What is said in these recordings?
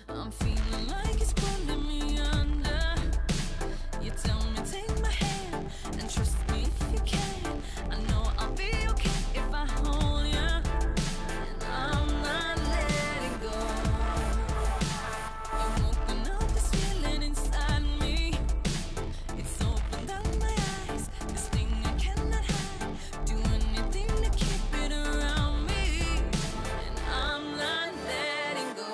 I'm feeling like it's pulling me under. You tell me take my hand and trust me if you can. I know I'll be okay if I hold you, and I'm not letting go. You've woken up this feeling inside me. It's opened up my eyes, this thing I cannot hide. Do anything to keep it around me, and I'm not letting go.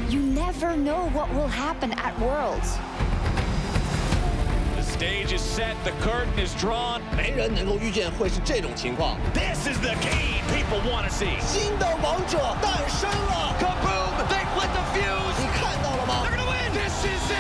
You never know what will happen at Worlds. The stage is set, the curtain is drawn. 没人能够预见会是这种情况。 This is the game people want to see. 新的王者诞生了 Kaboom! They've lit the fuse. 你看到了吗？ They're gonna win. This is it.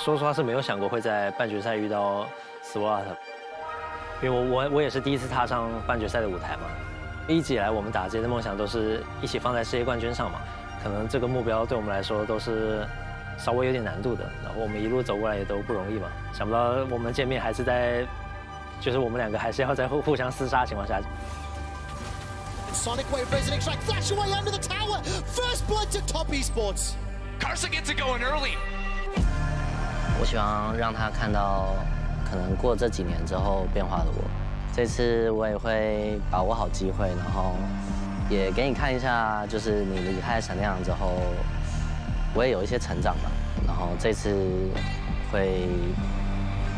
说实话是没有想过会在半决赛遇到斯沃拉特，因为我也是第一次踏上半决赛的舞台嘛。一直以来我们打这些的梦想都是一起放在世界冠军上嘛，可能这个目标对我们来说都是稍微有点难度的。然后我们一路走过来也都不容易嘛，想不到我们见面还是在，就是我们两个还是要在互相厮杀的情况下。 Sonic Wave raising extract, flash away under the tower. First blood to top Esports. Carson gets it going early. 我希望让他看到，可能过这几年之后变化的我。这次我也会把握好机会，然后也给你看一下，就是你离开闪电狼之后，我也有一些成长吧。然后这次会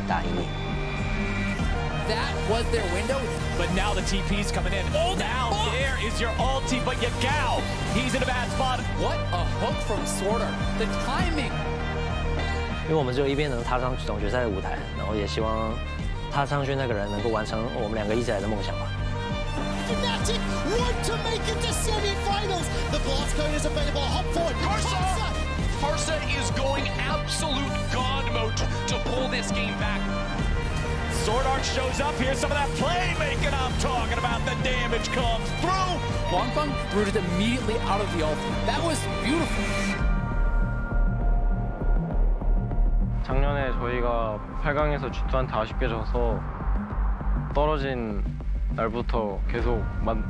打赢你。 That was their window. But now the TP's coming in. Oh, now there is your ulti, but Yagao, he's in a bad spot. What a hook from Sword Art. The timing. 因为我们只有一边能踏上总决赛的舞台，然后也希望踏上去那个人能够完成我们两个一直来的梦想吧。 Fnatic want to make it to semi-finals. The blast code is available. Hop forward. Karsa is going absolute god mode to pull this game back. Sword Art shows up here. Some of that playmaking I'm talking about. The damage comes through. Wangfeng rooted immediately out of the ult. That was beautiful. 작년에 저희가 8강에서 G2한테 아쉽게 져서 떨어진 날부터 계속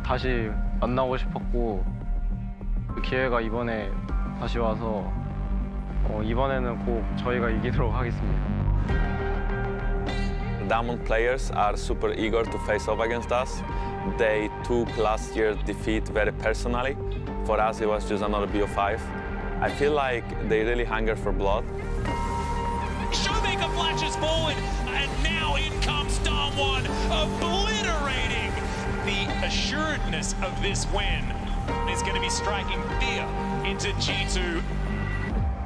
다시 만나고 싶었고 그 기회가 이번에 다시 와서 이번에는 꼭 저희가 이기도록 하겠습니다. DAMWON players are super eager to face off against us. They took last year's defeat very personally. For us, it was just another BO5. I feel like they really hunger for blood. Showmaker flashes forward, and now in comes DAMWON, obliterating the assuredness of this win. Is going to be striking fear into G2.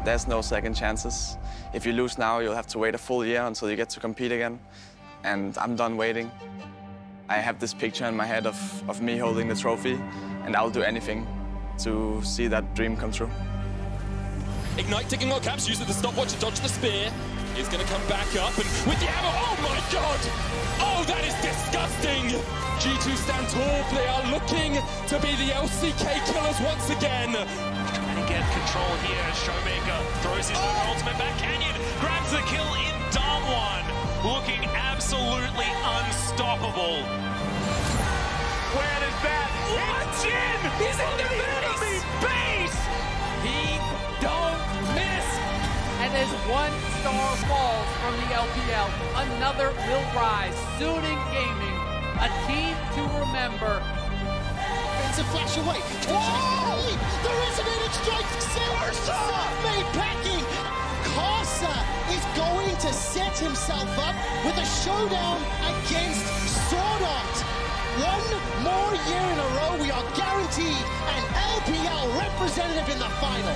There's no second chances. If you lose now, you'll have to wait a full year until you get to compete again. And I'm done waiting. I have this picture in my head of me holding the trophy, and I'll do anything to see that dream come true. Ignite ticking on caps, use it to stopwatch to dodge the spear. He's going to come back up, and with the ammo, oh my god! Oh, that is disgusting! G2 stand tall, they are looking to be the LCK killers once again. Trying to get control here. Showmaker throws his own ultimate back. Canyon grabs the kill in DAMWON, looking absolutely unstoppable. Where does that? It's in! He's in the enemy base! He don't miss. And as one star falls from the LPL, another will rise. Suning Gaming, a team to remember. It's a flash away. Whoa! The resonated strike. Made packing. Karsa is going to set himself up with a showdown against Sword Art. One more year in a row, we are guaranteed an LPL representative in the final.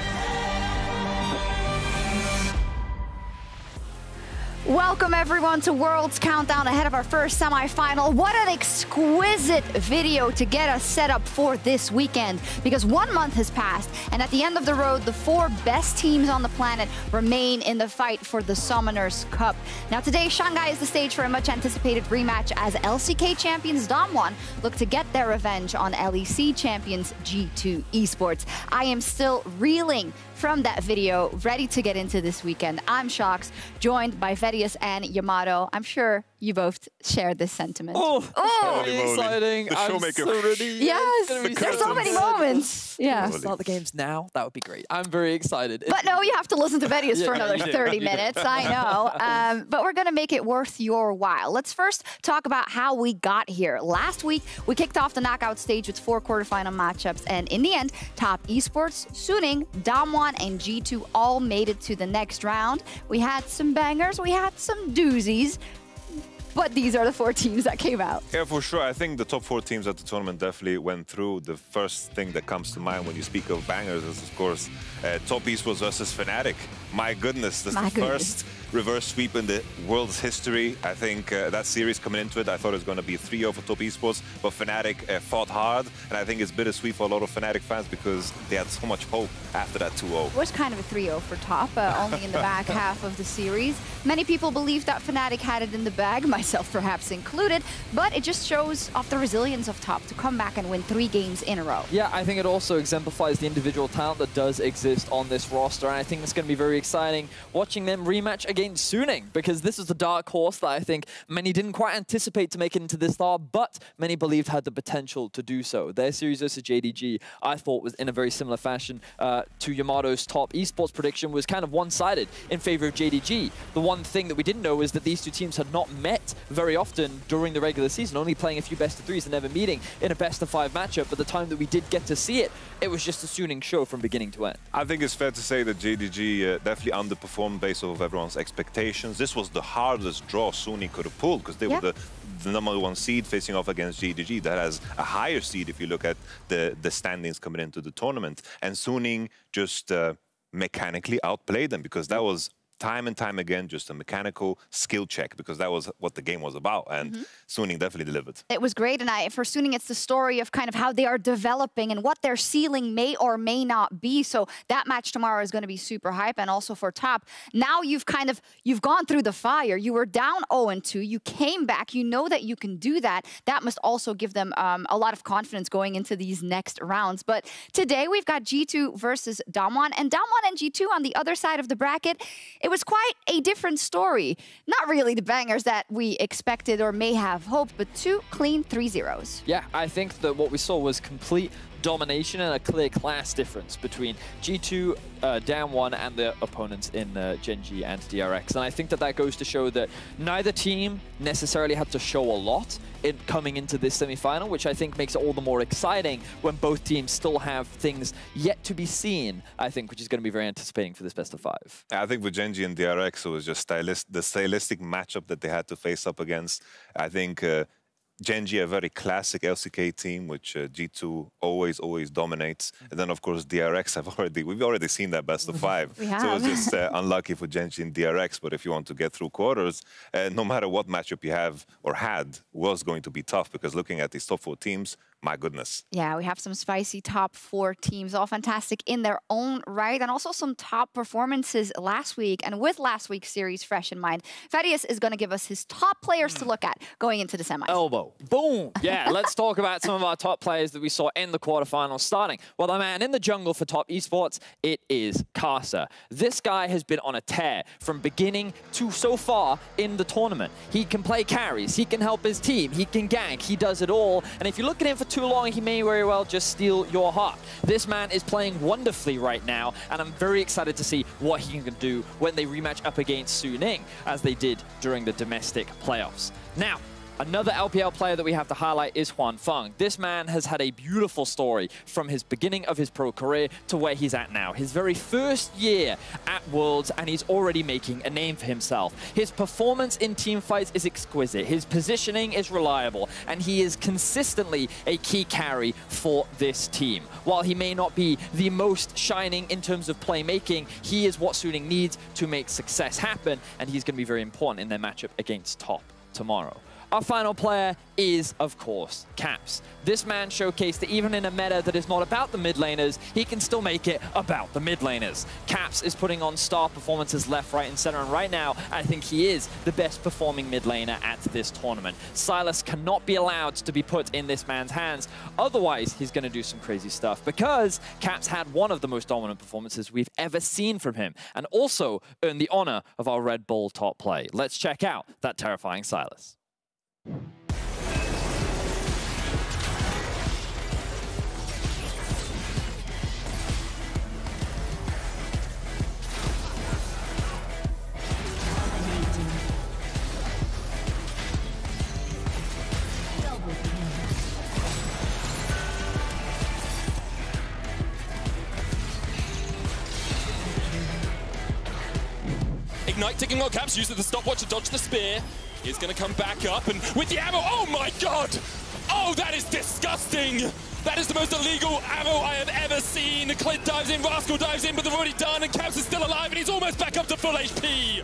Welcome everyone to World's Countdown ahead of our first semi-final. What an exquisite video to get us set up for this weekend, because 1 month has passed, and at the end of the road, the 4 best teams on the planet remain in the fight for the Summoners Cup. Now today, Shanghai is the stage for a much anticipated rematch as LCK champions DAMWON look to get their revenge on LEC champions G2 Esports. I am still reeling from that video, ready to get into this weekend. I'm Shox, joined by Vedius and Yamato. I'm sure you both share this sentiment. Oh, very exciting. The I'm Showmaker. so ready. Yes, there's so many moments. Yeah. Start the games now. That would be great. I'm very excited. But no, you have to listen to Vedius for another you do. 30 minutes. I know. But we're going to make it worth your while. Let's first talk about how we got here. Last week, we kicked off the knockout stage with 4 quarterfinal matchups. And in the end, Top Esports, Suning, DAMWON, and G2 all made it to the next round. We had some bangers. We had some doozies. but these are the 4 teams that came out. Yeah, for sure. I think the top 4 teams at the tournament definitely went through. The first thing that comes to mind when you speak of bangers is, of course, Top Esports versus Fnatic. My goodness, this is the first reverse sweep in the world's history. I think that series coming into it, I thought it was going to be 3-0 for Top Esports, but Fnatic fought hard, and I think it's bittersweet for a lot of Fnatic fans because they had so much hope after that 2-0. It was kind of a 3-0 for Top, only in the back half of the series. Many people believe that Fnatic had it in the bag, myself perhaps included, but it just shows off the resilience of Top to come back and win 3 games in a row. Yeah, I think it also exemplifies the individual talent that does exist on this roster, and I think it's going to be very exciting watching them rematch against Suning, because this is the dark horse that I think many didn't quite anticipate to make it into this star, but many believed had the potential to do so. Their series versus JDG, I thought, was in a very similar fashion to Yamato's Top Esports prediction, was kind of one-sided in favor of JDG. The one thing that we didn't know is that these 2 teams had not met very often during the regular season, only playing a few best-of-3s and never meeting in a best-of-5 matchup. But the time that we did get to see it, it was just a Suning show from beginning to end. I think it's fair to say that JDG definitely underperformed based off of everyone's expectations. This was the hardest draw Suning could have pulled because they were the #1 seed facing off against JDG that has a higher seed if you look at the standings coming into the tournament. And Suning just mechanically outplayed them because that was time and time again just a mechanical skill check because that was what the game was about, and Suning definitely delivered. It was great, and for Suning it's the story of kind of how they are developing and what their ceiling may or may not be, so that match tomorrow is going to be super hype. And also for Top, now you've gone through the fire. You were down 0-2, you came back, you know that you can do that. That must also give them a lot of confidence going into these next rounds. But today we've got G2 versus DAMWON, and DAMWON and G2 on the other side of the bracket. It was quite a different story. Not really the bangers that we expected or may have hoped, but 2 clean 3-0s. Yeah, I think that what we saw was complete domination and a clear class difference between G2, DAMWON, and the opponents in Gen G and DRX. And I think that that goes to show that neither team necessarily had to show a lot in coming into this semi-final, which I think makes it all the more exciting when both teams still have things yet to be seen, I think, which is going to be very anticipating for this best-of-5. I think with Gen G and DRX, it was just the stylistic matchup that they had to face up against. I think Gen G, a very classic LCK team, which G2 always dominates. And then, of course, DRX, we've already seen that best of 5. So it was just unlucky for Gen G and DRX. But if you want to get through quarters, no matter what matchup you have or had, was going to be tough, because looking at these top 4 teams, my goodness. Yeah, we have some spicy top 4 teams, all fantastic in their own right, and also some top performances last week. And with last week's series fresh in mind, Thaddeus is going to give us his top players to look at going into the semis. Elbow. Boom. Yeah, let's talk about some of our top players that we saw in the quarterfinals starting. Well, the man in the jungle for Top Esports, it is Karsa. This guy has been on a tear from beginning to so far in the tournament. He can play carries, he can help his team, he can gank, he does it all. And if you look at him for too long, he may very well just steal your heart. This man is playing wonderfully right now, and I'm very excited to see what he can do when they rematch up against Suning, as they did during the domestic playoffs. Now, another LPL player that we have to highlight is Huan Feng. This man has had a beautiful story from his beginning of his pro career to where he's at now. His very first year at Worlds, and he's already making a name for himself. His performance in team fights is exquisite. His positioning is reliable, and he is consistently a key carry for this team. While he may not be the most shining in terms of playmaking, he is what Suning needs to make success happen, and he's going to be very important in their matchup against Top tomorrow. Our final player is, of course, Caps. This man showcased that even in a meta that is not about the mid laners, he can still make it about the mid laners. Caps is putting on star performances left, right, and center, and right now, I think he is the best performing mid laner at this tournament. Sylas cannot be allowed to be put in this man's hands, otherwise he's going to do some crazy stuff, because Caps had one of the most dominant performances we've ever seen from him, and also earned the honor of our Red Bull top play. Let's check out that terrifying Sylas. Ignite taking on Caps, uses the stopwatch to dodge the spear. He's going to come back up, and with the ammo, oh my god! Oh, that is disgusting! That is the most illegal ammo I have ever seen. Clint dives in, Rascal dives in, but they've already done, and Caps is still alive, and he's almost back up to full HP.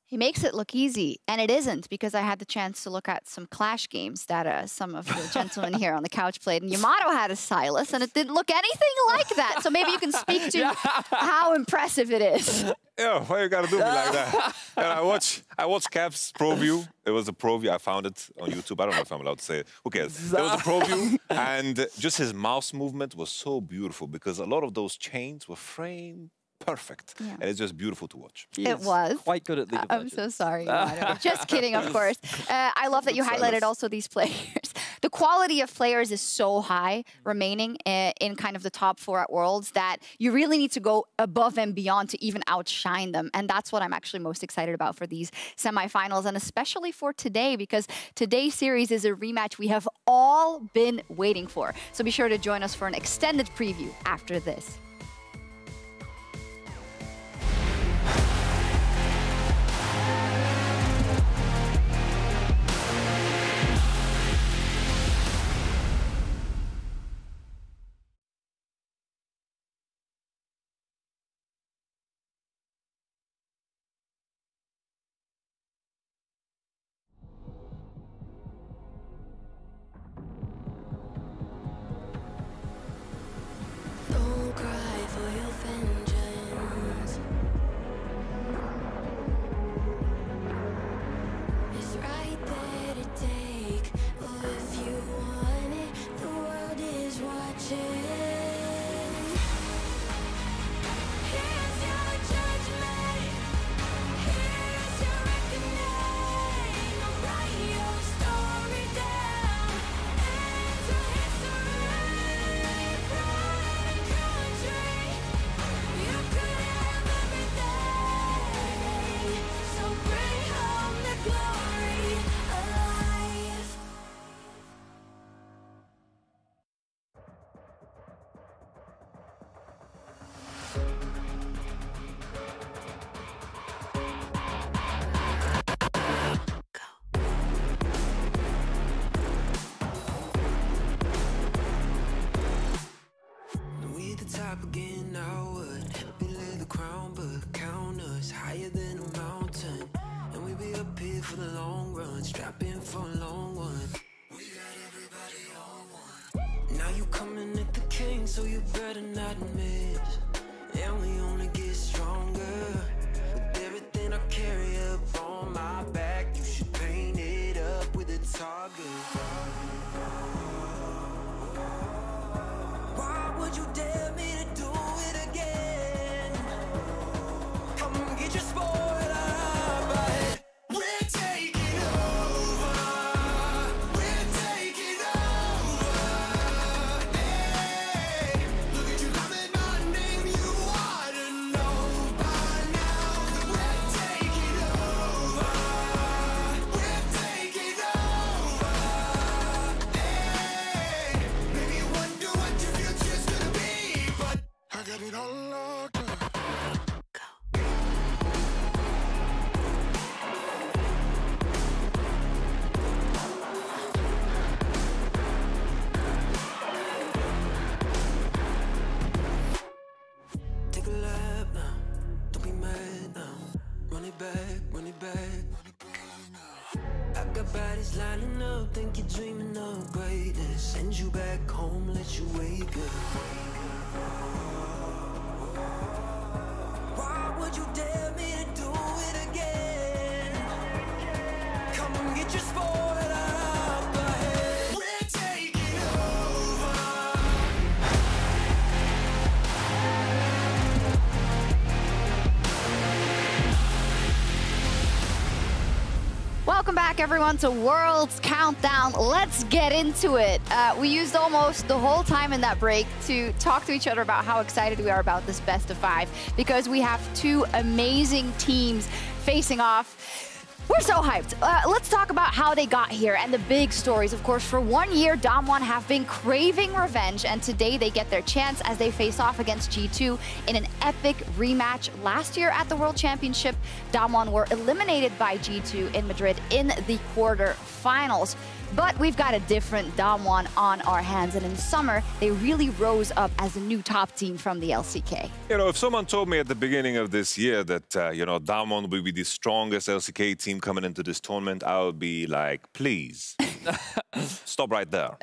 He makes it look easy, and it isn't, because I had the chance to look at some Clash games that some of the gentlemen here on the couch played, and Yamato had a Silas, and it didn't look anything like that. So maybe you can speak to how impressive it is. Yeah, why you gotta do me like that? And I watched Cap's pro view. It was a pro view. I found it on YouTube. I don't know if I'm allowed to say it. Who cares? It was a pro view, and just his mouse movement was so beautiful because a lot of those chains were framed perfect. Yeah. And it's just beautiful to watch. It was. Quite good at League of Legends. I'm so sorry. Just kidding, of course. I love that you highlighted also these players. The quality of players is so high remaining in kind of the top 4 at Worlds that you really need to go above and beyond to even outshine them. And that's what I'm actually most excited about for these semifinals, and especially for today, because today's series is a rematch we have all been waiting for. So be sure to join us for an extended preview after this. Again, I would be lay the crown, but count us higher than a mountain, and we be up here for the long run, strap in for a long one. We got everybody on one. Now you coming at the king, so you better not miss. And we only get stronger with everything I carry up on my back. You should paint it up with a target. Why would you dare me to do it again? back, everyone, to Worlds Countdown. Let's get into it. We used almost the whole time in that break to talk to each other about how excited we are about this best of 5 because we have 2 amazing teams facing off. We're so hyped. Let's talk about how they got here and the big stories. Of course, for 1 year, DAMWON have been craving revenge, and today they get their chance as they face off against G2 in an epic rematch. Last year at the World Championship, DAMWON were eliminated by G2 in Madrid in the quarterfinals. But we've got a different DAMWON on our hands, and in summer, they really rose up as a new top team from the LCK. You know, if someone told me at the beginning of this year that, you know, DAMWON will be the strongest LCK team coming into this tournament, I would be like, please, stop right there.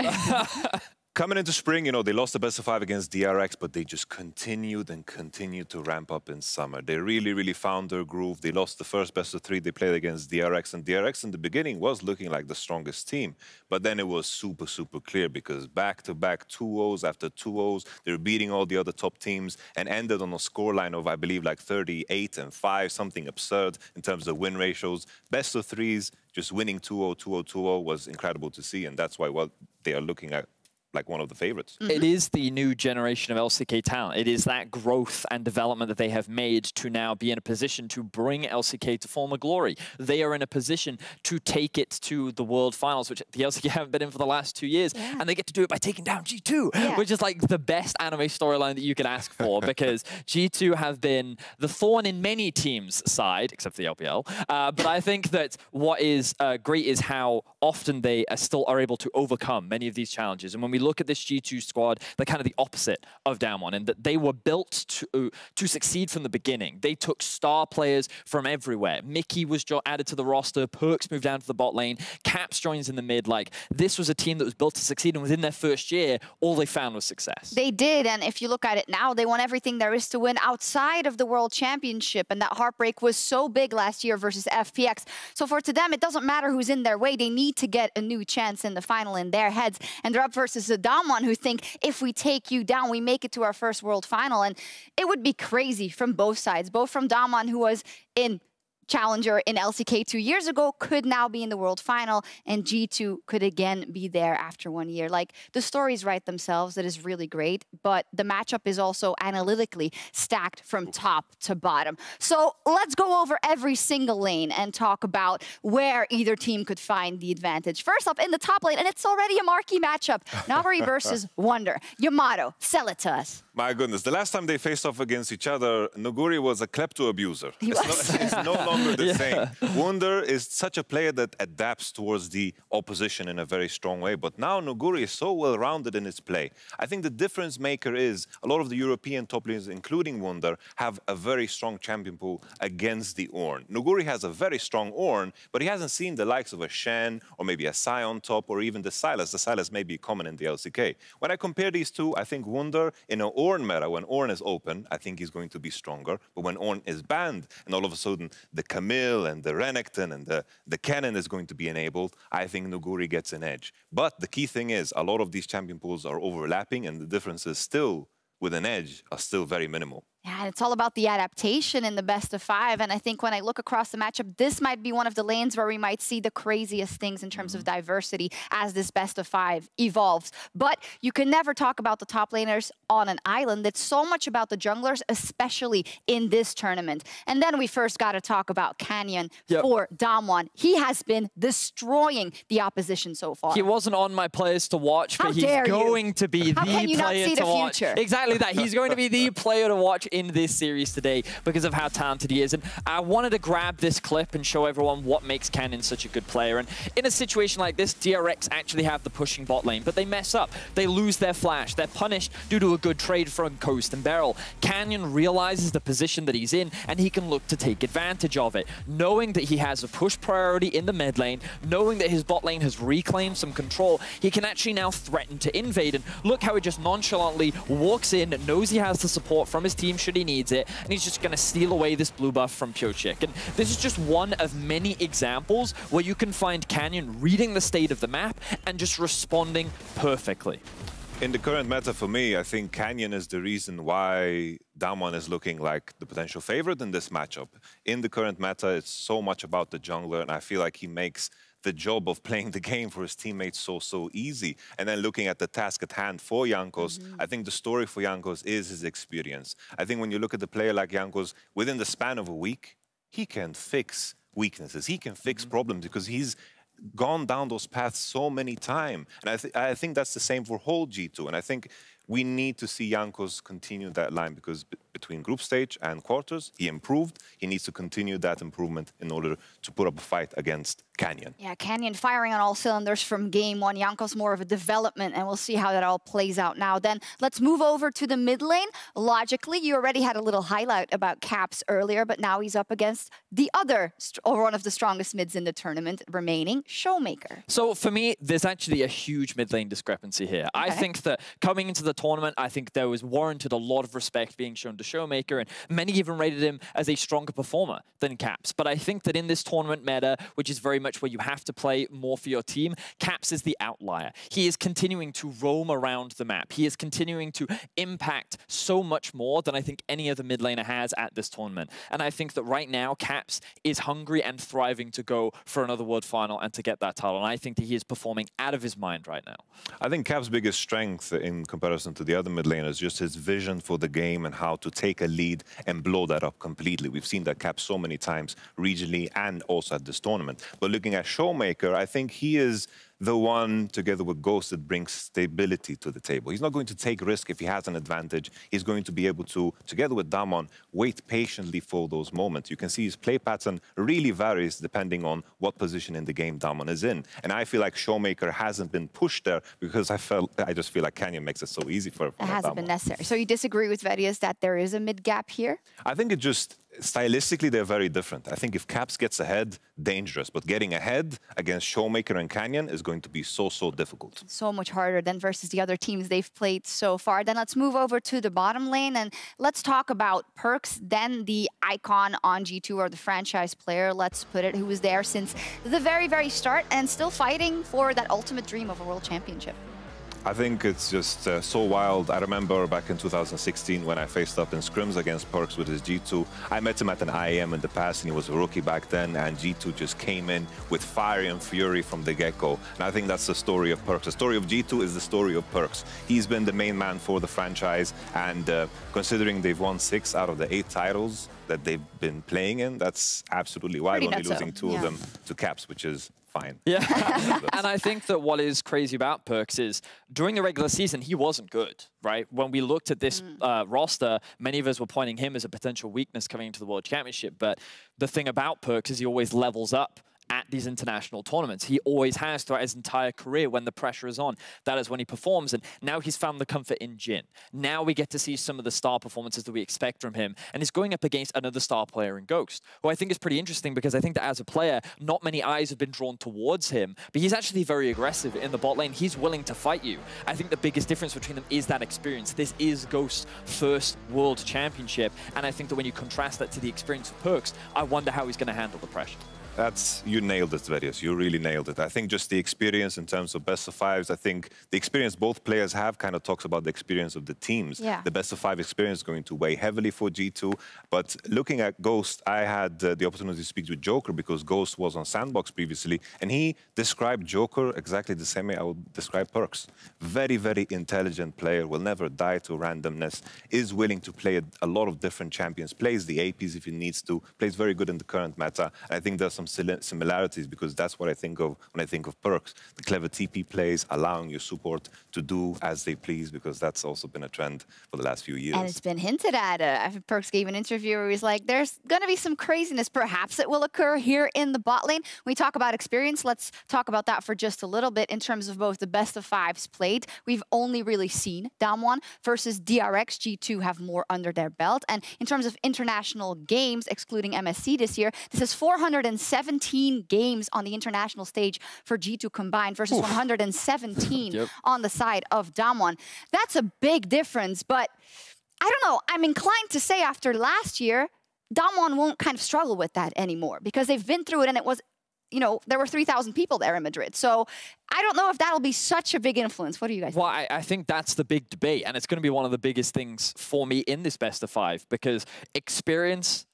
Coming into spring, you know, they lost the best of 5 against DRX, but they just continued and continued to ramp up in summer. They really, really found their groove. They lost the first best of 3 they played against DRX, and DRX in the beginning was looking like the strongest team. But then it was super, super clear because back-to-back 2-0s after 2-0s, they were beating all the other top teams and ended on a scoreline of, I believe, like 38-5, something absurd in terms of win ratios. Best of 3s, just winning 2-0, 2-0, 2-0 was incredible to see, and that's why what they are looking at like one of the favorites. It is the new generation of LCK talent. It is that growth and development that they have made to now be in a position to bring LCK to former glory. They are in a position to take it to the World Finals, which the LCK haven't been in for the last 2 years, and they get to do it by taking down G2, which is like the best anime storyline that you could ask for, because G2 have been the thorn in many teams' side, except for the LPL. But I think that what is great is how often they still are able to overcome many of these challenges. And when we look at this G2 squad, they're kind of the opposite of DAMWON, in that they were built to succeed from the beginning. They took star players from everywhere. Mickey was added to the roster, Perks moved down to the bot lane, Caps joins in the mid. Like, this was a team that was built to succeed, and within their first year, all they found was success. They did, and if you look at it now, they won everything there is to win outside of the World Championship, and that heartbreak was so big last year versus FPX. So for to them, it doesn't matter who's in their way. They need to get a new chance in the final in their heads, and they're up versus the DAMWON, who think if we take you down, we make it to our first World Final. And it would be crazy from both sides, both from DAMWON, who was in Challenger in LCK 2 years ago, could now be in the World Final, and G2 could again be there after 1 year. Like, the stories write themselves. That is really great, but the matchup is also analytically stacked from top to bottom. So let's go over every single lane and talk about where either team could find the advantage. First up, in the top lane, and it's already a marquee matchup, Nahuri versus Wonder. Yamato, sell it to us. My goodness, the last time they faced off against each other, Nuguri was a klepto abuser. It's no longer the same. Wonder is such a player that adapts towards the opposition in a very strong way, but now Nuguri is so well-rounded in his play. I think the difference maker is a lot of the European top lanes, including Wonder, have a very strong champion pool against the Ornn. Nuguri has a very strong Ornn, but he hasn't seen the likes of a Shen or maybe a Sai on top, or even the Sylas. The Sylas may be common in the LCK. When I compare these two, I think Wonder in an Ornn meta, when Ornn is open, I think he's going to be stronger. But when Ornn is banned, and all of a sudden the Camille and the Renekton and the Cannon is going to be enabled, I think Nuguri gets an edge. But the key thing is, a lot of these champion pools are overlapping, and the differences still, with an edge, are still very minimal. Yeah, it's all about the adaptation in the best of 5. And I think when I look across the matchup, this might be one of the lanes where we might see the craziest things in terms of diversity as this best of 5 evolves. But you can never talk about the top laners on an island. It's so much about the junglers, especially in this tournament. And then we first got to talk about Canyon for DAMWON. He has been destroying the opposition so far. He wasn't on my players to watch, but he's going to be the player to watch. Exactly that. He's going to be the player to watch in this series today because of how talented he is. And I wanted to grab this clip and show everyone what makes Canyon such a good player. And in a situation like this, DRX actually have the pushing bot lane, but they mess up. They lose their flash. They're punished due to a good trade from Coast and Beryl. Canyon realizes the position that he's in, and he can look to take advantage of it. Knowing that he has a push priority in the mid lane, knowing that his bot lane has reclaimed some control, he can actually now threaten to invade. And look how he just nonchalantly walks in, knows he has the support from his team should he needs it, and he's just going to steal away this blue buff from Piochik. And this is just one of many examples where you can find Canyon reading the state of the map and just responding perfectly. In the current meta, for me, I think Canyon is the reason why DAMWON is looking like the potential favorite in this matchup. In the current meta, it's so much about the jungler, and I feel like he makes the job of playing the game for his teammates so easy. And then looking at the task at hand for Jankos, I think the story for Jankos is his experience. I think when you look at the player like Jankos, within the span of a week, he can fix weaknesses. He can fix problems because he's gone down those paths so many times. And I think that's the same for whole G2. And I think we need to see Jankos continue that line because between group stage and quarters, he improved. He needs to continue that improvement in order to put up a fight against Canyon. Yeah, Canyon firing on all cylinders from game one. Jankos more of a development, and we'll see how that all plays out now. Then let's move over to the mid lane. Logically, you already had a little highlight about Caps earlier, but now he's up against the other, or one of the strongest mids in the tournament remaining, Showmaker. So for me, there's actually a huge mid lane discrepancy here. Okay. I think that coming into the tournament, I think there was warranted a lot of respect being shown to Showmaker, and many even rated him as a stronger performer than Caps. But I think that in this tournament meta, which is very much where you have to play more for your team, Caps is the outlier. He is continuing to roam around the map. He is continuing to impact so much more than I think any other mid laner has at this tournament. And I think that right now, Caps is hungry and thriving to go for another World Final and to get that title. And I think that he is performing out of his mind right now. I think Caps' biggest strength in comparison to the other mid laners is just his vision for the game and how to take a lead and blow that up completely. We've seen that Caps so many times regionally and also at this tournament. But looking at Showmaker, I think he is the one, together with Ghost, that brings stability to the table. He's not going to take risk if he has an advantage. He's going to be able to, together with DAMWON, wait patiently for those moments. You can see his play pattern really varies depending on what position in the game DAMWON is in. And I feel like Showmaker hasn't been pushed there because I just feel like Canyon makes it so easy for it hasn't been necessary. So you disagree with Vedius that there is a mid gap here? I think it just, stylistically, they're very different. I think if Caps gets ahead, dangerous. But getting ahead against Showmaker and Canyon is going to be so difficult. So much harder than versus the other teams they've played so far. Then let's move over to the bottom lane and let's talk about Perks, then the icon on G2, or the franchise player, let's put it, who was there since the very start and still fighting for that ultimate dream of a world championship. I think it's just so wild. I remember back in 2016 when I faced up in scrims against Perks with his G2. I met him at an IEM in the past, and he was a rookie back then, and G2 just came in with fire and fury from the get-go. And I think that's the story of Perks. The story of G2 is the story of Perks. He's been the main man for the franchise, and considering they've won 6 out of the 8 titles that they've been playing in, that's absolutely wild, only losing 2 of them to Caps, which is fine. Yeah, and I think that what is crazy about Perks is during the regular season, he wasn't good, right? When we looked at this roster, many of us were pointing him as a potential weakness coming into the World Championship. But the thing about Perks is he always levels up at these international tournaments. He always has throughout his entire career when the pressure is on. That is when he performs, and now he's found the comfort in Jhin. Now we get to see some of the star performances that we expect from him, and he's going up against another star player in Ghost, who I think is pretty interesting because I think that as a player, not many eyes have been drawn towards him, but he's actually very aggressive in the bot lane. He's willing to fight you. I think the biggest difference between them is that experience. This is Ghost's first World Championship, and I think that when you contrast that to the experience of Perks, I wonder how he's going to handle the pressure. You nailed it, Vedius. You really nailed it. I think just the experience in terms of best of 5s, I think the experience both players have kind of talks about the experience of the teams. Yeah. The best of 5 experience is going to weigh heavily for G2. But looking at Ghost, I had the opportunity to speak with Joker because Ghost was on Sandbox previously, and he described Joker exactly the same way I would describe Perks. Very intelligent player, will never die to randomness, is willing to play a lot of different champions, plays the APs if he needs to, plays very good in the current meta. And I think there's some similarities because that's what I think of when I think of Perks. The clever TP plays, allowing your support to do as they please, because that's also been a trend for the last few years. And it's been hinted at. I think Perks gave an interview where he's like, there's going to be some craziness. Perhaps it will occur here in the bot lane. When we talk about experience, let's talk about that for just a little bit in terms of both the best of 5s played. We've only really seen DAMWON versus DRX. G2 have more under their belt. And in terms of international games, excluding MSC this year, this is 417 games on the international stage for G2 combined versus 117 on the side of DAMWON. That's a big difference, but I don't know. I'm inclined to say after last year, DAMWON won't kind of struggle with that anymore because they've been through it, and it was, you know, there were 3,000 people there in Madrid. So I don't know if that'll be such a big influence. What do you guys think? Well, I think that's the big debate, and it's going to be one of the biggest things for me in this best of 5 because experience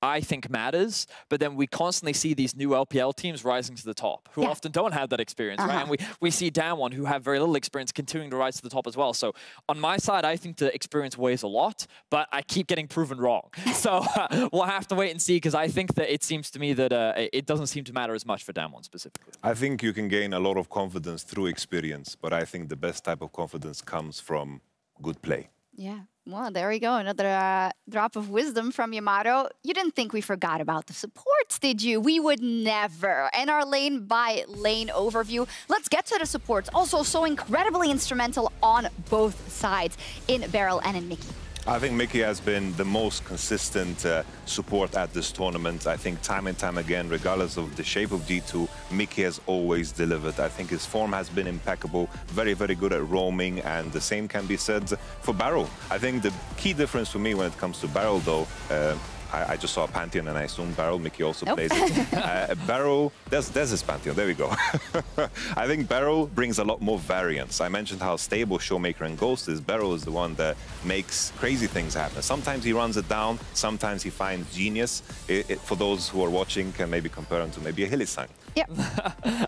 I think matters, but then we constantly see these new LPL teams rising to the top who often don't have that experience, right? And we see DAMWON, who have very little experience, continuing to rise to the top as well. So on my side, I think the experience weighs a lot, but I keep getting proven wrong. So we'll have to wait and see, because I think that it seems to me that it doesn't seem to matter as much for DAMWON specifically. I think you can gain a lot of confidence through experience, but I think the best type of confidence comes from good play. Yeah. Well, there we go. Another drop of wisdom from Yamato. You didn't think we forgot about the supports, did you? We would never. And our lane-by-lane overview. Let's get to the supports. Also so incredibly instrumental on both sides in Beryl and in Mickey. I think Mickey has been the most consistent support at this tournament. I think time and time again, regardless of the shape of G2, Mickey has always delivered. I think his form has been impeccable, very, very good at roaming, and the same can be said for Beryl. I think the key difference for me when it comes to Beryl, though, I just saw a Pantheon and I assume Beryl. Mickey also plays it. Beryl, there's his Pantheon, there we go. I think Beryl brings a lot more variance. I mentioned how stable Showmaker and Ghost is. Beryl is the one that makes crazy things happen. Sometimes he runs it down, sometimes he finds genius. For those who are watching, can maybe compare him to maybe a Hillisang. Yep.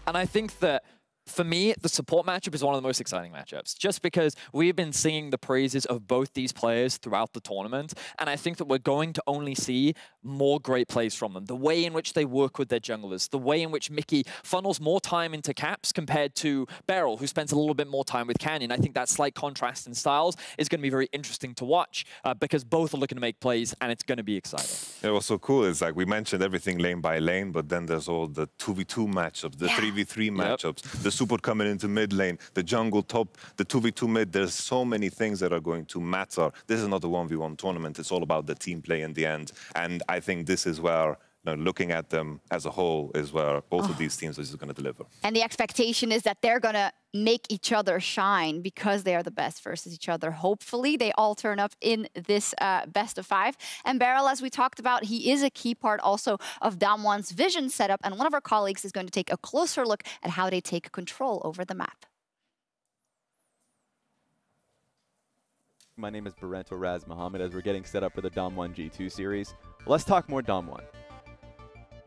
And I think that for me, the support matchup is one of the most exciting matchups, just because we've been singing the praises of both these players throughout the tournament, and I think that we're going to only see more great plays from them. The way in which they work with their junglers, the way in which Mickey funnels more time into Caps compared to Beryl, who spends a little bit more time with Canyon. I think that slight contrast in styles is going to be very interesting to watch, because both are looking to make plays, and it's going to be exciting. Yeah, what's so cool is, like, we mentioned everything lane by lane, but then there's all the 2v2 matchups, the 3v3 matchups, the support coming into mid lane, the jungle top, the 2v2 mid. There's so many things that are going to matter. This is not a 1v1 tournament. It's all about the team play in the end. And I think this is where, looking at them as a whole, is where both of these teams are just going to deliver. And the expectation is that they're going to make each other shine because they are the best versus each other. Hopefully, they all turn up in this best of 5. And Beryl, as we talked about, he is a key part also of DAMWON's vision setup. And one of our colleagues is going to take a closer look at how they take control over the map. My name is Barento Raz Mohammed as we're getting set up for the DAMWON G2 series. Let's talk more DAMWON.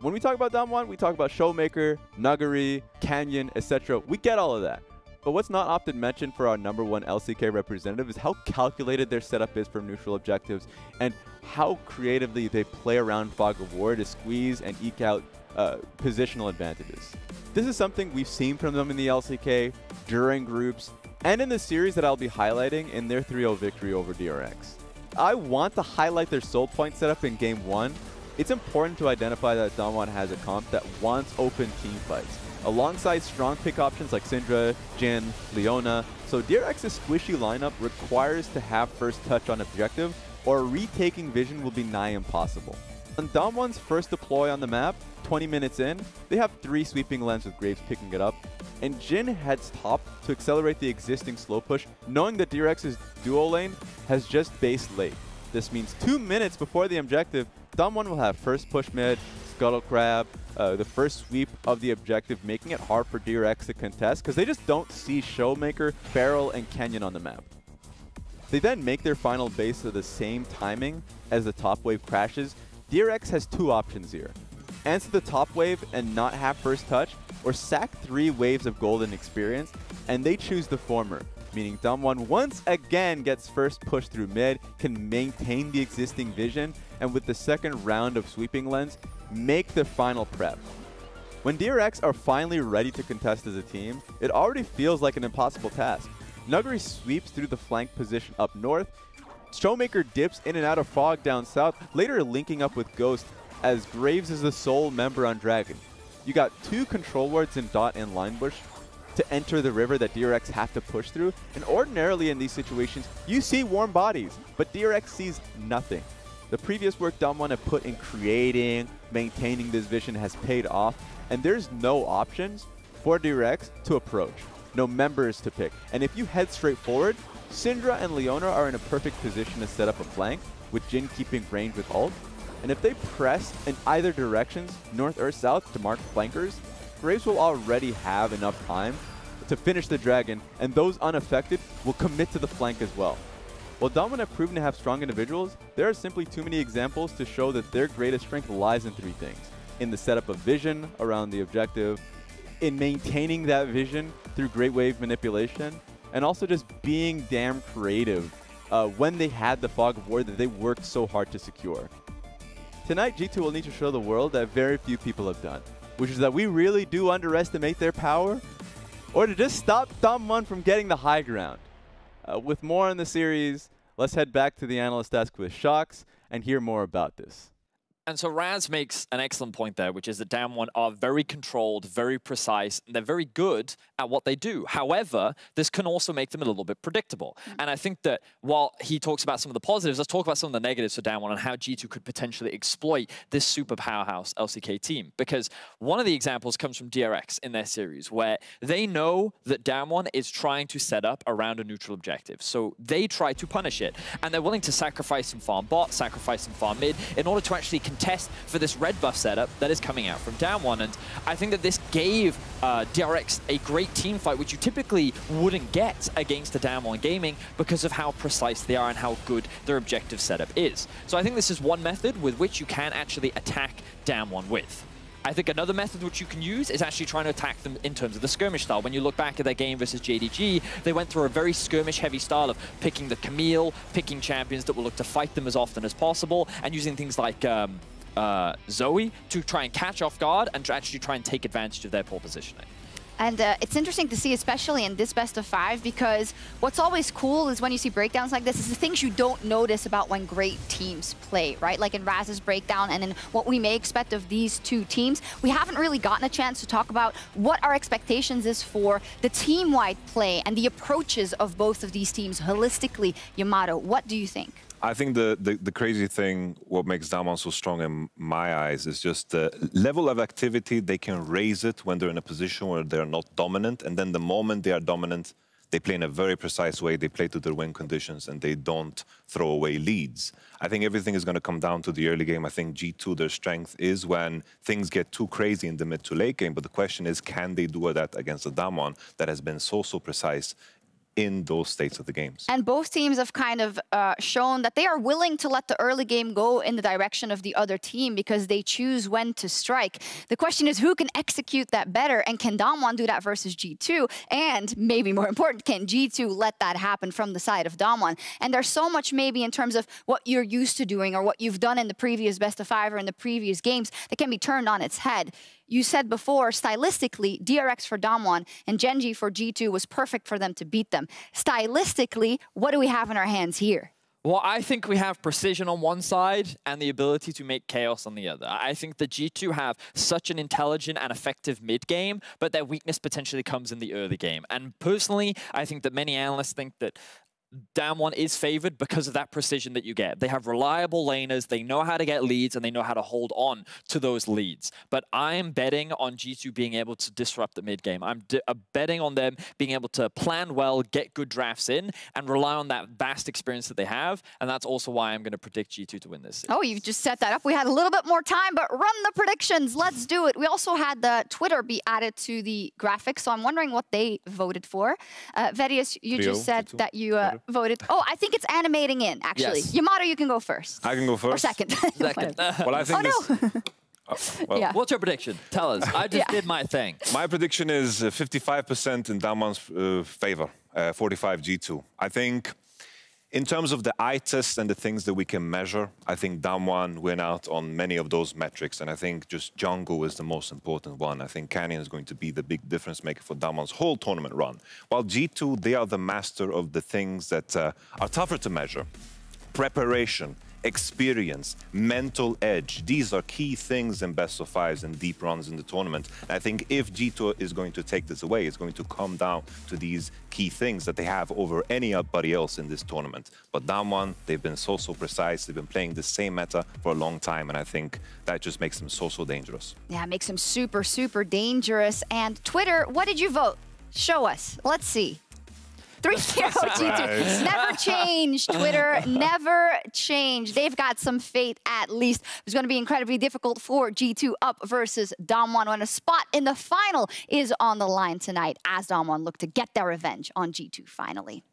When we talk about DAMWON, we talk about Showmaker, Nuguri, Canyon, etc. We get all of that. But what's not often mentioned for our #1 LCK representative is how calculated their setup is for neutral objectives and how creatively they play around Fog of War to squeeze and eke out positional advantages. This is something we've seen from them in the LCK, during groups, and in the series that I'll be highlighting in their 3-0 victory over DRX. I want to highlight their soul point setup in Game 1. It's important to identify that DAMWON has a comp that wants open team fights, alongside strong pick options like Syndra, Jhin, Leona. So DRX's squishy lineup requires to have first touch on objective, or retaking vision will be nigh impossible. On DAMWON's first deploy on the map, 20 minutes in, they have 3 sweeping lens with Graves picking it up, and Jhin heads top to accelerate the existing slow push, knowing that DRX's duo lane has just base late. This means 2 minutes before the objective, DAMWON will have first push mid, scuttle crab, the first sweep of the objective, making it hard for DRX to contest because they just don't see Showmaker, Beryl, and Canyon on the map. They then make their final base at the same timing as the top wave crashes. DRX has 2 options here. Answer the top wave and not have first touch, or sack 3 waves of golden experience, and they choose the former, meaning DAMWON once again gets first push through mid, can maintain the existing vision, and with the second round of sweeping lens, make the final prep. When DRX are finally ready to contest as a team, it already feels like an impossible task. Nuguri sweeps through the flank position up north, Showmaker dips in and out of Fog down south, later linking up with Ghost, as Graves is the sole member on Dragon. You got 2 control wards in Dot and Linebush to enter the river that DRX have to push through, and ordinarily in these situations, you see warm bodies, but DRX sees nothing. The previous work DAMWON have put in creating, maintaining this vision has paid off, and there's no options for DRX to approach, no members to pick. And if you head straight forward, Syndra and Leona are in a perfect position to set up a flank, with Jhin keeping range with ult. And if they press in either directions, north or south, to mark flankers, Graves will already have enough time to finish the dragon, and those unaffected will commit to the flank as well. While DWGN have proven to have strong individuals, there are simply too many examples to show that their greatest strength lies in 3 things. In the setup of vision around the objective, in maintaining that vision through great wave manipulation, and also just being damn creative when they had the fog of war that they worked so hard to secure. Tonight, G2 will need to show the world that very few people have done, which is that we really do underestimate their power, or to just stop DWGN from getting the high ground. With more on the series, let's head back to the analyst desk with Shocks and hear more about this. And so Raz makes an excellent point there, which is that DAMWON are very controlled, very precise, and they're very good at what they do. However, this can also make them a little bit predictable. And I think that while he talks about some of the positives, let's talk about some of the negatives for DAMWON and how G2 could potentially exploit this super powerhouse LCK team. Because one of the examples comes from DRX in their series, where they know that DAMWON is trying to set up around a neutral objective. So they try to punish it. And they're willing to sacrifice some farm bot, sacrifice some farm mid, in order to actually contest for this red buff setup that is coming out from DAMWON. And I think that this gave DRX a great team fight, which you typically wouldn't get against the DAMWON Gaming because of how precise they are and how good their objective setup is. So I think this is one method with which you can actually attack DAMWON with. I think another method which you can use is actually trying to attack them in terms of the skirmish style. When you look back at their game versus JDG, they went through a very skirmish-heavy style of picking the Camille, picking champions that will look to fight them as often as possible, and using things like Zoe to try and catch off guard and to actually try and take advantage of their poor positioning. And it's interesting to see, especially in this best of 5, because what's always cool is when you see breakdowns like this, is the things you don't notice about when great teams play, right? Like in Raz's breakdown and in what we may expect of these 2 teams. We haven't really gotten a chance to talk about what our expectations is for the team-wide play and the approaches of both of these teams holistically. Yamato, what do you think? I think the crazy thing, what makes DAMWON so strong in my eyes, is just the level of activity. They can raise it when they're in a position where they're not dominant. And then the moment they are dominant, they play in a very precise way. They play to their win conditions and they don't throw away leads. I think everything is going to come down to the early game. I think G2, their strength is when things get too crazy in the mid to late game. But the question is, can they do that against the DAMWON that has been so precise in those states of the games? And both teams have kind of shown that they are willing to let the early game go in the direction of the other team because they choose when to strike. The question is, who can execute that better? And can DWGN do that versus G2? And maybe more important, can G2 let that happen from the side of DWGN? And there's so much maybe in terms of what you're used to doing or what you've done in the previous best of 5 or in the previous games that can be turned on its head. You said before, stylistically, DRX for DWGN and Genji for G2 was perfect for them to beat them. Stylistically, what do we have in our hands here? Well, I think we have precision on one side and the ability to make chaos on the other. I think the G2 have such an intelligent and effective mid-game, but their weakness potentially comes in the early game. And personally, I think that many analysts think that DAMWON is favored because of that precision that you get. They have reliable laners, they know how to get leads, and they know how to hold on to those leads. But I am betting on G2 being able to disrupt the mid-game. I'm betting on them being able to plan well, get good drafts in, and rely on that vast experience that they have. And that's also why I'm going to predict G2 to win this series. Oh, you've just set that up. We had a little bit more time, but run the predictions. Let's do it. We also had the Twitter be added to the graphics, so I'm wondering what they voted for. Verius, you just said that you voted. Oh, I think it's animating in, actually. Yes. Yamato, you can go first. I can go first? Or second. Second. Well, I think well, yeah. What's your prediction? Tell us. I just did my thing. My prediction is 55% in DAMWON's favor, 45 G2. I think in terms of the eye test and the things that we can measure, I think DAMWON win out on many of those metrics. And I think just jungle is the most important one. I think Canyon is going to be the big difference maker for DAMWON's whole tournament run. While G2, they are the master of the things that are tougher to measure. Preparation, experience, mental edge. These are key things in best of 5s and deep runs in the tournament. And I think if G2 is going to take this away, it's going to come down to these key things that they have over anybody else in this tournament. But DAMWON, they've been so precise. They've been playing the same meta for a long time. And I think that just makes them so dangerous. Yeah, it makes them super dangerous. And Twitter, what did you vote? Show us. Let's see. 3-0 G2. Never change, Twitter. Never change. They've got some faith at least. It's going to be incredibly difficult for G2 up versus DWGN when a spot in the final is on the line tonight as DWGN look to get their revenge on G2 finally.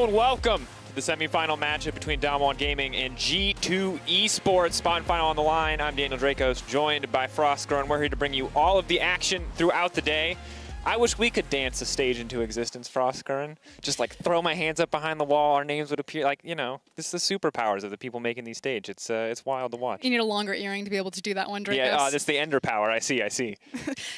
Hello and welcome to the semifinal matchup between DAMWON Gaming and G2 Esports. Spot and final on the line. I'm Daniel Dracos, joined by FLICKR, and we're here to bring you all of the action throughout the day. I wish we could dance a stage into existence, FLICKR, and just like throw my hands up behind the wall, our names would appear. Like, you know, this is the superpowers of the people making these stages. It's wild to watch. You need a longer earring to be able to do that one, Dracos. Yeah, that's the ender power. I see.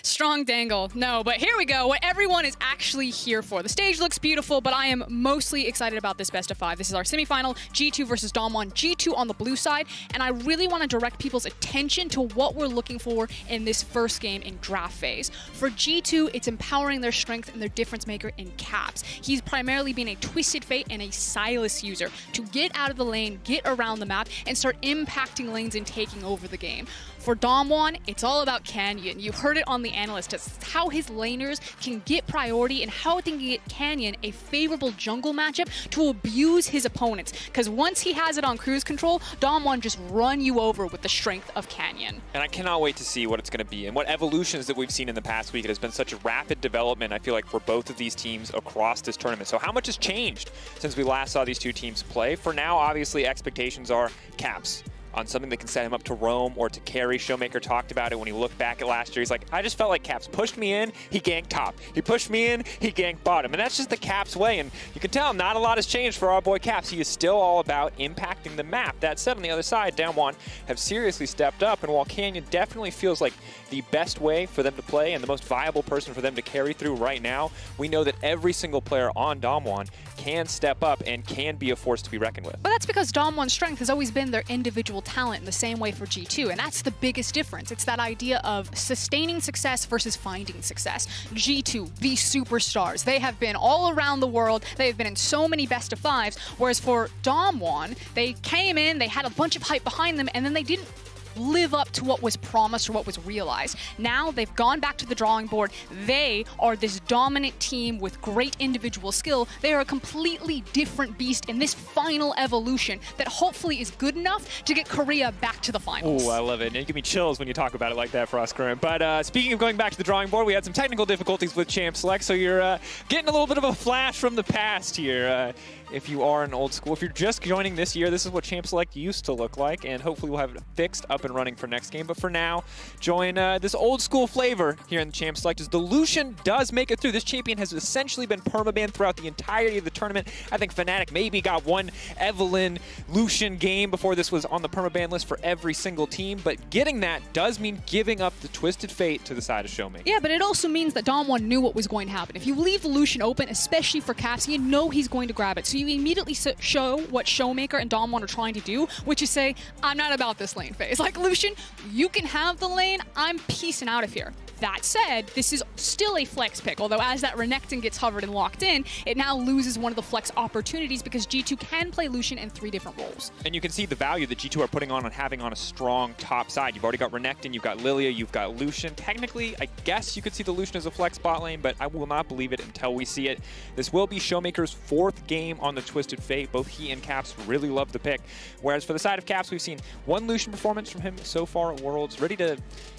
Strong dangle. No, but here we go. What everyone is actually here for. The stage looks beautiful, but I am mostly excited about this best of 5. This is our semifinal, G2 versus DAMWON. G2 on the blue side, and I really want to direct people's attention to what we're looking for in this first game in draft phase. For G2, it's empowering their strength and their difference maker in Caps. He's primarily been a Twisted Fate and a Silas user to get out of the lane, get around the map, and start impacting lanes and taking over the game. For DAMWON, it's all about Canyon. You heard it on the analyst test. It's how his laners can get priority and how they can get Canyon a favorable jungle matchup to abuse his opponents. Because once he has it on cruise control, DAMWON just run you over with the strength of Canyon. And I cannot wait to see what it's going to be and what evolutions that we've seen in the past week. It has been such a rapid development, I feel like, for both of these teams across this tournament. So how much has changed since we last saw these two teams play? For now, obviously, expectations are Caps on something that can set him up to roam or to carry. Showmaker talked about it when he looked back at last year. He's like, I just felt like Caps pushed me in, he ganked top. He pushed me in, he ganked bottom. And that's just the Caps way. And you can tell not a lot has changed for our boy Caps. He is still all about impacting the map. That said, on the other side, DAMWON have seriously stepped up. And while Canyon definitely feels like the best way for them to play and the most viable person for them to carry through right now, we know that every single player on DAMWON can step up and can be a force to be reckoned with. But that's because DAMWON's strength has always been their individual talent in the same way for G2, and that's the biggest difference. It's that idea of sustaining success versus finding success. G2, the superstars, they have been all around the world. They have been in so many best of 5s, whereas for DAMWON, they came in, they had a bunch of hype behind them, and then they didn't live up to what was promised or what was realized. Now they've gone back to the drawing board. They are this dominant team with great individual skill. They are a completely different beast in this final evolution that hopefully is good enough to get Korea back to the finals. Oh, I love it. And you give me chills when you talk about it like that, FLICKR. But speaking of going back to the drawing board, we had some technical difficulties with Champ Select, so you're getting a little bit of a flash from the past here. If you are an old school, if you're just joining this year, this is what Champ Select used to look like, and hopefully we'll have it fixed up and running for next game. But for now, join this old school flavor here in the Champ Select as the Lucian does make it through. This champion has essentially been permabanned throughout the entirety of the tournament. I think Fnatic maybe got one Evelynn Lucian game before this was on the permaban list for every single team, but getting that does mean giving up the Twisted Fate to the side of Showmaker. Yeah, but it also means that DAMWON knew what was going to happen. If you leave the Lucian open, especially for Caps, you know he's going to grab it. So you immediately show what Showmaker and DAMWON are trying to do, which is say, I'm not about this lane phase. Like, Lucian, you can have the lane, I'm peacing out of here. That said, this is still a flex pick, although as that Renekton gets hovered and locked in, it now loses one of the flex opportunities because G2 can play Lucian in 3 different roles. And you can see the value that G2 are putting on having on a strong top side. You've already got Renekton, you've got Lilia, you've got Lucian. Technically, I guess you could see the Lucian as a flex bot lane, but I will not believe it until we see it. This will be Showmaker's 4th game on the Twisted Fate. Both he and Caps really love the pick. Whereas for the side of Caps, we've seen one Lucian performance from him so far at Worlds, ready to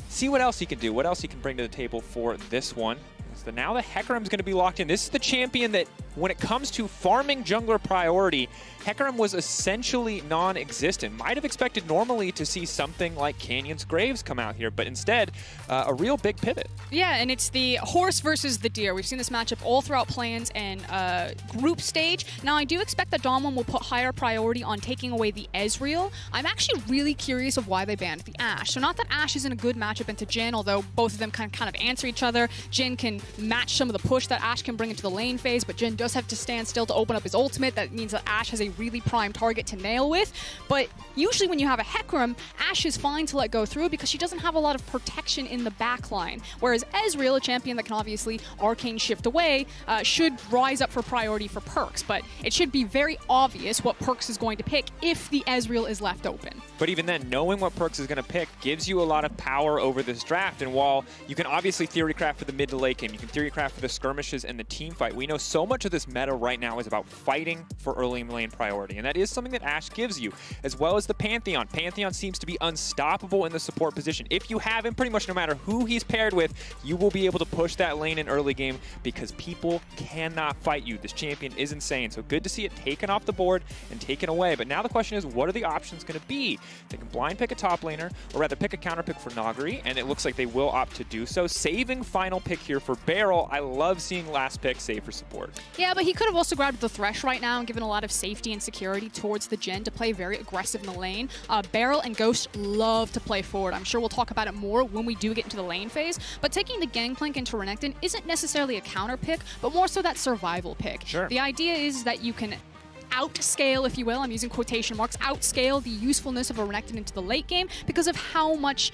see what else he can do, what else he can bring to the table for this one. So now the Hecarim's going to be locked in. This is the champion that, when it comes to farming jungler priority, Hecarim was essentially non-existent. Might have expected normally to see something like Canyon's Graves come out here, but instead, a real big pivot. Yeah, and it's the horse versus the deer. We've seen this matchup all throughout plans and group stage. Now, I do expect that DAMWON will put higher priority on taking away the Ezreal. I'm actually really curious of why they banned the Ashe. So not that Ashe isn't a good matchup into Jhin, although both of them can kind of answer each other. Jhin can match some of the push that Ashe can bring into the lane phase, but Jhin does have to stand still to open up his ultimate. That means that Ashe has a really prime target to nail with. But usually when you have a Hecarim, Ashe is fine to let go through because she doesn't have a lot of protection in the backline. Whereas Ezreal, a champion that can obviously arcane shift away, should rise up for priority for Perks. But it should be very obvious what Perks is going to pick if the Ezreal is left open. But even then, knowing what Perks is going to pick gives you a lot of power over this draft. And while you can obviously theory craft for the mid to late game, you can theory craft for the skirmishes and the team fight, we know so much of this meta right now is about fighting for early lane priority, and that is something that Ashe gives you, as well as the Pantheon. Pantheon seems to be unstoppable in the support position. If you have him, pretty much no matter who he's paired with, you will be able to push that lane in early game because people cannot fight you. This champion is insane, so good to see it taken off the board and taken away. But now the question is, what are the options going to be? They can blind pick a top laner, or rather pick a counter pick for Nagari, and it looks like they will opt to do so. Saving final pick here for Beryl. I love seeing last pick save for support. Yeah, but he could have also grabbed the Thresh right now and given a lot of safety and security towards the Jhin to play very aggressive in the lane. Beryl and Ghost love to play forward. I'm sure we'll talk about it more when we do get into the lane phase, but taking the Gangplank into Renekton isn't necessarily a counter pick, but more so that survival pick. Sure. The idea is that you can outscale, if you will, I'm using quotation marks, outscale the usefulness of a Renekton into the late game because of how much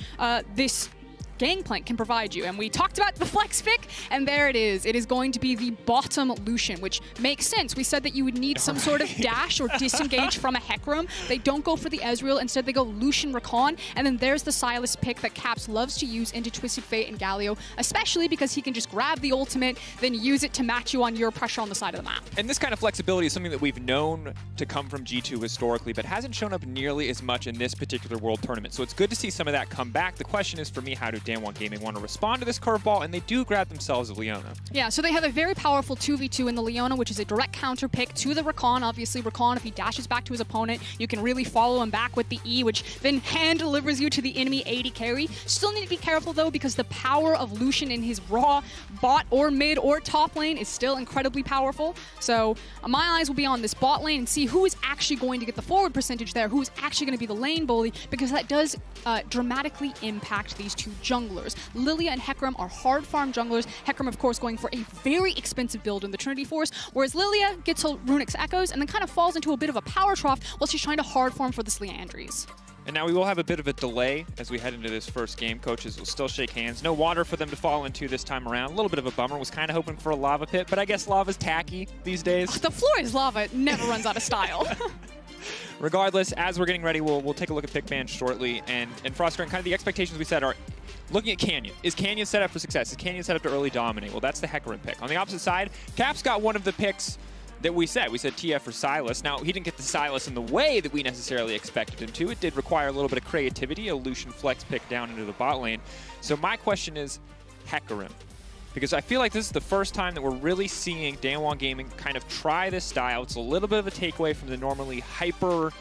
this Gangplank can provide you. And we talked about the flex pick, and there it is. It is going to be the bottom Lucian, which makes sense. We said that you would need some sort of dash or disengage from a Hecarim. They don't go for the Ezreal. Instead, they go Lucian Rakan, and then there's the Sylas pick that Caps loves to use into Twisted Fate and Galio, especially because he can just grab the ultimate, then use it to match you on your pressure on the side of the map. And this kind of flexibility is something that we've known to come from G2 historically, but hasn't shown up nearly as much in this particular World Tournament. So it's good to see some of that come back. The question is for me, how do DAMWON Gaming want to respond to this curveball? And they do grab themselves a Leona. Yeah, so they have a very powerful 2v2 in the Leona, which is a direct counter pick to the Rakan. Obviously, Rakan, if he dashes back to his opponent, you can really follow him back with the E, which then hand delivers you to the enemy 80 carry. Still need to be careful, though, because the power of Lucian in his raw bot or mid or top lane is still incredibly powerful. So my eyes will be on this bot lane and see who is actually going to get the forward percentage there, who is actually going to be the lane bully, because that does dramatically impact these two junglers. Lilia and Hecarim are hard farm junglers. Hecarim, of course, going for a very expensive build in the Trinity Force, whereas Lilia gets Runick's Echoes and then kind of falls into a bit of a power trough while she's trying to hard farm for this Liandry's. And now we will have a bit of a delay as we head into this first game. Coaches will still shake hands. No water for them to fall into this time around. A little bit of a bummer. Was kind of hoping for a lava pit, but I guess lava's tacky these days. The floor is lava. It never runs out of style. Regardless, as we're getting ready, we'll take a look at pick ban shortly. And Froster, and kind of the expectations we set are looking at Canyon. Is Canyon set up for success? Is Canyon set up to early dominate? Well, that's the Hecarim pick. On the opposite side, Caps got one of the picks that we said. We said TF for Sylas. Now, he didn't get the Sylas in the way that we necessarily expected him to. It did require a little bit of creativity, a Lucian flex pick down into the bot lane. So my question is Hecarim. Because I feel like this is the first time that we're really seeing DAMWON Gaming kind of try this style. It's a little bit of a takeaway from the normally hyper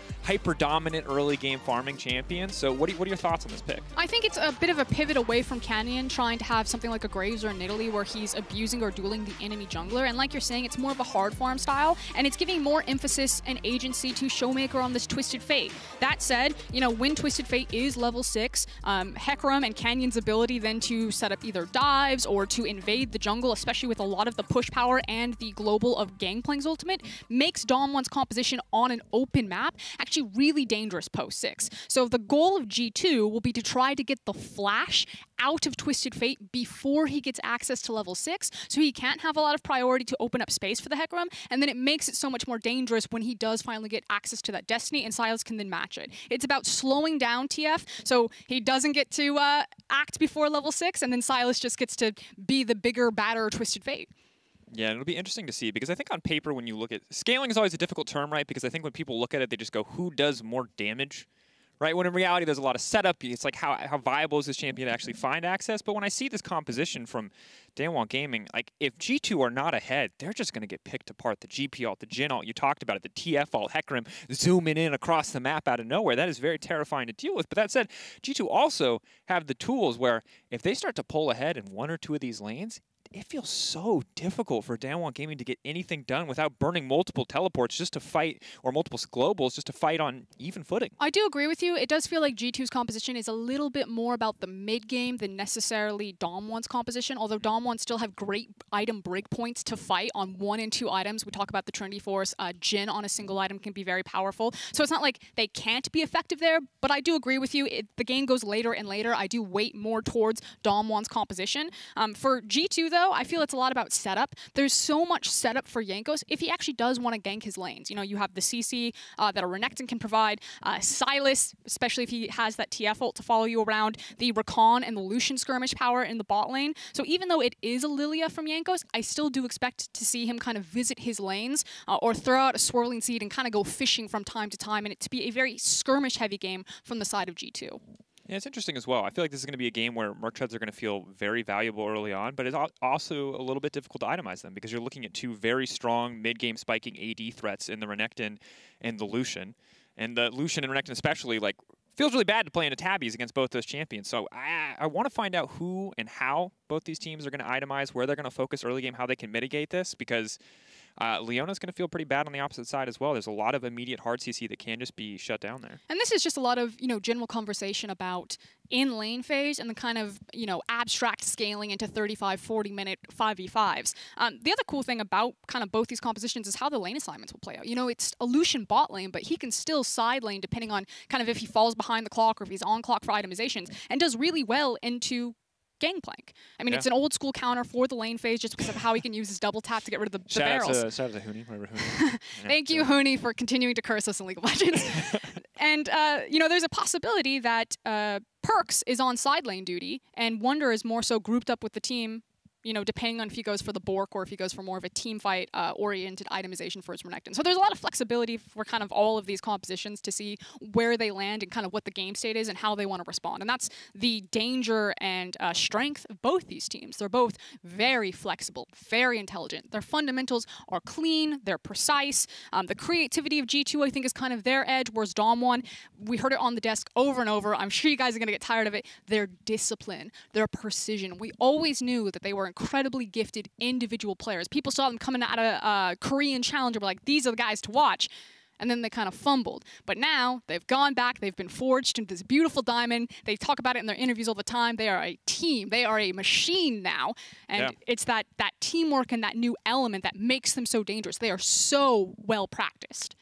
dominant early game farming champions. So what are your thoughts on this pick? I think it's a bit of a pivot away from Canyon, trying to have something like a Graves or a Nidalee where he's abusing or dueling the enemy jungler. And like you're saying, it's more of a hard farm style, and it's giving more emphasis and agency to Showmaker on this Twisted Fate. That said, you know, when Twisted Fate is level 6, Hecarim and Canyon's ability then to set up either dives or to invade the jungle, especially with a lot of the push power and the global of Gangplank's ultimate, makes DAMWON's composition on an open map actually really dangerous post 6. So the goal of G2 will be to try to get the flash out of Twisted Fate before he gets access to level 6, so he can't have a lot of priority to open up space for the Hecarim, and then it makes it so much more dangerous when he does finally get access to that Destiny, and Sylas can then match it. It's about slowing down TF, so he doesn't get to act before level 6, and then Sylas just gets to be the bigger, badder Twisted Fate. Yeah, it'll be interesting to see, because I think on paper when you look at... Scaling is always a difficult term, right? Because I think when people look at it, they just go, who does more damage? Right? When in reality, there's a lot of setup. It's like, how viable is this champion to actually find access? But when I see this composition from DAMWON Gaming, like, if G2 are not ahead, they're just going to get picked apart. The GP ult, the Jhin ult, you talked about it, the TF ult, Hecarim zooming in across the map out of nowhere. That is very terrifying to deal with. But that said, G2 also have the tools where if they start to pull ahead in one or two of these lanes, it feels so difficult for DAMWON Gaming to get anything done without burning multiple teleports just to fight, or multiple globals just to fight on even footing. I do agree with you. It does feel like G2's composition is a little bit more about the mid game than necessarily DAMWON's composition, although DAMWON still have great item breakpoints to fight on 1 and 2 items. We talk about the Trinity Force. Jhin on a single item can be very powerful. So it's not like they can't be effective there, but I do agree with you. The game goes later and later. I do weight more towards DAMWON's composition. For G2, though, though, I feel it's a lot about setup. There's so much setup for Jankos if he actually does want to gank his lanes. You know, you have the CC that a Renekton can provide, Silas, especially if he has that TF ult to follow you around, the Rakan and the Lucian skirmish power in the bot lane. So even though it is a Lilia from Jankos, I still do expect to see him kind of visit his lanes or throw out a swirling seed and kind of go fishing from time to time, and it to be a very skirmish-heavy game from the side of G2. Yeah, it's interesting as well. I feel like this is going to be a game where Merc Treads are going to feel very valuable early on, but it's also a little bit difficult to itemize them because you're looking at two very strong mid-game spiking AD threats in the Renekton and the Lucian. And the Lucian and Renekton especially, like, feels really bad to play in a tabbies against both those champions. So I want to find out who and how both these teams are going to itemize, where they're going to focus early game, how they can mitigate this, because Leona's going to feel pretty bad on the opposite side as well. There's a lot of immediate hard CC that can just be shut down there. And this is just a lot of, you know, general conversation about in lane phase and the kind of, you know, abstract scaling into 35, 40-minute 5v5s. The other cool thing about kind of both these compositions is how the lane assignments will play out. You know, it's a Lucian bot lane, but he can still side lane depending on kind of if he falls behind the clock or if he's on clock for itemizations, and does really well into Gangplank. I mean, it's an old school counter for the lane phase just because of how he can use his double tap to get rid of the barrels. Shout out to Hooney, whatever Hooney. Thank you, Hooney, for continuing to curse us in League of Legends. And, you know, there's a possibility that Perks is on side lane duty and Wonder is more so grouped up with the team, you know, depending on if he goes for the Bork or if he goes for more of a team fight oriented itemization for his Renekton. So there's a lot of flexibility for kind of all of these compositions to see where they land and kind of what the game state is and how they want to respond. And that's the danger and strength of both these teams. They're both very flexible, very intelligent. Their fundamentals are clean, they're precise. The creativity of G2, I think, is kind of their edge, whereas DAMWON, we heard it on the desk over and over. I'm sure you guys are going to get tired of it. Their discipline, their precision. We always knew that they were incredibly gifted individual players. People saw them coming out of a Korean challenger, were like, these are the guys to watch. And then they kind of fumbled. But now they've gone back, they've been forged into this beautiful diamond. They talk about it in their interviews all the time. They are a team. They are a machine now. And it's that teamwork and that new element that makes them so dangerous. They are so well practiced.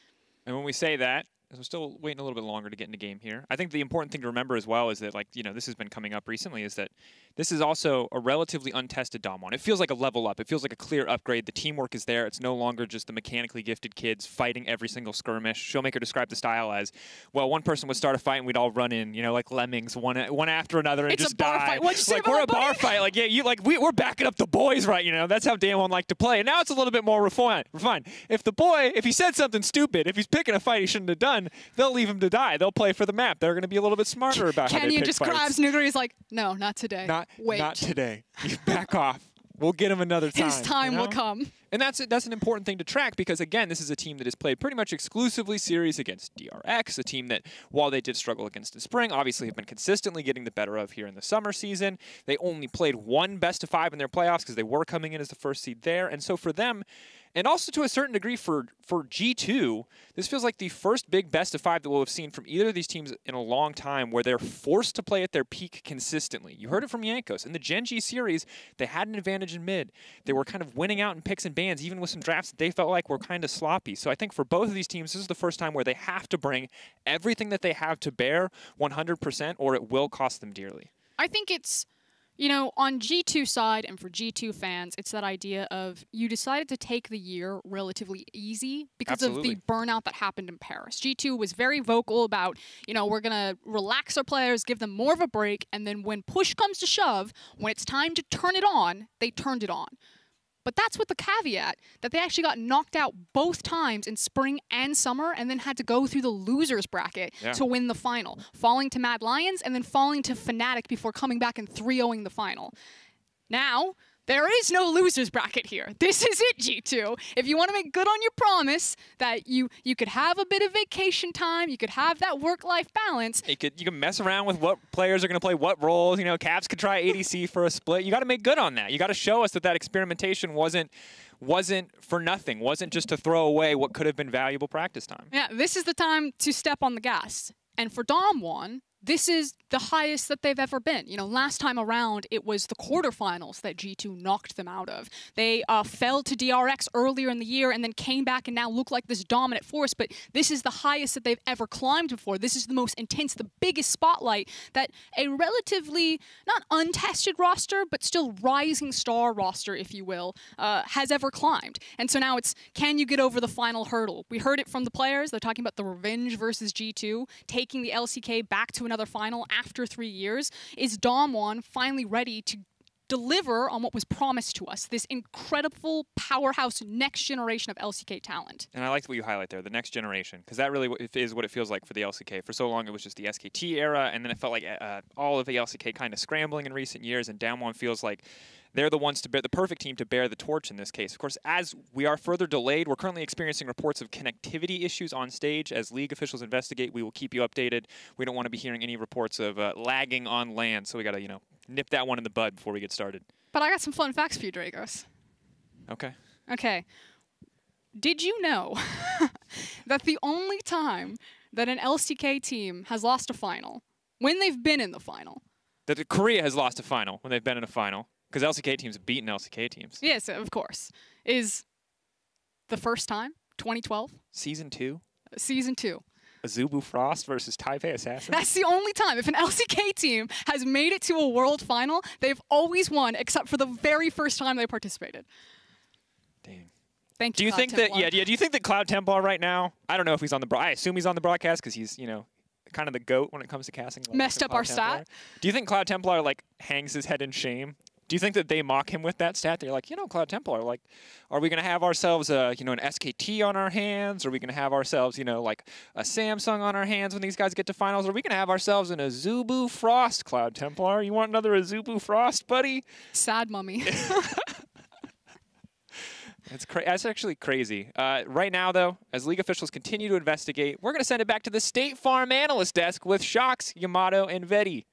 And when we say that, we're still waiting a little bit longer to get into game here. I think the important thing to remember as well is that, like, you know, this has been coming up recently, is that this is also a relatively untested DAMWON. It feels like a level up. It feels like a clear upgrade. The teamwork is there. It's no longer just the mechanically gifted kids fighting every single skirmish. Showmaker described the style as, well, one person would start a fight and we'd all run in, you know, like lemmings, one after another, and just die. Fight. What'd you say like, about we're a buddy? bar fight. Like, yeah, we're backing up the boys, right? You know, that's how DAMWON like to play. And now it's a little bit more refined. If he said something stupid, if he's picking a fight he shouldn't have done, they'll leave him to die. They'll play for the map. They're going to be a little bit smarter about how they Canyon pick just fights. grabs Nuguri. He's like, no, not today. Not Wait. today. You back off. We'll get him another time. His time will come. And that's an important thing to track because, again, this is a team that has played pretty much exclusively series against DRX, a team that, while they did struggle against in spring, obviously have been consistently getting the better of here in the summer season. They only played one best-of-5 in their playoffs because they were coming in as the first seed there. And so for them, and also to a certain degree for G2, this feels like the first big best-of-5 that we'll have seen from either of these teams in a long time where they're forced to play at their peak consistently. You heard it from Jankos. In the Gen G series, they had an advantage in mid. They were kind of winning out in picks and bans, even with some drafts that they felt like were kind of sloppy. So I think for both of these teams, this is the first time where they have to bring everything that they have to bear 100%, or it will cost them dearly. I think it's, you know, on G2 side and for G2 fans, it's that idea of you decided to take the year relatively easy because of the burnout that happened in Paris. G2 was very vocal about, you know, we're going to relax our players, give them more of a break, and then when push comes to shove, when it's time to turn it on, they turned it on. But that's with the caveat that they actually got knocked out both times in spring and summer and then had to go through the losers bracket to win the final, falling to Mad Lions and then falling to Fnatic before coming back and 3-0ing the final. Now, there is no losers bracket here. This is it, G2. If you want to make good on your promise that you could have a bit of vacation time, you could have that work-life balance. You can mess around with what players are going to play what roles. You know, Caps could try ADC for a split. You got to make good on that. You got to show us that experimentation wasn't for nothing, wasn't just to throw away what could have been valuable practice time. Yeah, this is the time to step on the gas. And for DAMWON, this is the highest that they've ever been. You know, last time around, it was the quarterfinals that G2 knocked them out of. They fell to DRX earlier in the year and then came back and now look like this dominant force, but this is the highest that they've ever climbed before. This is the most intense, the biggest spotlight that a relatively, not untested roster, but still rising star roster, if you will, has ever climbed. And so now it's, can you get over the final hurdle? We heard it from the players. They're talking about the revenge versus G2, taking the LCK back to another final after 3 years. Is DAMWON finally ready to deliver on what was promised to us, this incredible powerhouse next generation of LCK talent? And I liked what you highlight there, the next generation, because that really is what it feels like for the LCK. For so long, it was just the SKT era, and then it felt like all of the LCK kind of scrambling in recent years, and DAMWON feels like they're the ones to bear, the perfect team to bear the torch in this case. Of course, as we are further delayed, we're currently experiencing reports of connectivity issues on stage. As league officials investigate, we will keep you updated. We don't want to be hearing any reports of lagging on land, so we got to, you know, nip that one in the bud before we get started. But I got some fun facts for you, Dragos. Okay. Okay. Did you know that the only time that an LCK team has lost a final, when they've been in the final? That Korea has lost a final when they've been in a final. Because LCK teams have beaten LCK teams. Yes, of course. Is the first time, 2012? Season 2? Season 2. Azubu Frost versus Taipei Assassin? That's the only time. If an LCK team has made it to a world final, they've always won, except for the very first time they participated. Damn. Thank you. Do you Cloud think Templar. that? Yeah. Do you think that Cloud Templar right now? I don't know if he's on the. I assume he's on the broadcast because he's, you know, kind of the GOAT when it comes to casting. Messed up our stat. Do you think Cloud Templar like hangs his head in shame? Do you think that they mock him with that stat? They're like, you know, Cloud Templar, like, are we going to have ourselves, you know, an SKT on our hands? Are we going to have ourselves, you know, like a Samsung on our hands when these guys get to finals? Are we going to have ourselves an Azubu Frost, Cloud Templar? You want another Azubu Frost, buddy? Sad mummy. That's actually crazy. Right now, though, as league officials continue to investigate, we're going to send it back to the State Farm analyst desk with Shox, Yamato, and Vedi.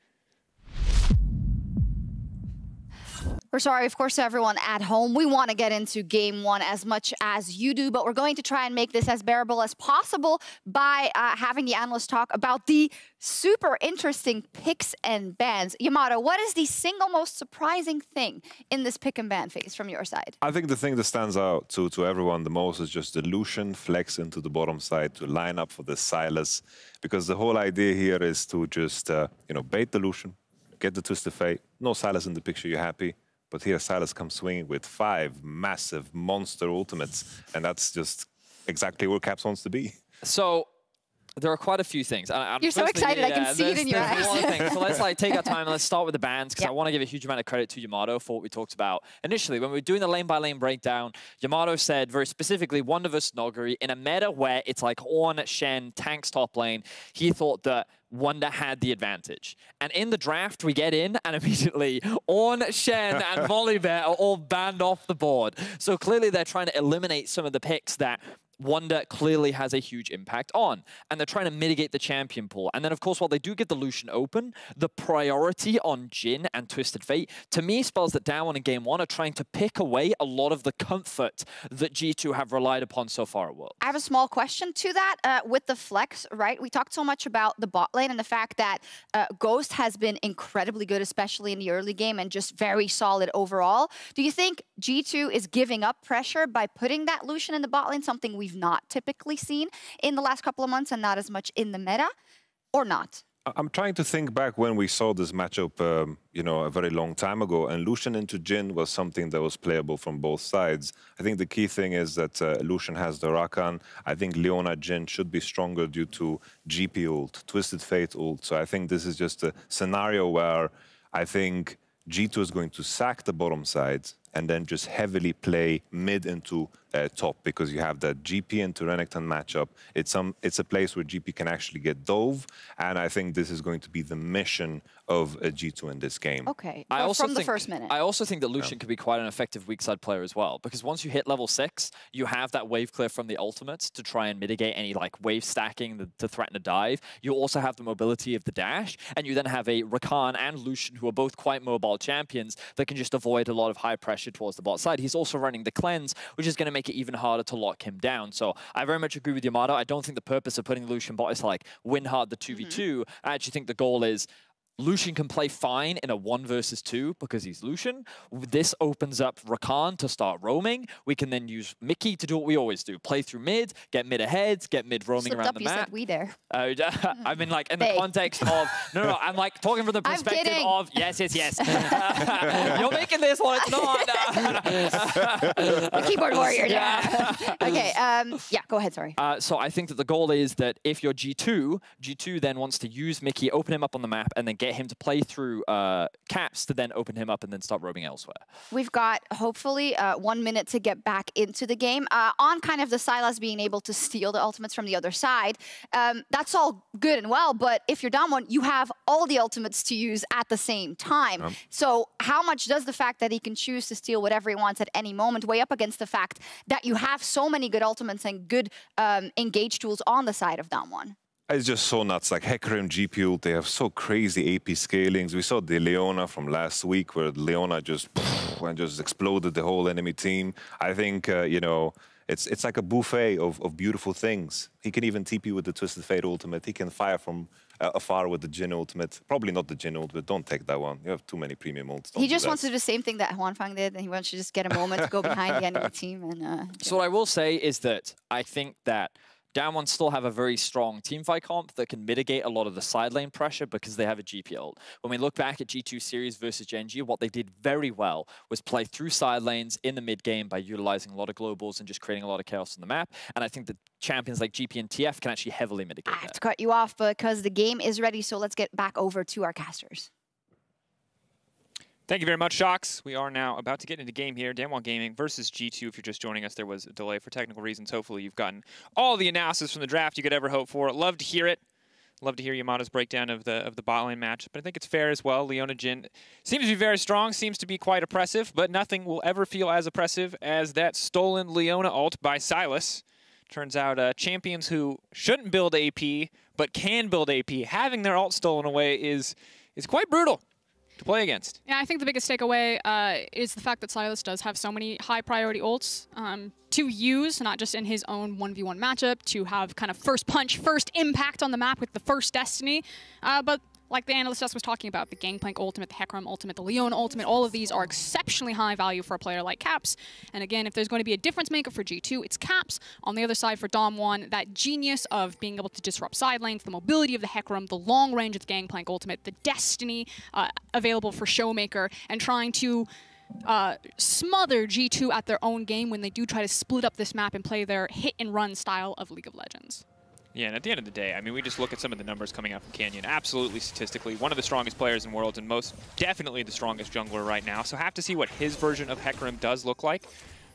We're sorry, of course, to everyone at home. We want to get into Game 1 as much as you do, but we're going to try and make this as bearable as possible by having the analysts talk about the super interesting picks and bans. Yamato, what is the single most surprising thing in this pick and ban phase from your side? I think the thing that stands out to everyone the most is just the Lucian flex into the bottom side to line up for the Sylas, because the whole idea here is to just, you know, bait the Lucian, get the Twisted Fate, no Sylas in the picture, you're happy. But here Sylas comes swinging with 5 massive monster ultimates, and that's just exactly where Caps wants to be. So there are quite a few things. You're so excited, I can see it in your eyes. A lot of things. So let's take our time and let's start with the bans, because I want to give a huge amount of credit to Yamato for what we talked about initially. When we were doing the lane-by-lane breakdown, Yamato said very specifically, Wonder vs. Noguri, in a meta where it's like Ornn, Shen, tanks top lane, he thought that Wonder had the advantage. And in the draft, we get in, and immediately Ornn, Shen, and Volibear are all banned off the board. So clearly they're trying to eliminate some of the picks that Wonder clearly has a huge impact on, and they're trying to mitigate the champion pool. And then, of course, while they do get the Lucian open, the priority on Jhin and Twisted Fate, to me, spells that DAMWON in Game 1 are trying to pick away a lot of the comfort that G2 have relied upon so far at World. I have a small question to that with the flex, right? We talked so much about the bot lane and the fact that Ghost has been incredibly good, especially in the early game, and just very solid overall. Do you think G2 is giving up pressure by putting that Lucian in the bot lane, something we've not typically seen in the last couple of months and not as much in the meta, or not? I'm trying to think back when we saw this matchup, you know, a very long time ago, and Lucian into Jhin was something that was playable from both sides. I think the key thing is that Lucian has the Rakan. I think Leona Jhin should be stronger due to GP ult, Twisted Fate ult. So I think this is just a scenario where I think G2 is going to sack the bottom side and then just heavily play mid into top, because you have that GP into Renekton matchup. It's a place where GP can actually get dove, and I think this is going to be the mission of G2 in this game. Okay, well, from the first minute. I also think that Lucian could be quite an effective weak side player as well, because once you hit level 6, you have that wave clear from the ultimates to try and mitigate any like wave stacking to threaten a dive. You also have the mobility of the dash, and you then have a Rakan and Lucian, who are both quite mobile champions, that can just avoid a lot of high pressure pressure towards the bot side. He's also running the cleanse, which is going to make it even harder to lock him down. So I very much agree with Yamato. I don't think the purpose of putting Lucian bot is to like win hard the 2v2. I actually think the goal is Lucian can play fine in a 1 versus 2 because he's Lucian. This opens up Rakan to start roaming. We can then use Mickey to do what we always do. Play through mid, get mid ahead, get mid roaming Slipped around up, the you map. said we there. I mean, like, in the context of... No, I'm like talking from the perspective of... Yes. You're making this what it's not. The keyboard warrior. Yeah. Okay, yeah, go ahead, sorry. So I think that the goal is that if you're G2 then wants to use Mickey, open him up on the map, and then get him to play through Caps to then open him up and then start roaming elsewhere. We've got, hopefully, 1 minute to get back into the game. On kind of the Sylas being able to steal the ultimates from the other side, that's all good and well, but if you're DAMWON, you have all the ultimates to use at the same time. So how much does the fact that he can choose to steal whatever he wants at any moment weigh up against the fact that you have so many good ultimates and good engage tools on the side of DAMWON? It's just so nuts. Like Hecarim, GP, they have so crazy AP scalings. We saw the Leona from last week where Leona just exploded the whole enemy team. I think, you know, it's like a buffet of beautiful things. He can even TP with the Twisted Fate ultimate. He can fire from afar with the Jhin ultimate. Probably not the Jhin ultimate. Don't take that one. You have too many premium ults. He just wants to do the same thing that Huanfeng did, and he wants to just get a moment to go behind the enemy team. And So what I will say is that I think that DAMWON still have a very strong teamfight comp that can mitigate a lot of the side lane pressure because they have a GP ult. When we look back at G2 series versus Genji, what they did very well was play through side lanes in the mid game by utilizing a lot of globals and just creating a lot of chaos on the map. And I think that champions like GP and TF can actually heavily mitigate that. I have to cut you off because the game is ready, so let's get back over to our casters. Thank you very much, Shocks. We are now about to get into game here. DAMWON Gaming versus G2. If you're just joining us, there was a delay for technical reasons. Hopefully you've gotten all the analysis from the draft you could ever hope for. Love to hear it. Love to hear Yamato's breakdown of the bot lane match. But I think it's fair as well. Leona Jhin seems to be very strong, seems to be quite oppressive, but nothing will ever feel as oppressive as that stolen Leona ult by Sylas. Turns out champions who shouldn't build AP, but can build AP, having their ult stolen away is quite brutal to play against. Yeah, I think the biggest takeaway is the fact that Sylas does have so many high priority ults to use, not just in his own 1v1 matchup, to have kind of first punch, first impact on the map with the first Destiny, but like the analyst was talking about, the Gangplank ultimate, the Hecarim ultimate, the Leona ultimate, all of these are exceptionally high value for a player like Caps. And again, if there's going to be a difference maker for G2, it's Caps. On the other side for DAMWON, that genius of being able to disrupt side lanes, the mobility of the Hecarim, the long range of the Gangplank ultimate, the Destiny available for Showmaker, and trying to smother G2 at their own game when they do try to split up this map and play their hit and run style of League of Legends. Yeah, and at the end of the day, I mean, we just look at some of the numbers coming out from Canyon. Absolutely, statistically, one of the strongest players in Worlds and most definitely the strongest jungler right now. So have to see what his version of Hecarim does look like.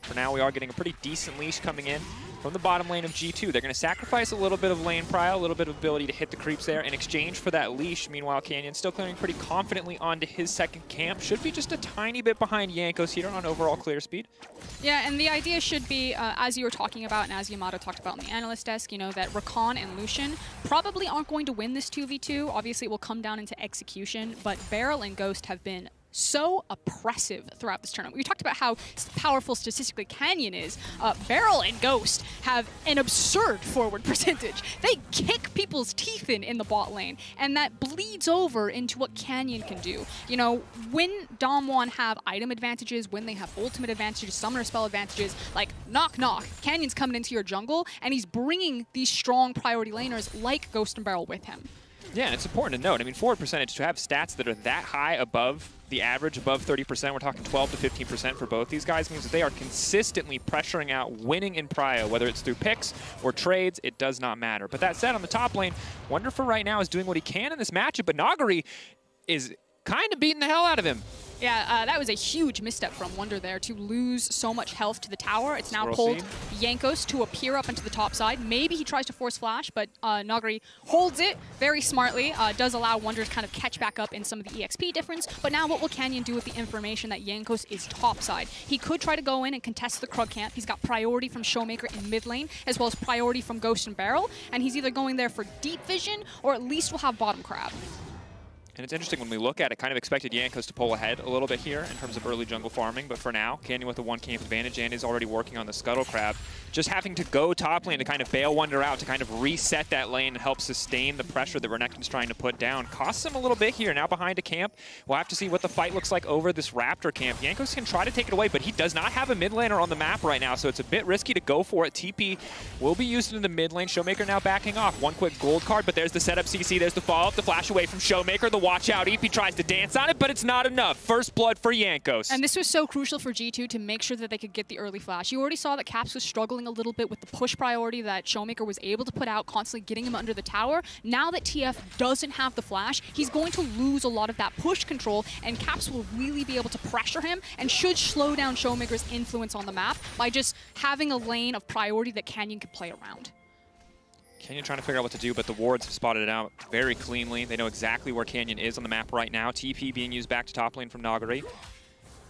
For now, we are getting a pretty decent leash coming in from the bottom lane of G2. They're going to sacrifice a little bit of lane prio, a little bit of ability to hit the creeps there in exchange for that leash. Meanwhile, Canyon still clearing pretty confidently onto his second camp. Should be just a tiny bit behind Jankos here on overall clear speed. Yeah, and the idea should be, as you were talking about and as Yamato talked about on the analyst desk, you know, that Rakan and Lucian probably aren't going to win this 2v2. Obviously, it will come down into execution, but Beryl and Ghost have been so oppressive throughout this tournament. We talked about how powerful statistically Canyon is. Beryl and Ghost have an absurd forward percentage. They kick people's teeth in the bot lane, and that bleeds over into what Canyon can do. You know, when DAMWON have item advantages, when they have ultimate advantages, summoner spell advantages, like knock knock, Canyon's coming into your jungle, and he's bringing these strong priority laners like Ghost and Beryl with him. Yeah, and it's important to note, I mean, forward percentage, to have stats that are that high above the average, above 30%, we're talking 12 to 15% for both these guys, means that they are consistently pressuring out, winning in prio, whether it's through picks or trades, it does not matter. But that said, on the top lane, Wonder for right now is doing what he can in this matchup, but Nagari is kind of beating the hell out of him. Yeah, that was a huge misstep from Wonder there to lose so much health to the tower. It's now pulled Jankos to appear up into the top side. Maybe he tries to force flash, but Nagari holds it very smartly, does allow Wonder to kind of catch back up in some of the EXP difference. But now what will Canyon do with the information that Jankos is top side? He could try to go in and contest the Krug camp. He's got priority from Showmaker in mid lane, as well as priority from Ghost and Beryl, and he's either going there for deep vision or at least will have bottom crab. And it's interesting when we look at it, kind of expected Jankos to pull ahead a little bit here in terms of early jungle farming, but for now, Canyon with a 1 camp advantage and is already working on the Scuttle Crab. Just having to go top lane to kind of bail Wonder out to kind of reset that lane and help sustain the pressure that Renekton's trying to put down. Costs him a little bit here, now behind a camp. We'll have to see what the fight looks like over this Raptor camp. Jankos can try to take it away, but he does not have a mid laner on the map right now, so it's a bit risky to go for it. TP will be used in the mid lane. Showmaker now backing off. One quick gold card, but there's the setup CC, there's the follow-up, the flash away from Showmaker, the watch out. EP tries to dance on it, but it's not enough. First blood for Jankos. And this was so crucial for G2 to make sure that they could get the early flash. You already saw that Caps was struggling a little bit with the push priority that Showmaker was able to put out, constantly getting him under the tower. Now that TF doesn't have the flash, he's going to lose a lot of that push control, and Caps will really be able to pressure him and should slow down Showmaker's influence on the map by just having a lane of priority that Canyon can play around. Canyon trying to figure out what to do, but the wards have spotted it out very cleanly. They know exactly where Canyon is on the map right now. TP being used back to top lane from Nagari.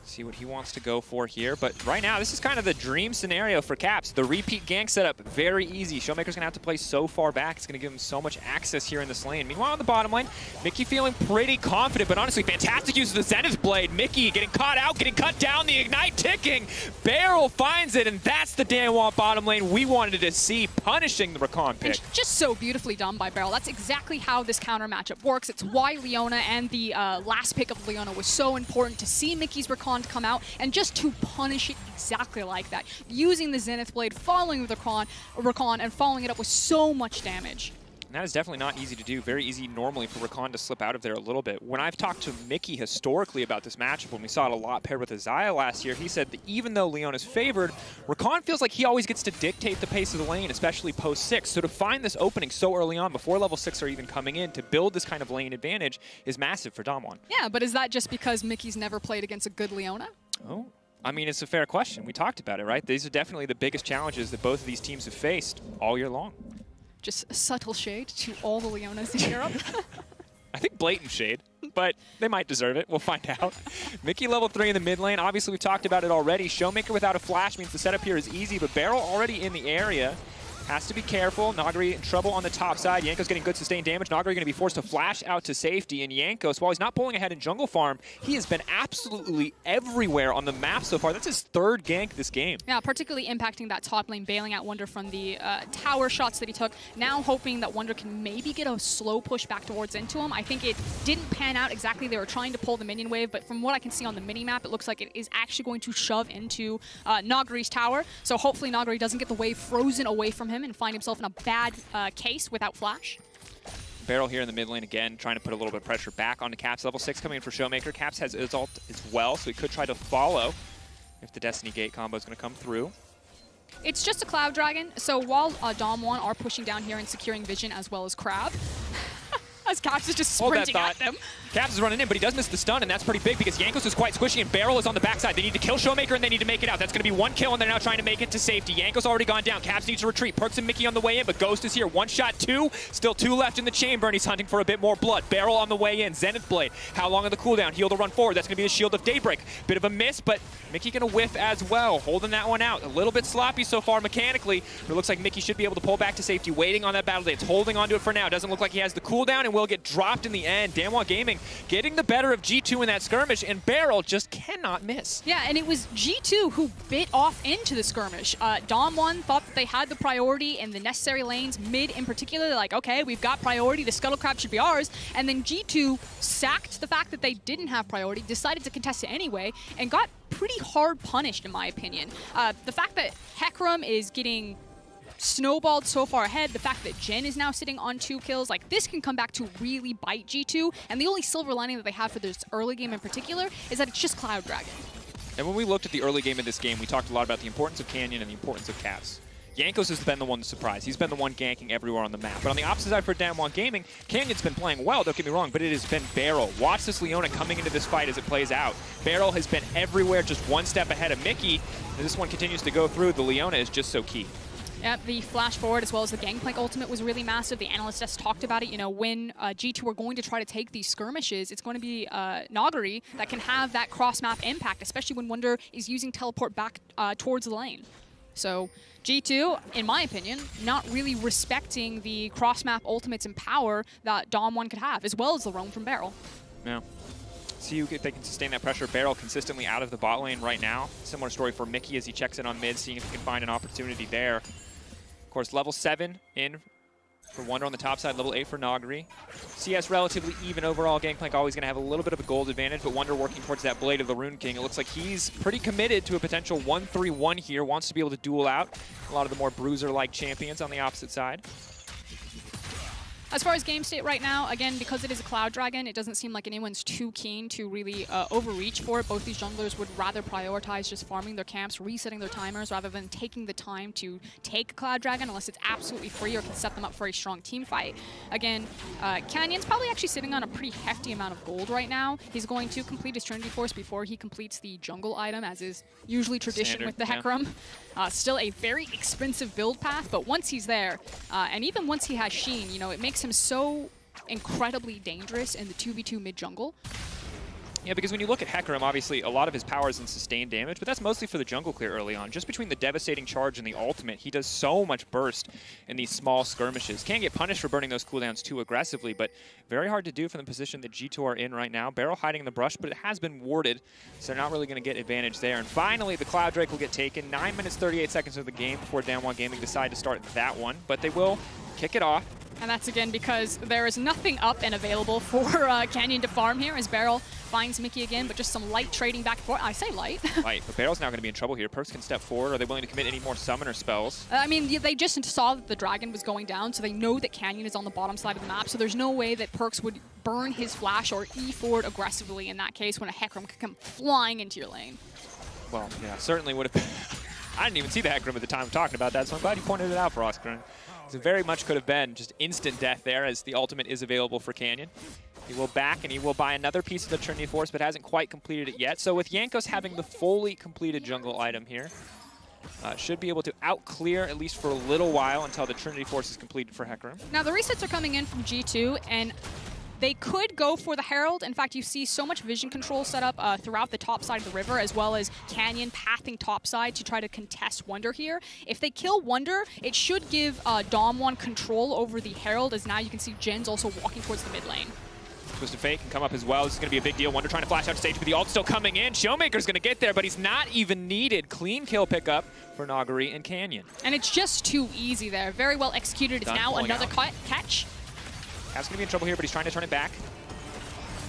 See what he wants to go for here, but right now this is kind of the dream scenario for Caps. The repeat gank setup, very easy. Showmaker's gonna have to play so far back, it's gonna give him so much access here in this lane. Meanwhile on the bottom lane, Mickey feeling pretty confident, but honestly fantastic use of the Zenith Blade. Mickey getting caught out, getting cut down, the Ignite ticking. Beryl finds it, and that's the DAMWON bottom lane we wanted to see, punishing the Rakan pick. And just so beautifully done by Beryl. That's exactly how this counter matchup works. It's why Leona and the last pick of Leona was so important, to see Mickey's Rakan come out and just to punish it exactly like that. Using the Zenith Blade, following the Rakan, and following it up with so much damage. And that is definitely not easy to do. Very easy normally for Rakan to slip out of there a little bit. When I've talked to Mickey historically about this matchup, when we saw it a lot paired with Isaiah last year, he said that even though Leona's favored, Rakan feels like he always gets to dictate the pace of the lane, especially post 6. So to find this opening so early on, before level 6 are even coming in, to build this kind of lane advantage is massive for DAMWON. Yeah, but is that just because Mickey's never played against a good Leona? Oh, I mean, it's a fair question. We talked about it, right? These are definitely the biggest challenges that both of these teams have faced all year long. Just a subtle shade to all the Leonas in Europe. I think blatant shade, but they might deserve it. We'll find out. Mickey level 3 in the mid lane. Obviously, we've talked about it already. Showmaker without a flash means the setup here is easy, but Beryl already in the area. Has to be careful. Nagari in trouble on the top side. Jankos getting good sustained damage. Nagari going to be forced to flash out to safety. And Jankos, while he's not pulling ahead in jungle farm, he has been absolutely everywhere on the map so far. That's his 3rd gank this game. Yeah, particularly impacting that top lane, bailing out Wonder from the tower shots that he took. Now hoping that Wonder can maybe get a slow push back towards into him. I think it didn't pan out exactly. They were trying to pull the minion wave, but from what I can see on the mini-map, it looks like it is actually going to shove into Nagari's tower. So hopefully Nagari doesn't get the wave frozen away from him and find himself in a bad case without flash. Beryl here in the mid lane again, trying to put a little bit of pressure back onto Caps. Level 6 coming in for Showmaker. Caps has his ult as well, so he could try to follow if the Destiny Gate combo is going to come through. It's just a Cloud Dragon, so while DAMWON are pushing down here and securing Vision as well as Crab, as Caps is just sprinting at them. Caps is running in, but he does miss the stun, and that's pretty big because Jankos is quite squishy, and Beryl is on the backside. They need to kill Showmaker, and they need to make it out. That's going to be 1 kill, and they're now trying to make it to safety. Jankos already gone down. Caps needs to retreat. Perks and Mickey on the way in, but Ghost is here. 1 shot, 2. Still 2 left in the chamber, and he's hunting for a bit more blood. Beryl on the way in. Zenith Blade. How long on the cooldown? Heal to run forward. That's going to be a Shield of Daybreak. Bit of a miss, but Mickey going to whiff as well. Holding that one out. A little bit sloppy so far mechanically, but it looks like Mickey should be able to pull back to safety, waiting on that battle dance. Holding onto it for now. Doesn't look like he has the cooldown, and will get dropped in the end. DAMWON Gaming getting the better of G2 in that skirmish, and Beryl just cannot miss. Yeah, and it was G2 who bit off into the skirmish. DAMWON thought that they had the priority in the necessary lanes, mid in particular. They're like, okay, we've got priority, the Scuttle Crab should be ours. And then G2 sacked the fact that they didn't have priority, decided to contest it anyway, and got pretty hard punished, in my opinion. The fact that Hecarim is getting snowballed so far ahead, the fact that Jen is now sitting on 2 kills, like this can come back to really bite G2, and the only silver lining that they have for this early game in particular is that it's just Cloud Dragon. And when we looked at the early game of this game, we talked a lot about the importance of Canyon and the importance of Caps. Jankos has been the one to surprise. He's been the one ganking everywhere on the map. But on the opposite side for DAMWON Gaming, Canyon's been playing well, don't get me wrong, but it has been Beryl. Watch this Leona coming into this fight as it plays out. Beryl has been everywhere, just 1 step ahead of Mickey. As this one continues to go through, the Leona is just so key. Yeah, the flash forward as well as the Gangplank ultimate was really massive. The analyst desk talked about it. You know, when G2 are going to try to take these skirmishes, it's going to be Nagari that can have that cross-map impact, especially when Wonder is using teleport back towards the lane. So G2, in my opinion, not really respecting the cross-map ultimates and power that DAMWON could have, as well as the roam from Barrel. Yeah. See if they can sustain that pressure. Barrel consistently out of the bot lane right now. Similar story for Mickey as he checks in on mid, seeing if he can find an opportunity there. Of course, level 7 in for Wonder on the top side, level 8 for Nagri. CS relatively even overall. Gangplank always going to have a little bit of a gold advantage, but Wonder working towards that Blade of the Rune King. It looks like he's pretty committed to a potential 1-3-1 here, wants to be able to duel out a lot of the more bruiser-like champions on the opposite side. As far as game state right now, again, because it is a Cloud Dragon, it doesn't seem like anyone's too keen to really overreach for it. Both these junglers would rather prioritize just farming their camps, resetting their timers, rather than taking the time to take a Cloud Dragon unless it's absolutely free or can set them up for a strong team fight. Again, Canyon's probably actually sitting on a pretty hefty amount of gold right now. He's going to complete his Trinity Force before he completes the jungle item, as is usually tradition Standard, with the yeah. Hecarim. Still a very expensive build path, but once he's there, and even once he has Sheen, you know, it makes him so incredibly dangerous in the 2v2 mid jungle. Yeah, because when you look at Hecarim, obviously a lot of his power is in sustained damage, but that's mostly for the jungle clear early on. Just between the devastating charge and the ultimate, he does so much burst in these small skirmishes. Can get punished for burning those cooldowns too aggressively, but very hard to do from the position that G2 are in right now. Barrel hiding in the brush, but it has been warded, so they're not really going to get advantage there. And finally, the Cloud Drake will get taken. 9 minutes, 38 seconds of the game before DAMWON Gaming decide to start that one, but they will kick it off. And that's again because there is nothing up and available for Canyon to farm here as Barrel finds Mickey again, but just some light trading back and forth. I say light. Light, but Barrel's now going to be in trouble here. Perks can step forward. Are they willing to commit any more summoner spells? I mean, they just saw that the dragon was going down, so they know that Canyon is on the bottom side of the map, so there's no way that Perks would burn his flash or E forward aggressively in that case when a Hecarim could come flying into your lane. Well, yeah, certainly would have been. I didn't even see the Hecarim at the time of talking about that, so I'm glad you pointed it out for Oscar. It very much could have been just instant death there, as the ultimate is available for Canyon. He will back and he will buy another piece of the Trinity Force, but hasn't quite completed it yet. So with Jankos having the fully completed jungle item here, should be able to out-clear at least for a little while until the Trinity Force is completed for Hecarim. Now the resets are coming in from G2, and they could go for the Herald. In fact, you see so much vision control set up throughout the top side of the river, as well as Canyon pathing top side to try to contest Wonder here. If they kill Wonder, it should give DAMWON control over the Herald, as now you can see Jen's also walking towards the mid lane. Twisted Fate can come up as well. This is going to be a big deal. Wonder trying to flash out stage, but the ult still coming in. Showmaker's going to get there, but he's not even needed. Clean kill pickup for Nagari and Canyon. And it's just too easy there. Very well executed. It's now another catch. Cap's going to be in trouble here, but he's trying to turn it back.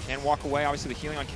Can walk away. Obviously, the healing on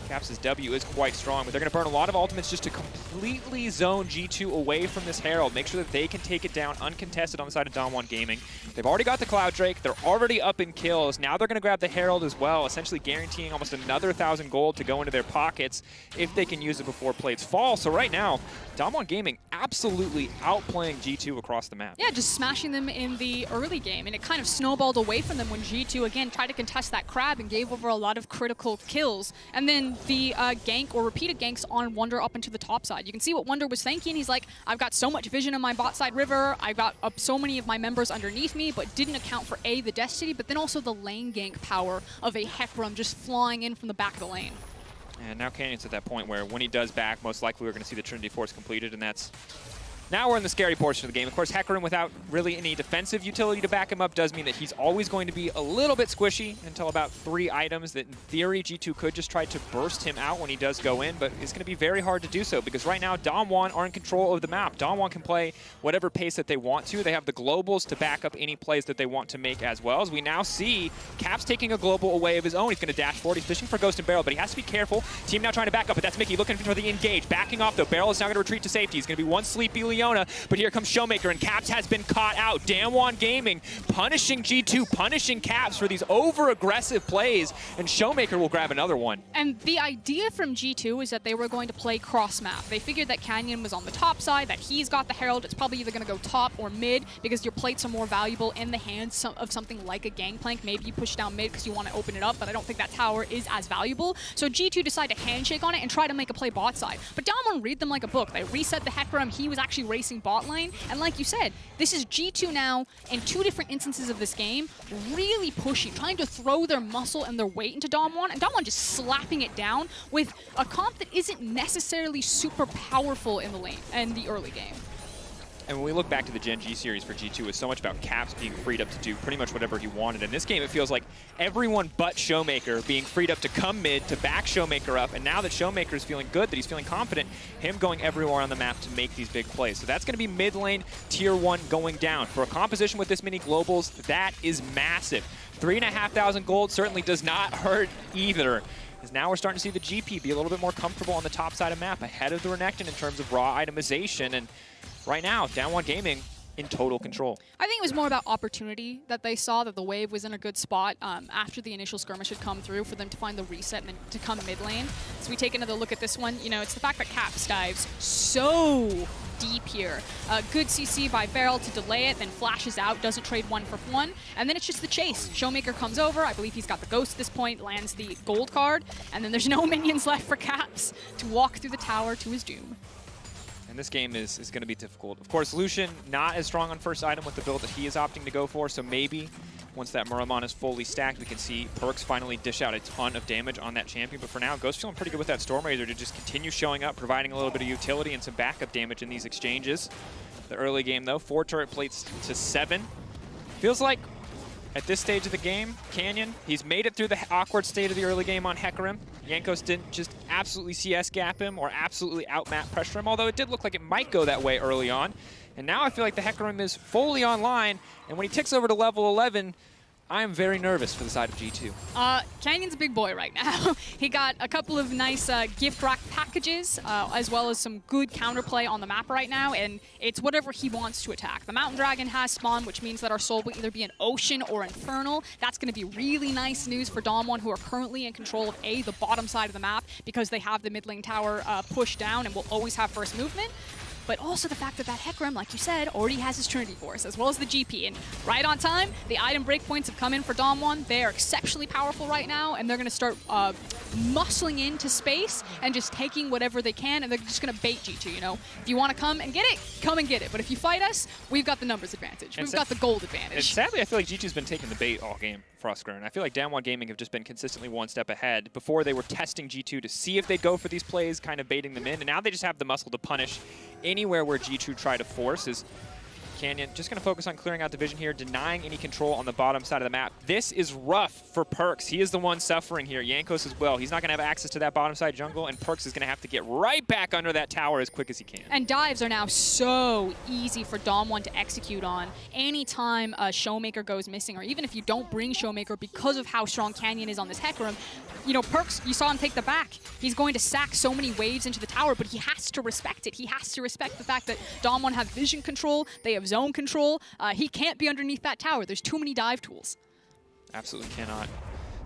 Caps' W is quite strong, but they're going to burn a lot of ultimates just to completely zone G2 away from this Herald. Make sure that they can take it down uncontested on the side of DAMWON Gaming. They've already got the Cloud Drake. They're already up in kills. Now they're going to grab the Herald as well, essentially guaranteeing almost another 1,000 gold to go into their pockets if they can use it before plates fall. So right now, DAMWON Gaming absolutely outplaying G2 across the map. Yeah, just smashing them in the early game, and it kind of snowballed away from them when G2 again tried to contest that crab and gave over a lot of critical kills. And then the gank or repeated ganks on Wonder up into the top side. You can see what Wonder was thinking. He's like, I've got so much vision in my bot side river, I've got so many of my members underneath me, but didn't account for A, the Destiny, but then also the lane gank power of a Hecarim just flying in from the back of the lane. And now Canyon's at that point where when he does back, most likely we're going to see the Trinity Force completed, and that's... Now we're in the scary portion of the game. Of course, Hecarim without really any defensive utility to back him up does mean that he's always going to be a little bit squishy until about 3 items that in theory G2 could just try to burst him out when he does go in, but it's going to be very hard to do so because right now DAMWON are in control of the map. DAMWON can play whatever pace that they want to. They have the globals to back up any plays that they want to make as well. As we now see Caps taking a global away of his own. He's going to dash forward. He's fishing for Ghost and Barrel, but he has to be careful. Team now trying to back up, but that's Mickey looking for the engage. Backing off though. Barrel is now going to retreat to safety. He's going to be one sleepy Leona, but here comes Showmaker, and Caps has been caught out. DAMWON Gaming punishing G2, punishing Caps for these over-aggressive plays, and Showmaker will grab another one. And the idea from G2 is that they were going to play cross-map. They figured that Canyon was on the top side, that he's got the Herald. It's probably either going to go top or mid because your plates are more valuable in the hands of something like a Gangplank. Maybe you push down mid because you want to open it up, but I don't think that tower is as valuable. So G2 decided to handshake on it and try to make a play bot side. But DAMWON read them like a book. They reset the Hecarim. He was actually racing bot lane. And like you said, this is G2 now in 2 different instances of this game, really pushing, trying to throw their muscle and their weight into DAMWON, and DAMWON just slapping it down with a comp that isn't necessarily super powerful in the lane and the early game. And when we look back to the Gen G series for G2, it's so much about Caps being freed up to do pretty much whatever he wanted. In this game, it feels like everyone but Showmaker being freed up to come mid, to back Showmaker up, and now that Showmaker is feeling good, that he's feeling confident, him going everywhere on the map to make these big plays. So that's going to be mid lane, tier 1 going down. For a composition with this many globals, that is massive. 3,500 gold certainly does not hurt either. As now we're starting to see the GP be a little bit more comfortable on the top side of map, ahead of the Renekton in terms of raw itemization. And right now, DAMWON Gaming in total control. I think it was more about opportunity that they saw, that the wave was in a good spot after the initial skirmish had come through for them to find the reset and then to come mid lane. So we take another look at this one. You know, it's the fact that Caps dives so deep here. Good CC by Feral to delay it, then flashes out, doesn't trade 1 for 1, and then it's just the chase. Showmaker comes over, I believe he's got the ghost at this point, lands the gold card, and then there's no minions left for Caps to walk through the tower to his doom. And this game is going to be difficult. Of course, Lucian not as strong on first item with the build that he is opting to go for, so maybe once that Muramon is fully stacked, we can see Perks finally dish out a ton of damage on that champion. But for now, Ghost feeling pretty good with that Storm Razor to just continue showing up, providing a little bit of utility and some backup damage in these exchanges. The early game, though, 4 turret plates to 7. Feels like at this stage of the game, Canyon, he's made it through the awkward state of the early game on Hecarim. Jankos didn't just absolutely CS gap him or absolutely outmap pressure him, although it did look like it might go that way early on. And now I feel like the Hecarim is fully online, and when he ticks over to level 11, I am very nervous for the side of G2. Canyon's a big boy right now. He got a couple of nice gift rack packages, as well as some good counterplay on the map right now, and it's whatever he wants to attack. The Mountain Dragon has spawned, which means that our soul will either be an Ocean or Infernal. That's going to be really nice news for DAMWON, who are currently in control of the bottom side of the map, because they have the mid lane tower pushed down and will always have first movement. But also the fact that Hecarim, like you said, already has his Trinity Force, as well as the GP. And right on time, the item breakpoints have come in for DAMWON. They are exceptionally powerful right now, and they're going to start muscling into space and just taking whatever they can, and they're just going to bait G2, you know? If you want to come and get it, come and get it. But if you fight us, we've got the numbers advantage. We've got the gold advantage. And sadly, I feel like G2's been taking the bait all game for Oscar, and I feel like DAMWON Gaming have just been consistently one step ahead. Before, they were testing G2 to see if they'd go for these plays, kind of baiting them in, and now they just have the muscle to punish anywhere where G2 try to force. Is Canyon just going to focus on clearing out the vision here, denying any control on the bottom side of the map. This is rough for Perks. He is the one suffering here. Jankos as well. He's not going to have access to that bottom side jungle, and Perks is going to have to get right back under that tower as quick as he can. And dives are now so easy for DAMWON to execute on. Anytime a Showmaker goes missing, or even if you don't bring Showmaker because of how strong Canyon is on this Hecarim, you know, Perks, you saw him take the back. He's going to sack so many waves into the tower, but he has to respect it. He has to respect the fact that DAMWON have vision control, they have zone control. He can't be underneath that tower. There's too many dive tools. Absolutely cannot.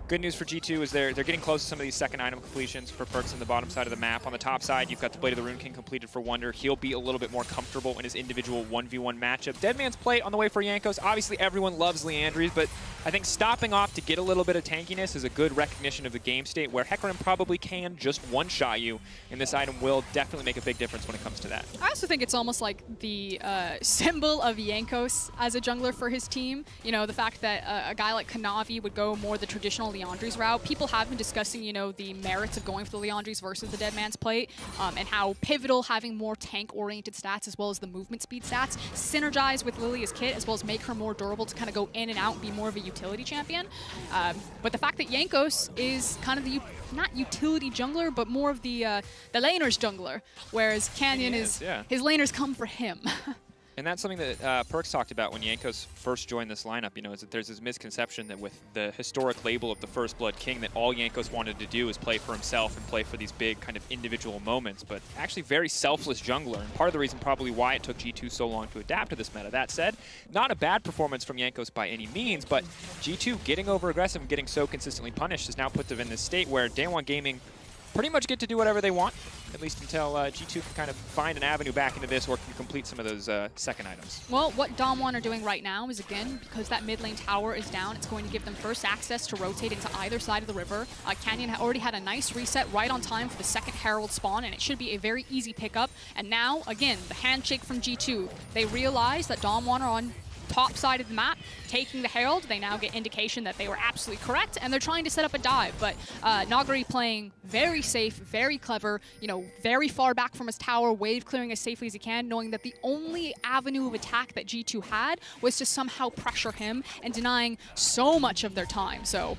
Good news for G2 is they're getting close to some of these second item completions for Perks on the bottom side of the map. On the top side, you've got the Blade of the Rune King completed for Wonder. He'll be a little bit more comfortable in his individual 1v1 matchup. Deadman's Plate on the way for Jankos. Obviously, everyone loves Leandries, but I think stopping off to get a little bit of tankiness is a good recognition of the game state, where Hecarim probably can just one-shot you, and this item will definitely make a big difference when it comes to that. I also think it's almost like the symbol of Jankos as a jungler for his team. You know, the fact that a guy like Kanavi would go more the traditional Leandries route. People have been discussing, you know, the merits of going for the Leandries versus the Deadman's Plate, and how pivotal having more tank-oriented stats as well as the movement speed stats synergize with Lilia's kit, as well as make her more durable to kind of go in and out and be more of a utility champion. But the fact that Jankos is kind of the not utility jungler, but more of the laner's jungler, whereas Canyon is his laners come for him. And that's something that Perks talked about when Jankos first joined this lineup, you know, is that there's this misconception that with the historic label of the First Blood King, that all Jankos wanted to do is play for himself and play for these big kind of individual moments, but actually very selfless jungler, and part of the reason probably why it took G2 so long to adapt to this meta. That said, not a bad performance from Jankos by any means, but G2 getting over aggressive and getting so consistently punished has now put them in this state where DAMWON Gaming pretty much get to do whatever they want, at least until G2 can kind of find an avenue back into this or can complete some of those second items. Well, what DAMWON are doing right now is, again, because that mid lane tower is down, it's going to give them first access to rotate into either side of the river. Canyon already had a nice reset right on time for the second Herald spawn, and it should be a very easy pickup. And now, again, the handshake from G2. They realize that DAMWON are on top side of the map, taking the Herald. They now get indication that they were absolutely correct, and they're trying to set up a dive. But Nagari playing very safe, very clever, you know, very far back from his tower, wave clearing as safely as he can, knowing that the only avenue of attack that G2 had was to somehow pressure him and denying so much of their time. So.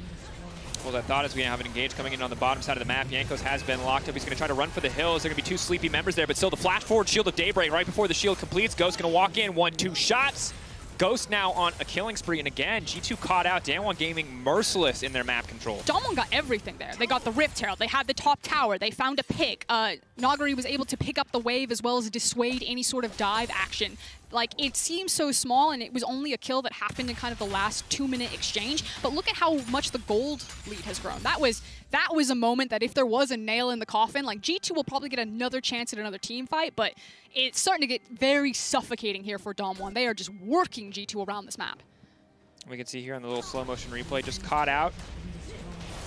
Well, that thought is we have an engage coming in on the bottom side of the map. Jankos has been locked up. He's going to try to run for the hills. There are going to be two sleepy members there, but still the flash forward Shield of Daybreak right before the shield completes. Ghost going to walk in, 1-2 shots. Ghost now on a killing spree, and again, G2 caught out. DAMWON Gaming merciless in their map control. DAMWON got everything there. They got the Rift Herald, they had the top tower, they found a pick. Nagari was able to pick up the wave as well as dissuade any sort of dive action. Like, it seems so small, and it was only a kill that happened in kind of the last 2-minute exchange, but look at how much the gold lead has grown. That was a moment that if there was a nail in the coffin, like, G2 will probably get another chance at another team fight, but it's starting to get very suffocating here for DAMWON. They are just working G2 around this map. We can see here on the little slow motion replay, just caught out.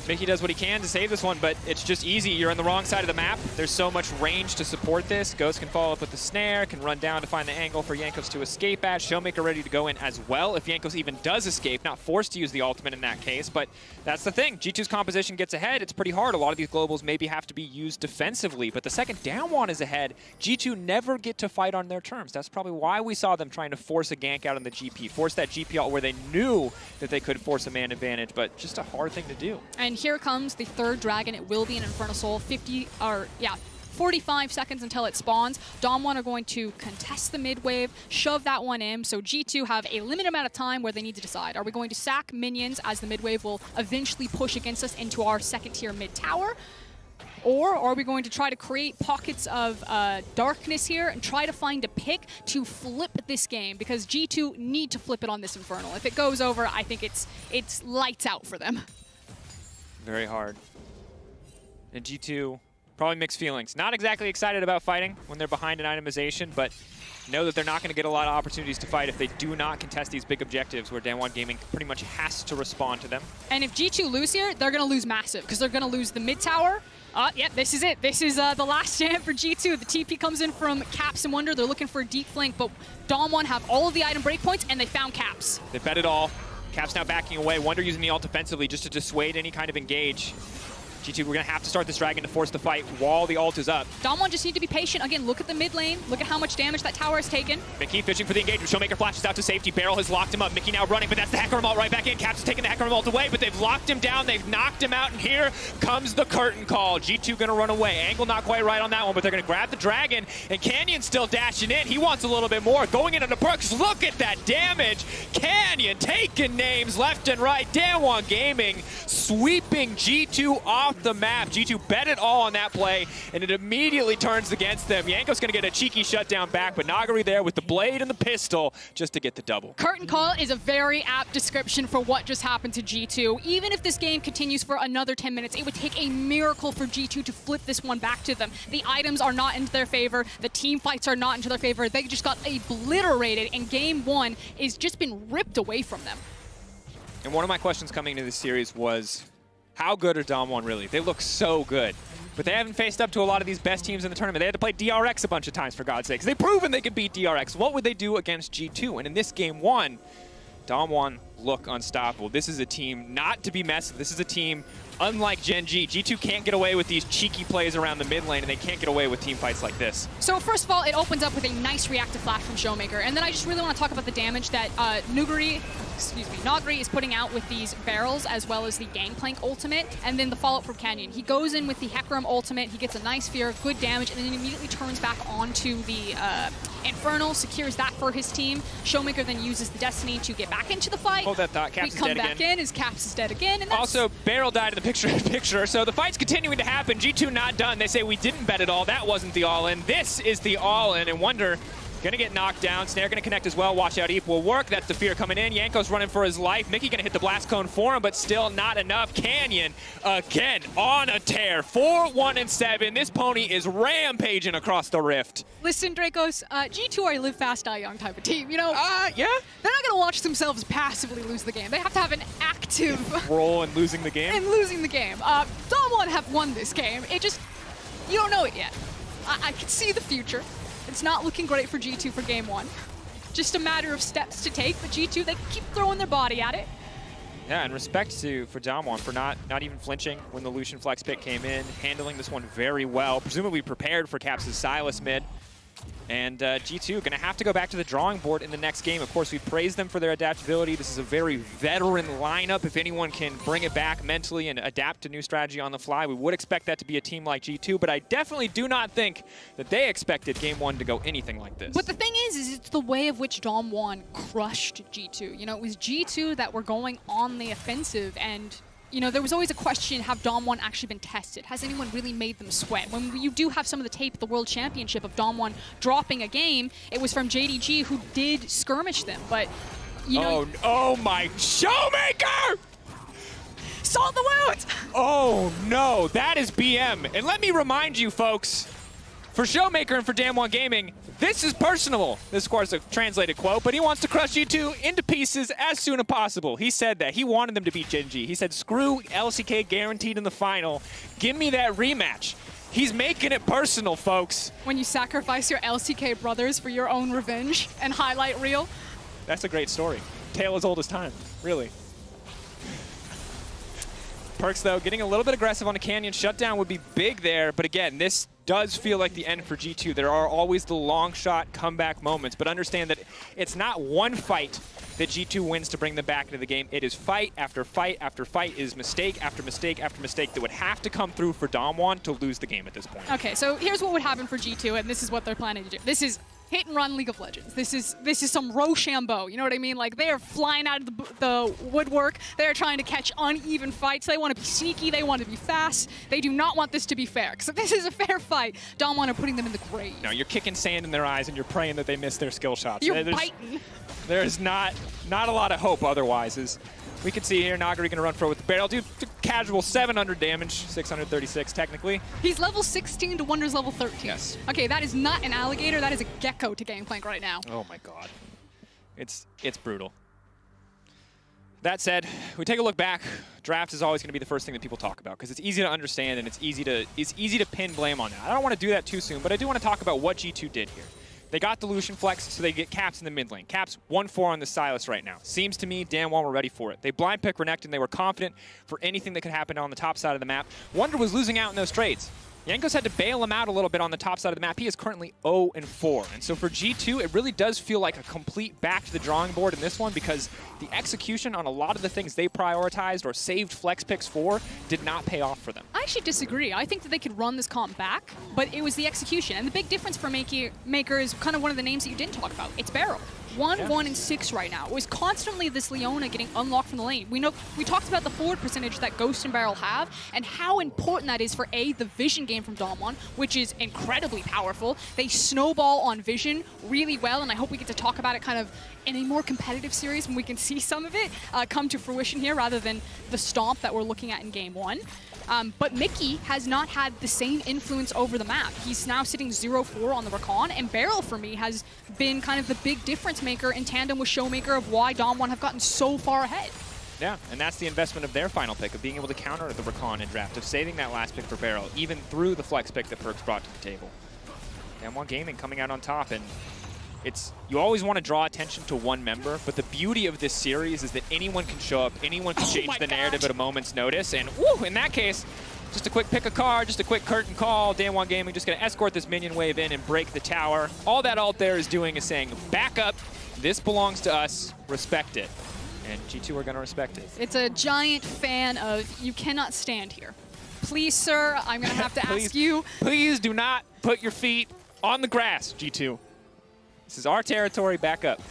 Mickey does what he can to save this one, but it's just easy. You're on the wrong side of the map. There's so much range to support this. Ghost can follow up with the snare, can run down to find the angle for Jankos to escape at. Showmaker ready to go in as well if Jankos even does escape. Not forced to use the ultimate in that case, but that's the thing. G2's composition gets ahead. It's pretty hard. A lot of these globals maybe have to be used defensively, but the second DAMWON is ahead, G2 never get to fight on their terms. That's probably why we saw them trying to force a gank out on the GP, force that GP out where they knew that they could force a man advantage, but just a hard thing to do. And here comes the third dragon. It will be an Infernal Soul. 45 seconds until it spawns. DAMWON are going to contest the mid wave, shove that one in, so G2 have a limited amount of time where they need to decide. Are we going to sack minions as the mid wave will eventually push against us into our second tier mid tower? Or are we going to try to create pockets of darkness here and try to find a pick to flip this game? Because G2 need to flip it on this Infernal. If it goes over, I think it's lights out for them. Very hard. And G2, probably mixed feelings. Not exactly excited about fighting when they're behind in itemization, but know that they're not going to get a lot of opportunities to fight if they do not contest these big objectives where DAMWON Gaming pretty much has to respond to them. And if G2 lose here, they're going to lose massive because they're going to lose the mid tower. Yep, this is it. This is the last stand for G2. The TP comes in from Caps and Wonder. They're looking for a deep flank, but DAMWON have all of the item breakpoints, and they found Caps. They bet it all. Caps now backing away. Wonder using the ult defensively just to dissuade any kind of engage. G2, we're going to have to start this dragon to force the fight while the ult is up. DAMWON just need to be patient. Again, look at the mid lane. Look at how much damage that tower has taken. Mickey fishing for the engagement. Showmaker flashes out to safety. Barrel has locked him up. Mickey now running, but that's the Hecarim ult right back in. Caps is taking the Hecarim ult away, but they've locked him down. They've knocked him out, and here comes the curtain call. G2 going to run away. Angle not quite right on that one, but they're going to grab the dragon, and Canyon still dashing in. He wants a little bit more. Going into the perks. Look at that damage. Canyon taking names left and right. DAMWON Gaming sweeping G2 off the map. G2 bet it all on that play, and it immediately turns against them. Yanko's going to get a cheeky shutdown back, but Nagari there with the blade and the pistol just to get the double. Curtain call is a very apt description for what just happened to G2. Even if this game continues for another 10 minutes, it would take a miracle for G2 to flip this one back to them. The items are not into their favor. The team fights are not into their favor. They just got obliterated, and game one is just been ripped away from them. And one of my questions coming into this series was, how good are DAMWON really? They look so good, but they haven't faced up to a lot of these best teams in the tournament. They had to play DRX a bunch of times, for God's sakes. They've proven they could beat DRX. What would they do against G2? And in this game one, DAMWON look unstoppable. This is a team not to be messed with. This is a team unlike Gen G. G2 can't get away with these cheeky plays around the mid lane, and they can't get away with team fights like this. So first of all, it opens up with a nice reactive flash from Showmaker, and then I just really want to talk about the damage that Nagari is putting out with these barrels, as well as the Gangplank ultimate, and then the follow-up from Canyon. He goes in with the Hecarim ultimate, he gets a nice fear, good damage, and then immediately turns back onto the Infernal, secures that for his team. Showmaker then uses the Destiny to get back into the fight. Hold that thought, Caps is dead again. We come back in, as Caps is dead again. And also, Barrel died in the picture, so the fight's continuing to happen. G2 not done. They say we didn't bet it all. That wasn't the all-in. This is the all-in, and Wonder gonna get knocked down. Snare gonna connect as well. Watch out, Eep will work. That's the fear coming in. Yanko's running for his life. Mickey gonna hit the blast cone for him, but still not enough. Canyon again on a tear. 4-1-7. This pony is rampaging across the rift. Listen, Dracos, G2 are a live fast, die young type of team. You know, yeah. They're not gonna watch themselves passively lose the game. They have to have an active role in losing the game. DAMWON have won this game. It just, you don't know it yet. I can see the future. It's not looking great for G2 for game one. just a matter of steps to take, but G2, they keep throwing their body at it. Yeah, and respect for DAMWON for not even flinching when the Lucian flex pick came in, handling this one very well, presumably prepared for Caps' Silas mid. And G2 going to have to go back to the drawing board in the next game. Of course, we praise them for their adaptability. This is a very veteran lineup. If anyone can bring it back mentally and adapt to new strategy on the fly, we would expect that to be a team like G2. But I definitely do not think that they expected Game 1 to go anything like this. But the thing is it's the way of which DAMWON crushed G2. You know, it was G2 that were going on the offensive, and you know, there was always a question, have DAMWON actually been tested? Has anyone really made them sweat? When you do have some of the tape at the World Championship of DAMWON dropping a game, it was from JDG, who did skirmish them, but, you know... Oh my... Showmaker! Salt the wounds! Oh no, that is BM. And let me remind you, folks, for Showmaker and for DAMWON Gaming, this is personal. This, of course, is a translated quote, but he wants to crush G2 into pieces as soon as possible. He said that. He wanted them to beat Gen G. He said, screw LCK guaranteed in the final. Give me that rematch. He's making it personal, folks. When you sacrifice your LCK brothers for your own revenge and highlight reel. That's a great story. Tale as old as time, really. Perks, though, getting a little bit aggressive on a Canyon shutdown would be big there, but again, this does feel like the end for G2. There are always the long shot comeback moments, but understand that it's not one fight that G2 wins to bring them back into the game. It is fight after fight after fight. It is mistake after mistake after mistake that would have to come through for DAMWON to lose the game at this point. Okay, so here's what would happen for G2, and this is what they're planning to do. This is hit and run League of Legends. This is some Rochambeau, you know what I mean? Like, they are flying out of the woodwork. They're trying to catch uneven fights. They want to be sneaky. They want to be fast. They do not want this to be fair. Because if this is a fair fight, DAMWON are putting them in the grave. No, you're kicking sand in their eyes and you're praying that they miss their skill shots. You're biting. There's not a lot of hope otherwise. As we can see here, Nagari gonna run for it with the barrel. Dude, casual 700 damage, 636 technically. He's level 16 to Wonder's level 13. Yes. Okay, that is not an alligator, that is a gecko to Gangplank right now. Oh my god. It's brutal. That said, we take a look back. Draft is always going to be the first thing that people talk about because it's easy to understand and it's easy to pin blame on that. I don't want to do that too soon, but I do want to talk about what G2 did here. They got the Lucian flex, so they get Caps in the mid lane. Caps 1-4 on the Silas right now. Seems to me DAMWON were ready for it. They blind pick Renekton, and they were confident for anything that could happen on the top side of the map. Wonder was losing out in those trades. Jankos had to bail him out a little bit on the top side of the map. He is currently 0-4. And so for G2, it really does feel like a complete back to the drawing board in this one because the execution on a lot of the things they prioritized or saved flex picks for did not pay off for them. I actually disagree. I think that they could run this comp back, but it was the execution. And the big difference for Maker is kind of one of the names that you didn't talk about. It's Beryl. 1-1-6 right now. It was constantly this Leona getting unlocked from the lane. We talked about the forward percentage that Ghost and Beryl have and how important that is for the vision game from DAMWON, which is incredibly powerful. They snowball on vision really well, and I hope we get to talk about it kind of in a more competitive series when we can see some of it come to fruition here rather than the stomp that we're looking at in Game 1. But Mickey has not had the same influence over the map. He's now sitting 0-4 on the Rakan, and Beryl, for me, has been kind of the big difference maker in tandem with Showmaker of why DAMWON have gotten so far ahead. Yeah, and that's the investment of their final pick, of being able to counter the Rakan in draft, of saving that last pick for Beryl, even through the flex pick that Perks brought to the table. DAMWON Gaming coming out on top, and you always want to draw attention to one member, but the beauty of this series is that anyone can show up, anyone can change the narrative at a moment's notice, and woo, in that case, just a quick pick a card, just a quick curtain call. DAMWON Gaming just going to escort this minion wave in and break the tower. All that ult there is doing is saying, back up, this belongs to us, respect it. And G2 are going to respect it. It's a giant fan of, you cannot stand here. Please, sir, I'm going to have to ask you. Please do not put your feet on the grass, G2. This is our territory, back up.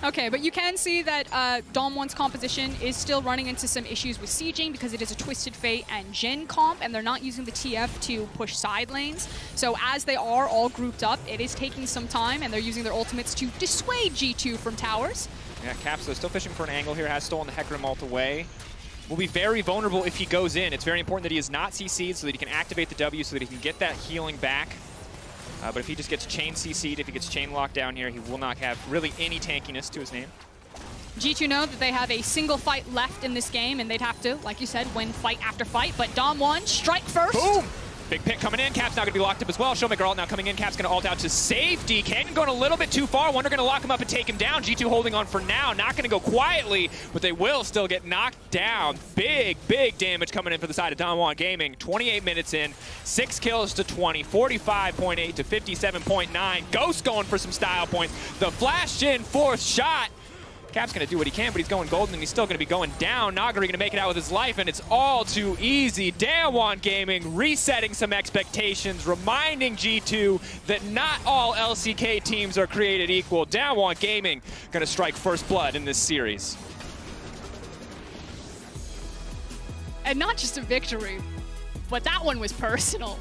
Okay, but you can see that DAMWON's composition is still running into some issues with sieging because it is a Twisted Fate and Jhin comp, and they're not using the TF to push side lanes. So as they are all grouped up, it is taking some time, and they're using their ultimates to dissuade G2 from towers. Yeah, Caps, though, still fishing for an angle here, has stolen the Hecarim ult away. Will be very vulnerable if he goes in. It's very important that he is not CC'd so that he can activate the W so that he can get that healing back. But if he just gets chain CC'd, if he gets chain locked down here, he will not have really any tankiness to his name. G2 know that they have a single fight left in this game, and they'd have to, like you said, win fight after fight. But DAMWON, strike first. Boom! Big pick coming in. Cap's now going to be locked up as well. Showmaker ult now coming in. Cap's going to ult out to safety. Canyon going a little bit too far. Wonder going to lock him up and take him down. G2 holding on for now. Not going to go quietly, but they will still get knocked down. Big damage coming in for the side of DAMWON Gaming. 28 minutes in. 6 kills to 20. 45.8 to 57.9. Ghost going for some style points. The flash in 4th shot. Cap's going to do what he can, but he's going golden, and he's still going to be going down. Nagari going to make it out with his life, and it's all too easy. DAMWON Gaming resetting some expectations, reminding G2 that not all LCK teams are created equal. DAMWON Gaming going to strike first blood in this series. And not just a victory, but that one was personal.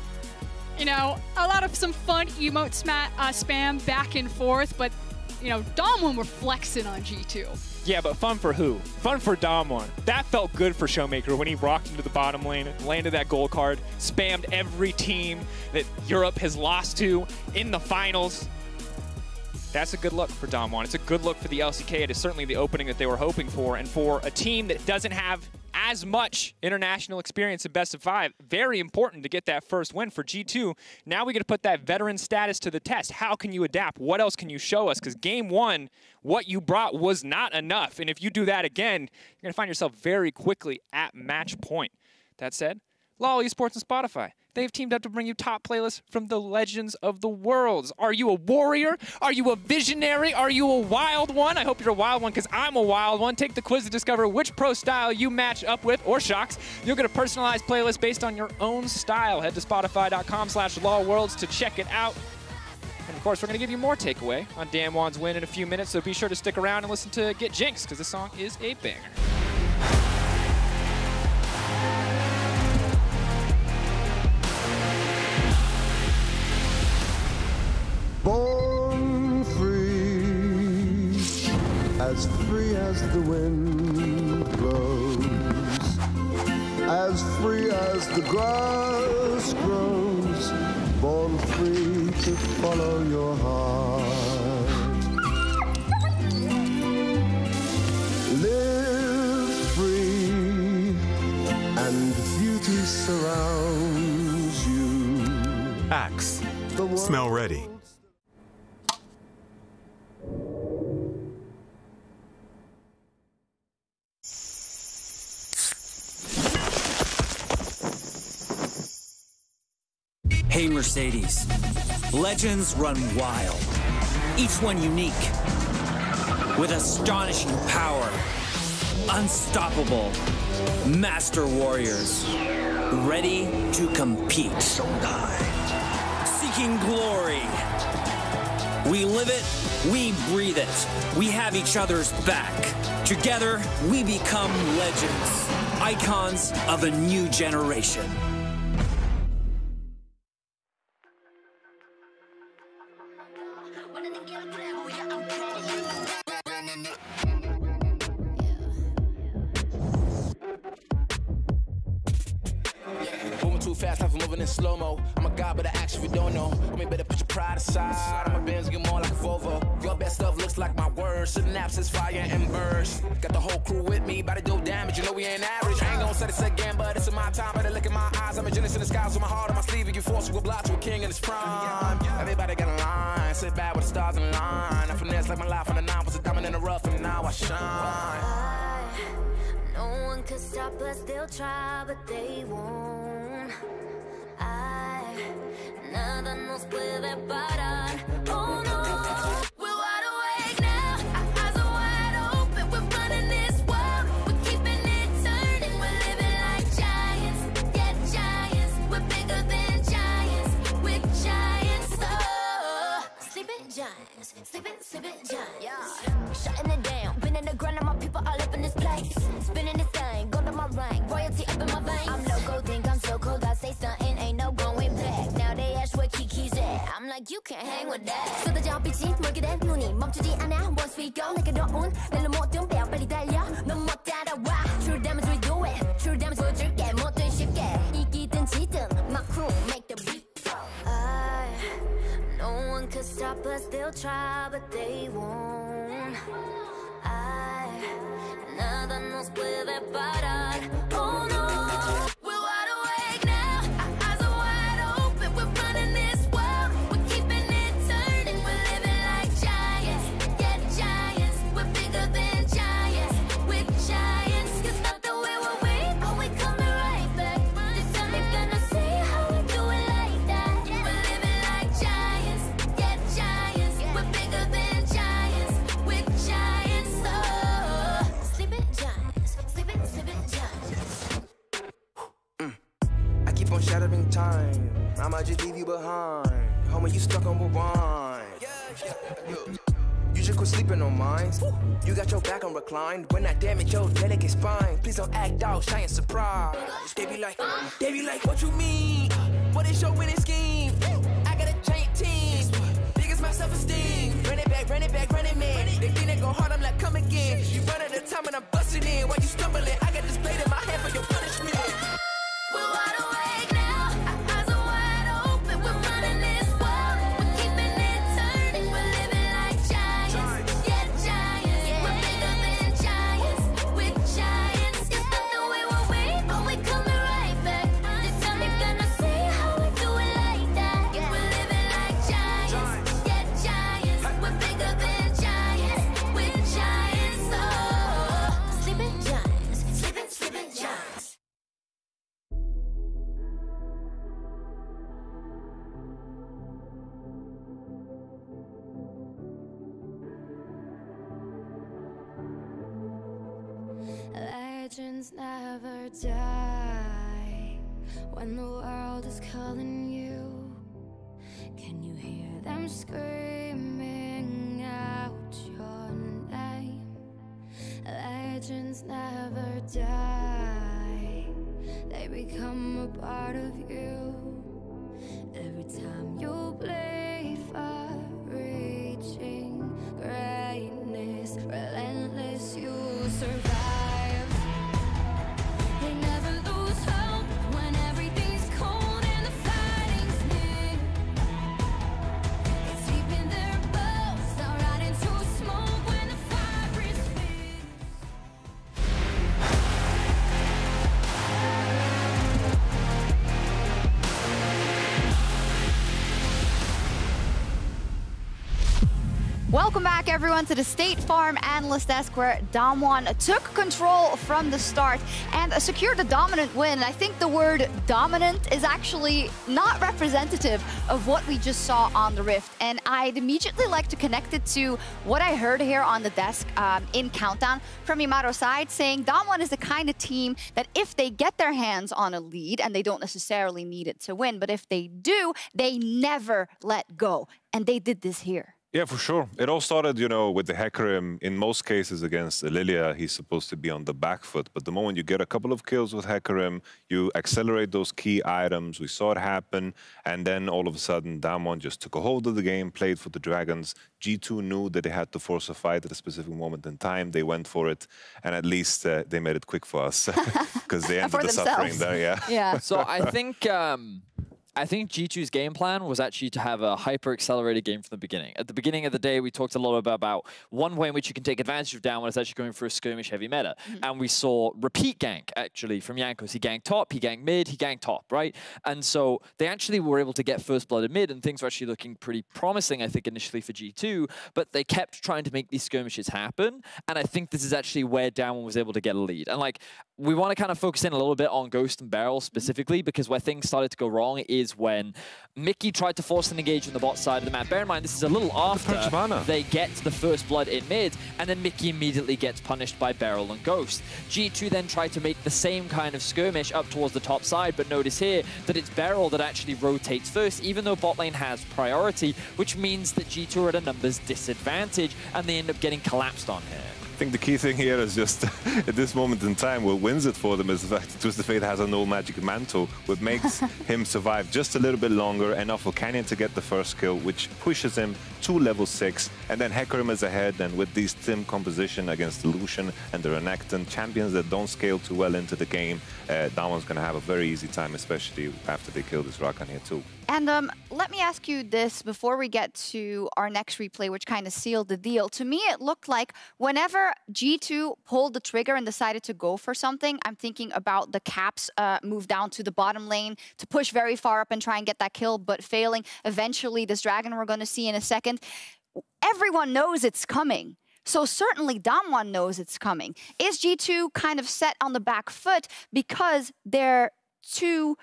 You know, a lot of some fun emote spam back and forth, but you know, DAMWON were flexing on G2. Yeah, but fun for who? Fun for DAMWON. That felt good for Showmaker when he rocked into the bottom lane, landed that gold card, spammed every team that Europe has lost to in the finals. That's a good look for DAMWON. It's a good look for the LCK. It is certainly the opening that they were hoping for, and for a team that doesn't have as much international experience in best of 5, very important to get that first win for G2. Now we got to put that veteran status to the test. How can you adapt? What else can you show us? Because game 1, what you brought was not enough. And if you do that again, you're going to find yourself very quickly at match point. That said, LOL Esports and Spotify, they've teamed up to bring you top playlists from the legends of the worlds. Are you a warrior? Are you a visionary? Are you a wild one? I hope you're a wild one, because I'm a wild one. Take the quiz to discover which pro style you match up with, or Shocks. You'll get a personalized playlist based on your own style. Head to spotify.com/lawworlds to check it out. And of course, we're going to give you more takeaway on DAMWON's win in a few minutes, so be sure to stick around and listen to Get Jinxed, because this song is a banger. Born free as the wind blows, as free as the grass grows, born free to follow your heart. Live free and beauty surrounds you. Axe, smell ready. Hey Mercedes, legends run wild, each one unique, with astonishing power, unstoppable, master warriors, ready to compete, seeking glory. We live it, we breathe it, we have each other's back. Together, we become legends, icons of a new generation. Fast, life moving in slow-mo. I'm a god, but I actually don't know. I mean, better put your pride aside. I'm a Benz, get more like a Volvo. Your best stuff looks like my words. Synapses, fire, and burst. Got the whole crew with me, about to do damage. You know we ain't average. I ain't gonna say this again, but it's in my time. Better look in my eyes. I'm a genius in the skies with my heart on my sleeve. You force you a block to a king in his prime. Everybody got a line. Sit back with the stars in line. I finesse like my life on the 9 was a diamond in the rough, and now I shine. No one could stop us, they'll try, but they won't. Nada nos puede parar. Oh no, we're wide awake now. Our eyes are wide open. We're running this world. We're keeping it turning. We're living like giants. Yeah, giants. We're bigger than giants. We're giants. Oh, sleeping giants. Sleeping giants. Yeah, shutting it down. Been in the ground and my people all up in this place. Spinning this thing, go to my rank. Royalty up in my veins. I'm loco, think I'm so cold. I say something, ain't no going back. Now they ask where Kiki's at. I'm like, you can't hang with that. 쏟아져 빛이 멀게 된 눈이 멈추지 않아. Once we go, 내게 더운 낼로 모든 배워 빨리 달려. 넌 못 따라와. True damage we do it. True damage 보여줄게. 뭐든 쉽게. 이기든 지든 my crew make the beat. No one could stop us. They'll try, but they won't. Nada nos puede parar. Oh no, we're wide awake now. Our eyes are wide on shattering time. I'ma just leave you behind. Homie, you stuck on rewind. You just quit sleeping on mine. You got your back on reclined. When I damage your delicate spine, please don't act out, shy and surprised. They be like, what you mean? What is your winning scheme? I got a giant team. Biggest my self-esteem. Run it back, running man. They think they go hard, I'm like, come again. You run at a time and I'm busting in. While you stumbling, I got this blade in my hand for your punishment. We're wide awake now, our eyes are wide open. We're running this world, we're keeping it turning. We're living like giants, yeah, giants. We're bigger than giants, with giants. You thought that we were weak, but we coming right back. This time you're gonna see how we do it like that. We're living like giants, yeah, giants. We're bigger than giants, with giants. Oh, sleeping giants, sleeping giants. Legends never die when the world is calling you. Can you hear them screaming out your name? Legends never die, they become a part of you. Every time you bleed for reaching greatness, relentless, you survive. They never lose hope when everything's cold and the fighting's near. It's deep in their bones, they'll rot into smoke when the fire is fierce. Welcome back, everyone, to the State Farm Analyst Desk, where DAMWON took control from the start and secured a dominant win. I think the word dominant is actually not representative of what we just saw on the Rift. And I'd immediately like to connect it to what I heard here on the desk in Countdown from Imaro's side, saying DAMWON is the kind of team that if they get their hands on a lead, and they don't necessarily need it to win, but if they do, they never let go. And they did this here. Yeah, for sure. It all started, you know, with the Hecarim. In most cases against Lilia, he's supposed to be on the back foot. But the moment you get a couple of kills with Hecarim, you accelerate those key items. We saw it happen. And then all of a sudden, DAMWON just took a hold of the game, played for the Dragons. G2 knew that they had to force a fight at a specific moment in time. They went for it. And at least they made it quick for us because they ended the suffering there. Yeah. So I think G2's game plan was actually to have a hyper-accelerated game from the beginning. At the beginning of the day, we talked a lot about one way in which you can take advantage of DAMWON is actually going for a skirmish-heavy meta. And we saw repeat gank, actually, from Jankos. He ganked top, he ganked mid, he ganked top, right? And so they actually were able to get first blood at mid, and things were actually looking pretty promising, I think, initially for G2, but they kept trying to make these skirmishes happen, and I think this is actually where DAMWON was able to get a lead. And, like, we want to kind of focus in a little bit on Ghost and Beryl specifically, because where things started to go wrong is when Mickey tried to force an engage on the bot side of the map. Bear in mind, this is a little after they get the first blood in mid, and then Mickey immediately gets punished by Beryl and Ghost. G2 then tried to make the same kind of skirmish up towards the top side, but notice here that it's Beryl that actually rotates first, even though bot lane has priority, which means that G2 are at a numbers disadvantage, and they end up getting collapsed on here. I think the key thing here is just, at this moment in time, what wins it for them is the fact that Twisted Fate has a no magic mantle, which makes him survive just a little bit longer, enough for Canyon to get the first kill, which pushes him to level 6, and then Hecarim is ahead, and with these team composition against Lucian and the Renekton, champions that don't scale too well into the game, DAMWON's going to have a very easy time, especially after they kill this Rakan here too. And let me ask you this before we get to our next replay, which kind of sealed the deal. To me, it looked like whenever G2 pulled the trigger and decided to go for something, I'm thinking about the Caps move down to the bottom lane to push very far up and try and get that kill, but failing. Eventually, this dragon we're going to see in a second, everyone knows it's coming. So certainly DAMWON knows it's coming. Is G2 kind of set on the back foot because they're too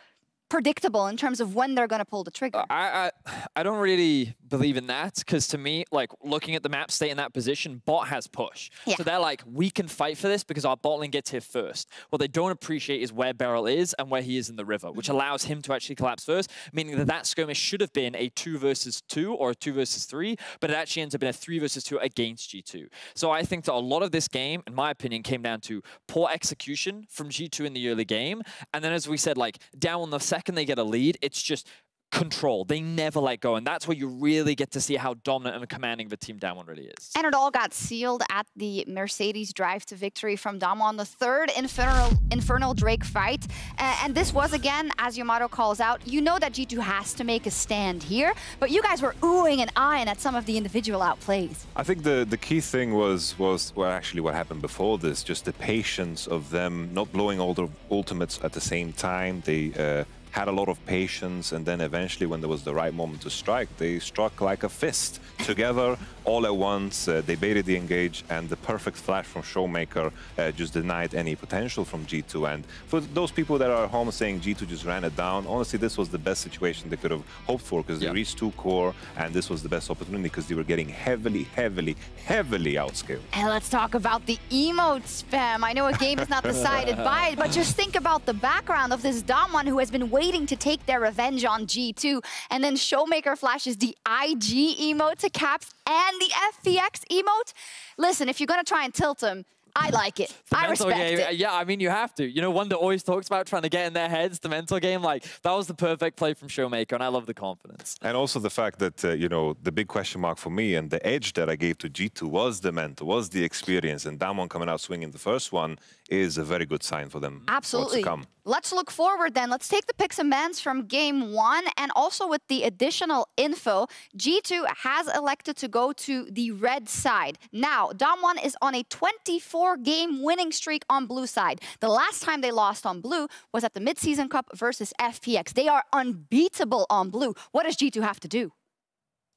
predictable in terms of when they're going to pull the trigger. I don't really believe in that, because to me, like, looking at the map state in that position, bot has push. Yeah. So they're like, we can fight for this because our bot lane gets here first. What they don't appreciate is where Beryl is and where he is in the river, which allows him to actually collapse first, meaning that that skirmish should have been a 2 versus 2 or a 2 versus 3, but it actually ends up being a 3 versus 2 against G2. So I think that a lot of this game, in my opinion, came down to poor execution from G2 in the early game. And then, as we said, like, down the second they get a lead, it's just control. They never let go, and that's where you really get to see how dominant and commanding the team DAMWON really is. And it all got sealed at the Mercedes drive to victory from DAMWON, the third Infernal Drake fight. And this was, again, as Yamato calls out, you know that G2 has to make a stand here, but you guys were oohing and eyeing at some of the individual outplays. I think the key thing was well, actually what happened before this, just the patience of them not blowing all the ultimates at the same time. They had a lot of patience, and then eventually, when there was the right moment to strike, they struck like a fist together all at once. They baited the engage, and the perfect flash from Showmaker just denied any potential from G2. And for those people that are at home saying G2 just ran it down, honestly, this was the best situation they could have hoped for, because they reached 2 core, and this was the best opportunity because they were getting heavily outscaled. And let's talk about the emotes, fam. I know a game is not decided by it, but just think about the background of this DAMWON who has been waiting to take their revenge on G2, and then Showmaker flashes the IG emote to Caps and the FPX emote. Listen, if you're gonna try and tilt them, I like it. I respect it. Yeah, I mean, you have to. You know, Wonder always talks about trying to get in their heads, the mental game. Like, that was the perfect play from Showmaker, and I love the confidence. And also the fact that, you know, the big question mark for me and the edge that I gave to G2 was the mental, was the experience. And DAMWON coming out swinging the first one is a very good sign for them. Absolutely. What's to come. Let's look forward then. Let's take the picks and bans from game 1, and also with the additional info, G2 has elected to go to the red side. Now, DAMWON is on a 24-game winning streak on blue side. The last time they lost on blue was at the Mid-Season Cup versus FPX. They are unbeatable on blue. What does G2 have to do?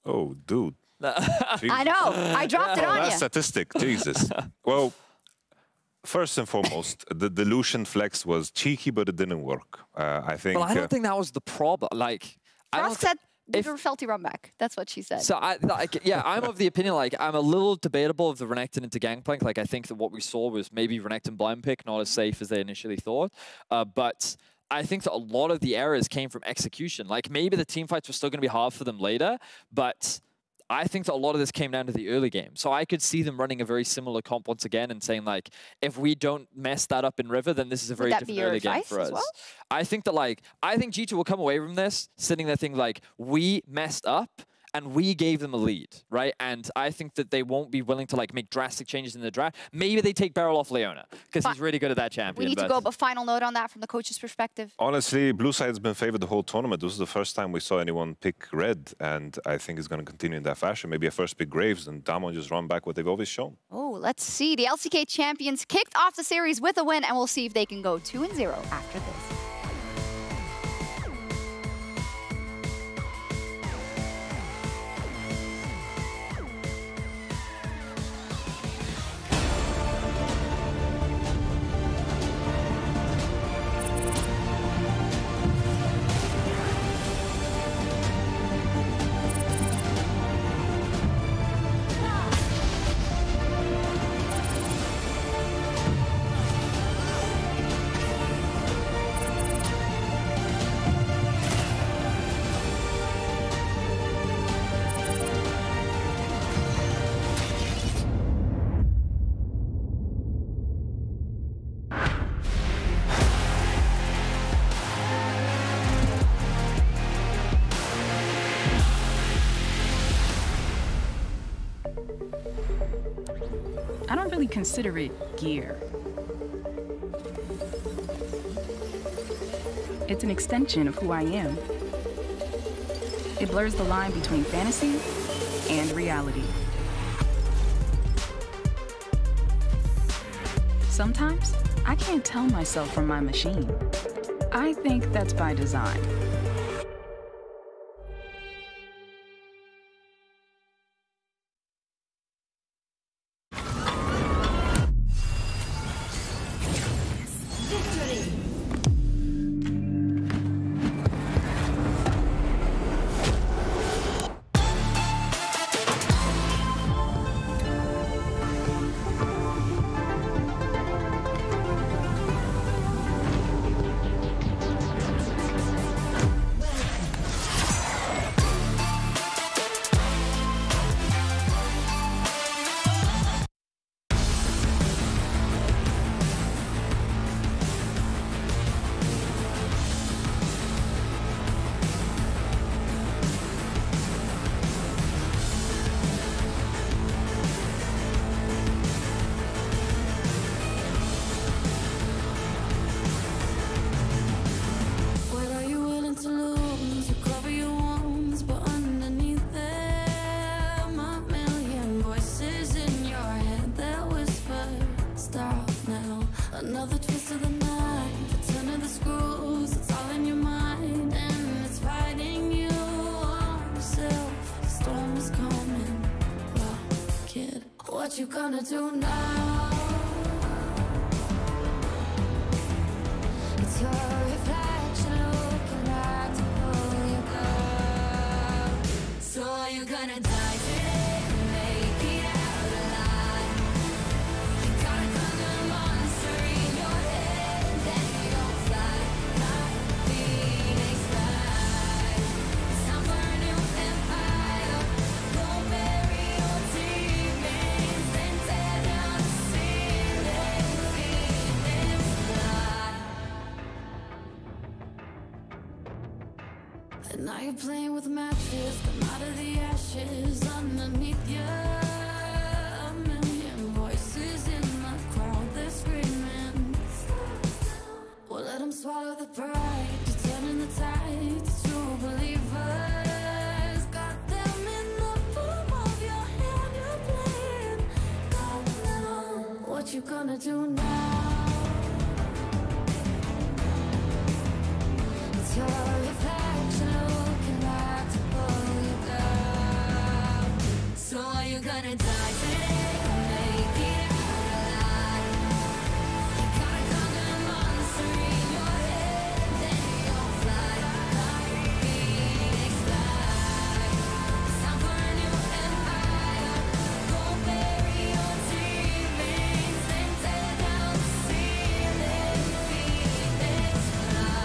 Oh, dude. I know. I dropped it on that you. statistic, Jesus. Well, first and foremost, the Lucian flex was cheeky, but it didn't work. I think. But I don't think that was the problem. Like, Frost said Felty run back. That's what she said. So I'm of the opinion, like, I'm a little debatable of the Renekton into Gangplank. Like, I think that what we saw was maybe Renekton blind pick, not as safe as they initially thought. But I think that a lot of the errors came from execution. Like, maybe the team fights were still going to be hard for them later, but I think that a lot of this came down to the early game. So I could see them running a very similar comp once again and saying, like, if we don't mess that up in River, then this is a very different early game for us. I think that, like, I think G2 will come away from this sitting there thinking, like, we messed up and we gave them a lead, right? And I think that they won't be willing to, like, make drastic changes in the draft. Maybe they take Beryl off Leona because he's really good at that champion. We need to go, but final note on that from the coach's perspective. Honestly, blue side's been favored the whole tournament. This is the first time we saw anyone pick red, and I think it's going to continue in that fashion. Maybe a first pick Graves, and DAMWON just run back what they've always shown. Oh, let's see. The LCK champions kicked off the series with a win, and we'll see if they can go 2-0 after this. I don't really consider it gear. It's an extension of who I am. It blurs the line between fantasy and reality. Sometimes, I can't tell myself from my machine. I think that's by design. What you gonna do now? It's your reflection looking back to pull you down. So are you gonna die today and make it out alive? You gotta conquer the monster in your head, and then you'll fly like a phoenix fly. It's time for a new empire. Go bury your demons, then tear down the ceiling, feed them blood. And now you're playing with matches, come out of the ashes underneath you. A million voices in the crowd, they're screaming. Well, let them swallow the pride, you're turning the tide to true believers. Got them in the palm of your hand, you're playing God now. What you gonna do now? It's your reflection looking back to pull you down. So are you gonna die today or make it out alive? You gotta conquer the monster in your head, and then you'll fly like a phoenix fly. It's time for a new empire. Go bury your demons, then tear down the ceiling, phoenix fly.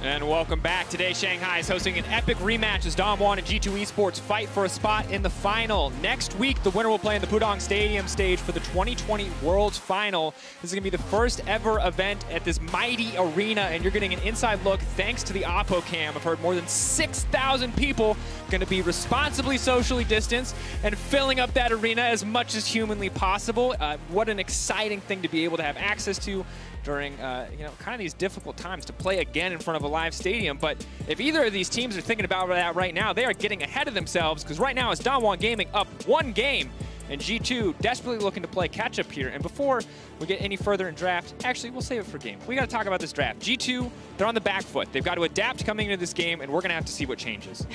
And welcome back. Today, Shanghai is hosting an epic rematch as DAMWON and G2 Esports fight for a spot in the final. Next week, the winner will play in the Pudong Stadium stage for the 2020 Worlds Final. This is going to be the first ever event at this mighty arena, and you're getting an inside look thanks to the Oppo Cam. I've heard more than 6,000 people going to be responsibly socially distanced and filling up that arena as much as humanly possible. What an exciting thing to be able to have access to during kind of these difficult times, to play again in front of a live stadium. But if either of these teams are thinking about that right now, they are getting ahead of themselves, because right now it's DAMWON Gaming up 1 game, and G2 desperately looking to play catch up here. And before we get any further in draft, actually we'll save it for game. We got to talk about this draft. G2, they're on the back foot. They've got to adapt coming into this game, and we're going to have to see what changes.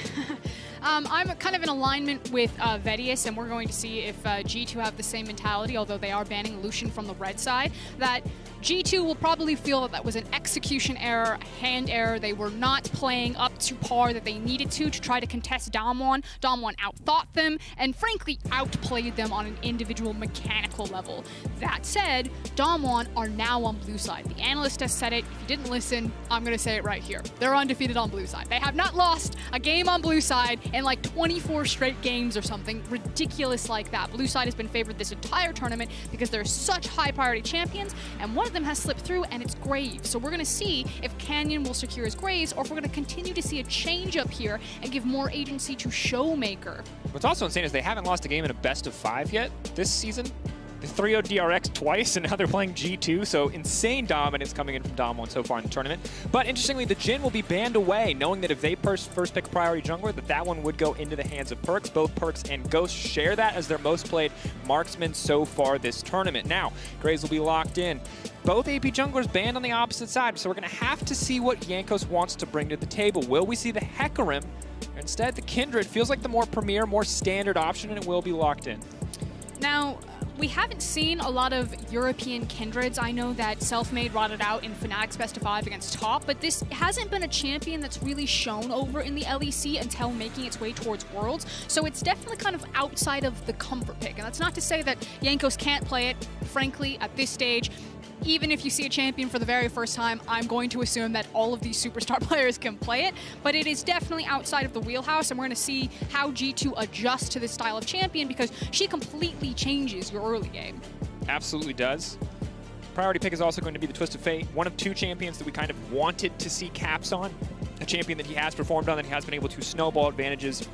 I'm kind of in alignment with Vedius, and we're going to see if G2 have the same mentality, although they are banning Lucian from the red side, that G2 will probably feel that that was an execution error, a hand error. They were not playing up to par that they needed to try to contest DAMWON. DAMWON outthought them and frankly outplayed them on an individual mechanical level. That said, DAMWON are now on blue side. The analyst has said it. If you didn't listen, I'm going to say it right here. They're undefeated on blue side. They have not lost a game on blue side in like 24 straight games or something ridiculous like that. Blue side has been favored this entire tournament because they're such high priority champions, and one of them has slipped through, and it's Graves. So we're going to see if Canyon will secure his Graves, or if we're going to continue to see a change up here and give more agency to Showmaker. What's also insane is they haven't lost a game in a best-of-5 yet this season. They 3-0'd DRX twice, and now they're playing G2, so insane dominance coming in from DAMWON so far in the tournament. But interestingly, the Jhin will be banned away, knowing that if they first pick a priority jungler, that one would go into the hands of Perkz. Both Perkz and Ghost share that as their most played marksman so far this tournament. Now, Graves will be locked in. Both AP junglers banned on the opposite side, so we're going to have to see what Jankos wants to bring to the table. Will we see the Hecarim? Instead, the Kindred feels like the more premier, more standard option, and it will be locked in. Now, we haven't seen a lot of European Kindreds. I know that Selfmade brought it out in Fnatic's Best of 5 against Top, but this hasn't been a champion that's really shown over in the LEC until making its way towards Worlds. So it's definitely kind of outside of the comfort pick. And that's not to say that Jankos can't play it. Frankly, at this stage, even if you see a champion for the very first time, I'm going to assume that all of these superstar players can play it, but it is definitely outside of the wheelhouse, and we're going to see how G2 adjusts to this style of champion, because she completely changes your early game. Absolutely does. Priority pick is also going to be the Twist of Fate, one of two champions that we kind of wanted to see Caps on, a champion that he has performed on, that he has been able to snowball advantages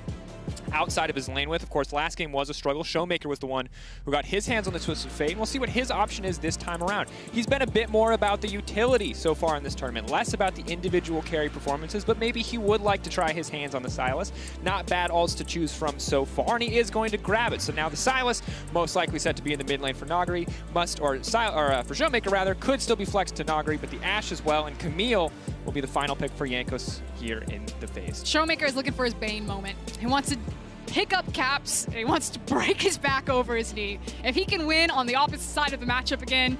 outside of his lane with. Of course, last game was a struggle. Showmaker was the one who got his hands on the Twist of Fate, and we'll see what his option is this time around. He's been a bit more about the utility so far in this tournament, less about the individual carry performances, but maybe he would like to try his hands on the Sylas. Not bad ults to choose from so far, and he is going to grab it. So now the Sylas, most likely set to be in the mid lane for Nagri, for Showmaker rather, could still be flexed to Nagri, but the Ashe as well, and Camille will be the final pick for Jankos here in the phase. Showmaker is looking for his Bane moment. He wants to pick up Caps, and he wants to break his back over his knee. If he can win on the opposite side of the matchup again,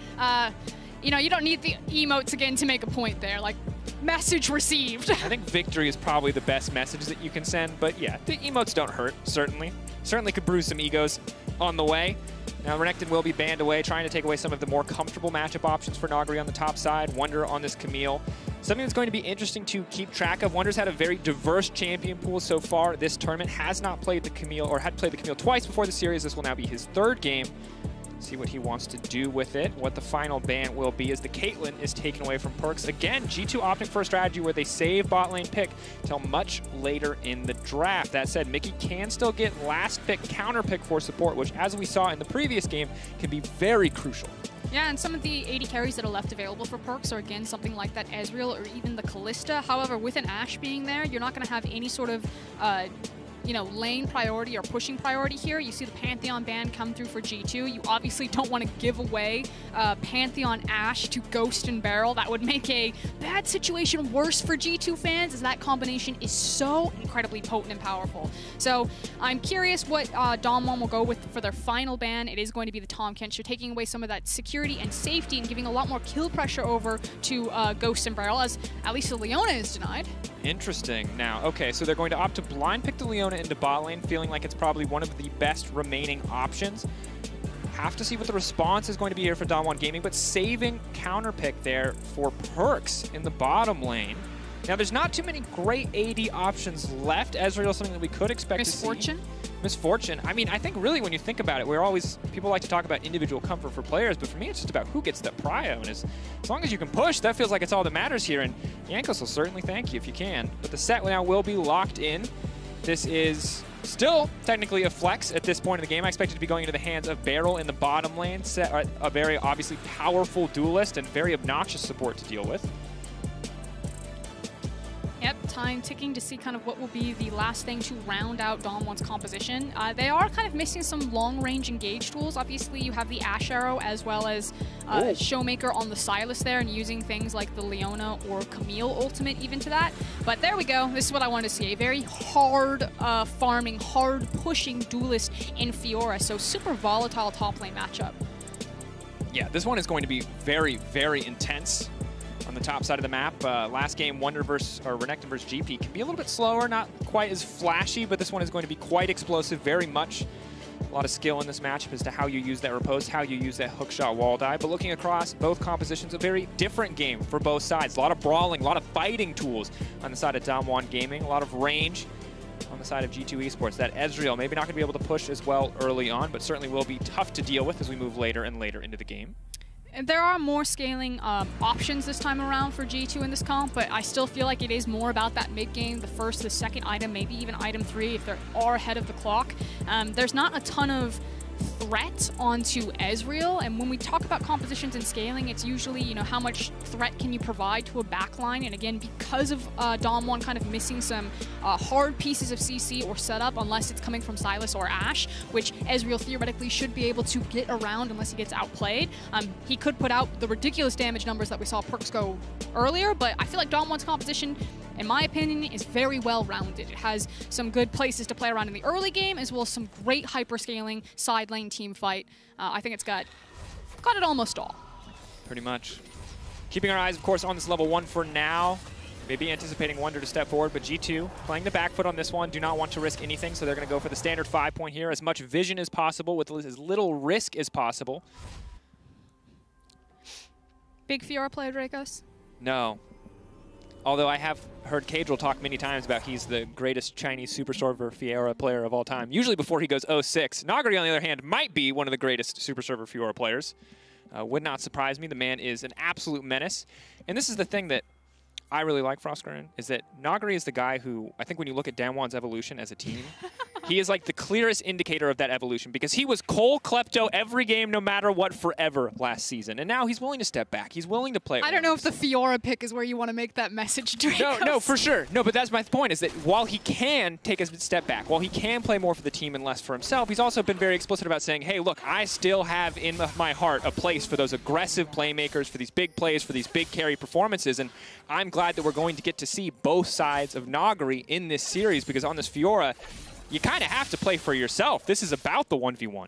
you know, you don't need the emotes again to make a point there. Like, message received. I think victory is probably the best message that you can send, but yeah, the emotes don't hurt, certainly. Certainly could bruise some egos on the way. Now, Renekton will be banned away, trying to take away some of the more comfortable matchup options for Nagri on the top side. Wonder on this Camille. Something that's going to be interesting to keep track of. Wonder's had a very diverse champion pool so far. This tournament has not played the Camille, or had played the Camille twice before the series. This will now be his third game. See what he wants to do with it. What the final ban will be as the Caitlyn is taken away from Perks. Again, G2 opting for a strategy where they save bot lane pick till much later in the draft. That said, Mickey can still get last pick, counter pick for support, which, as we saw in the previous game, can be very crucial. Yeah, and some of the 80 carries that are left available for Perks are, again, something like that Ezreal or even the Kalista. However, with an Ashe being there, you're not going to have any sort of you know, lane priority or pushing priority here. You see the Pantheon ban come through for G2. You obviously don't want to give away Pantheon Ashe to Ghost and Barrel. That would make a bad situation worse for G2 fans, as that combination is so incredibly potent and powerful. So I'm curious what DAMWON will go with for their final ban. It is going to be the Tahm Kench. You're taking away some of that security and safety and giving a lot more kill pressure over to Ghost and Barrel, as at least the Leona is denied. Interesting. Now, okay, so they're going to opt to blind pick the Leona into bot lane, feeling like it's probably one of the best remaining options. Have to see what the response is going to be here for DAMWON Gaming, but saving counter pick there for Perks in the bottom lane. Now, there's not too many great AD options left. Ezreal is something that we could expect to see. Misfortune. I mean, I think really when you think about it, people like to talk about individual comfort for players, but for me it's just about who gets the prio, and as long as you can push, that feels like it's all that matters here, and Jankos will certainly thank you if you can. But the set now will be locked in. This is still technically a flex at this point in the game. I expect it to be going into the hands of Barrel in the bottom lane, a very obviously powerful duelist and very obnoxious support to deal with. Yep, time ticking to see kind of what will be the last thing to round out DAMWON's composition. They are kind of missing some long-range engage tools. Obviously, you have the Ashe Arrow as well as Showmaker on the Sylas there, and using things like the Leona or Camille ultimate even to that. But there we go. This is what I wanted to see. A very hard farming, hard pushing duelist in Fiora. So super volatile top lane matchup. Yeah, this one is going to be very, very intense. On the top side of the map, last game, Renekton versus GP can be a little bit slower, not quite as flashy, but this one is going to be quite explosive, very much. A lot of skill in this matchup as to how you use that riposte, how you use that hookshot wall dive. But looking across both compositions, a very different game for both sides. A lot of brawling, a lot of fighting tools on the side of DAMWON Gaming, a lot of range on the side of G2 Esports. That Ezreal maybe not going to be able to push as well early on, but certainly will be tough to deal with as we move later and later into the game. There are more scaling options this time around for G2 in this comp, but I still feel like it is more about that mid-game, the first, the second item, maybe even item 3 if they are ahead of the clock. There's not a ton of threat onto Ezreal, and when we talk about compositions and scaling, it's usually, you know, how much threat can you provide to a backline, and again, because of DAMWON kind of missing some hard pieces of CC or setup, unless it's coming from Sylas or Ashe, which Ezreal theoretically should be able to get around unless he gets outplayed. He could put out the ridiculous damage numbers that we saw Perks go earlier, but I feel like DAMWON's composition, in my opinion, is very well-rounded. It has some good places to play around in the early game, as well as some great hyper-scaling side lane team fight. I think it's got it almost all. Pretty much. Keeping our eyes, of course, on this level 1 for now. Maybe anticipating Wonder to step forward, but G2 playing the back foot on this one. Do not want to risk anything, so they're going to go for the standard 5-point here. As much vision as possible with as little risk as possible. Big Fiora player, Dracos? No. Although I have heard Cadril talk many times about he's the greatest Chinese Super Server Fiora player of all time, usually before he goes 0-6. Nagari, on the other hand, might be one of the greatest Super Server Fiora players. Would not surprise me. The man is an absolute menace. And this is the thing that I really like FLICKR in, is that Nagari is the guy who, I think when you look at DAMWON's evolution as a team, he is like the clearest indicator of that evolution, because he was Cole Klepto every game, no matter what, forever last season. And now he's willing to step back. He's willing to play. I don't know if the Fiora pick is where you want to make that message, Dracos. No, for sure. No, but that's my point, is that while he can take a step back, while he can play more for the team and less for himself, he's also been very explicit about saying, hey, look, I still have in my heart a place for those aggressive playmakers, for these big plays, for these big carry performances. And I'm glad that we're going to get to see both sides of Nagari in this series, because on this Fiora, you kind of have to play for yourself. This is about the 1v1.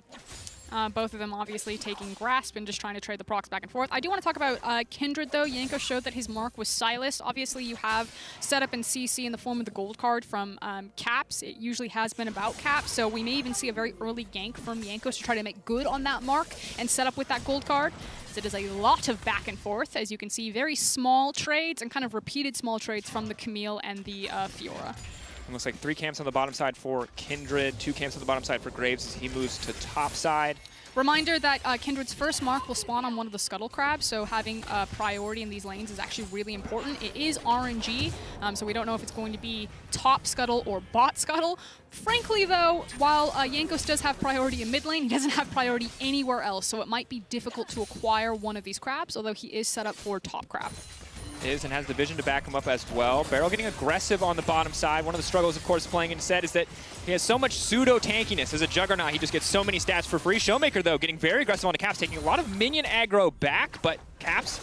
Both of them obviously taking grasp and just trying to trade the procs back and forth. I do want to talk about Kindred, though. Yanko showed that his mark was Silas. Obviously, you have setup in CC in the form of the gold card from Caps. It usually has been about Caps, so we may even see a very early gank from Yanko to try to make good on that mark and set up with that gold card. So it is a lot of back and forth, as you can see, very small trades and kind of repeated small trades from the Camille and the Fiora. It looks like 3 camps on the bottom side for Kindred, 2 camps on the bottom side for Graves as he moves to top side. Reminder that Kindred's first mark will spawn on one of the Scuttle Crabs, so having priority in these lanes is actually really important. It is RNG, so we don't know if it's going to be top Scuttle or bot Scuttle. Frankly, though, while Yankos does have priority in mid lane, he doesn't have priority anywhere else, so it might be difficult to acquire one of these crabs, although he is set up for top crab. Is and has the vision to back him up as well. Beryl getting aggressive on the bottom side. One of the struggles, of course, playing in set is that he has so much pseudo-tankiness. As a Juggernaut, he just gets so many stats for free. Showmaker, though, getting very aggressive on the Caps, taking a lot of minion aggro back, but Caps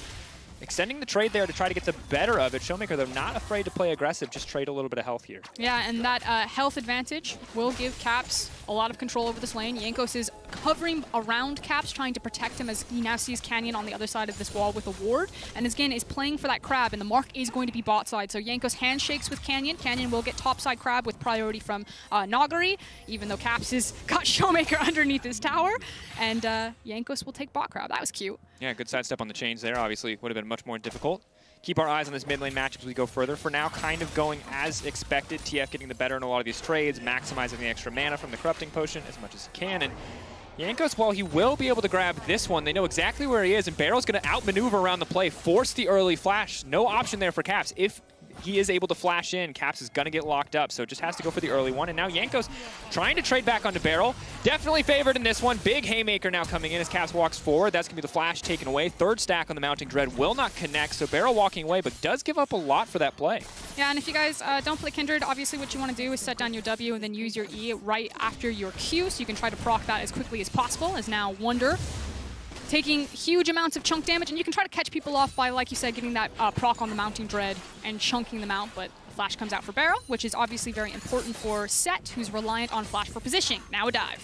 extending the trade there to try to get the better of it. Showmaker, though, not afraid to play aggressive, just trade a little bit of health here. Yeah, and that health advantage will give Caps a lot of control over this lane. Yankos is hovering around Caps, trying to protect him as he now sees Canyon on the other side of this wall with a ward. And again, is playing for that crab, and the mark is going to be bot side. So Yankos handshakes with Canyon. Canyon will get top side crab with priority from Nagari, even though Caps has got Showmaker underneath his tower. And Yankos will take bot crab. That was cute. Yeah, good sidestep on the chains there. Obviously, would have been much more difficult. Keep our eyes on this mid lane matchup as we go further. For now, kind of going as expected. TF getting the better in a lot of these trades, maximizing the extra mana from the Corrupting Potion as much as he can. And Yankos, while he will be able to grab this one, they know exactly where he is, and Barrel's going to outmaneuver around the play, force the early flash. No option there for Caps. If he is able to flash in, Caps is going to get locked up, so just has to go for the early one. And now Yankos trying to trade back onto Beryl. Definitely favored in this one. Big haymaker now coming in as Caps walks forward. That's going to be the flash taken away. Third stack on the Mounting Dread will not connect, so Beryl walking away, but does give up a lot for that play. Yeah, and if you guys don't play Kindred, obviously what you want to do is set down your W and then use your E right after your Q, so you can try to proc that as quickly as possible, as now Wonder taking huge amounts of chunk damage, and you can try to catch people off by, like you said, getting that proc on the Mounting Dread and chunking them out, but flash comes out for Beryl, which is obviously very important for Set, who's reliant on flash for positioning. Now a dive.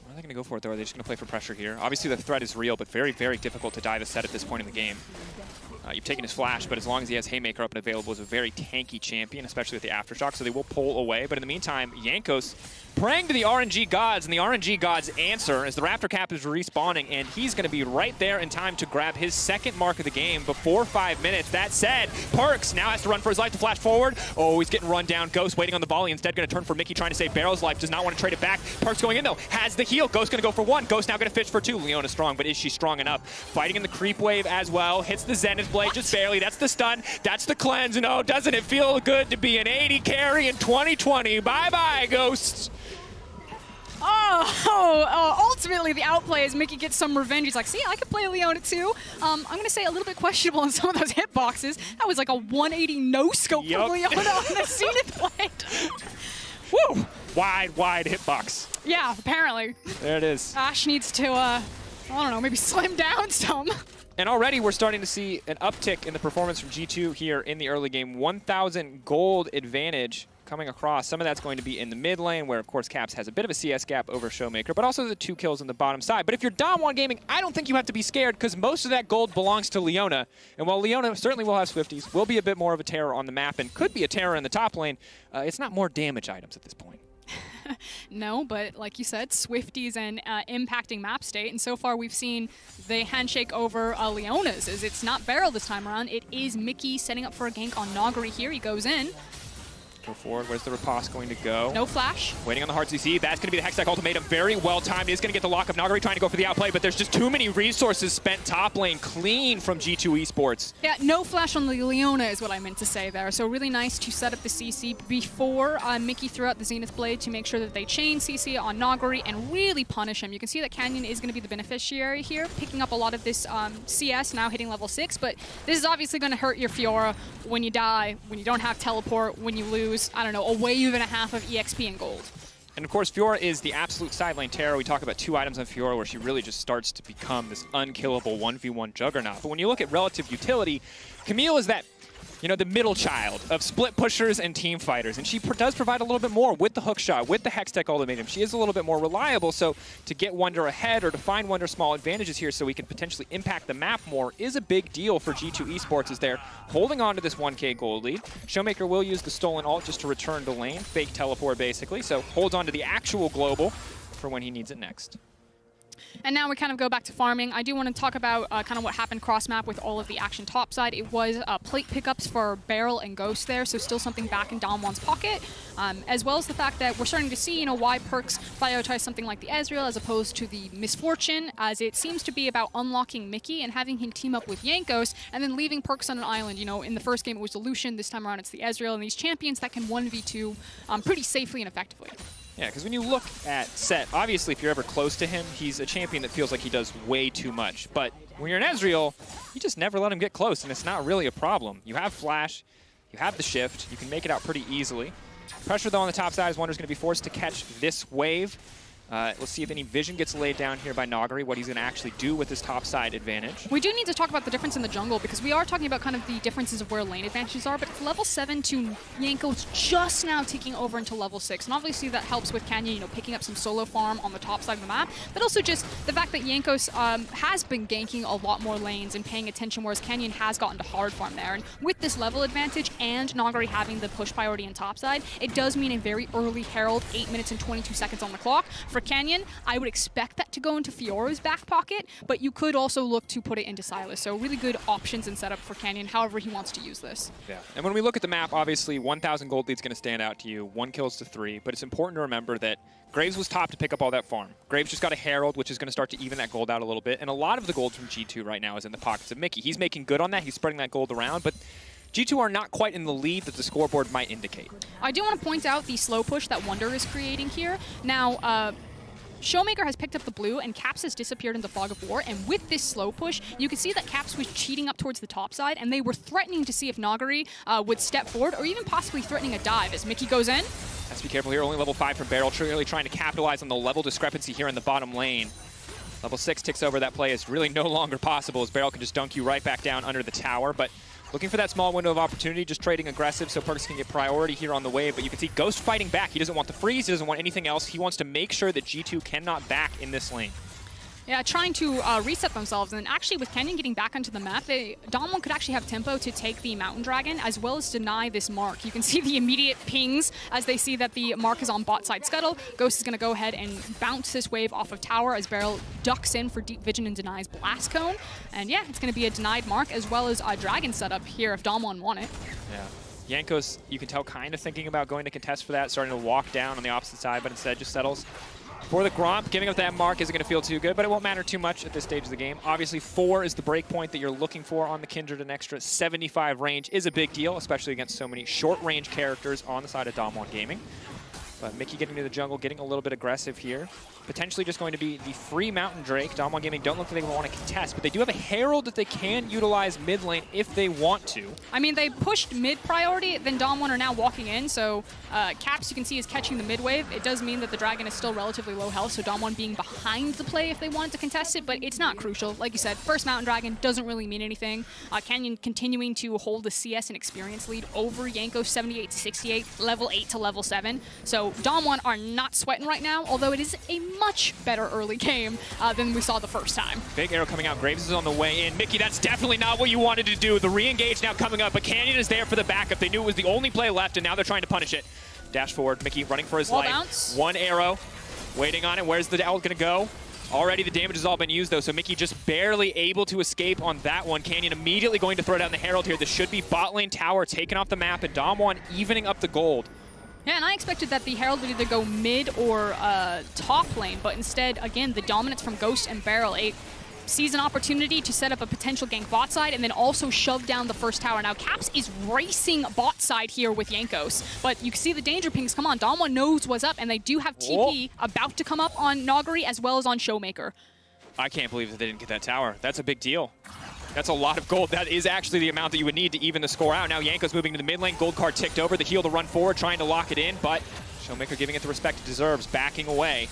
What are they going to go for it, though? Are they just going to play for pressure here? Obviously, the threat is real, but very, very difficult to dive a Set at this point in the game. You've taken his flash, but as long as he has Haymaker up and available, is a very tanky champion, especially with the Aftershock, so they will pull away. But in the meantime, Yankos praying to the RNG gods, and the RNG gods answer as the Raptor Cap is respawning, and he's going to be right there in time to grab his second mark of the game before 5 minutes. That said, Perks now has to run for his life to flash forward. Oh, he's getting run down. Ghost waiting on the volley, instead going to turn for Mickey, trying to save Barrel's life. Does not want to trade it back. Perks going in, though. Has the heal. Ghost going to go for 1. Ghost now going to fish for 2. Leona strong, but is she strong enough? Fighting in the creep wave as well. Hits the Zenith Blade just barely. That's the stun. That's the cleanse. And oh, doesn't it feel good to be an 80 carry in 2020? Bye-bye, Ghosts. Ultimately the outplay as Mickey gets some revenge. He's like, see, I can play Leona too. I'm going to say a little bit questionable in some of those hitboxes. That was like a 180 no-scope from Leona on the Zenith Blade. Woo! Wide hitbox. Yeah, apparently. There it is. Ash needs to, I don't know, maybe slim down some. And already we're starting to see an uptick in the performance from G2 here in the early game. 1,000 gold advantage coming across. Some of that's going to be in the mid lane, where, of course, Caps has a bit of a CS gap over Showmaker, but also the 2 kills on the bottom side. But if you're DAMWON Gaming, I don't think you have to be scared, because most of that gold belongs to Leona. And while Leona certainly will have Swifties, will be a bit more of a terror on the map, and could be a terror in the top lane, it's not more damage items at this point. No, but like you said, Swifties and impacting map state, and so far we've seen the handshake over Leona's. As it's not Beryl this time around, it is Mickey setting up for a gank on Nagari here. He goes in. Go forward. Where's the riposte going to go? No flash. Waiting on the hard CC. That's going to be the Hextech ultimatum. Very well timed. He's going to get the lock of Nagari trying to go for the outplay, but there's just too many resources spent top lane. Clean from G2 Esports. Yeah, no flash on the Leona is what I meant to say there. So really nice to set up the CC before Mickey threw out the Zenith Blade to make sure that they chain CC on Nagari and really punish him. You can see that Canyon is going to be the beneficiary here, picking up a lot of this CS, now hitting level 6, but this is obviously going to hurt your Fiora when you die, when you don't have teleport, when you lose, I don't know, a wave and a half of EXP and gold. And of course, Fiora is the absolute side lane terror. We talk about 2 items on Fiora where she really just starts to become this unkillable 1v1 juggernaut. But when you look at relative utility, Camille is that, you know, the middle child of split pushers and team fighters. And she does provide a little bit more with the hook shot, with the Hextech ultimatum. She is a little bit more reliable, so to get Wunder ahead or to find Wunder small advantages here so we can potentially impact the map more is a big deal for G2 Esports as they're holding on to this 1K gold lead. Showmaker will use the stolen ult just to return to lane, fake teleport basically, so holds on to the actual global for when he needs it next. And now we kind of go back to farming. I do want to talk about kind of what happened cross-map with all of the action topside. It was plate pickups for Beryl and Ghost there, so still something back in DAMWON's pocket, as well as the fact that we're starting to see, you know, why Perks prioritize something like the Ezreal as opposed to the Misfortune, as it seems to be about unlocking Mickey and having him team up with Jankos and then leaving Perks on an island. You know, in the first game it was the Lucian, this time around it's the Ezreal, and these champions that can 1v2 pretty safely and effectively. Yeah, because when you look at Set, obviously if you're ever close to him, he's a champion that feels like he does way too much. But when you're an Ezreal, you just never let him get close, and it's not really a problem. You have Flash, you have the shift, you can make it out pretty easily. Pressure, though, on the top side is Wunder's going to be forced to catch this wave. Let's see if any vision gets laid down here by Nagari, what he's going to actually do with his top side advantage. We do need to talk about the difference in the jungle, because we are talking about kind of the differences of where lane advantages are, but it's level 7 to Yanko's just now taking over into level 6. And obviously that helps with Canyon, you know, picking up some solo farm on the top side of the map, but also just the fact that Jankos has been ganking a lot more lanes and paying attention, whereas Canyon has gotten to hard farm there. And with this level advantage and Nagari having the push priority in top side, it does mean a very early Herald, 8 minutes and 22 seconds on the clock. For Canyon, I would expect that to go into Fiora's back pocket, but you could also look to put it into Silas. So really good options and setup for Canyon, however he wants to use this. Yeah, and when we look at the map, obviously 1,000 gold lead's going to stand out to you, 1 kills to 3, but it's important to remember that Graves was top to pick up all that farm. Graves just got a Herald, which is going to start to even that gold out a little bit, and a lot of the gold from G2 right now is in the pockets of Mickey. He's making good on that, he's spreading that gold around, but G2 are not quite in the lead that the scoreboard might indicate. I do want to point out the slow push that Wunder is creating here. Now, Showmaker has picked up the blue, and Caps has disappeared into Fog of War, and with this slow push, you can see that Caps was cheating up towards the top side, and they were threatening to see if Nagari would step forward, or even possibly threatening a dive as Mickey goes in. Has to be careful here, only level 5 from Beryl, really trying to capitalize on the level discrepancy here in the bottom lane. Level 6 ticks over, that play is really no longer possible, as Beryl can just dunk you right back down under the tower, but looking for that small window of opportunity, just trading aggressive so Perks can get priority here on the wave. But you can see Ghost fighting back. He doesn't want the freeze. He doesn't want anything else. He wants to make sure that G2 cannot back in this lane. Yeah, trying to reset themselves, and actually with Canyon getting back onto the map, DAMWON could actually have tempo to take the Mountain Dragon as well as deny this Mark. You can see the immediate pings as they see that the Mark is on bot side scuttle. Ghost is going to go ahead and bounce this wave off of tower as Beryl ducks in for deep vision and denies Blast Cone. And yeah, it's going to be a denied Mark as well as a Dragon setup here if DAMWON want it. Yeah. Jankos, you can tell, kind of thinking about going to contest for that, starting to walk down on the opposite side, but instead just settles for the Gromp. Giving up that Mark isn't going to feel too good, but it won't matter too much at this stage of the game. Obviously, 4 is the break point that you're looking for on the Kindred. An extra 75 range is a big deal, especially against so many short-range characters on the side of DAMWON Gaming. But Mickey getting to the jungle, getting a little bit aggressive here. Potentially just going to be the free Mountain Drake. DWG Gaming don't look like they want to contest, but they do have a Herald that they can utilize mid lane if they want to. I mean, they pushed mid priority, then DWG are now walking in, so Caps, you can see, is catching the mid wave. It does mean that the Dragon is still relatively low health, so DWG being behind the play if they wanted to contest it, but it's not crucial. Like you said, first Mountain Dragon doesn't really mean anything. Canyon continuing to hold the CS and experience lead over Yanko 78 to 68, level 8 to level 7. So DWG are not sweating right now, although it is a much better early game than we saw the first time. Big arrow coming out. Graves is on the way in. Mickey, that's definitely not what you wanted to do. The re-engage now coming up, but Canyon is there for the backup. They knew it was the only play left, and now they're trying to punish it. Dash forward. Mickey running for his Wall life. bounce. One arrow. Waiting on it. Where's the ult going to go? Already the damage has all been used, though, so Mickey just barely able to escape on that one. Canyon immediately going to throw down the Herald here. This should be bot lane tower taken off the map, and DAMWON evening up the gold. Yeah, and I expected that the Herald would either go mid or top lane, but instead, again, the dominance from Ghost and Beryl sees an opportunity to set up a potential gank bot side and then also shove down the first tower. Now, Caps is racing bot side here with Jankos, but you can see the danger pings come on. DAMWON knows what's up, and they do have TP about to come up on Nagari as well as on Showmaker. I can't believe that they didn't get that tower. That's a big deal. That's a lot of gold. That is actually the amount that you would need to even the score out. Now Jankos moving to the mid lane. Gold card ticked over. The heal to run forward, trying to lock it in, but Showmaker giving it the respect it deserves, backing away.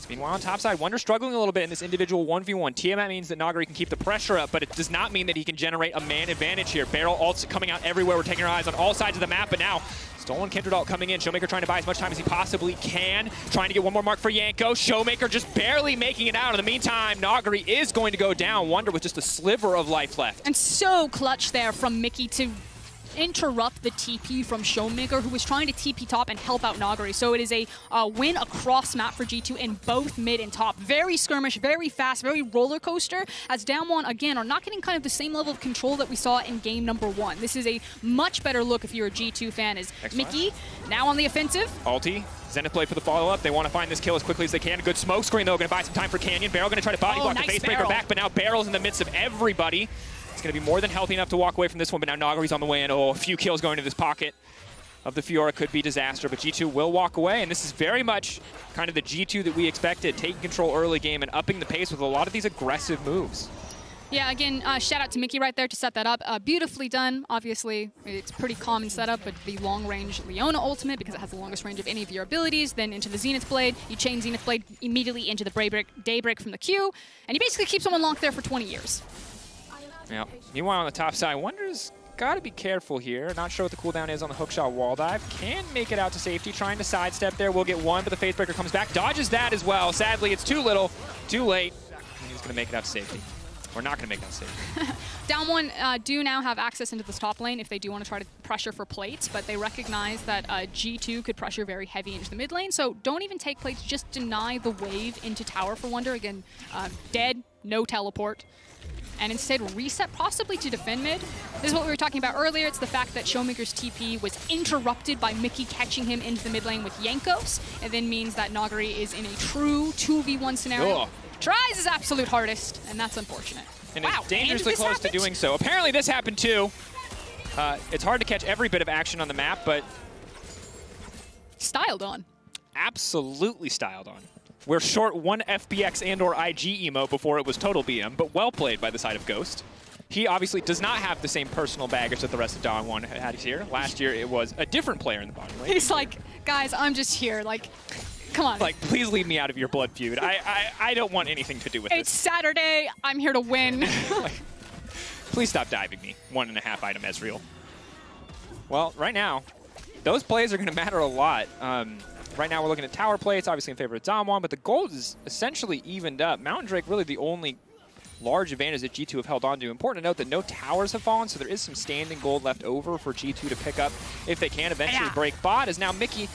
Meanwhile, on top side, Wonder struggling a little bit in this individual 1v1. Tiamat means that Nagari can keep the pressure up, but it does not mean that he can generate a man advantage here. Beryl ults coming out everywhere. We're taking our eyes on all sides of the map, but now stolen Kindred ult coming in. Showmaker trying to buy as much time as he possibly can. Trying to get one more mark for Yanko. Showmaker just barely making it out. In the meantime, Nagari is going to go down. Wonder with just a sliver of life left. And so clutch there from Mickey to interrupt the TP from Showmaker, who was trying to TP top and help out Nagari. So it is a win across map for G2 in both mid and top. Very skirmish, very fast, very roller coaster, as DAMWON, again, are not getting kind of the same level of control that we saw in game number 1. This is a much better look if you're a G2 fan, as Mickey now on the offensive. Ulti. Zenith play for the follow-up. They want to find this kill as quickly as they can. A good smoke screen, though. Going to buy some time for Canyon. Beryl going to try to body block the face breaker back, but now Beryl's in the midst of everybody. It's going to be more than healthy enough to walk away from this one, but now Nagari's on the way in. Oh, a few kills going to this pocket of the Fiora could be disaster, but G2 will walk away, and this is very much kind of the G2 that we expected, taking control early game and upping the pace with a lot of these aggressive moves. Yeah, again, shout out to Mickey right there to set that up. Beautifully done. Obviously, it's pretty common setup, but the long-range Leona ultimate, because it has the longest range of any of your abilities, then into the Zenith Blade. You chain Zenith Blade immediately into the Daybreak from the Q, and you basically keep someone locked there for 20 years. Yeah. Meanwhile, on the top side, Wonder's got to be careful here. Not sure what the cooldown is on the hookshot wall dive. Can make it out to safety, trying to sidestep there. We'll get one, but the Facebreaker comes back. Dodges that as well. Sadly, it's too little, too late. He's going to make it out to safety. We're not going to make it out to safety. DWG do now have access into this top lane if they do want to try to pressure for plates, but they recognize that G2 could pressure very heavy into the mid lane, so don't even take plates. Just deny the wave into tower for Wonder. Again, dead, no teleport. And instead reset possibly to defend mid. This is what we were talking about earlier. It's the fact that Showmaker's TP was interrupted by Mickey catching him into the mid lane with Jankos, and then means that Nagari is in a true 2v1 scenario. Oh. Tries his absolute hardest, and that's unfortunate. And it's dangerously close to doing so. Apparently this happened too. It's hard to catch every bit of action on the map, but... Styled on. Absolutely styled on. We're short one FBX and or IG emote before it was total BM, but well played by the side of Ghost. He obviously does not have the same personal baggage that the rest of DWG had here. Last year it was a different player in the bottom lane. He's like, guys, I'm just here. Like, come on. Like, please leave me out of your blood feud. I don't want anything to do with It's Saturday. I'm here to win. Like, please stop diving me. 1.5 item Ezreal. Well, right now, those plays are going to matter a lot. Right now we're looking at tower play. It's obviously in favor of DWG, but the gold is essentially evened up. Mountain Drake really the only large advantage that G2 have held on to. Important to note that no towers have fallen, so there is some standing gold left over for G2 to pick up if they can eventually break bot. As now Mickey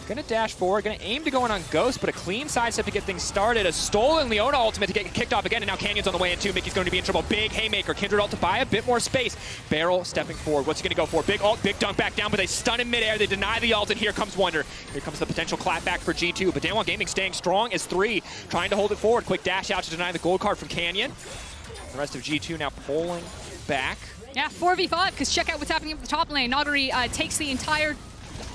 going to dash forward, going to aim to go in on Ghost, but a clean sidestep to get things started. A stolen Leona ultimate to get kicked off again, and now Canyon's on the way in too. Mickey's going to be in trouble. Big haymaker. Kindred ult to buy a bit more space. Beryl stepping forward. What's he going to go for? Big ult, big dunk back down, but they stun in midair. They deny the ult, and here comes Wonder. Here comes the potential clapback for G2, but DWG Gaming staying strong as 3, trying to hold it forward. Quick dash out to deny the gold card from Canyon. The rest of G2 now pulling back. Yeah, 4v5, because check out what's happening at the top lane. Nagari takes the entire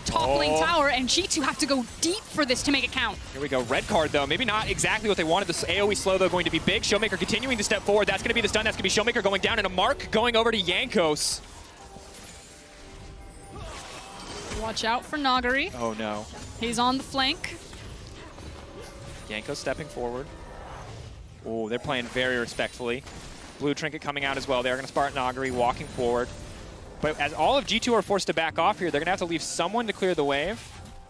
top lane tower, and G2 have to go deep for this to make it count. Here we go. Red card, though. Maybe not exactly what they wanted. This AoE slow, though, going to be big. Showmaker continuing to step forward. That's going to be the stun. That's going to be Showmaker going down, and a mark going over to Jankos. Watch out for Nagari. Oh, no. He's on the flank. Jankos stepping forward. Oh, they're playing very respectfully. Blue Trinket coming out as well. They're going to Spartan Nagari walking forward. But as all of G2 are forced to back off here, they're going to have to leave someone to clear the wave.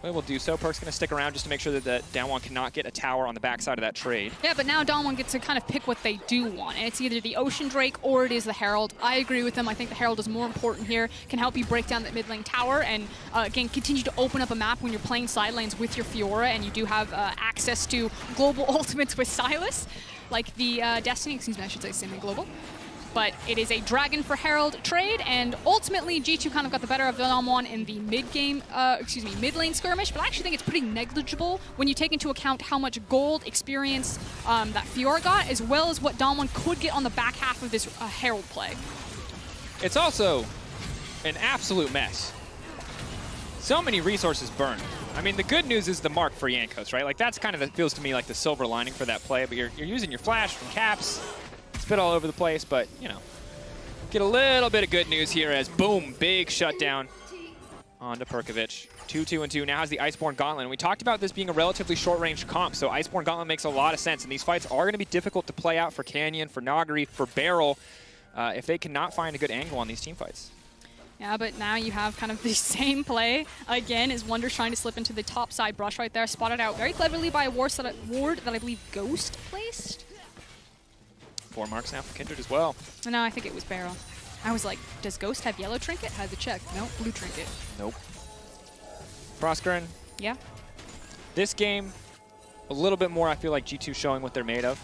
We will do so. Perk's going to stick around just to make sure that the DAMWON cannot get a tower on the backside of that trade. Yeah, but now DAMWON gets to kind of pick what they do want, and it's either the Ocean Drake or it is the Herald. I agree with them. I think the Herald is more important here, can help you break down that mid lane tower, and again, continue to open up a map when you're playing side lanes with your Fiora, and you do have access to global ultimates with Sylas, like the Destiny, excuse me, I should say semi-global. But it is a Dragon for Herald trade, and ultimately G2 kind of got the better of DAMWON in the mid lane skirmish, but I actually think it's pretty negligible when you take into account how much gold experience that Fiora got, as well as what DAMWON could get on the back half of this Herald play. It's also an absolute mess. So many resources burned. I mean, the good news is the mark for Jankos, right? Like, that's kind of, it feels to me like the silver lining for that play, but you're using your flash from caps, spit all over the place, but, you know, get a little bit of good news here as, boom, big shutdown onto Perkovic. 2-2-2, now has the Iceborne Gauntlet. And we talked about this being a relatively short-range comp, so Iceborne Gauntlet makes a lot of sense, and these fights are going to be difficult to play out for Canyon, for Nagari, for Beryl, if they cannot find a good angle on these team fights. Yeah, but now you have kind of the same play again as Wonder's trying to slip into the top side brush right there, spotted out very cleverly by a ward that I believe Ghost placed. 4 marks now for Kindred as well. No, I think it was Beryl. I was like, does Ghost have yellow trinket? Had to check. No, blue trinket. Nope. Proskeren. Yeah. This game, a little bit more, I feel like G2 showing what they're made of.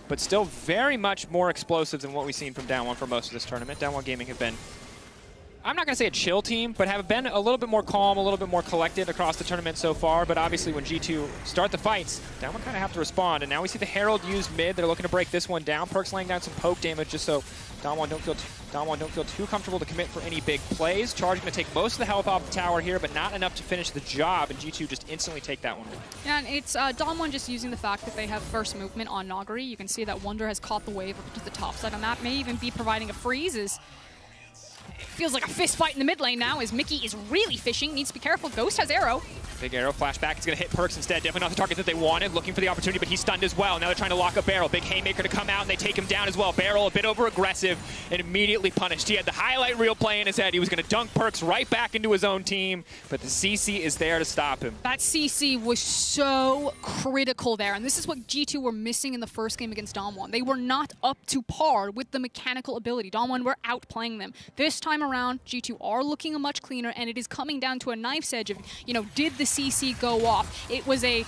But still very much more explosive than what we've seen from DAMWON for most of this tournament. DAMWON Gaming have been, I'm not going to say a chill team, but have been a little bit more calm, a little bit more collected across the tournament so far. But obviously when G2 start the fights, DAMWON kind of have to respond. And now we see the Herald use mid. They're looking to break this one down. Perk's laying down some poke damage just so DAMWON don't feel too comfortable to commit for any big plays. Charge going to take most of the health off the tower here, but not enough to finish the job. And G2 just instantly take that one. Yeah, and it's DAMWON just using the fact that they have first movement on Nagari. You can see that Wonder has caught the wave up to the top side on that. May even be providing a freeze as it feels like a fist fight in the mid lane now as Mickey is really fishing, needs to be careful. Ghost has arrow. Big arrow, flashback, it's going to hit Perks instead. Definitely not the target that they wanted, looking for the opportunity, but he's stunned as well. Now they're trying to lock up Beryl. Big haymaker to come out, and they take him down as well. Beryl a bit over-aggressive and immediately punished. He had the highlight reel play in his head. He was going to dunk Perks right back into his own team, but the CC is there to stop him. That CC was so critical there, and this is what G2 were missing in the first game against DAMWON. They were not up to par with the mechanical ability. DAMWON were outplaying them. This time around, G2 are looking much cleaner, and it is coming down to a knife's edge of, you know, did the CC go off? It was a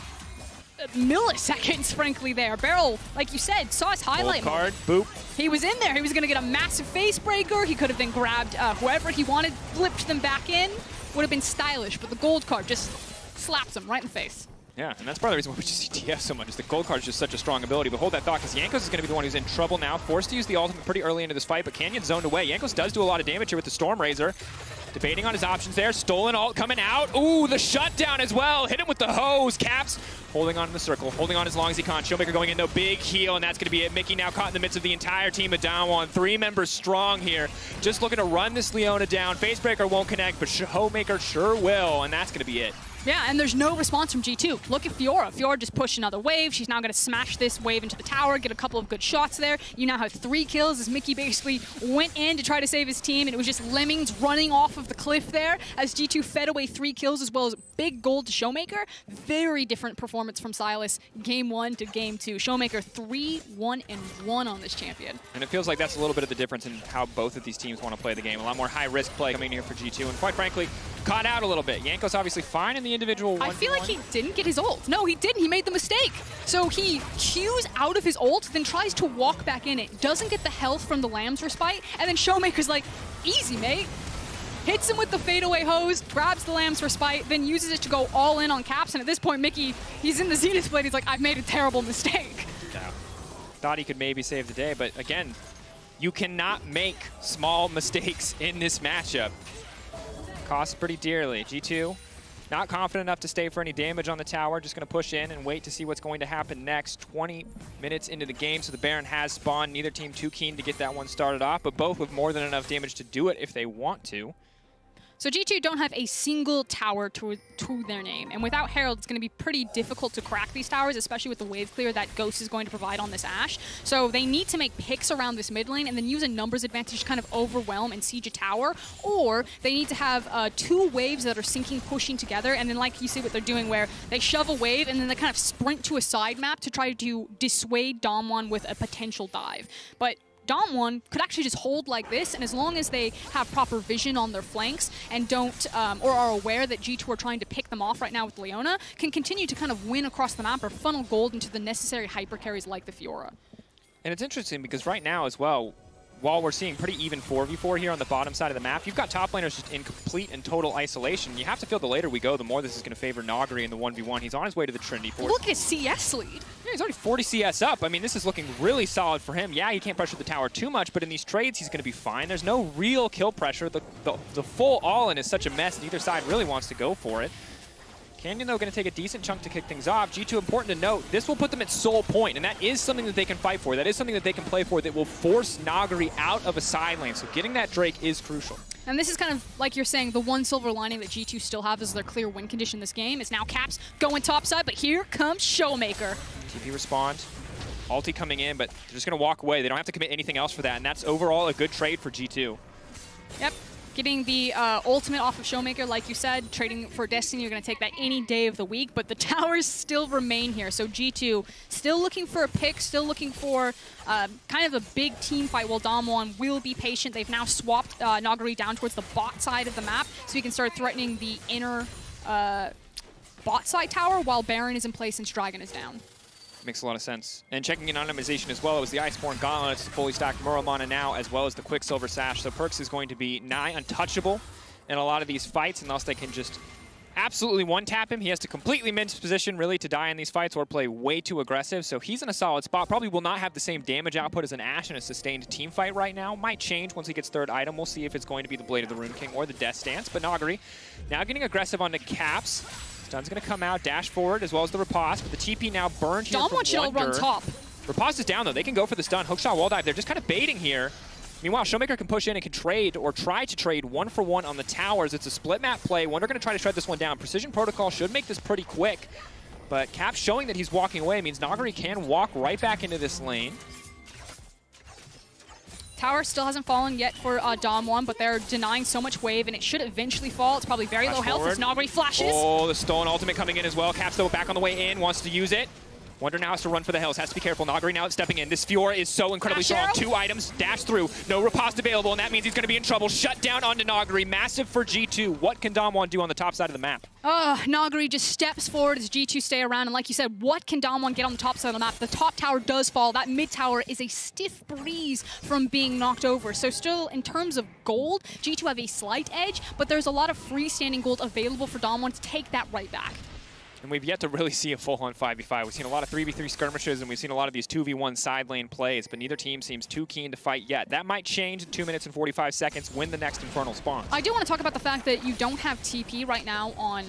milliseconds, frankly, there. Beryl, like you said, saw his highlight card, boop. He was in there. He was going to get a massive face breaker. He could have then grabbed whoever he wanted, flipped them back in. Would have been stylish, but the gold card just slaps him right in the face. Yeah, and that's part of the reason why we just see TF so much, is the gold card is just such a strong ability. But hold that thought, because Jankos is going to be the one who's in trouble now. Forced to use the ultimate pretty early into this fight, but Canyon zoned away. Jankos does do a lot of damage here with the Storm Razor. Debating on his options there. Stolen ult coming out. Ooh, the shutdown as well. Hit him with the hose. Caps holding on in the circle, holding on as long as he can. Showmaker going in, though. Big heal, and that's going to be it. Mickey now caught in the midst of the entire team of DAMWON. 3 members strong here. Just looking to run this Leona down. Facebreaker won't connect, but Showmaker sure will, and that's going to be it. Yeah, and there's no response from G2. Look at Fiora. Fiora just pushed another wave. She's now going to smash this wave into the tower, get a couple of good shots there. You now have 3 kills as Mickey basically went in to try to save his team, and it was just lemmings running off of the cliff there as G2 fed away 3 kills as well as big gold to Showmaker. Very different performance from Sylas game 1 to game 2. Showmaker 3-1-1 on this champion. And it feels like that's a little bit of the difference in how both of these teams want to play the game. A lot more high-risk play coming here for G2, and quite frankly, caught out a little bit. Jankos obviously fine in the individual 1v1. I feel like he didn't get his ult. No, he didn't. He made the mistake. So he cues out of his ult, then tries to walk back in it. Doesn't get the health from the Lamb's Respite, and then Showmaker's like, easy, mate. Hits him with the fadeaway hose, grabs the Lamb's Respite, then uses it to go all in on Caps, and at this point, Mickey, he's in the Zenith Blade. He's like, I've made a terrible mistake. Yeah. Thought he could maybe save the day, but again, you cannot make small mistakes in this matchup. Costs pretty dearly. G2 not confident enough to stay for any damage on the tower. Just going to push in and wait to see what's going to happen next. 20 minutes into the game, so the Baron has spawned. Neither team too keen to get that one started off, but both with more than enough damage to do it if they want to. So G2 don't have a single tower to their name, and without Herald, it's going to be pretty difficult to crack these towers, especially with the wave clear that Ghost is going to provide on this Ashe. So they need to make picks around this mid lane and then use a numbers advantage to kind of overwhelm and siege a tower, or they need to have 2 waves that are syncing, pushing together, and then like you see what they're doing where they shove a wave and then they kind of sprint to a side map to try to dissuade DAMWON with a potential dive. But DAMWON could actually just hold like this, and as long as they have proper vision on their flanks and don't, or are aware that G2 are trying to pick them off right now with Leona, can continue to kind of win across the map or funnel gold into the necessary hyper carries like the Fiora. And it's interesting because right now as well, while we're seeing pretty even 4v4 here on the bottom side of the map, you've got top laners just in complete and total isolation. You have to feel the later we go, the more this is going to favor Nagri in the 1v1. He's on his way to the Trinity Force. Look at his CS lead. Yeah, he's already 40 CS up. I mean, this is looking really solid for him. Yeah, he can't pressure the tower too much, but in these trades, he's going to be fine. There's no real kill pressure. The full all-in is such a mess. Neither side really wants to go for it. Canyon, though, going to take a decent chunk to kick things off. G2, important to note, this will put them at sole point, and that is something that they can fight for. That is something that they can play for that will force Nagri out of a side lane. So getting that Drake is crucial. And this is kind of, like you're saying, the one silver lining that G2 still have is their clear win condition this game. Is now Caps going topside, but here comes Showmaker. TP respond. Ulti coming in, but they're just going to walk away. They don't have to commit anything else for that, and that's overall a good trade for G2. Yep. Getting the ultimate off of Showmaker, like you said, trading for Destiny, you're going to take that any day of the week, but the towers still remain here. So G2 still looking for a pick, still looking for kind of a big team fight, while DAMWON will be patient. They've now swapped Nagari down towards the bot side of the map, so we can start threatening the inner bot side tower while Baron is in place and Strigan is down. Makes a lot of sense. And checking in on itemization as well, it was the Iceborne Gauntlet, it's fully stacked Muramana now, as well as the Quicksilver Sash. So Perkz is going to be nigh untouchable in a lot of these fights, unless they can just absolutely one-tap him. He has to completely mince position, really, to die in these fights or play way too aggressive. So he's in a solid spot. Probably will not have the same damage output as an Ashe in a sustained team fight right now. Might change once he gets third item. We'll see if it's going to be the Blade of the Rune King or the Death Stance. But Nagari now getting aggressive onto Caps. Stun's going to come out, dash forward, as well as the riposte, but the TP now burned here DAMWON should all run top. Riposte is down, though. They can go for the stun. Hookshot wall dive. They're just kind of baiting here. Meanwhile, Showmaker can push in and can trade, or try to trade 1-for-1 on the towers. It's a split map play. Wonder going to try to shred this one down. Precision Protocol should make this pretty quick, but Cap showing that he's walking away means Nagari can walk right back into this lane. Tower still hasn't fallen yet for DAMWON, but they're denying so much wave, and it should eventually fall. It's probably very low health as Nagari flashes. Oh, the Stolen Ultimate coming in as well. Caps, though, back on the way in, wants to use it. Wonder now has to run for the hills. Has to be careful. Nagari now stepping in. This Fiora is so incredibly strong. 2 items, dash through. No riposte available, and that means he's going to be in trouble. Shut down onto Nagari. Massive for G2. What can DAMWON do on the top side of the map? Nagari just steps forward as G2 stay around, and like you said, what can DAMWON get on the top side of the map? The top tower does fall. That mid tower is a stiff breeze from being knocked over. So still, in terms of gold, G2 have a slight edge, but there's a lot of freestanding gold available for DAMWON to take that right back. And we've yet to really see a full-on 5v5. We've seen a lot of 3v3 skirmishes, and we've seen a lot of these 2v1 side lane plays, but neither team seems too keen to fight yet. That might change in 2 minutes and 45 seconds when the next Infernal spawns. I do want to talk about the fact that you don't have TP right now on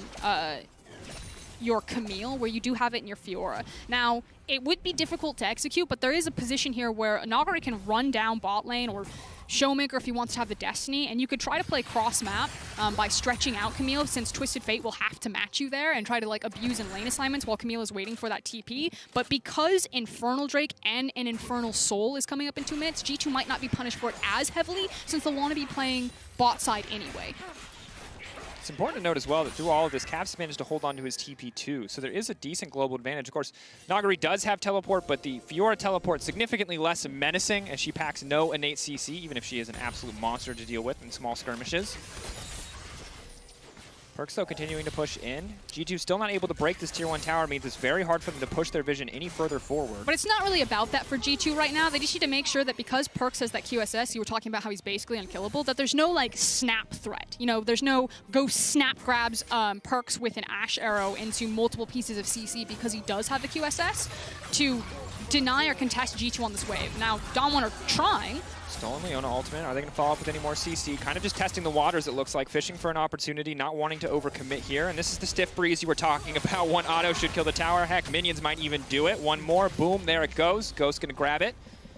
your Camille, where you do have it in your Fiora. Now, it would be difficult to execute, but there is a position here where Nagari can run down bot lane, or Showmaker if he wants to have the Destiny, and you could try to play cross-map by stretching out Camille, since Twisted Fate will have to match you there and try to like abuse in lane assignments while Camille is waiting for that TP. But because Infernal Drake and an Infernal Soul is coming up in 2 minutes, G2 might not be punished for it as heavily, since they'll want to be playing bot side anyway. It's important to note as well that through all of this, Caps managed to hold on to his TP2, so there is a decent global advantage. Of course, Nagari does have teleport, but the Fiora teleport significantly less menacing, as she packs no innate CC, even if she is an absolute monster to deal with in small skirmishes. Perkz, though, continuing to push in. G2 still not able to break this tier 1 tower, means it's very hard for them to push their vision any further forward. But it's not really about that for G2 right now. They just need to make sure that because Perkz has that QSS, you were talking about how he's basically unkillable, that there's no like snap threat. You know, there's no go snap grabs Perkz with an Ashe arrow into multiple pieces of CC because he does have the QSS to deny or contest G2 on this wave. Now, DAMWON are trying. Stolen Leona ultimate. Are they going to follow up with any more CC? Kind of just testing the waters, it looks like. Fishing for an opportunity, not wanting to overcommit here. And this is the stiff breeze you were talking about. One auto should kill the tower. Heck, minions might even do it. One more. Boom. There it goes. Ghost going to grab it.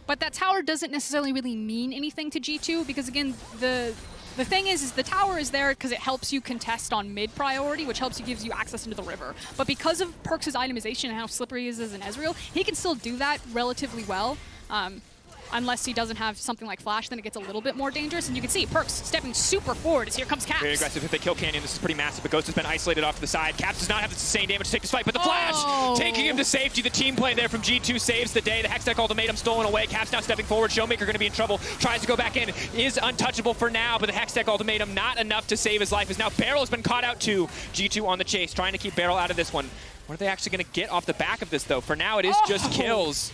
But that tower doesn't necessarily really mean anything to G2 because, again, the The thing is the tower is there because it helps you contest on mid priority, which gives you access into the river. But because of Perks' itemization and how slippery he is as an Ezreal, he can still do that relatively well. Unless he doesn't have something like Flash, then it gets a little bit more dangerous. And you can see Perks stepping super forward as here comes Caps. Very aggressive. If they kill Canyon, this is pretty massive, but Ghost has been isolated off to the side. Caps does not have the sustained damage to take this fight, but the Flash taking him to safety. The team play there from G2 saves the day. The Hextech ultimatum stolen away. Caps now stepping forward. Showmaker going to be in trouble. Tries to go back in. Is untouchable for now, but the Hextech ultimatum not enough to save his life. As now Beryl has been caught out too. G2 on the chase, trying to keep Beryl out of this one. What are they actually going to get off the back of this, though? For now, it is just kills.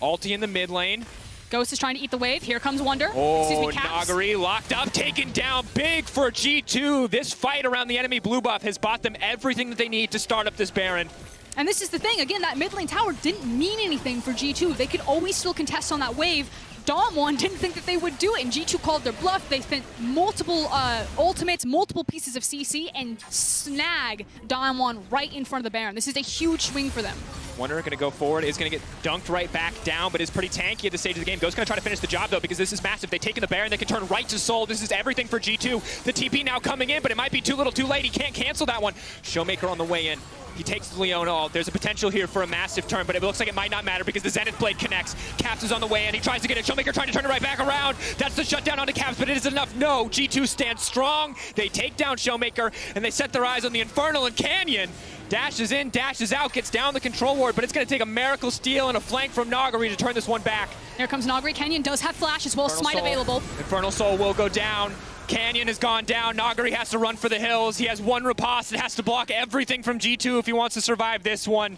Ulti in the mid lane. Ghost is trying to eat the wave. Here comes Wonder. Oh, Nagari locked up, taken down big for G2. This fight around the enemy blue buff has bought them everything that they need to start up this Baron. And this is the thing, again, that mid lane tower didn't mean anything for G2. They could always still contest on that wave. DAMWON didn't think that they would do it, and G2 called their bluff. They spent multiple ultimates, multiple pieces of CC, and snag DAMWON right in front of the Baron. This is a huge swing for them. Wonder going to go forward, is going to get dunked right back down, but is pretty tanky at this stage of the game. Ghost going to try to finish the job, though, because this is massive. They've taken the Baron, they can turn right to Soul. This is everything for G2. The TP now coming in, but it might be too little too late. He can't cancel that one. Showmaker on the way in. He takes the Leona. There's a potential here for a massive turn, but it looks like it might not matter because the Zenith Blade connects. Caps is on the way in. He tries to get it. Showmaker trying to turn it right back around. That's the shutdown onto Caps, but it is enough. No, G2 stands strong. They take down Showmaker, and they set their eyes on the Infernal and Canyon. Dashes in, dashes out, gets down the control ward, but it's going to take a miracle steal and a flank from Nagari to turn this one back. Here comes Nagari. Canyon does have Flash as well as Smite available. Infernal Soul will go down. Canyon has gone down. Nagari has to run for the hills. He has one riposte and has to block everything from G2 if he wants to survive this one.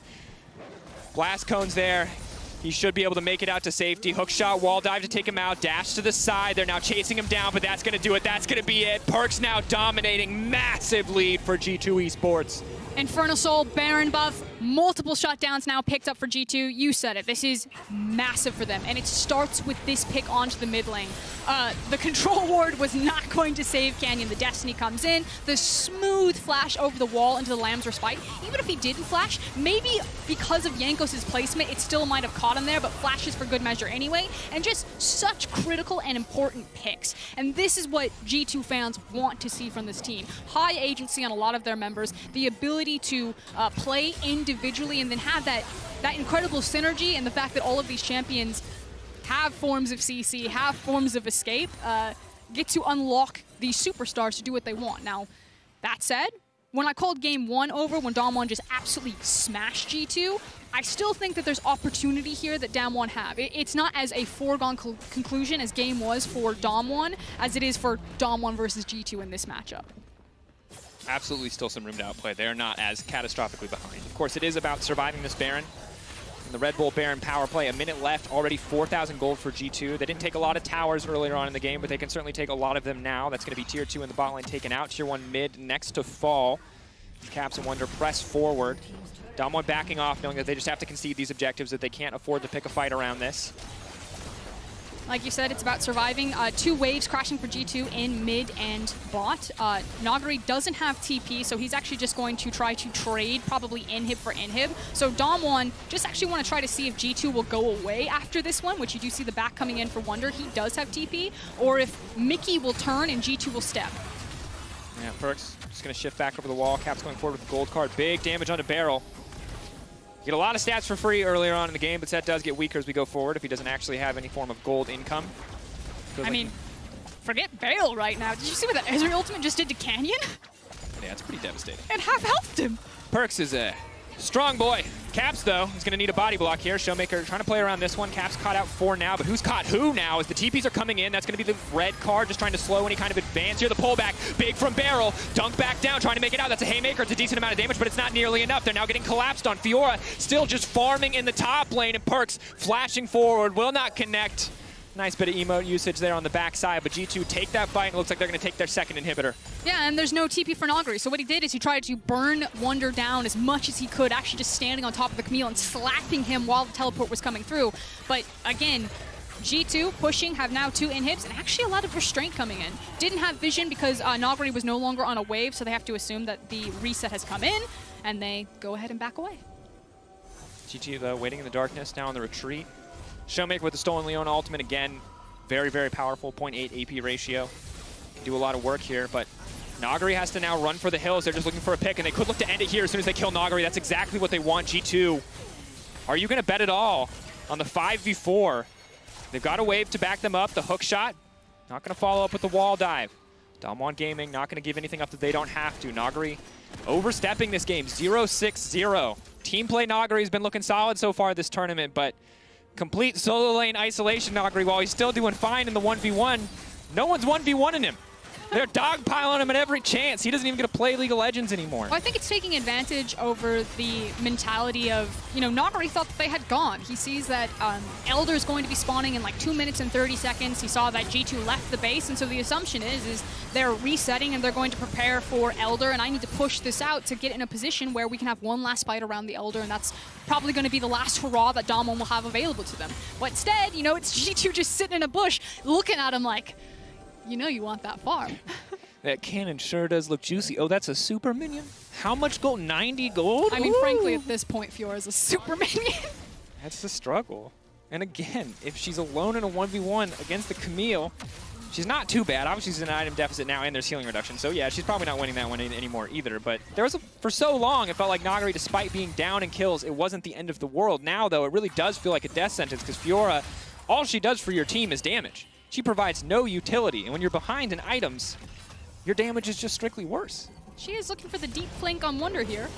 Blast cone's there. He should be able to make it out to safety. Hook shot, wall dive to take him out. Dash to the side. They're now chasing him down, but that's going to do it. That's going to be it. Perks now dominating. Massive lead for G2 Esports. Infernal Soul, Baron buff, multiple shutdowns now picked up for G2. You said it. This is massive for them, and it starts with this pick onto the mid lane. The control ward was not going to save Canyon. The Destiny comes in, the smooth flash over the wall into the Lamb's Respite. Even if he didn't flash, maybe because of Jankos' placement, it still might have caught him there, but flashes for good measure anyway, and just such critical and important picks. And this is what G2 fans want to see from this team. High agency on a lot of their members, the ability to play individually and then have that incredible synergy, and the fact that all of these champions have forms of CC, have forms of escape, get to unlock these superstars to do what they want. Now, that said, when I called game one over, when DAMWON just absolutely smashed G2, I still think that there's opportunity here that DAMWON have. It's not as a foregone conclusion as game was for DAMWON as it is for DAMWON versus G2 in this matchup. Absolutely still some room to outplay. They're not as catastrophically behind. Of course, it is about surviving this Baron. And the Red Bull Baron power play, a minute left, already 4,000 gold for G2. They didn't take a lot of towers earlier on in the game, but they can certainly take a lot of them now. That's going to be tier 2 in the bot lane taken out. Tier 1 mid next to fall. Caps and Wonder press forward. DAMWON backing off, knowing that they just have to concede these objectives, that they can't afford to pick a fight around this. Like you said, it's about surviving. 2 waves crashing for G2 in mid and bot. Nagari doesn't have TP, so he's actually just going to try to trade probably inhib for inhib. So DAMWON just actually want to try to see if G2 will go away after this one, which you do see the back coming in for Wonder. He does have TP. Or if Mickey will turn and G2 will step. Yeah, Perks just going to shift back over the wall. Caps going forward with the gold card. Big damage onto Beryl. Get a lot of stats for free earlier on in the game, but that does get weaker as we go forward if he doesn't actually have any form of gold income. I mean, forget Beryl right now. Did you see what that Ezreal ultimate just did to Canyon? Yeah, it's pretty devastating. It half-healthed him. Perks is a strong boy. Caps, though, is going to need a body block here. Showmaker trying to play around this one. Caps caught out 4 now, but who's caught who now? As the TPs are coming in, that's going to be the red card, just trying to slow any kind of advance here. The pullback, big from Beryl. Dunk back down, trying to make it out. That's a haymaker. It's a decent amount of damage, but it's not nearly enough. They're now getting collapsed on. Fiora still just farming in the top lane, and Perks flashing forward, will not connect. Nice bit of emote usage there on the backside, but G2 take that fight, and it looks like they're going to take their second inhibitor. Yeah, and there's no TP for Nagari. So what he did is he tried to burn Wonder down as much as he could, actually just standing on top of the Camille and slapping him while the teleport was coming through. But again, G2 pushing, have now 2 inhibs, and actually a lot of restraint coming in. Didn't have vision because Nagari was no longer on a wave, so they have to assume that the reset has come in, and they go ahead and back away. G2, though, waiting in the darkness, now on the retreat. Showmaker with the stolen Leona ultimate again. Very, very powerful, 0.8 AP ratio. Can do a lot of work here, but Nagari has to now run for the hills. They're just looking for a pick, and they could look to end it here as soon as they kill Nagari. That's exactly what they want, G2. Are you going to bet it all on the 5v4? They've got a wave to back them up. The hook shot, not going to follow up with the wall dive. DAMWON Gaming not going to give anything up that they don't have to. Nagari overstepping this game, 0-6-0. Team play Nagari has been looking solid so far this tournament, but complete solo lane isolation Nagari, while he's still doing fine in the 1v1, no one's 1v1ing him. They're dogpiling him at every chance. He doesn't even get to play League of Legends anymore. Well, I think it's taking advantage over the mentality of, you know, Nagari thought that they had gone. He sees that Elder is going to be spawning in like 2 minutes and 30 seconds. He saw that G2 left the base, and so the assumption is they're resetting and they're going to prepare for Elder, and I need to push this out to get in a position where we can have one last fight around the Elder, and that's probably going to be the last hurrah that DAMWON will have available to them. But instead, you know, it's G2 just sitting in a bush looking at him like, you know you want that farm. That cannon sure does look juicy. Oh, that's a super minion? How much gold? 90 gold? I mean, Ooh. frankly, at this point, Fiora is a super minion. That's the struggle. And again, if she's alone in a 1v1 against the Camille, she's not too bad. Obviously, she's in an item deficit now, and there's healing reduction. So yeah, she's probably not winning that one anymore either. But there was for so long, it felt like Nagari, despite being down in kills, it wasn't the end of the world. Now, though, it really does feel like a death sentence, because Fiora, all she does for your team is damage. She provides no utility, and when you're behind in items, your damage is just strictly worse. She is looking for the deep flank on Wonder here.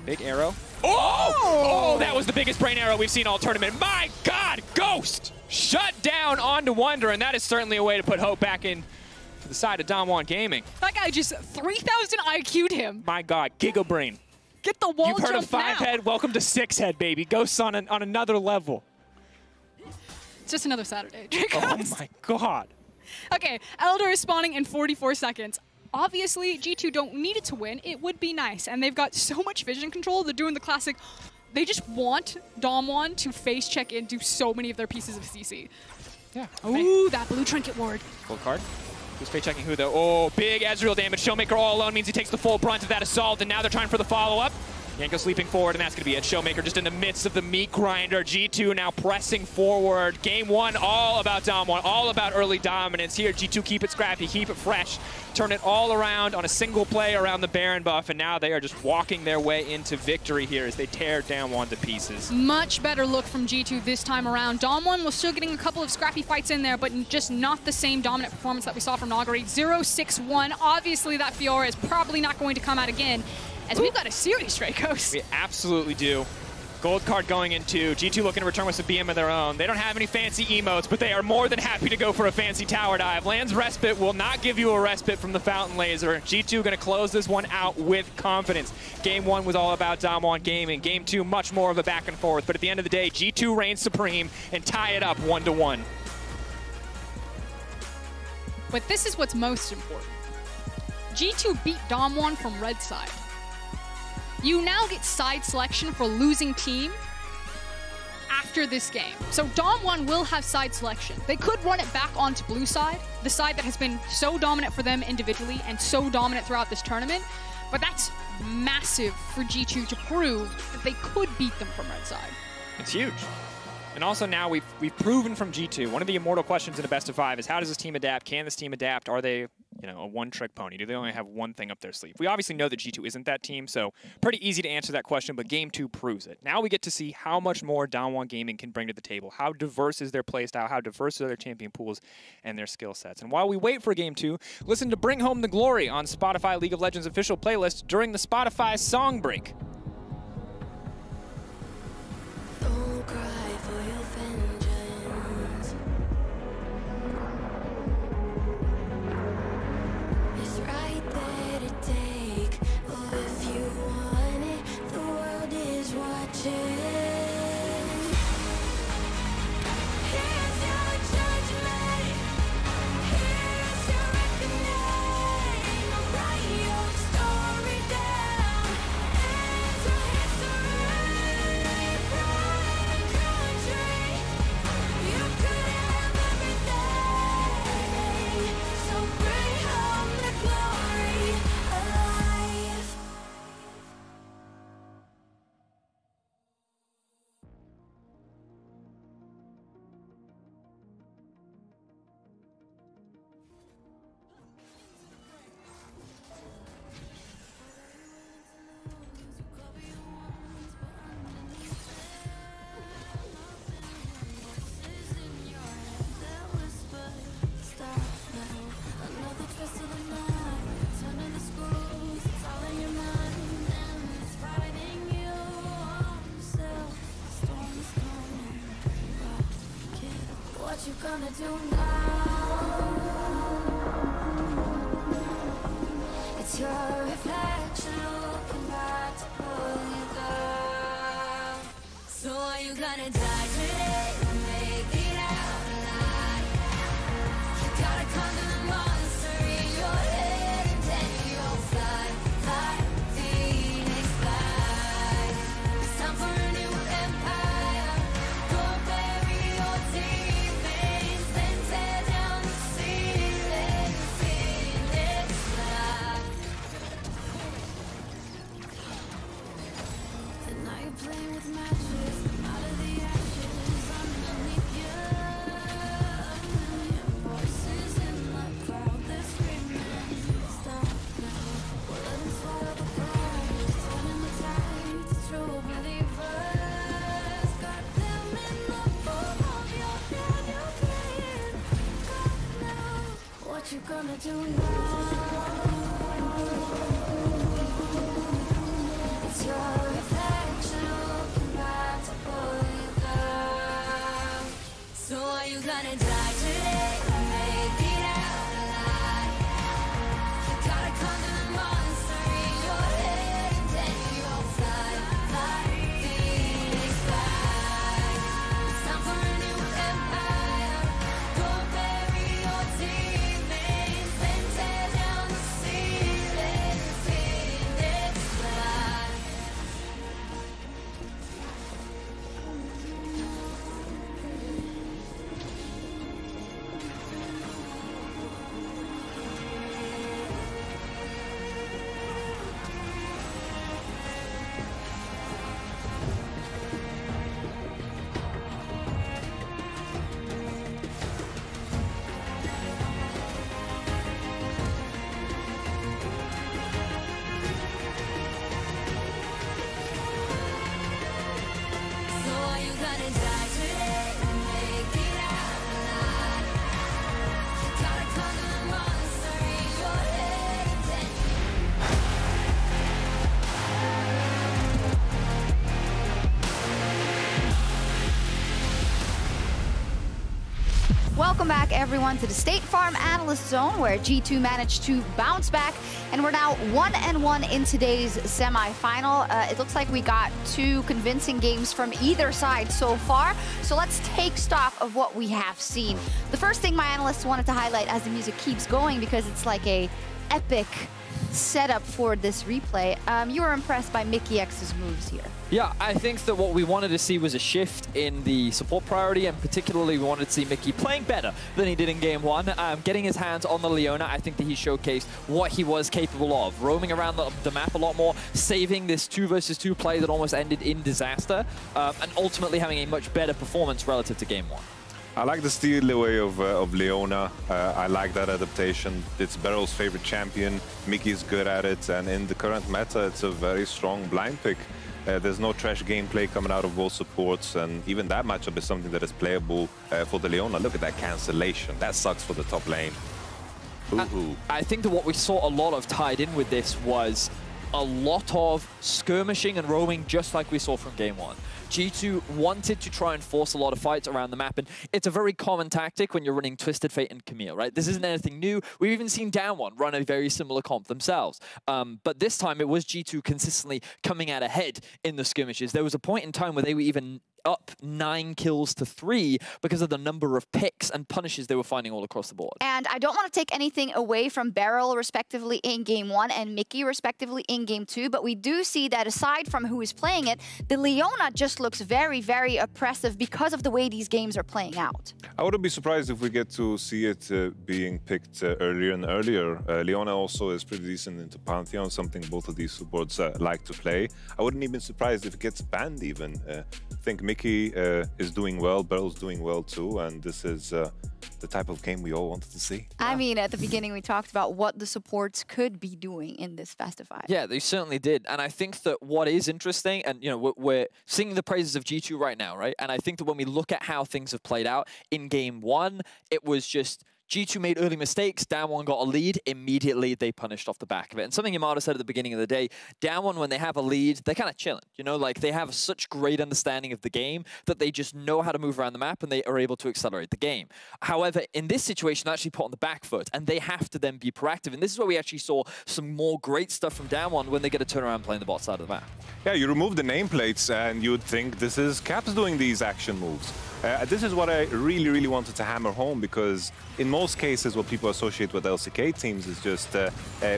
Big arrow. Oh! Oh, that was the biggest brain arrow we've seen all tournament. My God, Ghost shut down onto Wonder, and that is certainly a way to put hope back in for the side of DAMWON Gaming. That guy just 3,000 IQ'd him. My God, Giga Brain. Get the wall You've heard jump of 5-head? Welcome to 6-head, baby. Ghosts on another level. It's just another Saturday. Oh my God. Okay, Elder is spawning in 44 seconds. Obviously, G2 don't need it to win. It would be nice. And they've got so much vision control. They're doing the classic. They just want DAMWON to face check into so many of their pieces of CC. Yeah. Ooh, that blue trinket ward. Full card. Who's face checking who though? Oh, big Ezreal damage. Showmaker all alone means he takes the full brunt of that assault. And now they're trying for the follow-up. Yanko sleeping forward, and that's going to be it. Showmaker just in the midst of the meat grinder. G2 now pressing forward. Game one, all about DAMWON, all about early dominance. Here, G2 keep it scrappy, keep it fresh, turn it all around on a single play around the Baron buff, and now they are just walking their way into victory here as they tear DAMWON to pieces. Much better look from G2 this time around. DAMWON was still getting a couple of scrappy fights in there, but just not the same dominant performance that we saw from Nagari. 0-6-1. Obviously, that Fiora is probably not going to come out again, as we've got a series, Dracos. We absolutely do. Gold card going into G2 looking to return with some BM of their own. They don't have any fancy emotes, but they are more than happy to go for a fancy tower dive. Land's Respite will not give you a respite from the Fountain Laser. G2 going to close this one out with confidence. Game one was all about DAMWON Gaming. Game two, much more of a back and forth. But at the end of the day, G2 reigns supreme and tie it up 1-1. But this is what's most important. G2 beat DAMWON from red side. You now get side selection for losing team after this game. So DAMWON will have side selection. They could run it back onto blue side, the side that has been so dominant for them individually and so dominant throughout this tournament. But that's massive for G2 to prove that they could beat them from red side. It's huge. And also now we've proven from G2, one of the immortal questions in a best of 5 is how does this team adapt? Can this team adapt? Are they, you know, a one-trick pony? Do they only have one thing up their sleeve? We obviously know that G2 isn't that team, so pretty easy to answer that question, but Game 2 proves it. Now we get to see how much more DAMWON Gaming can bring to the table. How diverse is their playstyle? How diverse are their champion pools and their skill sets? And while we wait for Game 2, listen to Bring Home the Glory on Spotify League of Legends official playlist during the Spotify song break. gonna do now? It's your reflection looking back to pull you down. So are you gonna die today or make it out alive? You gotta conquer the monster in your head and then you'll fly, fly, Phoenix fly. It's time for a new empire. Go bury your demons, then tear down the ceiling. Phoenix fly. And now you're playing with matches. Out of the ashes, underneath you. Million voices in the crowd, they're screaming. Stop now. Well, let them swallow the promise. Turning the tide to true believers. Got them in the palm of your hand. You're playing God now. What you gonna do now? It's your reflection looking back to pull you down. So are you gonna die today or make it out alive? You gotta conquer the monster in your head and then you'll fly, fly, Phoenix fly. It's time for a new empire. Go bury your demons, then tear down the ceiling. Phoenix fly. So are you gonna die today or make it out alive? You gotta conquer the monster in your head and then Welcome back, everyone, to the State Farm Analyst Zone, where G2 managed to bounce back, and we're now 1-1 in today's semifinal. It looks like we got two convincing games from either side so far, so let's take stock of what we have seen. The first thing my analysts wanted to highlight as the music keeps going, because it's like a epic setup for this replay. You were impressed by Mickey X's moves here. Yeah, I think that what we wanted to see was a shift in the support priority, and particularly we wanted to see Mickey playing better than he did in Game 1. Getting his hands on the Leona, I think that he showcased what he was capable of. Roaming around the map a lot more, saving this 2 versus 2 play that almost ended in disaster, and ultimately having a much better performance relative to Game 1. I like the steal away of Leona. I like that adaptation. It's Beryl's favorite champion. Mickey's good at it, and in the current meta, it's a very strong blind pick. There's no trash gameplay coming out of both supports, and even that matchup is something that is playable for the Leona. Look at that cancellation. That sucks for the top lane. I think that what we saw a lot of tied in with this was a lot of skirmishing and roaming, just like we saw from Game 1. G2 wanted to try and force a lot of fights around the map, and it's a very common tactic when you're running Twisted Fate and Camille, right? This isn't anything new. We've even seen DAMWON run a very similar comp themselves. But this time, it was G2 consistently coming out ahead in the skirmishes. There was a point in time where they were even up 9 kills to 3 because of the number of picks and punishes they were finding all across the board. And I don't want to take anything away from Beryl, respectively, in Game 1 and Mickey, respectively, in Game 2, but we do see that aside from who is playing it, the Leona just looks very, very oppressive because of the way these games are playing out. I wouldn't be surprised if we get to see it being picked earlier and earlier. Leona also is pretty decent into Pantheon, something both of these supports like to play. I wouldn't even be surprised if it gets banned even. I think Mickey is doing well, Beryl's doing well too, and this is the type of game we all wanted to see. I mean, at the beginning, we talked about what the supports could be doing in this Fast of 5. Yeah, they certainly did. And I think that what is interesting, and you know, we're singing the praises of G2 right now, right? And I think that when we look at how things have played out in Game 1, it was just G2 made early mistakes, DAMWON got a lead, immediately they punished off the back of it. And something Yamada said at the beginning of the day, DAMWON, when they have a lead, they're kind of chilling. You know, like they have such great understanding of the game that they just know how to move around the map and they are able to accelerate the game. However, in this situation, they're actually put on the back foot and they have to then be proactive. And this is where we actually saw some more great stuff from DAMWON when they get a turnaround playing the bot side of the map. Yeah, you remove the nameplates and you would think this is Caps doing these action moves. This is what I really, really wanted to hammer home, because in most cases what people associate with LCK teams is just a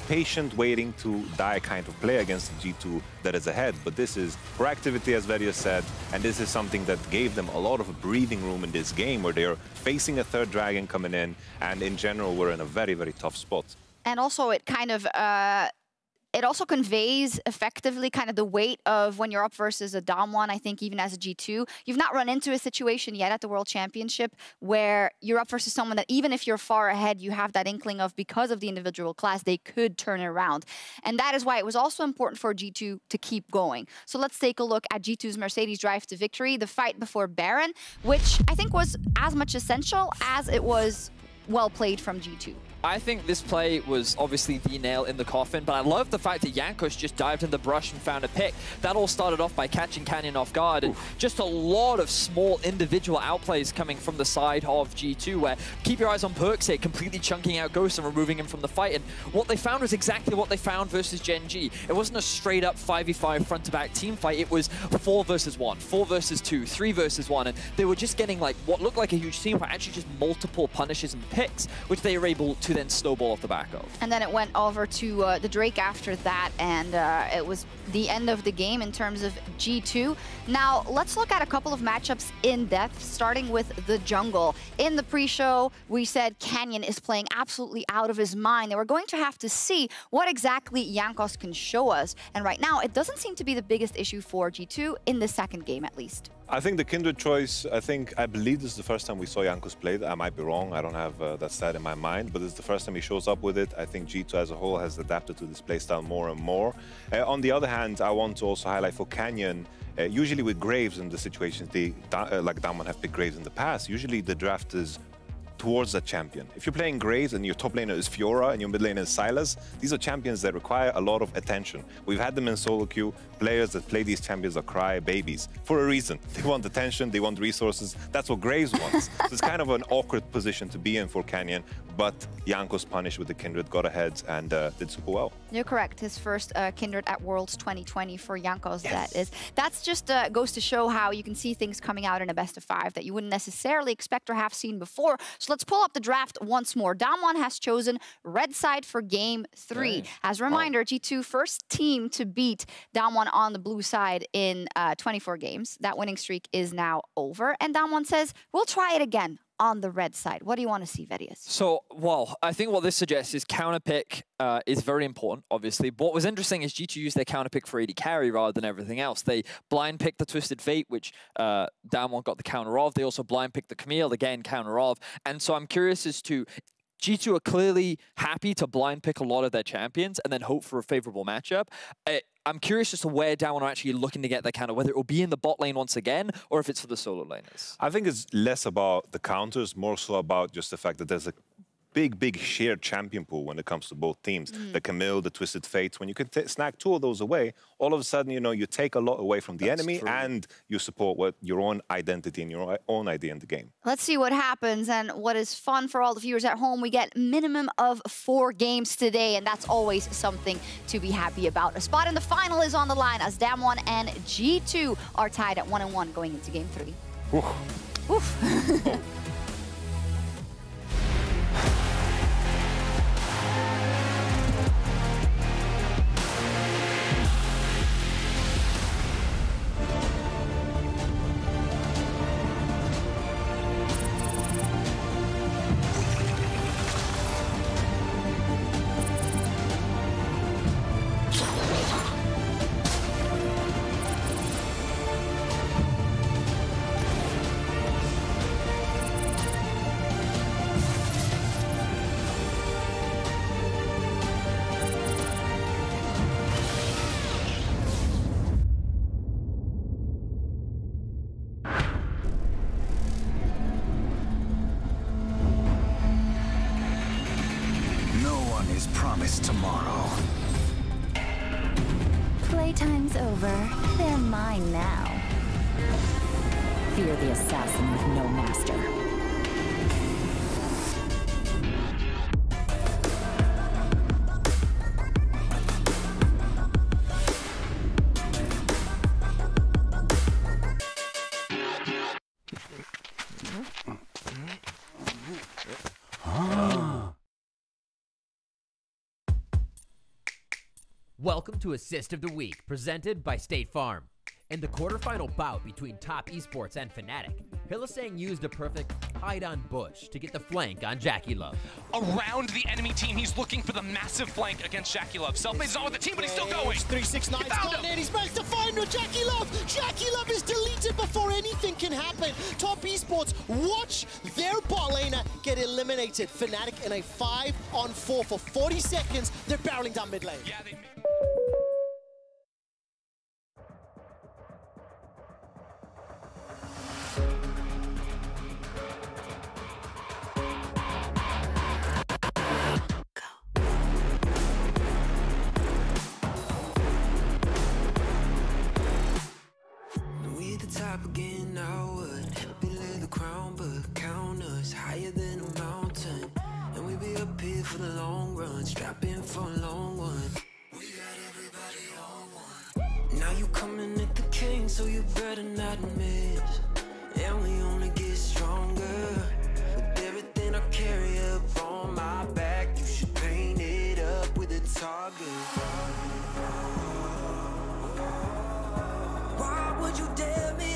patient waiting to die kind of play against the G2 that is ahead. But this is proactivity, as Verius said, and this is something that gave them a lot of breathing room in this game where they're facing a third dragon coming in, and in general we're in a very, very tough spot. And also it kind of it also conveys effectively kind of the weight of when you're up versus a DAMWON. I think even as a G2, you've not run into a situation yet at the World Championship where you're up versus someone that even if you're far ahead, you have that inkling of, because of the individual class, they could turn it around. And that is why it was also important for G2 to keep going. So let's take a look at G2's Mercedes drive to victory, the fight before Baron, which I think was as much essential as it was well played from G2. I think this play was obviously the nail in the coffin, but I love the fact that Jankos just dived in the brush and found a pick. That all started off by catching Canyon off guard, and just a lot of small individual outplays coming from the side of G2, where keep your eyes on Perks here, completely chunking out Ghost and removing him from the fight. And what they found was exactly what they found versus Gen G. It wasn't a straight up 5v5 front-to-back team fight. It was 4 versus 1, 4 versus 2, 3 versus 1, and they were just getting like what looked like a huge team fight, actually just multiple punishes and picks, which they were able to then snowball off the back of. And then it went over to the Drake after that, and it was the end of the game in terms of G2. Now, let's look at a couple of matchups in depth, starting with the jungle. In the pre-show, we said Canyon is playing absolutely out of his mind, and we're going to have to see what exactly Jankos can show us. And right now, it doesn't seem to be the biggest issue for G2 in the second game, at least. I think the Kindred choice, I believe this is the first time we saw Jankos play. I might be wrong, I don't have that stat in my mind, but it's the first time he shows up with it. I think G2 as a whole has adapted to this playstyle more and more. On the other hand, I want to also highlight for Canyon, usually with Graves in the situations, like DAMWON have picked Graves in the past, usually the draft is towards that champion. If you're playing Graves and your top laner is Fiora and your mid laner is Sylas, these are champions that require a lot of attention. We've had them in solo queue. Players that play these champions are cry babies for a reason. They want attention, they want resources. That's what Graves wants. So it's kind of an awkward position to be in for Canyon, but Jankos punished with the Kindred, got ahead and did super well. You're correct. His first Kindred at Worlds 2020 for Jankos, yes. That's just goes to show how you can see things coming out in a best of 5 that you wouldn't necessarily expect or have seen before. So let's pull up the draft once more. DAMWON has chosen red side for game 3. Right. As a reminder, G2 first team to beat DAMWON on the blue side in 24 games. That winning streak is now over. And DAMWON says, we'll try it again on the red side. What do you want to see, Verius? So, well, I think what this suggests is counter pick is very important, obviously. But what was interesting is G2 used their counter pick for AD carry rather than everything else. They blind picked the Twisted Fate, which DAMWON got the counter of. They also blind picked the Camille, again, counter of. And so I'm curious as to G2 are clearly happy to blind pick a lot of their champions and then hope for a favorable matchup. I'm curious as to where DAMWON are actually looking to get that counter, whether it will be in the bot lane once again, or if it's for the solo laners. I think it's less about the counters, more so about just the fact that there's a big shared champion pool when it comes to both teams. The Camille, the Twisted Fates. When you can snag 2 of those away, all of a sudden, you know, you take a lot away from the enemy and you support your own identity and your own idea in the game. Let's see what happens. And what is fun for all the viewers at home, we get minimum of 4 games today, and that's always something to be happy about. A spot in the final is on the line as DAMWON and G2 are tied at 1-1 going into game 3. Oof. Oof. promised tomorrow. Playtime's over. They're mine now. Fear the assassin with no master. Welcome to Assist of the Week, presented by State Farm. In the quarterfinal bout between Top Esports and Fnatic, Hylissang used a perfect hide-on bush to get the flank on Jackie Love. Around the enemy team, he's looking for the massive flank against Jackie Love. Selfmade is not with the team, but he's still going. 369's gone in, he's managed to find Jackie Love. Jackie Love is deleted before anything can happen. Top Esports watch their bot laner get eliminated. Fnatic in a 5-on-4 for 40 seconds. They're barreling down mid lane. Yeah, Again, I would be lay the crown, but count us higher than a mountain, and we be up here for the long run, strapping for a long one. We got everybody on one. Now you coming at the king, so you better not miss. And we only get stronger with everything I carry up on my back. You should paint it up with a target. Why would you dare me?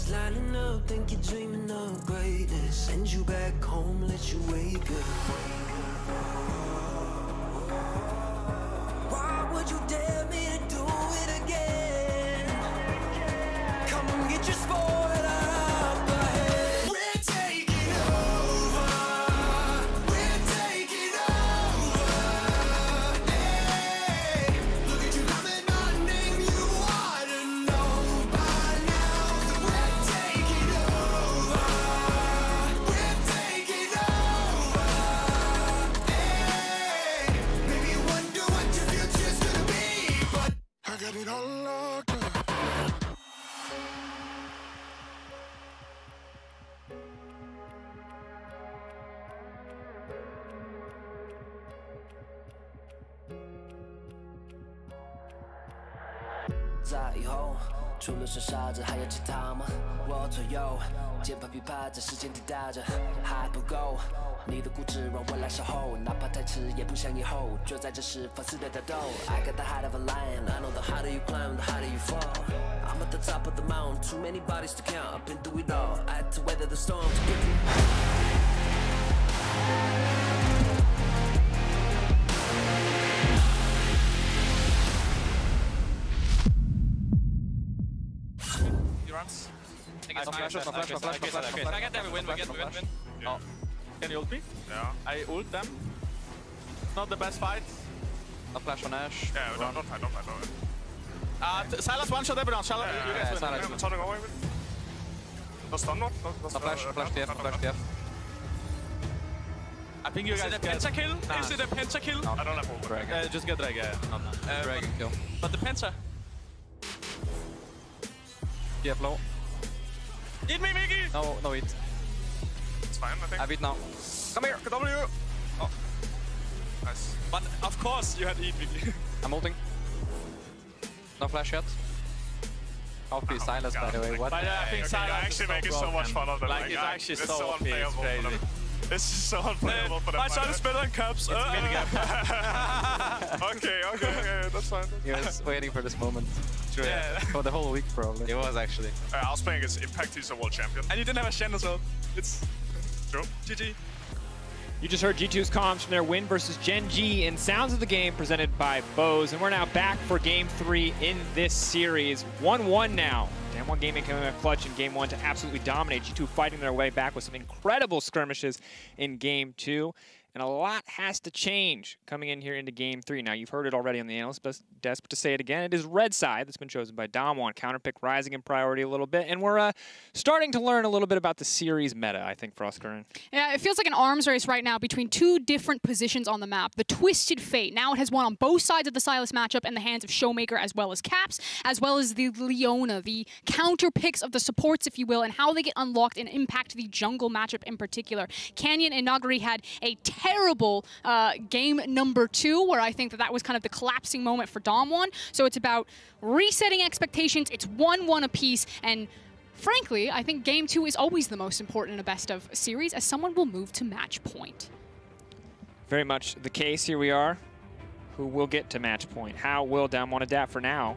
Lining up, think you're dreaming of greatness. Send you back home, let you wake up. Why would you dare me to do it again? Come and get your spoiler out the head. We're taking over. We're taking over. Hey, look at you loving my name. You ought to know by now. We're taking over. We're taking over. Hey, maybe you wonder what your future's gonna be, but I got it all locked up.在以后，除了是傻子，还有其他吗？我左右，键盘琵琶在时间滴答着，还不够。你的固执让我来守候，哪怕太迟也不想以后。就在这时放肆的打斗。I got the heart of a lion, I know the harder you climb, the harder you fall. I'm at the top of the mountain, too many bodies to count. I've been through it all, I had to weather the storm to get through. Runs. I get there, we win. Oh. Can you ult me? Yeah. I ult them. It's not the best fight. A flash on Ash. Yeah, don't fight. Silas one shot everyone. Shall you guys win? Turning away with. No stun, no? Flash TF. I think you guys get... Is it a pentakill? Nah. Is it a pentakill? No. I don't have ult. Just get drag, yeah. Dragon kill. But the penta. TF low. Eat me, Miggy! No eat. It's fine, I think. I have eat now. Come here, W! Oh. Nice. But of course you had eat, Miggy. I'm ulting. No flash yet. Copy Silas, by the way. What? But I think Silas actually making so much fun of them. Like, it's actually so unplayable for them. It's so unplayable for them. My son is better than Cups. Okay, that's fine. He was waiting for this moment. Yeah. For the whole week, probably. It was actually. I was playing against Impact, he's a world champion. And you didn't have a Shen as well. It's true. GG. You just heard G2's comms from their win versus Gen G in Sounds of the Game presented by Bose. And we're now back for Game 3 in this series. 1-1 now. DAMWON Gaming coming up clutch in Game 1 to absolutely dominate. G2 fighting their way back with some incredible skirmishes in Game 2. And a lot has to change coming in here into Game 3. Now, you've heard it already on the analyst desk, but to say it again, it is red side that's been chosen by DAMWON. Counterpick rising in priority a little bit, and we're starting to learn a little bit about the series meta, I think, for us, Karan. Yeah, it feels like an arms race right now between two different positions on the map. The Twisted Fate, now it has won on both sides of the Sylas matchup in the hands of Showmaker as well as Caps, as well as the Leona, the counter picks of the supports, if you will, and how they get unlocked and impact the jungle matchup in particular. Canyon and Nagari had a terrible game number 2, where I think that was kind of the collapsing moment for DAMWON. So it's about resetting expectations. It's 1-1 apiece, and frankly, I think Game 2 is always the most important in a best-of series, as someone will move to match point. Very much the case. Here we are. Who will get to match point? How will DAMWON adapt for now?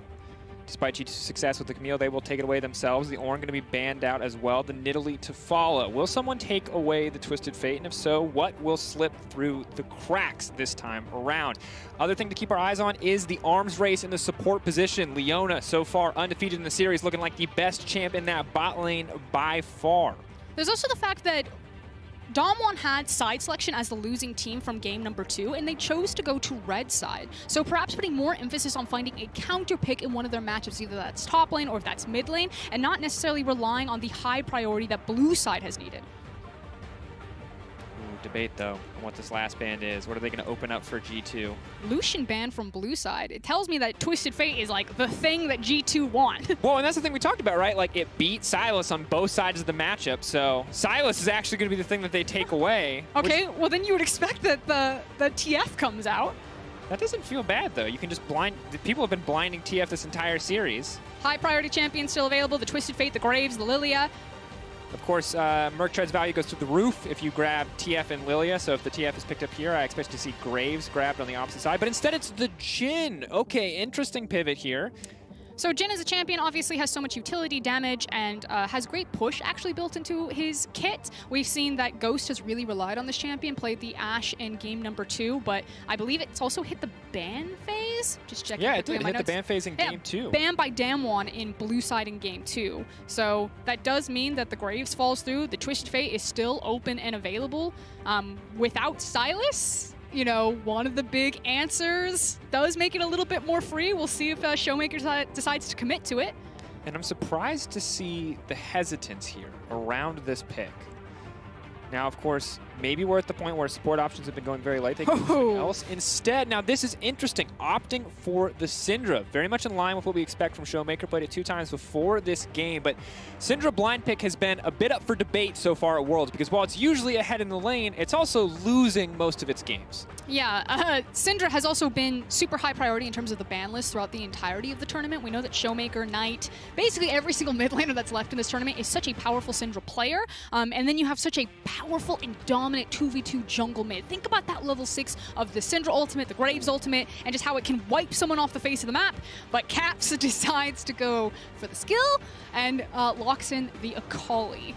Despite G2's success with the Camille, they will take it away themselves. The Ornn going to be banned out as well. The Nidalee to follow. Will someone take away the Twisted Fate? And if so, what will slip through the cracks this time around? Other thing to keep our eyes on is the arms race in the support position. Leona, so far undefeated in the series, looking like the best champ in that bot lane by far. There's also the fact that DAMWON had side selection as the losing team from game number 2, and they chose to go to red side. So perhaps putting more emphasis on finding a counter pick in one of their matchups, either that's top lane or if that's mid lane, and not necessarily relying on the high priority that blue side has needed. Debate, though, on what this last band is. What are they going to open up for G2? Lucian banned from blue side. It tells me that Twisted Fate is like the thing that G2 want. Well, and that's the thing we talked about, right? Like, it beat Sylas on both sides of the matchup, so Sylas is actually going to be the thing that they take away. Okay, well then you would expect that the TF comes out. That doesn't feel bad, though. You can just blind... People have been blinding TF this entire series. High priority champions still available. The Twisted Fate, the Graves, the Lilia. Of course, Merc Tread's value goes through the roof if you grab TF and Lilia. So if the TF is picked up here, I expect to see Graves grabbed on the opposite side. But instead, it's the Jhin. Okay, interesting pivot here. So Jhin as a champion obviously has so much utility, damage, and has great push actually built into his kit. We've seen that Ghost has really relied on this champion, played the Ashe in game number 2, but I believe it's also hit the ban phase. Just checking. Yeah, it did hit the ban phase in game 2. Banned by DAMWON in blue side in game 2. So that does mean that the Graves falls through. The Twisted Fate is still open and available. Without Sylas, you know, one of the big answers does make it a little bit more free. We'll see if Showmaker decides to commit to it. And I'm surprised to see the hesitance here around this pick. Now, of course, maybe we're at the point where support options have been going very light. They can do something else instead. Now, this is interesting. Opting for the Syndra. Very much in line with what we expect from Showmaker. Played it 2 times before this game. But Syndra blind pick has been a bit up for debate so far at Worlds. Because while it's usually ahead in the lane, it's also losing most of its games. Yeah, Syndra has also been super high priority in terms of the ban list throughout the entirety of the tournament. We know that Showmaker, Knight, basically every single mid laner that's left in this tournament is such a powerful Syndra player. And then you have such a powerful and dominant 2v2 jungle mid. Think about that level 6 of the Syndra ultimate, the Graves ultimate, and just how it can wipe someone off the face of the map. But Caps decides to go for the skill and locks in the Akali.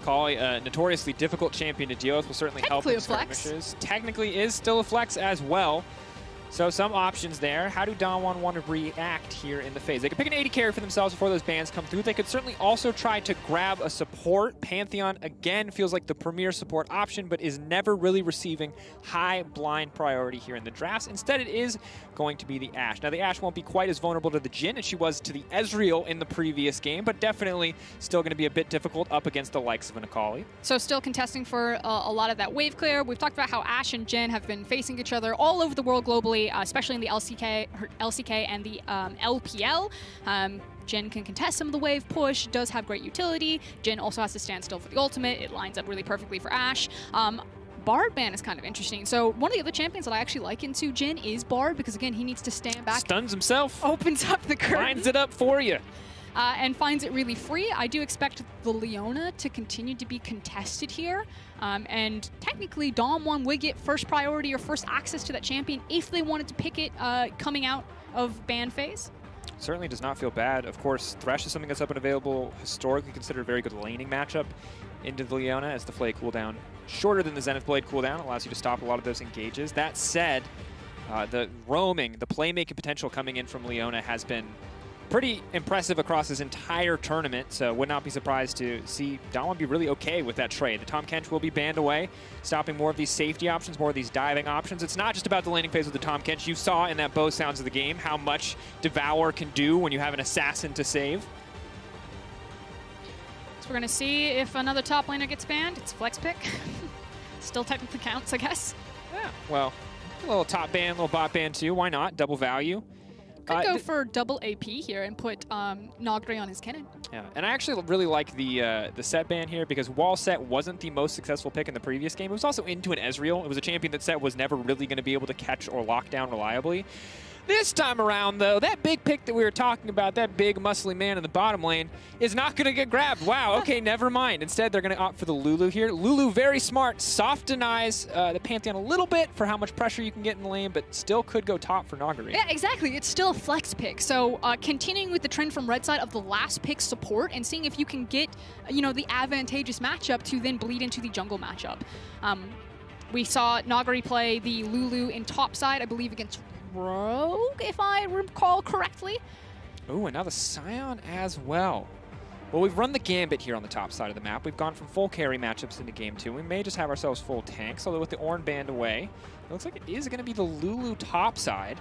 Akali, a notoriously difficult champion to deal with, will certainly help in skirmishes. Technically is still a flex as well. So some options there. How do DAMWON want to react here in the phase? They could pick an AD carry for themselves before those bans come through. They could certainly also try to grab a support. Pantheon, again, feels like the premier support option, but is never really receiving high blind priority here in the drafts. Instead, it is going to be the Ashe. Now, the Ashe won't be quite as vulnerable to the Jhin as she was to the Ezreal in the previous game, but definitely still going to be a bit difficult up against the likes of an Akali. So still contesting for a lot of that wave clear. We've talked about how Ashe and Jhin have been facing each other all over the world globally, especially in the LCK and the LPL. Jhin can contest some of the wave push, does have great utility. Jhin also has to stand still for the ultimate. It lines up really perfectly for Ashe. Bard ban is kind of interesting. So one of the other champions that I actually like into Jhin is Bard, because again, he needs to stand back. Stuns himself. Opens up the curtain. Lines it up for you. and finds it really free. I do expect the Leona to continue to be contested here. And technically, DAMWON would get first priority or first access to that champion if they wanted to pick it coming out of ban phase. Certainly does not feel bad. Of course, Thresh is something that's up and available, historically considered a very good laning matchup into the Leona, as the Flay cooldown shorter than the Zenith Blade cooldown, allows you to stop a lot of those engages. That said, the roaming, the playmaking potential coming in from Leona has been pretty impressive across his entire tournament, so would not be surprised to see DAMWON be really okay with that trade. The Tahm Kench will be banned away, stopping more of these safety options, more of these diving options. It's not just about the laning phase with the Tahm Kench. You saw in that bow sounds of the game how much Devour can do when you have an assassin to save. So we're going to see if another top laner gets banned. It's flex pick. Still technically counts, I guess. Yeah, well, a little top ban, a little bot ban too. Why not? Double value. Could go for double AP here and put Nogre on his cannon. Yeah, and I actually really like the set ban here because while Set wasn't the most successful pick in the previous game, it was also into an Ezreal. It was a champion that Set was never really going to be able to catch or lock down reliably. This time around, though, that big pick that we were talking about, that big muscly man in the bottom lane, is not going to get grabbed. Wow, okay, never mind. Instead, they're going to opt for the Lulu here. Lulu, very smart, soft denies the Pantheon a little bit for how much pressure you can get in the lane, but still could go top for Nogari. Yeah, exactly. It's still a flex pick. So continuing with the trend from Red side of the last pick support and seeing if you can get, the advantageous matchup to then bleed into the jungle matchup. We saw Nogari play the Lulu in top side, I believe, against Rogue, if I recall correctly. Ooh, and now the Scion as well. Well, we've run the gambit here on the top side of the map. We've gone from full carry matchups into game 2. We may just have ourselves full tanks, although with the Ornn banned away, it looks like it is going to be the Lulu top side.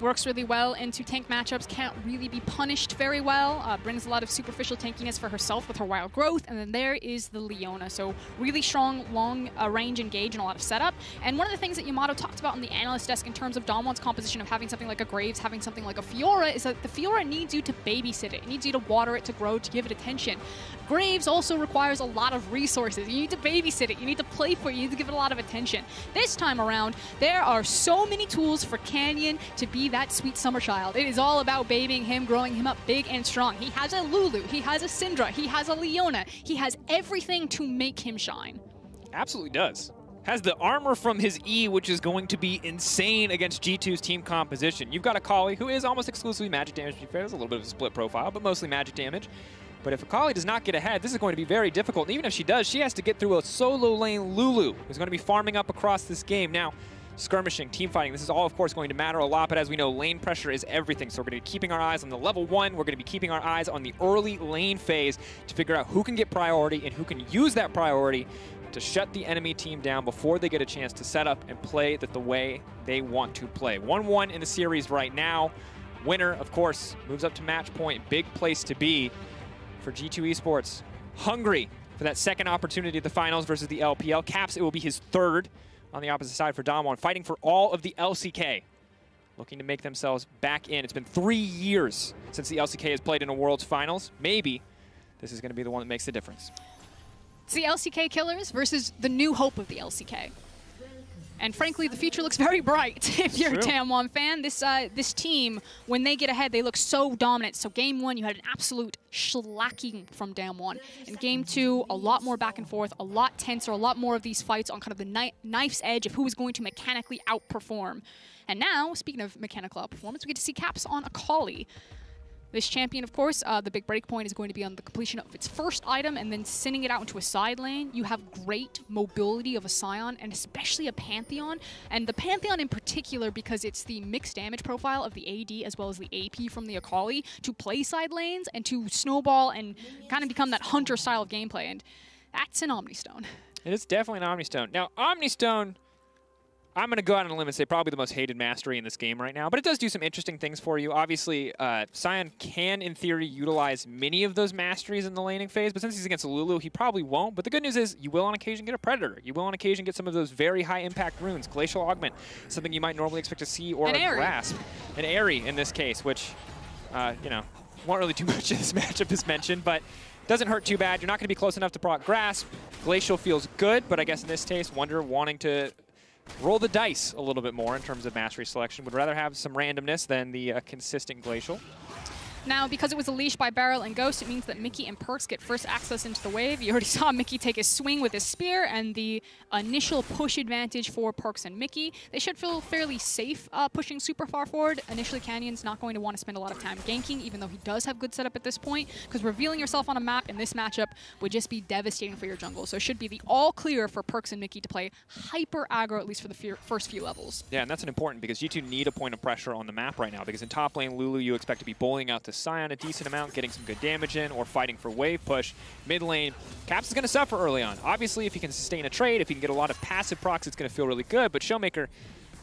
Works really well into tank matchups, can't really be punished very well, brings a lot of superficial tankiness for herself with her wild growth, and then there is the Leona. So really strong, long range engage and a lot of setup. And one of the things that Yamato talked about on the analyst desk in terms of DAMWON's composition of having something like a Graves, having something like a Fiora, is that the Fiora needs you to babysit it. It needs you to water it, to grow, to give it attention. Graves also requires a lot of resources. You need to babysit it, you need to play for it, you need to give it a lot of attention. This time around, there are so many tools for Canyon to be that sweet summer child. It is all about babying him, growing him up big and strong. He has a Lulu, he has a Syndra, he has a Leona. He has everything to make him shine. Absolutely does. Has the armor from his E, which is going to be insane against G2's team composition. You've got Akali, who is almost exclusively magic damage, to be fair. There's a little bit of a split profile, but mostly magic damage. But if Akali does not get ahead, this is going to be very difficult. And even if she does, she has to get through a solo lane Lulu, who's going to be farming up across this game. Now, skirmishing, team fighting, this is all, of course, going to matter a lot, but as we know, lane pressure is everything. So we're going to be keeping our eyes on the level 1. We're going to be keeping our eyes on the early lane phase to figure out who can get priority and who can use that priority to shut the enemy team down before they get a chance to set up and play the way they want to play. 1-1 in the series right now. Winner, of course, moves up to match point. Big place to be for G2 Esports. Hungry for that second opportunity at the finals versus the LPL. Caps, it will be his third on the opposite side for DAMWON, fighting for all of the LCK. Looking to make themselves back in. It's been 3 years since the LCK has played in a World's Finals. Maybe this is going to be the one that makes the difference. It's the LCK killers versus the new hope of the LCK. And frankly, the future looks very bright if you're a DAMWON fan. This team, when they get ahead, they look so dominant. So game 1, you had an absolute shellacking from DAMWON. In game 2, a lot more back and forth, a lot tenser, a lot more of these fights on kind of the knife's edge of who is going to mechanically outperform. And now, speaking of mechanical outperformance, we get to see Caps on Akali. This champion, of course, the big break point is going to be on the completion of its first item and then sending it out into a side lane. You have great mobility of a Scion and especially a Pantheon. And the Pantheon in particular, because it's the mixed damage profile of the AD as well as the AP from the Akali to play side lanes and to snowball and kind of become that hunter style of gameplay. And that's an Omnistone. It is definitely an Omnistone. Now, Omnistone, I'm going to go out on a limb and say probably the most hated mastery in this game right now, but it does do some interesting things for you. Obviously, Scion can, in theory, utilize many of those masteries in the laning phase, but since he's against Lulu, he probably won't. But the good news is you will on occasion get a Predator. You will on occasion get some of those very high-impact runes, Glacial Augment, something you might normally expect to see, or a Grasp. An Airy, in this case, which, won't really do much in this matchup as mentioned, but doesn't hurt too bad. You're not going to be close enough to proc Grasp. Glacial feels good, but I guess in this case, Wonder wanting to roll the dice a little bit more in terms of mastery selection. Would rather have some randomness than the consistent Glacial. Now, because it was a leash by Beryl and Ghost, it means that Mickey and Perks get first access into the wave. You already saw Mickey take his swing with his spear and the initial push advantage for Perks and Mickey. They should feel fairly safe pushing super far forward. Initially, Canyon's not going to want to spend a lot of time ganking, even though he does have good setup at this point, because revealing yourself on a map in this matchup would just be devastating for your jungle. So it should be the all clear for Perks and Mickey to play hyper aggro, at least for the first few levels. Yeah, and that's an important because G2 need a point of pressure on the map right now, because in top lane, Lulu, you expect to be bowling out to Sion a decent amount, getting some good damage in, or fighting for wave push. Mid lane, Caps is going to suffer early on. Obviously, if he can sustain a trade, if he can get a lot of passive procs, it's going to feel really good, but Showmaker,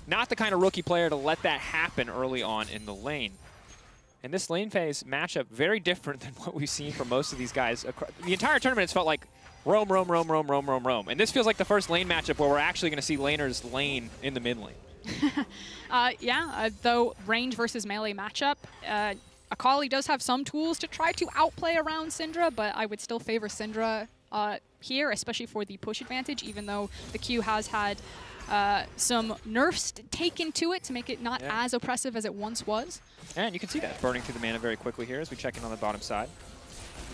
not the kind of rookie player to let that happen early on in the lane. And this lane phase matchup, very different than what we've seen from most of these guys. The entire tournament, it's felt like roam, roam, roam, roam, roam, roam, roam. And this feels like the first lane matchup where we're actually going to see laners lane in the mid lane. Though range versus melee matchup, Akali does have some tools to try to outplay around Syndra, but I would still favor Syndra here, especially for the push advantage, even though the Q has had some nerfs taken to it to make it not as oppressive as it once was. And you can see that burning through the mana very quickly here as we check in on the bottom side.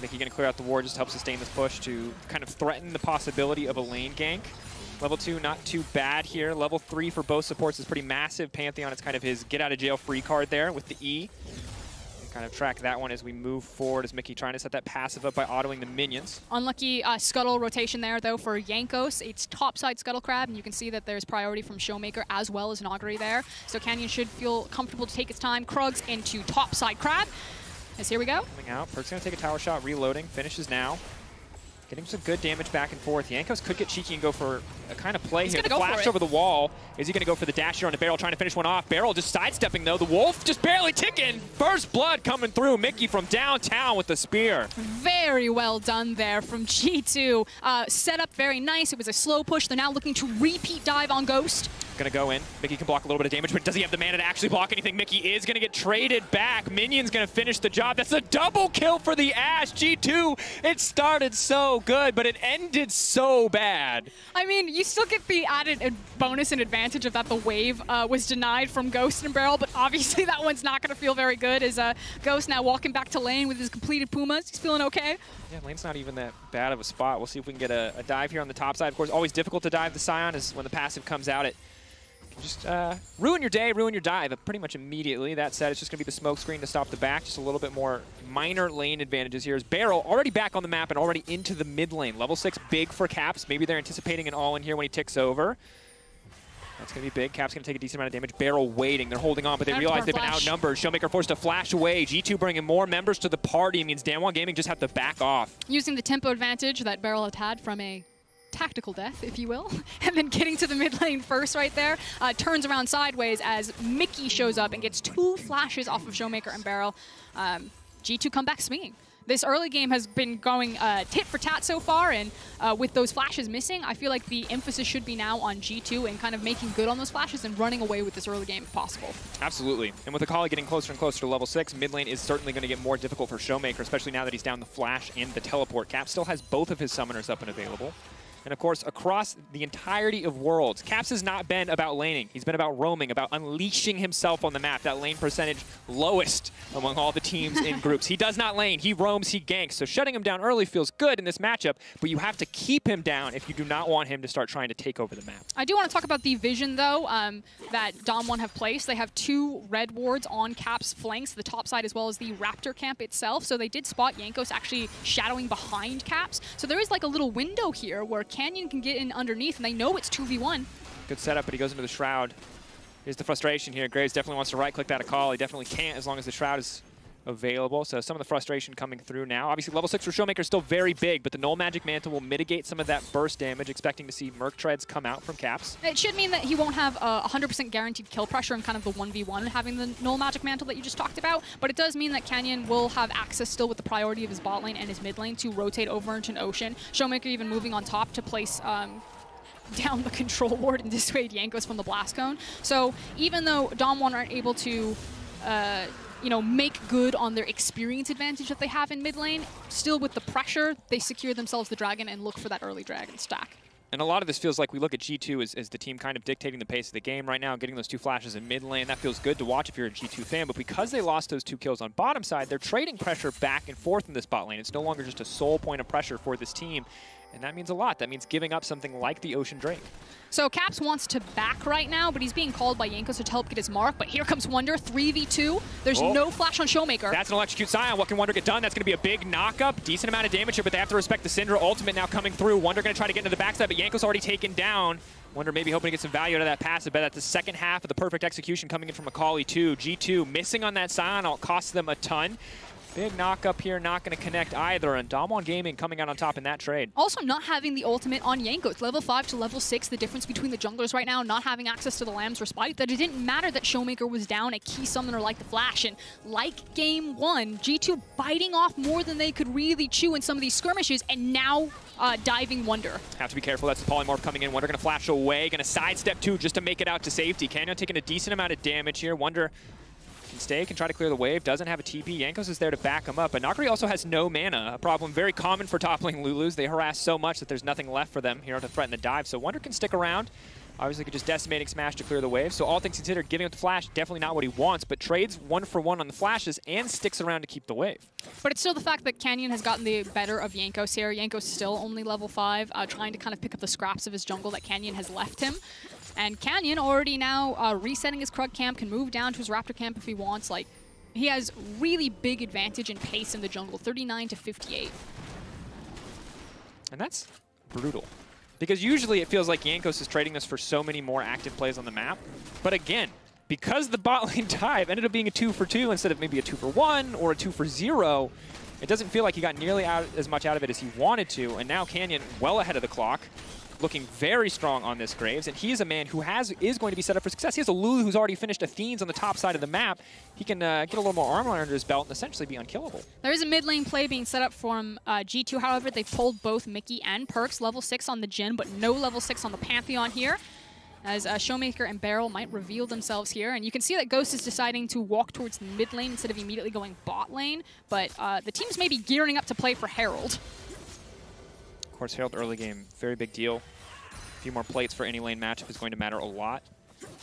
Mickey going to clear out the ward just to help sustain this push to kind of threaten the possibility of a lane gank. Level 2, not too bad here. Level 3 for both supports is pretty massive. Pantheon is kind of his get-out-of-jail-free card there with the E. Kind of track that one as we move forward, as Mickey trying to set that passive up by autoing the minions. Unlucky scuttle rotation there, though, for Jankos. It's topside scuttle crab, and you can see that there's priority from Showmaker as well as Nagari there. So Canyon should feel comfortable to take its time. Krugs into topside crab. As here we go. Coming out. Perk's going to take a tower shot, reloading. Finishes now. Getting some good damage back and forth. Jankos could get cheeky and go for a kind of play here. The flash over the wall. Is he going to go for the dash here on the Beryl, trying to finish one off? Beryl just sidestepping, though. The Wolf just barely ticking. First blood coming through. Mickey from downtown with the spear. Very well done there from G2. Set up very nice. It was a slow push. They're now looking to repeat dive on Ghost. Going to go in. Mickey can block a little bit of damage, but does he have the mana to actually block anything? Mickey is going to get traded back. Minion's going to finish the job. That's a double kill for the Ashe. G2, it started so good, but it ended so bad. I mean, you still get the added bonus and advantage of that the wave was denied from Ghost and Beryl, but obviously that one's not going to feel very good as Ghost now walking back to lane with his completed Pumas. He's feeling okay. Yeah, lane's not even that bad of a spot. We'll see if we can get a dive here on the top side. Of course, always difficult to dive the Sion is when the passive comes out. It just ruin your day, ruin your dive pretty much immediately. That said, it's just going to be the smoke screen to stop the back. Just a little bit more minor lane advantages here. As Beryl already back on the map and already into the mid lane. Level 6 big for Caps. Maybe they're anticipating an all-in here when he ticks over. That's going to be big. Cap's going to take a decent amount of damage. Beryl waiting. They're holding on, but they realize they've been outnumbered. Showmaker forced to flash away. G2 bringing more members to the party means DAMWON Gaming just have to back off. Using the tempo advantage that Beryl had from a tactical death, if you will, and then getting to the mid lane first right there, turns around sideways as Mickey shows up and gets 2 flashes off of Showmaker and Beryl. G2 come back swinging. This early game has been going tit for tat so far, and with those flashes missing, I feel like the emphasis should be now on G2 and kind of making good on those flashes and running away with this early game if possible. Absolutely. And with Akali getting closer and closer to level 6, mid lane is certainly going to get more difficult for Showmaker, especially now that he's down the flash and the teleport. Cap still has both of his summoners up and available. And of course, across the entirety of Worlds, Caps has not been about laning. He's been about roaming, about unleashing himself on the map. That lane percentage lowest among all the teams in groups. He does not lane. He roams, he ganks. So shutting him down early feels good in this matchup, but you have to keep him down if you do not want him to start trying to take over the map. I do want to talk about the vision, though, that DAMWON have placed. They have 2 red wards on Caps' flanks, the top side as well as the Raptor camp itself. So they did spot Jankos actually shadowing behind Caps. So there is like a little window here where Canyon can get in underneath, and they know it's 2v1. Good setup, but he goes into the Shroud. Here's the frustration here. Graves definitely wants to right-click that call. He definitely can't as long as the Shroud is available. So some of the frustration coming through now. Obviously, level 6 for Showmaker is still very big, but the Null Magic Mantle will mitigate some of that burst damage, expecting to see Merc Treads come out from Caps. It should mean that he won't have 100% guaranteed kill pressure in kind of the 1v1 having the Null Magic Mantle that you just talked about, but it does mean that Canyon will have access still with the priority of his bot lane and his mid lane to rotate over into an Ocean. Showmaker even moving on top to place down the control ward and dissuade Jankos from the Blast Cone. So even though DAMWON aren't able to you know, make good on their experience advantage that they have in mid lane, still with the pressure, they secure themselves the dragon and look for that early dragon stack. And a lot of this feels like we look at G2 as the team kind of dictating the pace of the game right now, getting those 2 flashes in mid lane. That feels good to watch if you're a G2 fan, but because they lost those 2 kills on bottom side, they're trading pressure back and forth in this bot lane. It's no longer just a sole point of pressure for this team, and that means a lot. That means giving up something like the Ocean Drake. So Caps wants to back right now, but he's being called by Jankos to help get his mark. But here comes Wonder, 3v2. There's no flash on Showmaker. That's an electrocute Scion. What can Wonder get done? That's going to be a big knock-up. Decent amount of damage here, but they have to respect the Syndra ultimate now coming through. Wonder going to try to get into the backside, but Jankos already taken down. Wonder maybe hoping to get some value out of that passive, but that's the second half of the perfect execution coming in from Macaulay too. G2 missing on that Scion. It costs them a ton. Big knock-up here, not going to connect either, and DAMWON Gaming coming out on top in that trade. Also not having the ultimate on Jankos. Level 5 to level 6, the difference between the junglers right now, not having access to the Lamb's Respite, that it didn't matter that Showmaker was down a key summoner like the Flash, and like Game 1, G2 biting off more than they could really chew in some of these skirmishes, and now diving Wonder. Have to be careful, that's the Polymorph coming in. Wonder going to flash away, going to sidestep too just to make it out to safety. Canyon taking a decent amount of damage here. Wonder can stay, can try to clear the wave, doesn't have a TP. Jankos is there to back him up, but Nagari also has no mana, a problem very common for top lane Lulus. They harass so much that there's nothing left for them here to threaten the dive, so Wonder can stick around. Obviously could just decimating smash to clear the wave, so all things considered, giving up the flash, definitely not what he wants, but trades 1-for-1 on the flashes and sticks around to keep the wave. But it's still the fact that Canyon has gotten the better of Jankos here. Jankos still only level 5, trying to kind of pick up the scraps of his jungle that Canyon has left him. And Canyon already now resetting his Krug camp, can move down to his Raptor camp if he wants. Like, he has really big advantage in pace in the jungle, 39 to 58. And that's brutal. Because usually it feels like Jankos is trading this for so many more active plays on the map. But again, because the bot lane dive ended up being a 2-for-2 instead of maybe a 2-for-1 or a 2-for-0, it doesn't feel like he got nearly as much out of it as he wanted to. And now Canyon well ahead of the clock, looking very strong on this Graves, and he is a man who is going to be set up for success. He has a Lulu who's already finished Athenes on the top side of the map. He can get a little more armor under his belt and essentially be unkillable. There is a mid lane play being set up from G2, however. They've pulled both Mickey and Perks, level 6 on the Jhin, but no level 6 on the Pantheon here, as Showmaker and Beryl might reveal themselves here. And you can see that Ghost is deciding to walk towards the mid lane instead of immediately going bot lane, but the team's maybe gearing up to play for Herald. Of course, Herald early game, very big deal. A few more plates for any lane matchup is going to matter a lot.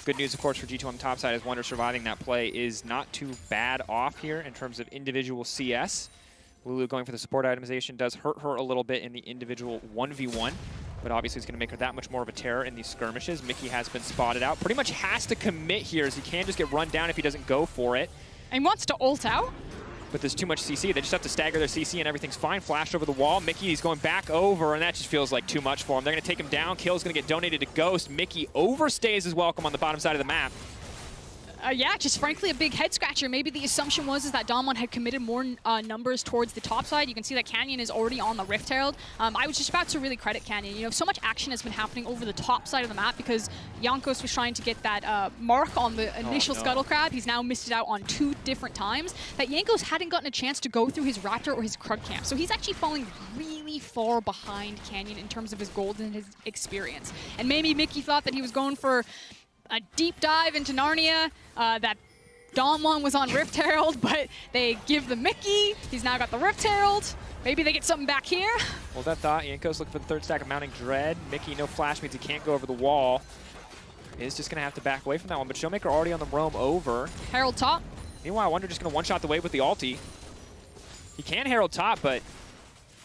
Good news, of course, for G2 on the top side is Wonder surviving that play is not too bad off here in terms of individual CS. Lulu going for the support itemization does hurt her a little bit in the individual 1v1, but obviously it's going to make her that much more of a terror in these skirmishes. Mickey has been spotted out. Pretty much has to commit here as he can just get run down if he doesn't go for it. And wants to ult out. But there's too much CC. They just have to stagger their CC and everything's fine. Flash over the wall. Mickey, he's going back over, and that just feels like too much for him. They're going to take him down. Kill's going to get donated to Ghost. Mickey overstays his welcome on the bottom side of the map. Yeah, just frankly a big head scratcher. Maybe the assumption was that DAMWON had committed more numbers towards the top side. You can see that Canyon is already on the Rift Herald. I was just about to really credit Canyon. You know, so much action has been happening over the top side of the map because Jankos was trying to get that mark on the initial Scuttle Crab. He's now missed it out on 2 different times. That Jankos hadn't gotten a chance to go through his Raptor or his Krug camp. So he's actually falling really far behind Canyon in terms of his gold and his experience. And maybe Mickey thought that he was going for a deep dive into Narnia, that DAMWON was on Rift Herald, but they give the Mickey. He's now got the Rift Herald. Maybe they get something back here. Hold that thought. Jankos looking for the 3rd stack of Mounting Dread. Mickey, no flash means he can't go over the wall. Is just going to have to back away from that one, but Showmaker already on the roam over. Herald top. Meanwhile, Wonder just going to one-shot the wave with the ulti. He can Herald top, but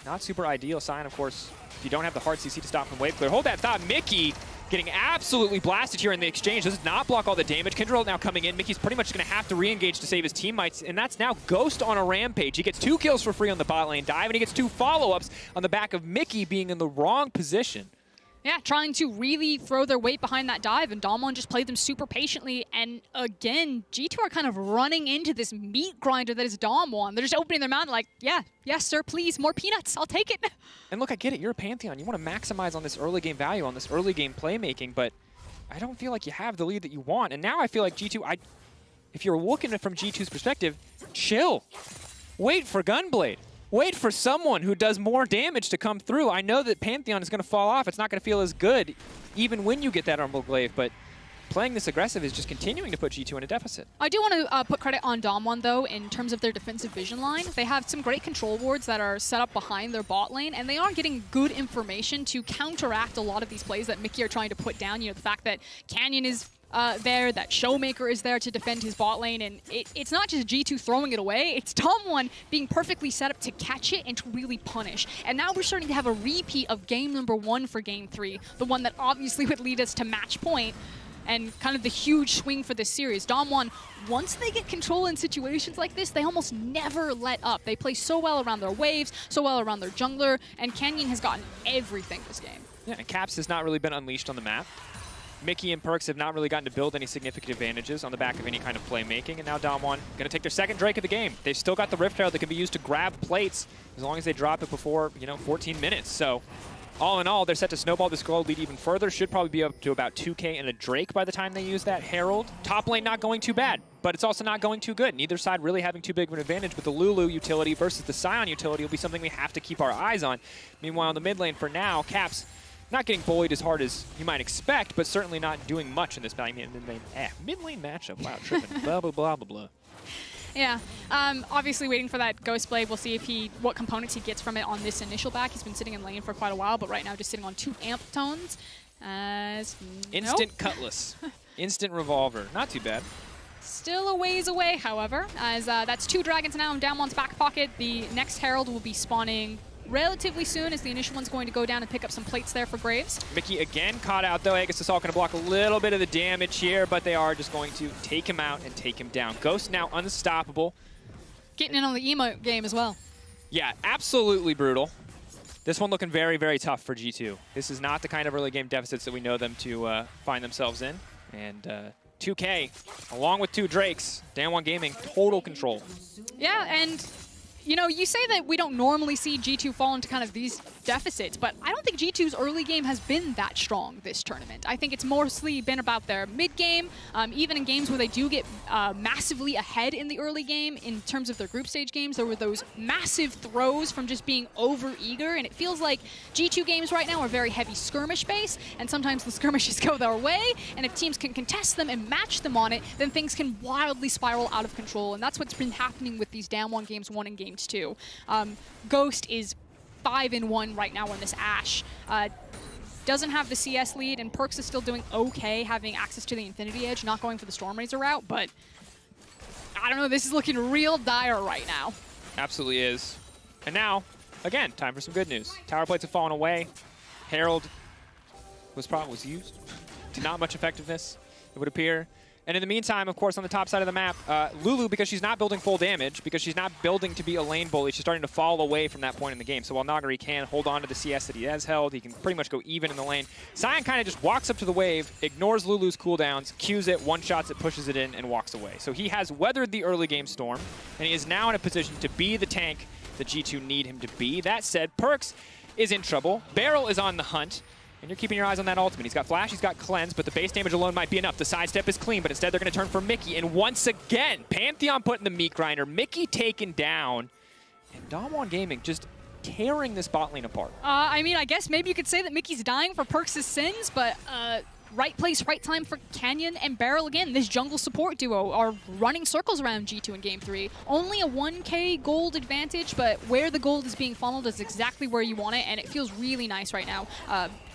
not super ideal sign, of course, if you don't have the hard CC to stop from wave clear. Hold that thought. Mickey getting absolutely blasted here in the exchange. Does not block all the damage. Kindred now coming in. Mickey's pretty much going to have to re-engage to save his teammates, and that's now Ghost on a rampage. He gets 2 kills for free on the bot lane dive, and he gets 2 follow-ups on the back of Mickey being in the wrong position. Yeah, trying to really throw their weight behind that dive, and DAMWON just played them super patiently. And again, G2 are kind of running into this meat grinder that is DAMWON. They're just opening their mouth like, yeah, yes, sir, please, more peanuts, I'll take it. And look, I get it, you're a Pantheon. You want to maximize on this early game value, on this early game playmaking, but I don't feel like you have the lead that you want. And now I feel like G2, if you're looking at it from G2's perspective, chill. Wait for Gunblade. Wait for someone who does more damage to come through. I know that Pantheon is going to fall off. It's not going to feel as good even when you get that Umbral Glaive, but playing this aggressive is just continuing to put G2 in a deficit. I do want to put credit on DAMWON, though, in terms of their defensive vision line. They have some great control wards that are set up behind their bot lane, and they are getting good information to counteract a lot of these plays that Mickey are trying to put down. You know, the fact that Canyon is there, that Showmaker is there to defend his bot lane, and it's not just G2 throwing it away, it's DAMWON being perfectly set up to catch it and to really punish. And now we're starting to have a repeat of game number 1 for game 3, the one that obviously would lead us to match point, and kind of the huge swing for this series. DAMWON, once they get control in situations like this, they almost never let up. They play so well around their waves, so well around their jungler, and Canyon has gotten everything this game. Yeah, and Caps has not really been unleashed on the map. Mickey and Perks have not really gotten to build any significant advantages on the back of any kind of playmaking, and now DAMWON going to take their second Drake of the game. They've still got the Rift Herald that can be used to grab plates as long as they drop it before, 14 minutes. So all in all, they're set to snowball this gold lead even further. Should probably be up to about 2K and a Drake by the time they use that Herald. Top lane not going too bad, but it's also not going too good. Neither side really having too big of an advantage, but the Lulu utility versus the Sion utility will be something we have to keep our eyes on. Meanwhile, in the mid lane for now, Caps not getting bullied as hard as you might expect, but certainly not doing much in this mid lane matchup. Wow, tripping. Blah, blah, blah, blah, blah. Yeah, obviously waiting for that Ghost Blade. We'll see what components he gets from it on this initial back. He's been sitting in lane for quite a while, but right now just sitting on 2 amp tones. Instant Cutlass. Instant Revolver. Not too bad. Still a ways away, however, as that's 2 dragons now in DAMWON's back pocket. The next Herald will be spawning relatively soon, as the initial one's going to go down and pick up some plates there for Graves. Mickey again caught out, though. Aegis Assault going to block a little bit of the damage here, but they are just going to take him out and take him down. Ghost now unstoppable. Getting in on the emote game as well. Yeah, absolutely brutal. This one looking very, very tough for G2. This is not the kind of early game deficits that we know them to find themselves in. And 2K, along with 2 Drakes, DAMWON Gaming, total control. Yeah, and you know, you say that we don't normally see G2 fall into kind of these deficits, but I don't think G2's early game has been that strong this tournament. I think it's mostly been about their mid game, even in games where they do get massively ahead in the early game in terms of their group stage games. There were those massive throws from just being over eager, and it feels like G2 games right now are very heavy skirmish base, and sometimes the skirmishes go their way, and if teams can contest them and match them on it, then things can wildly spiral out of control, and that's what's been happening with these DAMWON games 1 and game 2. Ghost is 5-1 right now on this Ashe. Doesn't have the CS lead, and Perks is still doing okay, having access to the Infinity Edge, not going for the Storm Razor route, but I don't know, this is looking real dire right now. Absolutely is. And now, again, time for some good news. Tower plates have fallen away. Herald was used to not much effectiveness, it would appear. And in the meantime, of course, on the top side of the map, Lulu, because she's not building full damage, because she's not building to be a lane bully, she's starting to fall away from that point in the game. So while Nagari can hold on to the CS that he has held, he can pretty much go even in the lane. Sion kind of just walks up to the wave, ignores Lulu's cooldowns, Qs it, one-shots it, pushes it in, and walks away. So he has weathered the early game storm, and he is now in a position to be the tank that G2 need him to be. That said, Perks is in trouble. Beryl is on the hunt. And you're keeping your eyes on that ultimate. He's got Flash, he's got Cleanse, but the base damage alone might be enough. The sidestep is clean, but instead they're going to turn for Mickey. And once again, Pantheon put in the meat grinder. Mickey taken down. And DAMWON Gaming just tearing this bot lane apart. I mean, I guess maybe you could say that Mickey's dying for Perks' sins, but right place, right time for Canyon and Beryl again. This jungle support duo are running circles around G2 in Game 3. Only a 1K gold advantage, but where the gold is being funneled is exactly where you want it, and it feels really nice right now.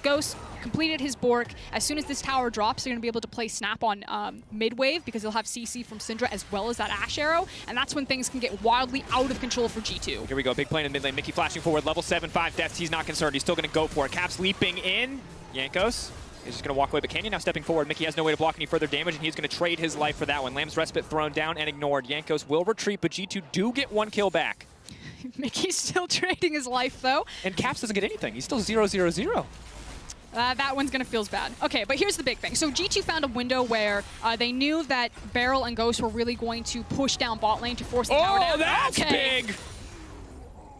Ghost completed his Bork. As soon as this tower drops, they're going to be able to play Snap on mid-wave because they'll have CC from Syndra as well as that Ashe Arrow, and that's when things can get wildly out of control for G2. Here we go, big play in the mid lane. Mickey flashing forward, level 7, 5 deaths. He's not concerned. He's still going to go for it. Caps leaping in. Jankos is just going to walk away, but Canyon now stepping forward. Mickey has no way to block any further damage, and he's going to trade his life for that one. Lamb's Respite thrown down and ignored. Jankos will retreat, but G2 do get 1 kill back. Mickey's still trading his life, though. And Caps doesn't get anything. He's still 0-0-0. That one's going to feel bad. Okay, but here's the big thing. So G2 found a window where they knew that Beryl and Ghost were really going to push down bot lane to force the tower down. Oh, that's big!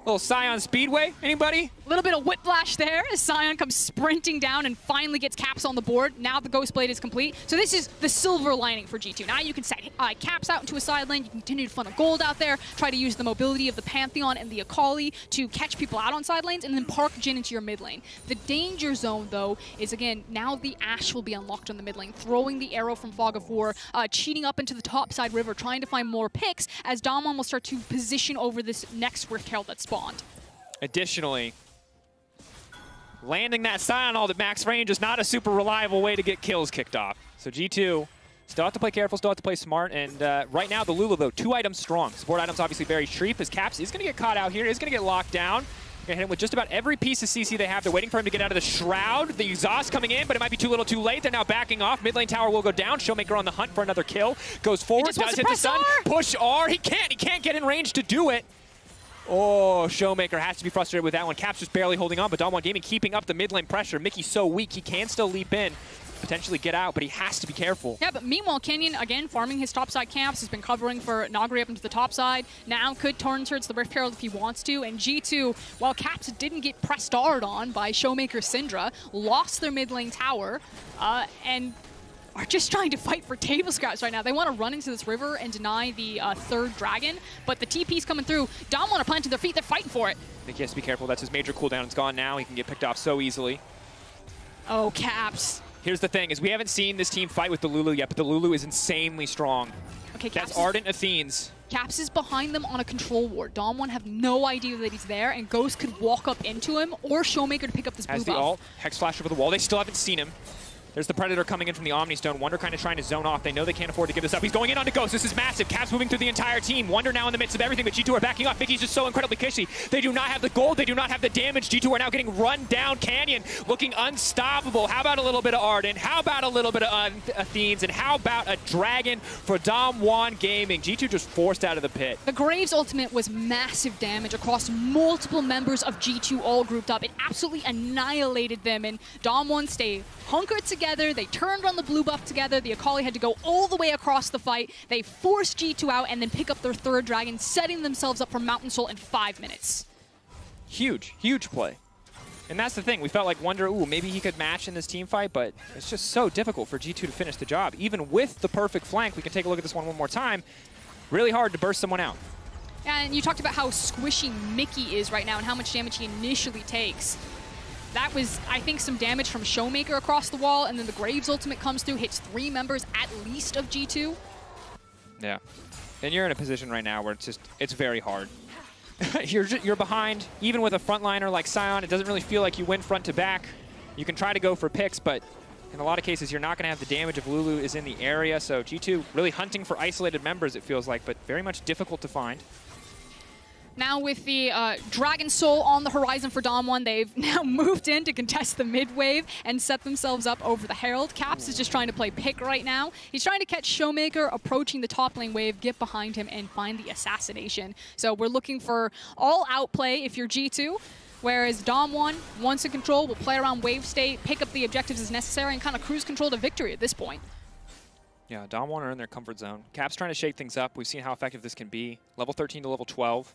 Little Scion Speedway, anybody? A little bit of whiplash there as Scion comes sprinting down and finally gets Caps on the board. Now the Ghost Blade is complete. So this is the silver lining for G2. Now you can set Caps out into a side lane. You can continue to funnel gold out there, try to use the mobility of the Pantheon and the Akali to catch people out on side lanes, and then park Jhin into your mid lane. The danger zone, though, is, again, now the Ashe will be unlocked on the mid lane, throwing the arrow from Fog of War, cheating up into the top side river, trying to find more picks as DAMWON will start to position over this next Rift Herald that's spawned. Additionally, landing that Scion ult at max range is not a super reliable way to get kills kicked off. So G2 still have to play careful, still have to play smart, and right now the Lulu, though, 2 items strong. Support items obviously very cheap, as Caps is going to get caught out here, is going to get locked down. Going to hit him with just about every piece of CC they have. They're waiting for him to get out of the Shroud. The exhaust coming in, but it might be too little too late. They're now backing off. Mid lane tower will go down. Showmaker on the hunt for another kill. Goes forward, does hit the stun. Push R. He can't get in range to do it. Oh, Showmaker has to be frustrated with that one. Caps just barely holding on, but DWG Gaming keeping up the mid lane pressure. Mickey's so weak, he can still leap in, potentially get out, but he has to be careful. Yeah, but meanwhile, Canyon, again, farming his topside camps, has been covering for Nagri up into the top side. Now could turn towards the Rift Herald if he wants to, and G2, while Caps didn't get pressed hard on by Showmaker Syndra, lost their mid lane tower, and are just trying to fight for table scraps right now. They want to run into this river and deny the third dragon, but the TP's coming through. DAMWON are planting their feet. They're fighting for it. I think he has to be careful. That's his major cooldown. It's gone now. He can get picked off so easily. Oh, Caps. Here's the thing, is we haven't seen this team fight with the Lulu yet, but the Lulu is insanely strong. Okay, Caps. That's Ardent Athenes. Caps is behind them on a control ward. DWG have no idea that he's there, and Ghost could walk up into him, or Showmaker to pick up this blue buff. Has the ult, Hex Flash over the wall. They still haven't seen him. There's the Predator coming in from the Omni Stone. Wonder kind of trying to zone off. They know they can't afford to give this up. He's going in onto Ghost. This is massive. Caps moving through the entire team. Wonder now in the midst of everything, but G2 are backing off. Mickey's just so incredibly kishy. They do not have the gold. They do not have the damage. G2 are now getting run down. Canyon looking unstoppable. How about a little bit of Ardent? How about a little bit of Athenes? And how about a Dragon for DWG Gaming? G2 just forced out of the pit. The Graves ultimate was massive damage across multiple members of G2 all grouped up. It absolutely annihilated them, and DWG stay hunkered together. They turned on the blue buff together. The Akali had to go all the way across the fight. They forced G2 out and then pick up their third dragon, setting themselves up for Mountain Soul in 5 minutes. Huge, huge play. And that's the thing. We felt like Wonder, ooh, maybe he could match in this team fight, but it's just so difficult for G2 to finish the job. Even with the perfect flank, we can take a look at this one more time. Really hard to burst someone out. And you talked about how squishy Mickey is right now and how much damage he initially takes. That was, I think, some damage from Showmaker across the wall, and then the Graves ultimate comes through, hits 3 members at least of G2. Yeah. And you're in a position right now where it's just, it's very hard. You're behind, even with a frontliner like Scion, it doesn't really feel like you win front to back. You can try to go for picks, but in a lot of cases, you're not going to have the damage if Lulu is in the area. So G2 really hunting for isolated members, it feels like, but very much difficult to find. Now with the Dragon Soul on the horizon for DWG, they've now moved in to contest the mid wave and set themselves up over the Herald. Caps is just trying to play pick right now. He's trying to catch Showmaker approaching the top lane wave, get behind him, and find the assassination. So we're looking for all outplay if you're G2. Whereas DWG, once in control, will play around wave state, pick up the objectives as necessary, and kind of cruise control to victory at this point. Yeah, DWG are in their comfort zone. Caps trying to shake things up. We've seen how effective this can be. Level 13 to level 12.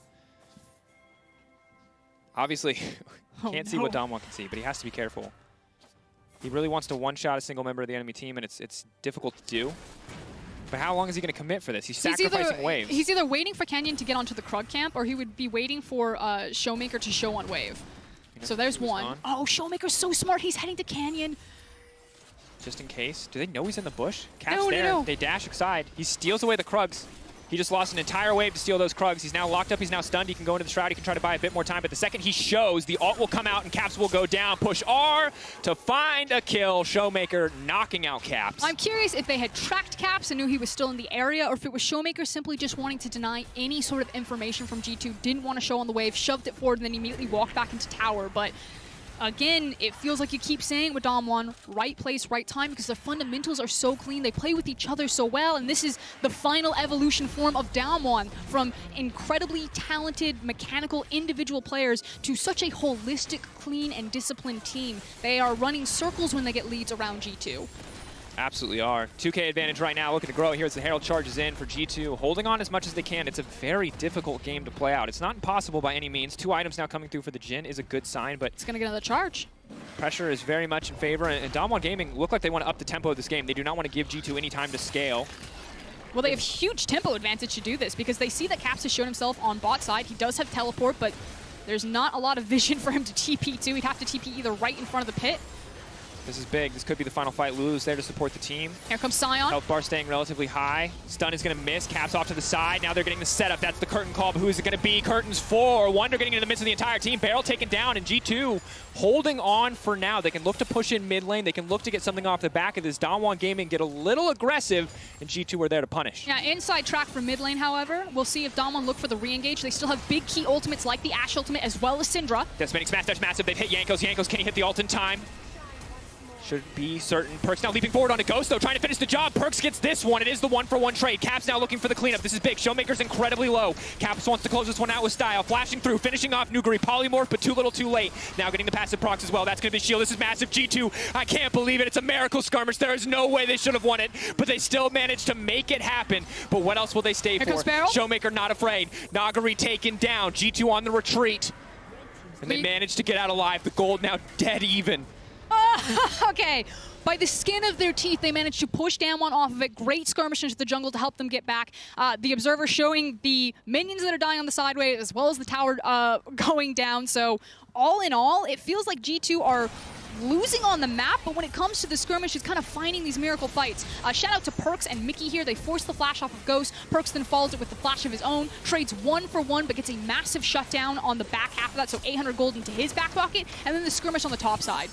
Obviously, can't see what DWG can see, but he has to be careful. He really wants to one-shot a single member of the enemy team, and it's difficult to do. But how long is he going to commit for this? He's sacrificing waves. He's either waiting for Canyon to get onto the Krug camp, or he would be waiting for Showmaker to show on wave. So there's one. On. Oh, Showmaker's so smart. He's heading to Canyon. Just in case. Do they know he's in the bush? Caps No. there. They dash aside. He steals away the Krugs. He just lost an entire wave to steal those Krugs. He's now locked up. He's now stunned. He can go into the Shroud. He can try to buy a bit more time. But the second he shows, the ult will come out and Caps will go down. Push R to find a kill. Showmaker knocking out Caps. I'm curious if they had tracked Caps and knew he was still in the area, or if it was Showmaker simply just wanting to deny any sort of information from G2, didn't want to show on the wave, shoved it forward, and then immediately walked back into tower. But again, it feels like you keep saying with DWG, right place, right time, because their fundamentals are so clean. They play with each other so well, and this is the final evolution form of DWG, from incredibly talented, mechanical, individual players to such a holistic, clean, and disciplined team. They are running circles when they get leads around G2. Absolutely are. 2K advantage right now, looking to grow. Here's the Herald charges in for G2, holding on as much as they can. It's a very difficult game to play out. It's not impossible by any means. 2 items now coming through for the Jhin is a good sign, but it's going to get another charge. Pressure is very much in favor, and DAMWON Gaming look like they want to up the tempo of this game. They do not want to give G2 any time to scale. Well, they have huge tempo advantage to do this because they see that Caps has shown himself on bot side. He does have teleport, but there's not a lot of vision for him to TP to. He'd have to TP either right in front of the pit. This is big. This could be the final fight. Lulu's there to support the team. Here comes Sion. Health bar staying relatively high. Stun is going to miss. Caps off to the side. Now they're getting the setup. That's the curtain call, but who is it going to be? Curtains 4. Wonder getting into the midst of the entire team. Barrel taken down, and G2 holding on for now. They can look to push in mid lane. They can look to get something off the back of this. DAMWON Gaming get a little aggressive, and G2 are there to punish. Yeah, inside track for mid lane, however. We'll see if DAMWON look for the re-engage. They still have big key ultimates like the Ashe ultimate as well as Syndra. Decimating smash dash massive. They've hit Jankos. Jankos, can he hit the ult in time? Should be certain. Perks now leaping forward onto Ghost, though, trying to finish the job. Perks gets this one. It is the 1-for-1 trade. Caps now looking for the cleanup. This is big. Showmaker's incredibly low. Caps wants to close this one out with style. Flashing through, finishing off Nuguri. Polymorph, but too little too late. Now getting the passive procs as well. That's going to be shield. This is massive. G2, I can't believe it. It's a miracle skirmish. There is no way they should have won it, but they still managed to make it happen. But what else will they stay Here for? comes Barrel. Showmaker not afraid. Nuguri taken down. G2 on the retreat. And they managed to get out alive. The gold now dead even. Okay. By the skin of their teeth, they managed to push DAMWON off of it. Great skirmish into the jungle to help them get back. The Observer showing the minions that are dying on the sideways as well as the tower going down. So all in all, it feels like G2 are losing on the map, but when it comes to the skirmish, it's kind of finding these miracle fights. Shout out to Perks and Mickey here. They force the flash off of Ghost. Perks then follows it with the flash of his own, trades 1-for-1, but gets a massive shutdown on the back half of that, so 800 gold into his back pocket, and then the skirmish on the top side.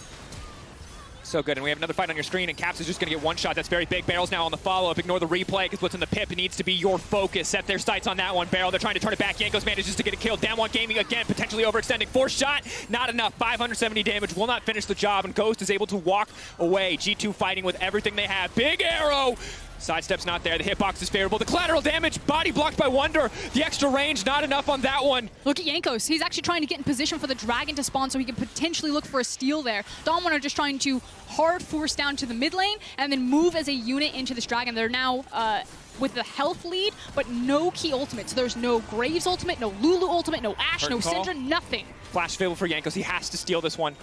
So good, and we have another fight on your screen, and Caps is just going to get one shot. That's very big. Barrel's now on the follow-up. Ignore the replay, because what's in the pip needs to be your focus. Set their sights on that one. Barrel, they're trying to turn it back. Jankos manages to get a kill. DAMWON Gaming again, potentially overextending. Fourth shot, not enough. 570 damage, will not finish the job, and Ghost is able to walk away. G2 fighting with everything they have. Big arrow! Sidestep's not there. The hitbox is favorable. The collateral damage, body blocked by Wonder. The extra range, not enough on that one. Look at Jankos. He's actually trying to get in position for the dragon to spawn so he can potentially look for a steal there. DAMWON are just trying to hard force down to the mid lane and then move as a unit into this dragon. They're now with the health lead, but no key ultimate. So there's no Graves ultimate, no Lulu ultimate, no Ashe, no Syndra, nothing. Flash favorable for Jankos. He has to steal this one.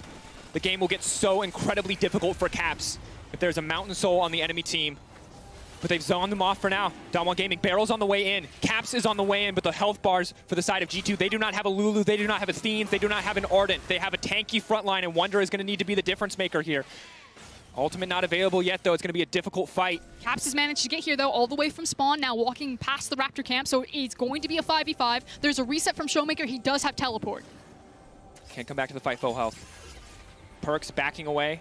The game will get so incredibly difficult for Caps if there's a Mountain Soul on the enemy team. But they've zoned them off for now. DAMWON Gaming, Barrel's on the way in. Caps is on the way in, but the health bars for the side of G2, they do not have a Lulu, they do not have a Theens, they do not have an Ardent. They have a tanky front line, and Wonder is going to need to be the difference maker here. Ultimate not available yet, though. It's going to be a difficult fight. Caps has managed to get here, though, all the way from spawn, now walking past the Raptor camp, so it's going to be a 5v5. There's a reset from Showmaker. He does have teleport. Can't come back to the fight full health. Perks backing away.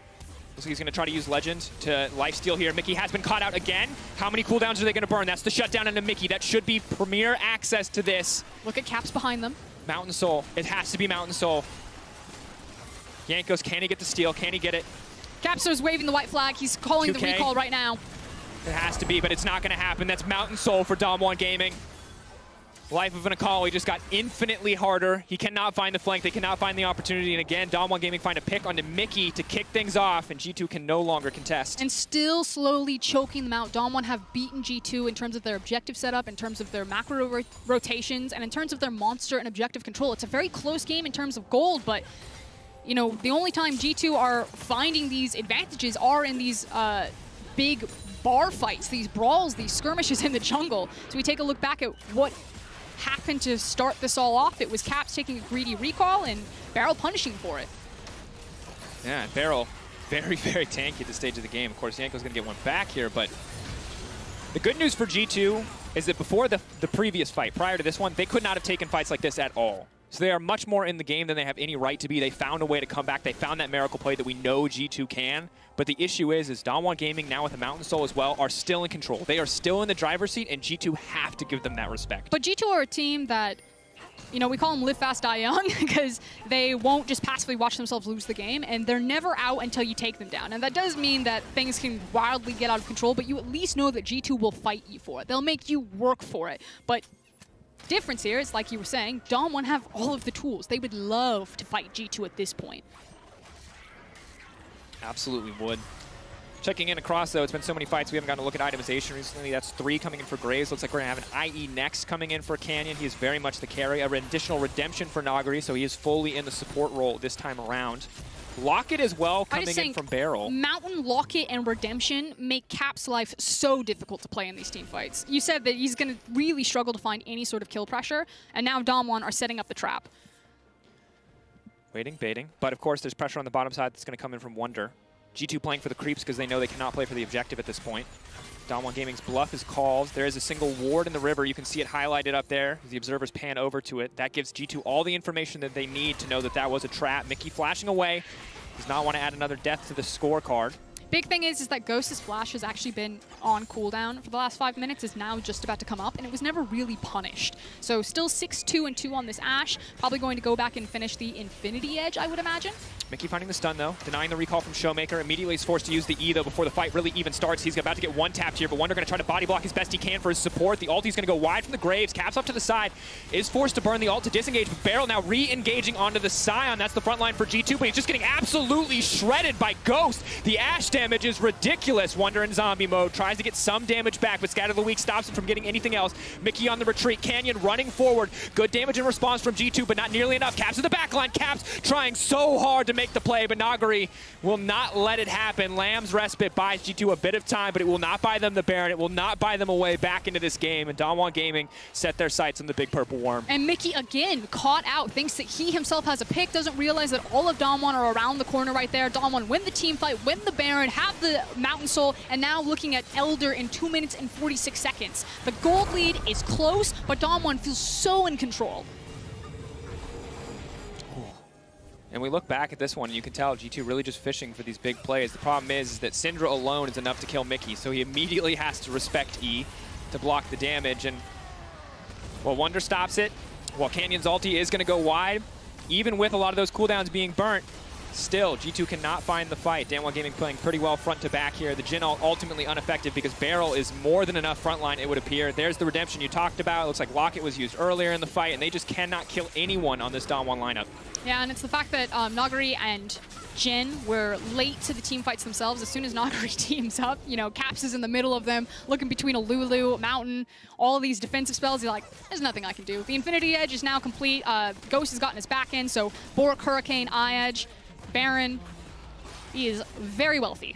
Looks like he's going to try to use Legend to lifesteal here. Mickey has been caught out again. How many cooldowns are they going to burn? That's the shutdown into Mickey. That should be premier access to this. Look at Caps behind them. Mountain Soul. It has to be Mountain Soul. Jankos, can he get the steal? Can he get it? Caps is waving the white flag. He's calling 2K. the recall right now. It has to be, but it's not going to happen. That's Mountain Soul for DAMWON Gaming. Life of an Akali just got infinitely harder. He cannot find the flank. They cannot find the opportunity. And again, DAMWON Gaming find a pick onto Mickey to kick things off, and G2 can no longer contest. And still slowly choking them out. DAMWON have beaten G2 in terms of their objective setup, in terms of their macro rotations, and in terms of their monster and objective control. It's a very close game in terms of gold, but you know, the only time G2 are finding these advantages are in these big bar fights, these brawls, these skirmishes in the jungle. So we take a look back at what happened to start this all off. It was Caps taking a greedy recall and Barrel punishing for it. Yeah, Barrel very, very tanky at this stage of the game. Of course, Yanko's going to get one back here, but the good news for G2 is that before the previous fight, prior to this one, they could not have taken fights like this at all. So they are much more in the game than they have any right to be. They found a way to come back. They found that miracle play that we know G2 can. But the issue is DAMWON Gaming, now with a Mountain Soul as well, are still in control. They are still in the driver's seat, and G2 have to give them that respect. But G2 are a team that, you know, we call them live fast, die young, because they won't just passively watch themselves lose the game, and they're never out until you take them down. And that does mean that things can wildly get out of control, but you at least know that G2 will fight you for it. They'll make you work for it. But difference here is, like you were saying, DAMWON have all of the tools. They would love to fight G2 at this point. Absolutely would. Checking in across, though, it's been so many fights, we haven't gotten to look at itemization recently. That's 3 coming in for Graves. Looks like we're going to have an IE next coming in for Canyon. He is very much the carry. An additional redemption for Nagari, so he is fully in the support role this time around. Locket as well coming in from Barrel. Mountain, Locket, and Redemption make Cap's life so difficult to play in these team fights. You said that he's going to really struggle to find any sort of kill pressure, and now DAMWON are setting up the trap. Waiting, baiting. But, of course, there's pressure on the bottom side that's going to come in from Wonder. G2 playing for the creeps because they know they cannot play for the objective at this point. DAMWON Gaming's bluff is called. There is a single ward in the river. You can see it highlighted up there as the observers pan over to it. That gives G2 all the information that they need to know that that was a trap. Mickey flashing away. Does not want to add another death to the scorecard. Big thing is that Ghost's flash has actually been on cooldown for the last 5 minutes, is now just about to come up, and it was never really punished. So still 6-2-2 on this Ashe. Probably going to go back and finish the Infinity Edge, I would imagine. Mickey finding the stun, though. Denying the recall from Showmaker. Immediately is forced to use the E, though, before the fight really even starts. He's about to get one tapped here, but Wonder going to try to body block as best he can for his support. The ulti's going to go wide from the Graves. Caps up to the side. Is forced to burn the ult to disengage, but Barrel now re-engaging onto the Scion. That's the front line for G2, but he's just getting absolutely shredded by Ghost. The Ashe damage is ridiculous. Wonder in zombie mode. Tries to get some damage back, but Scatter the Weak stops him from getting anything else. Mickey on the retreat. Canyon running forward. Good damage in response from G2, but not nearly enough. Caps in the backline. Caps trying so hard to make the play, but Nagari will not let it happen. Lamb's respite buys G2 a bit of time, but it will not buy them the Baron. It will not buy them a way back into this game, and DAMWON Gaming set their sights on the big purple worm. And Mickey, again, caught out. Thinks that he himself has a pick. Doesn't realize that all of DAMWON are around the corner right there. DAMWON win the team fight, win the Baron, have the Mountain Soul, and now looking at Elder in 2 minutes and 46 seconds. The gold lead is close, but DAMWON feels so in control. And we look back at this one, and you can tell G2 really just fishing for these big plays. The problem is that Syndra alone is enough to kill Mickey, so he immediately has to respect E to block the damage. And, well, Wonder stops it. While Canyon's ulti is going to go wide, even with a lot of those cooldowns being burnt, still, G2 cannot find the fight. DAMWON Gaming playing pretty well front to back here. The Jin ult ultimately ineffective because Barrel is more than enough frontline, it would appear. There's the redemption you talked about. It looks like Locket was used earlier in the fight, and they just cannot kill anyone on this DAMWON lineup. Yeah, and it's the fact that Nagari and Jin were late to the team fights themselves. As soon as Nagari teams up, you know, Caps is in the middle of them, looking between a Lulu, Mountain, all of these defensive spells. He's like, there's nothing I can do. The Infinity Edge is now complete. Ghost has gotten his back in, so Bork, Hurricane, Eye Edge, Baron, he is very wealthy.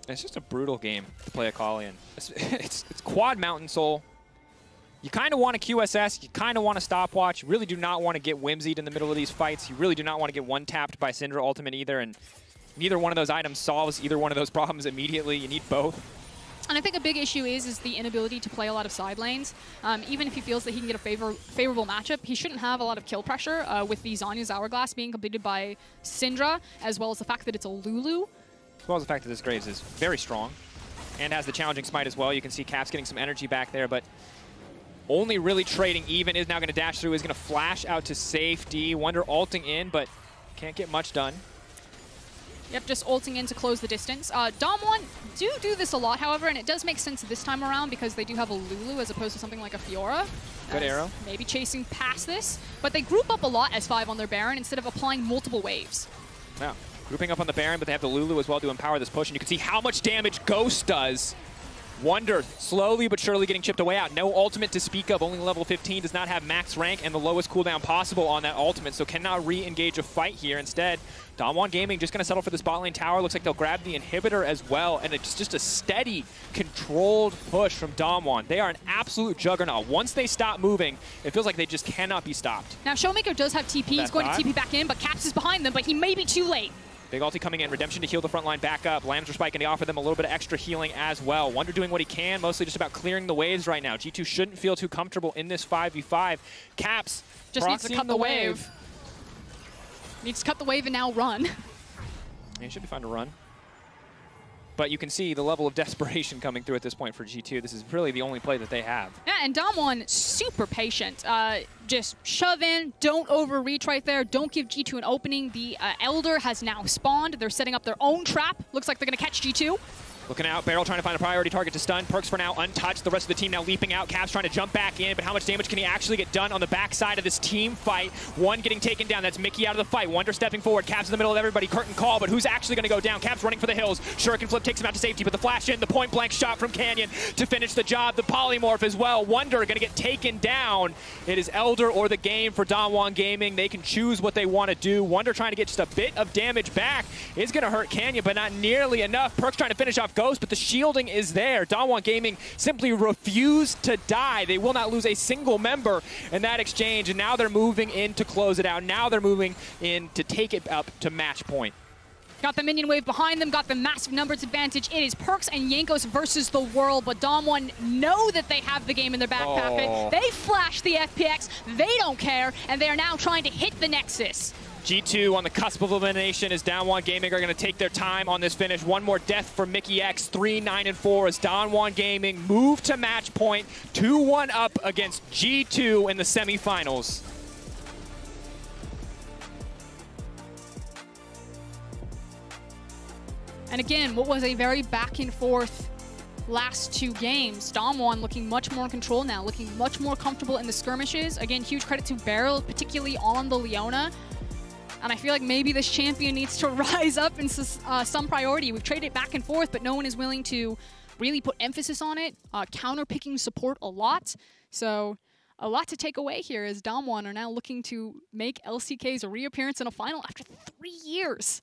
It's just a brutal game to play Akalian. It's quad Mountain Soul. You kind of want a QSS, you kind of want a stopwatch. You really do not want to get whimsied in the middle of these fights. You really do not want to get one-tapped by Syndra Ultimate either, and neither one of those items solves either one of those problems immediately. You need both. And I think a big issue is the inability to play a lot of side lanes. Even if he feels that he can get a favorable matchup, he shouldn't have a lot of kill pressure with the Zanya's Hourglass being completed by Syndra, as well as the fact that it's a Lulu. As well as the fact that this Graves is very strong and has the challenging smite as well. You can see Caps getting some energy back there, but only really trading even. Is now going to dash through, is going to flash out to safety. Wonder ulting in, but can't get much done. Yep, just ulting in to close the distance. DAMWON do this a lot, however, and it does make sense this time around because they do have a Lulu as opposed to something like a Fiora. Good arrow. Maybe chasing past this, but they group up a lot as 5 on their Baron instead of applying multiple waves. Yeah, grouping up on the Baron, but they have the Lulu as well to empower this push, and you can see how much damage Ghost does. Wonder slowly but surely getting chipped away out. No ultimate to speak of, only level 15, does not have max rank and the lowest cooldown possible on that ultimate, so cannot re-engage a fight here. Instead, DAMWON Gaming just going to settle for this bot lane tower. Looks like they'll grab the inhibitor as well, and it's just a steady, controlled push from DAMWON. They are an absolute juggernaut. Once they stop moving, it feels like they just cannot be stopped. Now, Showmaker does have TP. He's going to TP back in, but Caps is behind them, but he may be too late. Big ulti coming in, Redemption to heal the front line back up. Lambs are spiking to offer them a little bit of extra healing as well. Wonder doing what he can, mostly just about clearing the waves right now. G2 shouldn't feel too comfortable in this 5v5. Caps just needs to cut the wave. Needs to cut the wave and now run. Yeah, he should be fine to run. But you can see the level of desperation coming through at this point for G2. This is really the only play that they have. Yeah, and DAMWON, super patient. Just shove in, don't overreach right there, don't give G2 an opening. The Elder has now spawned. They're setting up their own trap. Looks like they're going to catch G2. Looking out, Barrel trying to find a priority target to stun. Perks for now untouched. The rest of the team now leaping out. Caps trying to jump back in, but how much damage can he actually get done on the backside of this team fight? One getting taken down. That's Mickey out of the fight. Wonder stepping forward. Caps in the middle of everybody. Curtain call, but who's actually going to go down? Caps running for the hills. Shuriken flip takes him out to safety, but the flash in, the point blank shot from Canyon to finish the job. The polymorph as well. Wonder going to get taken down. It is Elder or the game for DAMWON Gaming. They can choose what they want to do. Wonder trying to get just a bit of damage back is going to hurt Canyon, but not nearly enough. Perks trying to finish off Ghost, but the shielding is there. DAMWON Gaming simply refused to die. They will not lose a single member in that exchange, and now they're moving in to close it out. Now they're moving in to take it up to match point. Got the minion wave behind them, got the massive numbers advantage. It is Perks and Yankos versus the world, but DAMWON know that they have the game in their back pocket. They flash the FPX, they don't care, and they are now trying to hit the Nexus. G2 on the cusp of elimination as DAMWON Gaming are going to take their time on this finish. One more death for Mickey X, 3-9-4 as DAMWON Gaming move to match point, 2-1 up against G2 in the semifinals. And again, what was a very back and forth last two games. DAMWON looking much more in control now, looking much more comfortable in the skirmishes. Again, huge credit to Beryl, particularly on the Leona. And I feel like maybe this champion needs to rise up in some priority. We've traded back and forth, but no one is willing to really put emphasis on it. Counter-picking support a lot. So a lot to take away here as DAMWON are now looking to make LCK's reappearance in a final after 3 years.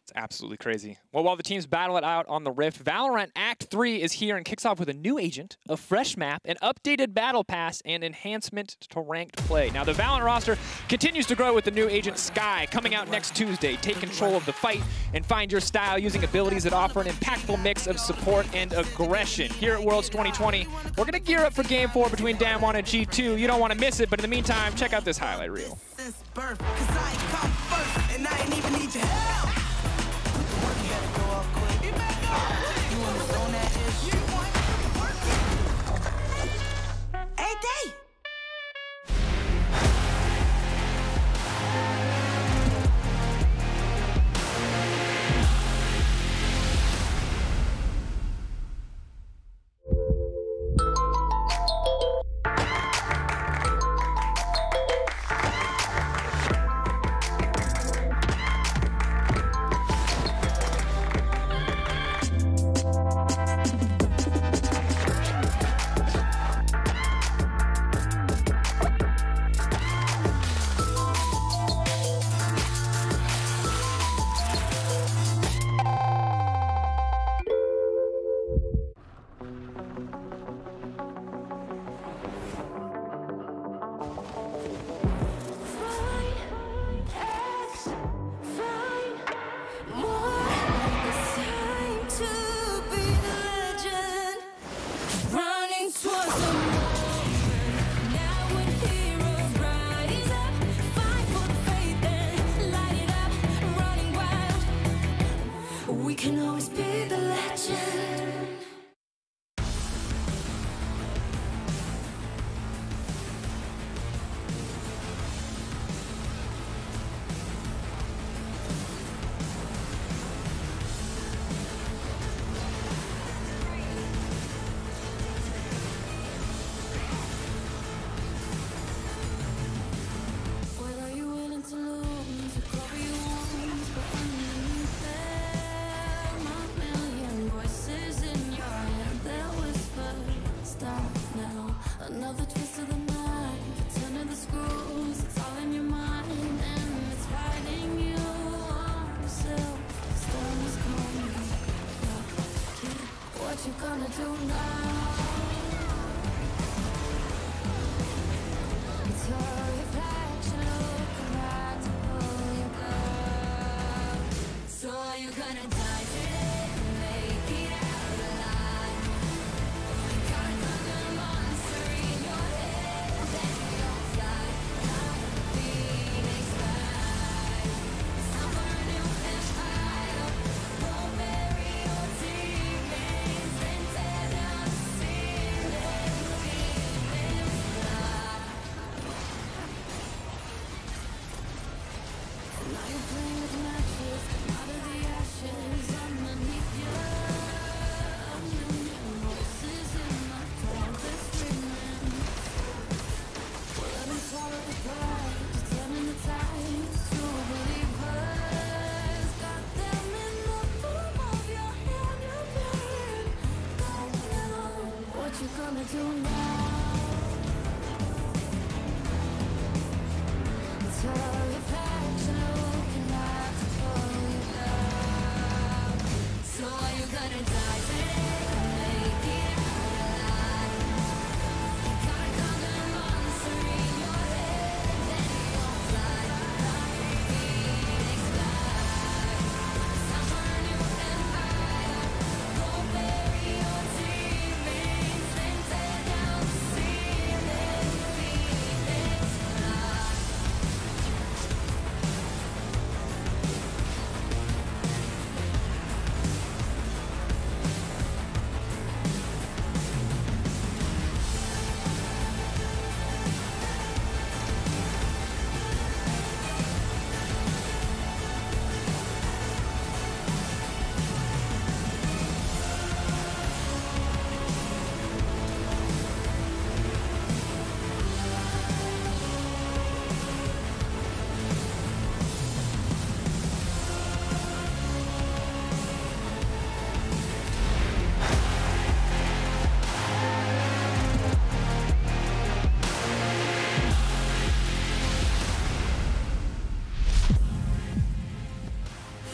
It's absolutely crazy. Well, while the teams battle it out on the Rift, Valorant Act 3 is here and kicks off with a new agent, a fresh map, an updated battle pass, and enhancement to ranked play. Now, the Valorant roster continues to grow with the new agent Sky coming out next Tuesday. Take control of the fight and find your style using abilities that offer an impactful mix of support and aggression. Here at Worlds 2020, we're going to gear up for Game 4 between DAMWON and G2. You don't want to miss it, but in the meantime, check out this highlight reel. gonna do now? Tell your passion, looking like to pull you down. So are you gonna die today or make it alive? Gotta calm the monster in your head, and then you'll fly like a phoenix fly. Time for a new empire. Go bury your demons, then tear down the ceiling. Phoenix fly.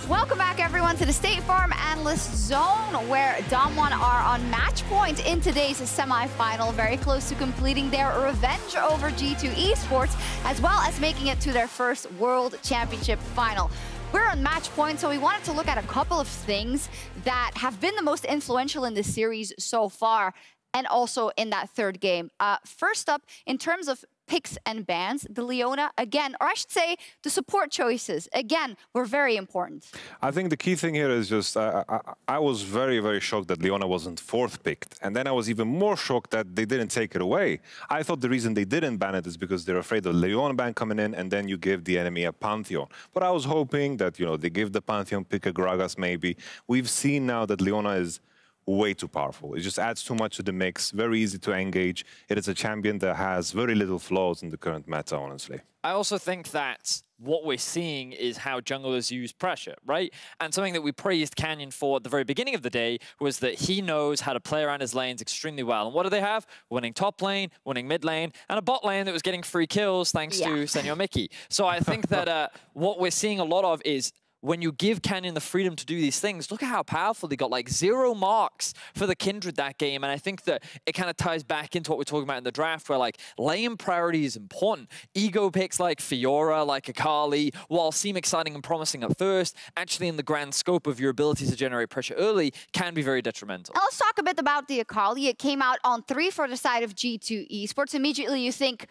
Welcome back, everyone, to the State Farm Analyst Zone, where DAMWON are on match point in today's semifinal, very close to completing their revenge over G2 Esports, as well as making it to their first World Championship final. We're on match point, so we wanted to look at a couple of things that have been the most influential in this series so far, and also in that third game. First up, in terms of picks and bans, the Leona, again, or I should say, the support choices, again, were very important. I think the key thing here is just, I was very, very shocked that Leona wasn't fourth picked. And then I was even more shocked that they didn't take it away. I thought the reason they didn't ban it is because they're afraid of the Leona ban coming in, and then you give the enemy a Pantheon. But I was hoping that, you know, they give the Pantheon, pick a Gragas maybe. We've seen now that Leona is way too powerful. It just adds too much to the mix, very easy to engage. It is a champion that has very little flaws in the current meta, honestly. I also think that what we're seeing is how junglers use pressure, right? And something that we praised Canyon for at the very beginning of the day was that he knows how to play around his lanes extremely well. And what do they have? Winning top lane, winning mid lane, and a bot lane that was getting free kills thanks to Senor Mickey. So I think that what we're seeing a lot of is when you give Canyon the freedom to do these things, look at how powerful they got, like 0 marks for the Kindred that game. And I think that it kind of ties back into what we're talking about in the draft, where like lane priority is important. Ego picks like Fiora, like Akali, while seem exciting and promising at first, actually in the grand scope of your ability to generate pressure early, can be very detrimental. Now let's talk a bit about the Akali. It came out on 3 for the side of G2 Esports. Immediately you think,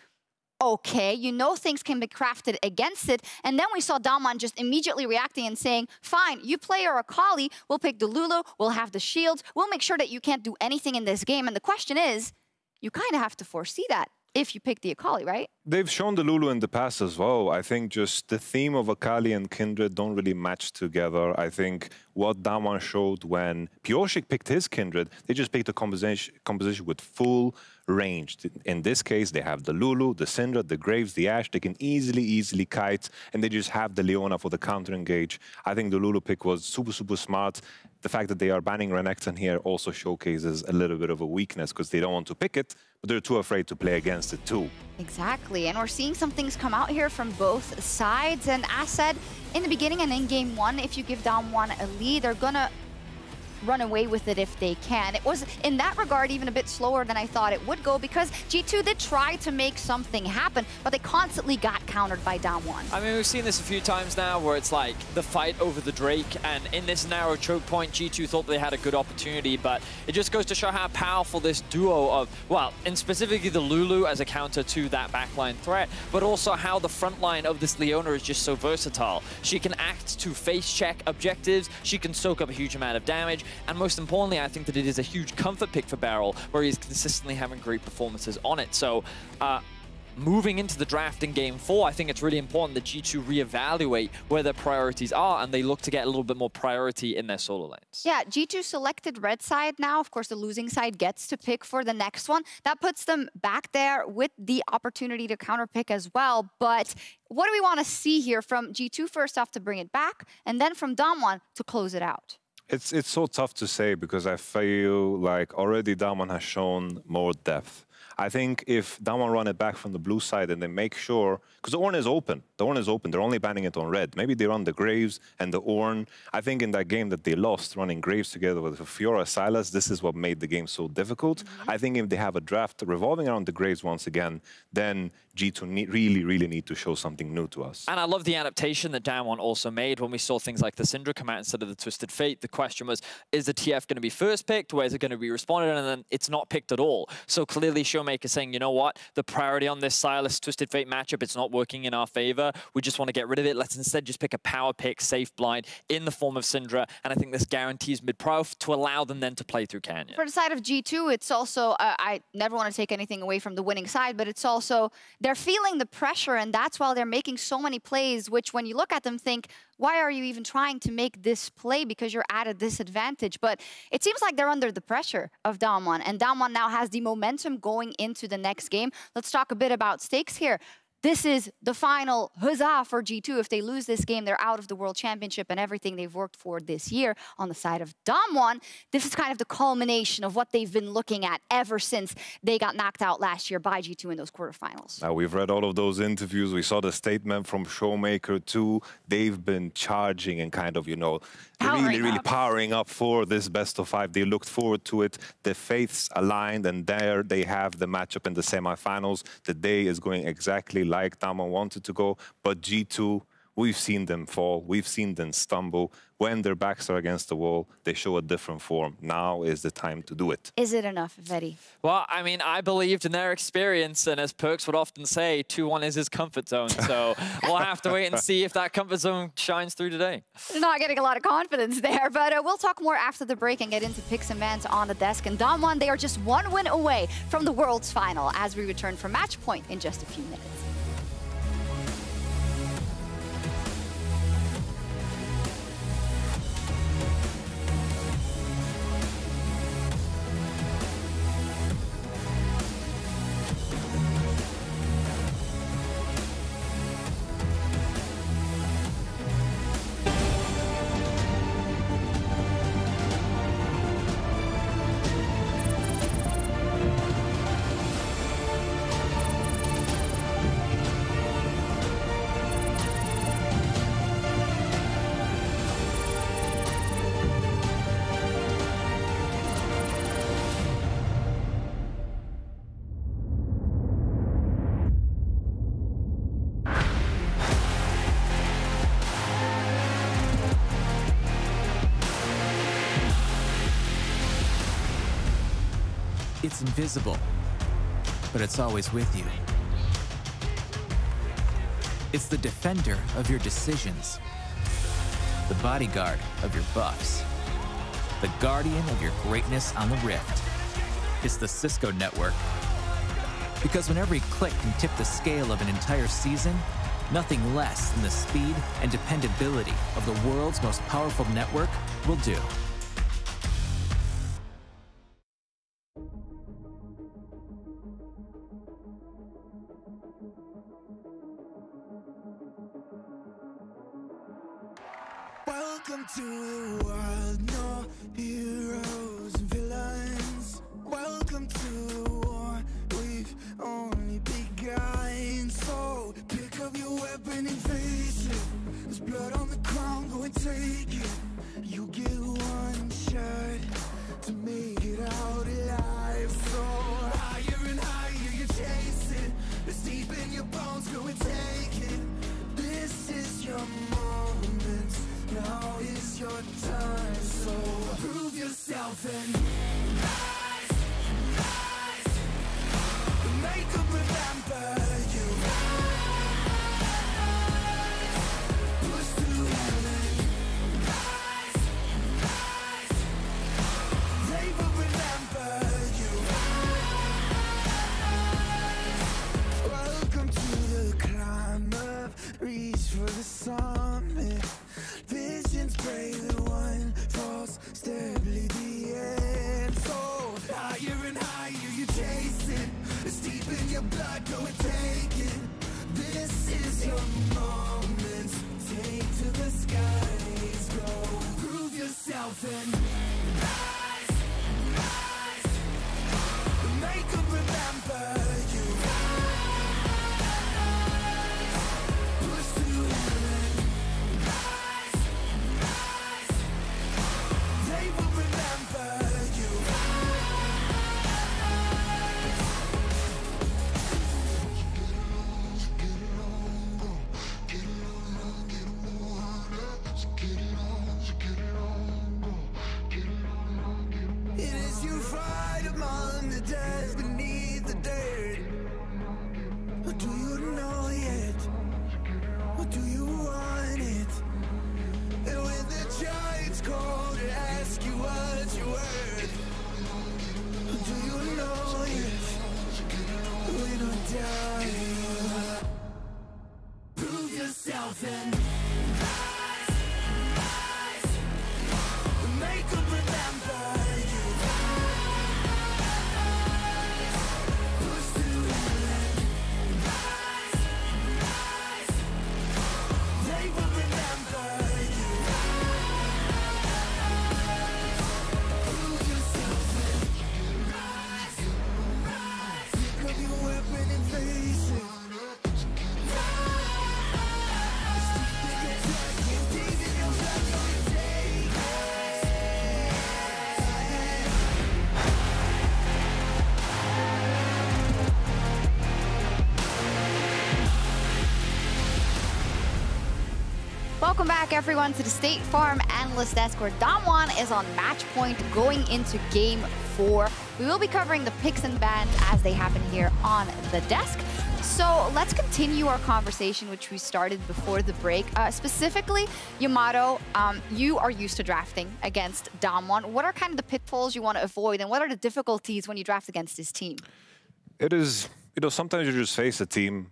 okay, you know things can be crafted against it. And then we saw DAMWON just immediately reacting and saying, fine, you play your Akali, we'll pick the Lulu, we'll have the shields, we'll make sure that you can't do anything in this game. And the question is, you kind of have to foresee that if you pick the Akali, right? They've shown the Lulu in the past as well. I think just the theme of Akali and Kindred don't really match together. I think what DAMWON showed when Pioshik picked his Kindred, they just picked a composition with full range. In this case, they have the Lulu, the Syndra, the Graves, the Ashe. They can easily kite, and they just have the Leona for the counter engage. I think the Lulu pick was super smart. The fact that they are banning Renekton here also showcases a little bit of a weakness because they don't want to pick it, but they're too afraid to play against it too. Exactly, and we're seeing some things come out here from both sides. And as said, in the beginning and in game 1, if you give DAMWON a lead, they're gonna run away with it if they can. It was, in that regard, even a bit slower than I thought it would go, because G2 did try to make something happen, but they constantly got countered by DAMWON. I mean, we've seen this a few times now where it's like the fight over the Drake, and in this narrow choke point, G2 thought they had a good opportunity, but it just goes to show how powerful this duo of, well, and specifically the Lulu as a counter to that backline threat, but also how the front line of this Leona is just so versatile. She can act to face check objectives, she can soak up a huge amount of damage, and most importantly, I think that it is a huge comfort pick for Beryl, where he's consistently having great performances on it. So, moving into the draft in Game 4, I think it's really important that G2 reevaluate where their priorities are, and they look to get a little bit more priority in their solo lanes. Yeah, G2 selected red side now. Of course, the losing side gets to pick for the next one. That puts them back there with the opportunity to counterpick as well. But what do we want to see here from G2 first off to bring it back, and then from DAMWON to close it out? It's so tough to say because I feel like already DAMWON has shown more depth. I think if DAMWON run it back from the blue side and they make sure, because the Ornn is open. The Ornn is open. They're only banning it on red. Maybe they run the Graves and the Ornn. I think in that game that they lost, running Graves together with Fiora Sylas, this is what made the game so difficult. I think if they have a draft revolving around the Graves once again, then G2 really need to show something new to us. And I love the adaptation that DAMWON also made when we saw things like the Syndra come out instead of the Twisted Fate. The question was, is the TF going to be first picked? Where is it going to be responded? And then it's not picked at all. So clearly Showmaker saying, you know what? The priority on this Sylas Twisted Fate matchup, it's not working in our favor. We just want to get rid of it. Let's instead just pick a power pick, safe blind in the form of Syndra. And I think this guarantees mid-pro to allow them then to play through Canyon. For the side of G2, it's also, I never want to take anything away from the winning side, but it's also, they're feeling the pressure, and that's why they're making so many plays, which when you look at them think, why are you even trying to make this play because you're at a disadvantage? But it seems like they're under the pressure of DAMWON, and DAMWON now has the momentum going into the next game. Let's talk a bit about stakes here. This is the final huzzah for G2. If they lose this game, they're out of the World Championship and everything they've worked for this year. On the side of DAMWON, this is kind of the culmination of what they've been looking at ever since they got knocked out last year by G2 in those quarterfinals. Now, we've read all of those interviews. We saw the statement from Showmaker too. They've been charging and kind of, you know, really powering up for this best of 5. They looked forward to it. The faiths aligned, and there they have the matchup in the semifinals. The day is going exactly like DAMWON wanted to go, but G2, we've seen them fall. We've seen them stumble. When their backs are against the wall, they show a different form. Now is the time to do it. Is it enough, Vetti? Well, I mean, I believed in their experience, and as Perks would often say, 2-1 is his comfort zone. So we'll have to wait and see if that comfort zone shines through today. Not getting a lot of confidence there, but we'll talk more after the break and get into picks and bans on the desk. And DAMWON, they are just one win away from the World's Final as we return for Match Point in just a few minutes. It's invisible, but it's always with you. It's the defender of your decisions, the bodyguard of your buffs, the guardian of your greatness on the Rift. It's the Cisco network. Because when every click can tip the scale of an entire season, nothing less than the speed and dependability of the world's most powerful network will do. Welcome to the world, no heroes and villains. Welcome to the war, we've only begun. So pick up your weapon and face it. There's blood on the ground, go and take it. You get one shot to make it out alive. So higher and higher you chase it. It's deep in your bones, go and take it. This is your moment. Now is your time, so prove yourself and rise, rise. Make them remember you. Rise, push through heaven. Rise, rise. They will remember you. Rise. Welcome to the climb up, reach for the summit. Visions brave, the one falls, stably the end. So higher and higher you chase it. It's deep in your blood, go and take it. This is your moment. Take to the skies, go. Prove yourself yourself in. Rise, rise. Make them remember you. Rise, push through it. Rise, rise. They will remember you. It is you fight among the dead beneath the dirt. Or do you know yet? Or do you want it? And when the giants call to ask you what you're worth, or do you know yet? Win or die, prove yourself and rise, rise. Make them remember you. Push through it. Rise, rise. They will remember you. Prove yourself and rise, rise. Pick up your weapon and face it. Rise. Keep it attacking, deep in your back, gonna take it. Welcome back, everyone, to the State Farm Analyst Desk, where DAMWON is on match point going into Game 4. We will be covering the picks and bans as they happen here on the desk. So let's continue our conversation, which we started before the break. Specifically, Yamato, you are used to drafting against DAMWON. What are kind of the pitfalls you want to avoid, and what are the difficulties when you draft against this team? It is, sometimes you just face a team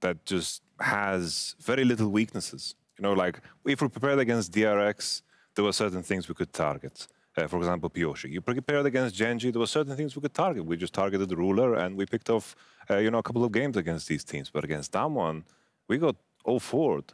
that just has very little weaknesses. Like if we prepared against DRX, there were certain things we could target. For example, Pyoshi. You prepared against Genji, there were certain things we could target. We just targeted the ruler and we picked off, a couple of games against these teams. But against DAMWON, we got all forward.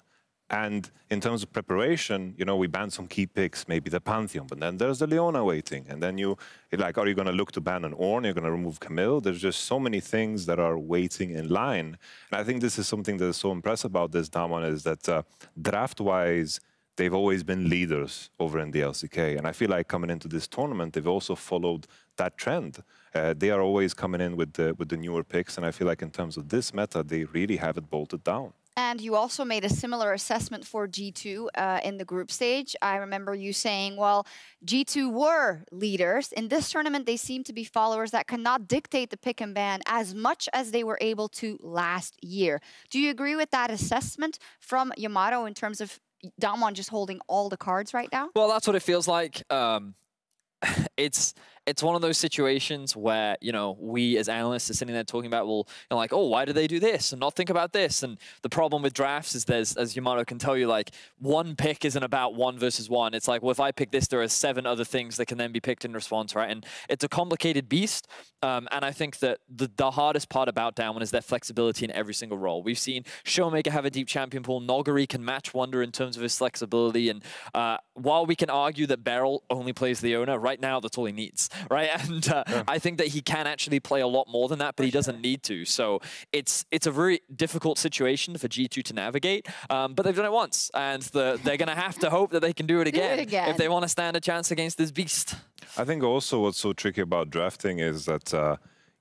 And in terms of preparation, we banned some key picks, maybe the Pantheon, but then there's the Leona waiting. And then are you going to look to ban an Ornn? You're going to remove Camille? There's just so many things that are waiting in line. And I think this is something that is so impressive about this DAMWON is that draft-wise, they've always been leaders over in the LCK. And I feel like coming into this tournament, they've also followed that trend. They are always coming in with the newer picks. And I feel like in terms of this meta, they really have it bolted down. And you also made a similar assessment for G2 in the group stage. I remember you saying, well, G2 were leaders. In this tournament, they seem to be followers that cannot dictate the pick and ban as much as they were able to last year. Do you agree with that assessment from Yamato in terms of DAMWON just holding all the cards right now? Well, that's what it feels like. It's one of those situations where, we as analysts are sitting there talking about, well, like, oh, why do they do this and not think about this? And the problem with drafts is there's, as Yamato can tell you, like, one pick isn't about 1 versus 1. It's like, well, if I pick this, there are 7 other things that can then be picked in response, right? And it's a complicated beast. And I think that the hardest part about DAMWON is their flexibility in every single role. We've seen Showmaker have a deep champion pool. Noguri can match Wonder in terms of his flexibility. And while we can argue that Beryl only plays Leona, right now that's all he needs, right? And I think that he can actually play a lot more than that, but he doesn't need to. So it's a very difficult situation for G2 to navigate, but they've done it once, and they're going to have to hope that they can do it again if they want to stand a chance against this beast. I think also what's so tricky about drafting is that,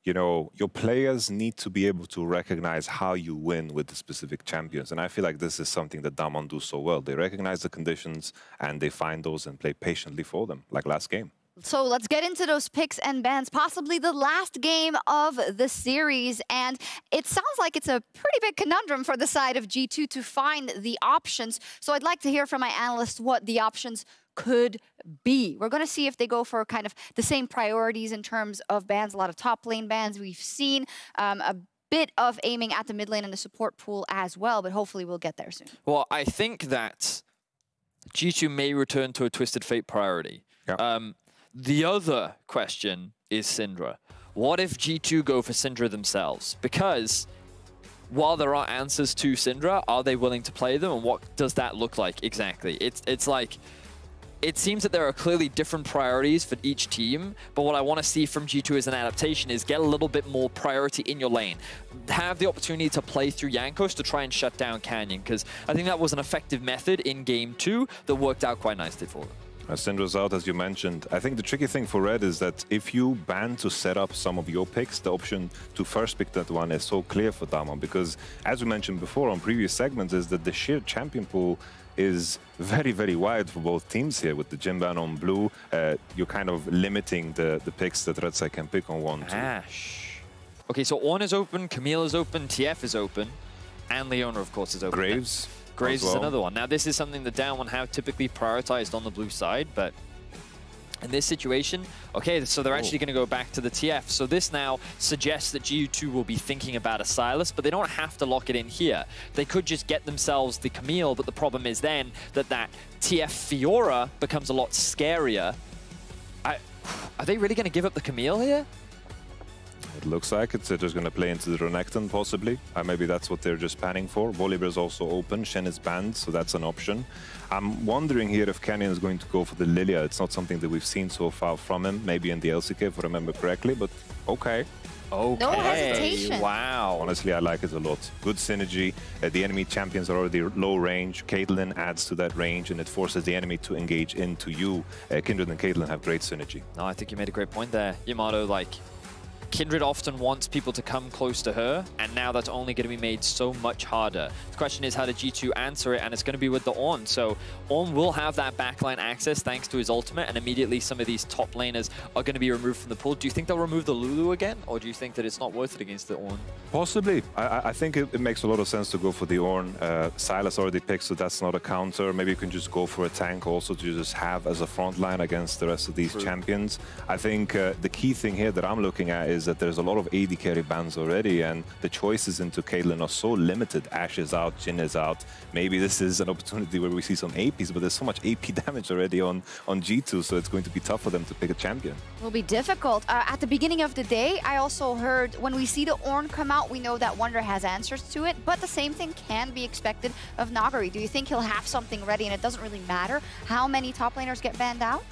your players need to be able to recognize how you win with the specific champions. And I feel like this is something that DAMWON do so well. They recognize the conditions and they find those and play patiently for them, like last game. So let's get into those picks and bans, possibly the last game of the series. And it sounds like it's a pretty big conundrum for the side of G2 to find the options. So I'd like to hear from my analysts what the options could be. We're going to see if they go for kind of the same priorities in terms of bans, a lot of top lane bans. We've seen a bit of aiming at the mid lane and the support pool as well, but hopefully we'll get there soon. Well, I think that G2 may return to a Twisted Fate priority. Yeah. The other question is Syndra. What if G2 go for Syndra themselves? Because while there are answers to Syndra, are they willing to play them? And what does that look like exactly? It's like it seems that there are clearly different priorities for each team, but what I want to see from G2 as an adaptation is get a little bit more priority in your lane. Have the opportunity to play through Jankos to try and shut down Canyon, because I think that was an effective method in Game 2 that worked out quite nicely for them. Syndra's out, as you mentioned. I think the tricky thing for Red is that if you ban to set up some of your picks, the option to first pick that one is so clear for DAMWON, because as we mentioned before on previous segments, is that the sheer champion pool is very, very wide for both teams here. With the gym ban on blue, you're kind of limiting the picks that Red Side can pick on 1, 2. Ash. Okay, so Ornn is open, Camille is open, TF is open, and Leona, of course, is open. Graves. Graves is another one. Now, this is something that DAMWON have typically prioritized on the blue side, but in this situation, okay, so they're actually going to go back to the TF. So this now suggests that G2 will be thinking about a Sylas, but they don't have to lock it in here. They could just get themselves the Camille, but the problem is then that TF Fiora becomes a lot scarier. Are they really going to give up the Camille here? It looks like it's just going to play into the Renekton, possibly. Maybe that's what they're just panning for. Volibear is also open. Shen is banned, so that's an option. I'm wondering here if Canyon is going to go for the Lilia. It's not something that we've seen so far from him. Maybe in the LCK, if I remember correctly, but okay. Okay. No hesitation. Wow. Honestly, I like it a lot. Good synergy. The enemy champions are already low range. Caitlyn adds to that range, and it forces the enemy to engage into you. Kindred and Caitlyn have great synergy. No, I think you made a great point there. Yamato, like, Kindred often wants people to come close to her, and now that's only going to be made so much harder. The question is how did G2 answer it, and it's going to be with the Ornn. So Ornn will have that backline access thanks to his ultimate, and immediately some of these top laners are going to be removed from the pool. Do you think they'll remove the Lulu again, or do you think that it's not worth it against the Ornn? Possibly. I think it makes a lot of sense to go for the Ornn. Sylas already picked, so that's not a counter. Maybe you can just go for a tank also to just have as a front line against the rest of these champions. I think the key thing here that I'm looking at is that there's a lot of AD carry bans already, and the choices into Caitlyn are so limited. Ashe is out, Jhin is out. Maybe this is an opportunity where we see some APs, but there's so much AP damage already on G2, so it's going to be tough for them to pick a champion. It will be difficult. At the beginning of the day, I also heard when we see the Ornn come out, we know that Wunder has answers to it, but the same thing can be expected of Nagari. Do you think he'll have something ready and it doesn't really matter how many top laners get banned out?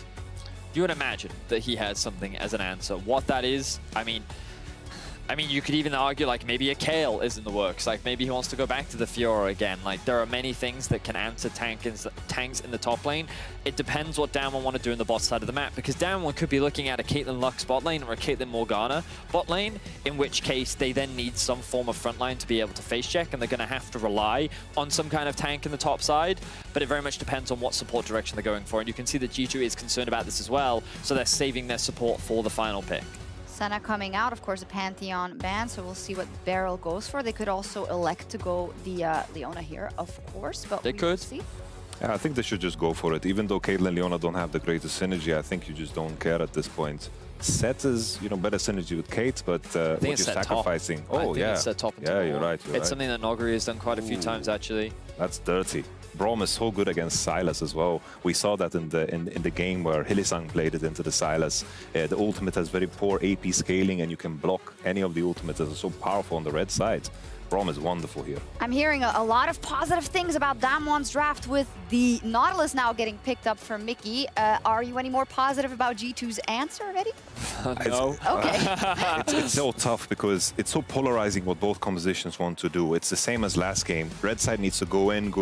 You would imagine that he has something as an answer. What that is, I mean, you could even argue like maybe a Kayle is in the works. Like maybe he wants to go back to the Fiora again. Like there are many things that can answer tanks in the top lane. It depends what DAMWON want to do in the bot side of the map, because DAMWON could be looking at a Caitlyn Lux bot lane or a Caitlyn Morgana bot lane, in which case they then need some form of front line to be able to face check, and they're going to have to rely on some kind of tank in the top side. But it very much depends on what support direction they're going for. And you can see that G2 is concerned about this as well, so they're saving their support for the final pick. Senna coming out, of course, a Pantheon ban, so we'll see what Beryl goes for. They could also elect to go the Leona here, of course, but they could see. Yeah, I think they should just go for it. Even though Caitlyn and Leona don't have the greatest synergy, I think you just don't care at this point. Set is, better synergy with Kate, but what you're sacrificing. Top. Oh, yeah. It's set top yeah, you're right. It's something that Noguri has done quite a few times, actually. That's dirty. Braum is so good against Sylas as well. We saw that in the game where Hylissang played it into the Sylas. The ultimate has very poor AP scaling, and you can block any of the ultimates that are so powerful on the red side. Braum is wonderful here. I'm hearing a lot of positive things about DAMWON's draft, with the Nautilus now getting picked up from Mickey. Are you any more positive about G2's answer already? No. Okay. It's so tough because it's so polarizing what both compositions want to do. It's the same as last game. Red side needs to go in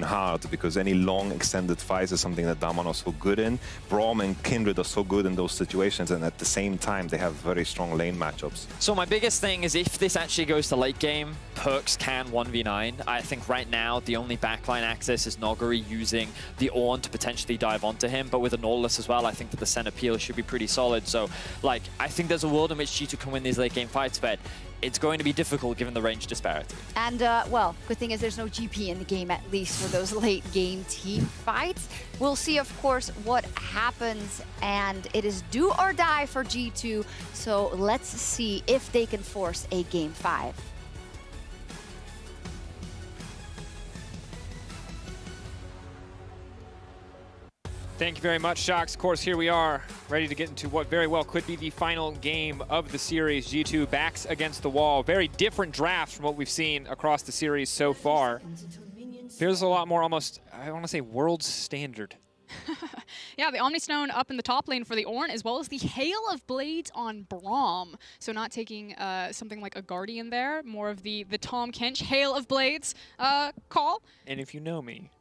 hard, because any long extended fights is something that DAMWON are so good in. Braum and Kindred are so good in those situations, and at the same time they have very strong lane matchups. So my biggest thing is if this actually goes to late game, Perkz can 1v9. I think right now the only backline access is Noguri using the Ornn to potentially dive onto him, but with a Nautilus as well, I think that the center peel should be pretty solid. So, like, I think there's a world in which G2 can win these late game fights, but it's going to be difficult given the range disparity. And, well, good thing is there's no GP in the game, at least for those late game team fights. We'll see, of course, what happens, and it is do or die for G2, so let's see if they can force a game 5. Thank you very much, Shox. Of course, here we are, ready to get into what very well could be the final game of the series. G2 backs against the wall. Very different drafts from what we've seen across the series so far. There's a lot more almost, I want to say, world standard Yeah, the Omni Stone up in the top lane for the Ornn, as well as the Hail of Blades on Braum. So not taking something like a Guardian there, more of the Tom Kench Hail of Blades call. And if you know me,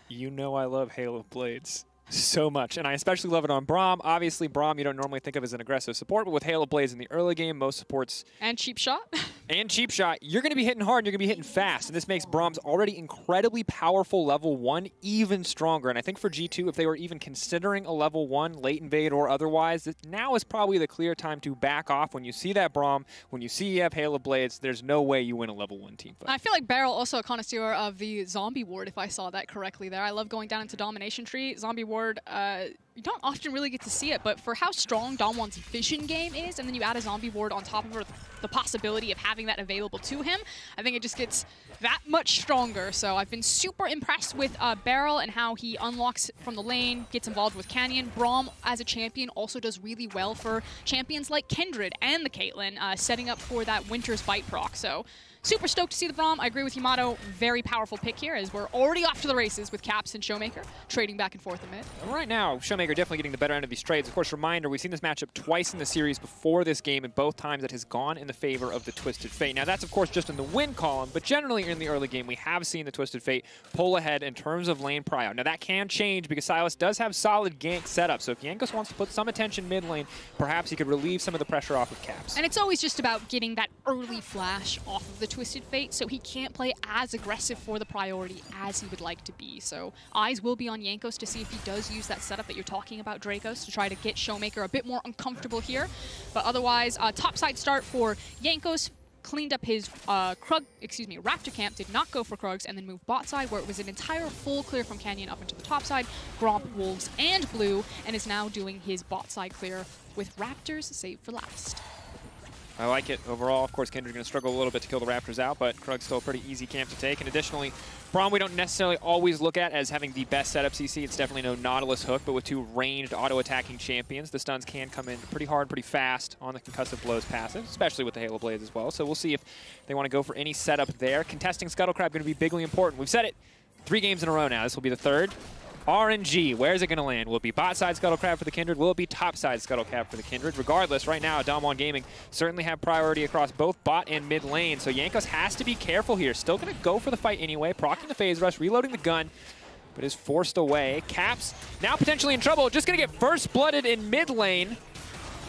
you know I love Hail of Blades so much, and I especially love it on Braum. Obviously, Braum you don't normally think of as an aggressive support, but with Hail of Blades in the early game, most supports... And Cheap Shot. And Cheap Shot, you're going to be hitting hard, and you're going to be hitting fast, and this makes Braum's already incredibly powerful level 1 even stronger. And I think for G2, if they were even considering a level 1, late invade or otherwise, now is probably the clear time to back off. When you see that Braum, when you see you have Hail of Blades, there's no way you win a level 1 team fight. I feel like Beryl also a connoisseur of the Zombie Ward, if I saw that correctly there. I love going down into Domination Tree. Zombie Ward, you don't often really get to see it, but for how strong DAMWON's vision game is, and then you add a Zombie Ward on top of the possibility of having that available to him, I think it just gets that much stronger. So I've been super impressed with Beryl and how he unlocks from the lane, gets involved with Canyon. Braum, as a champion, also does really well for champions like Kindred and the Caitlyn, setting up for that Winter's Bite proc. So super stoked to see the Braum. I agree with Yamato. Very powerful pick here, as we're already off to the races with Caps and Showmaker trading back and forth a bit. And right now, Showmaker definitely getting the better end of these trades. Of course, reminder, we've seen this matchup twice in the series before this game, and both times it has gone in the favor of the Twisted Fate. Now, that's, of course, just in the win column, but generally in the early game, we have seen the Twisted Fate pull ahead in terms of lane pry out. Now, that can change because Silas does have solid gank setup, so if Jankos wants to put some attention mid lane, perhaps he could relieve some of the pressure off of Caps. And it's always just about getting that early flash off of the Twisted Fate, so he can't play as aggressive for the priority as he would like to be. So eyes will be on Jankos to see if he does use that setup that you're talking about, Dracos, to try to get Showmaker a bit more uncomfortable here. But otherwise, topside start for Jankos. Cleaned up his Raptor camp, did not go for Krugs, and then moved bot side, where it was an entire full clear from Canyon up into the top side, Gromp, Wolves, and Blue, and is now doing his bot side clear with Raptors saved for last. I like it overall. Of course, Kindred's going to struggle a little bit to kill the Raptors out, but Krug's still a pretty easy camp to take. And additionally, Braum we don't necessarily always look at as having the best setup CC. It's definitely no Nautilus hook, but with two ranged auto-attacking champions, the stuns can come in pretty hard, pretty fast on the concussive blows passive, especially with the Halo Blades as well. So we'll see if they want to go for any setup there. Contesting Scuttlecrab going to be bigly important. We've said it 3 games in a row now. This will be the 3rd. RNG, where's it going to land? Will it be bot side Scuttlecrab for the Kindred? Will it be top side Scuttlecrab for the Kindred? Regardless, right now, DAMWON Gaming certainly have priority across both bot and mid lane, so Jankos has to be careful here. Still going to go for the fight anyway, proccing the phase rush, reloading the gun, but is forced away. Caps now potentially in trouble, just going to get first blooded in mid lane.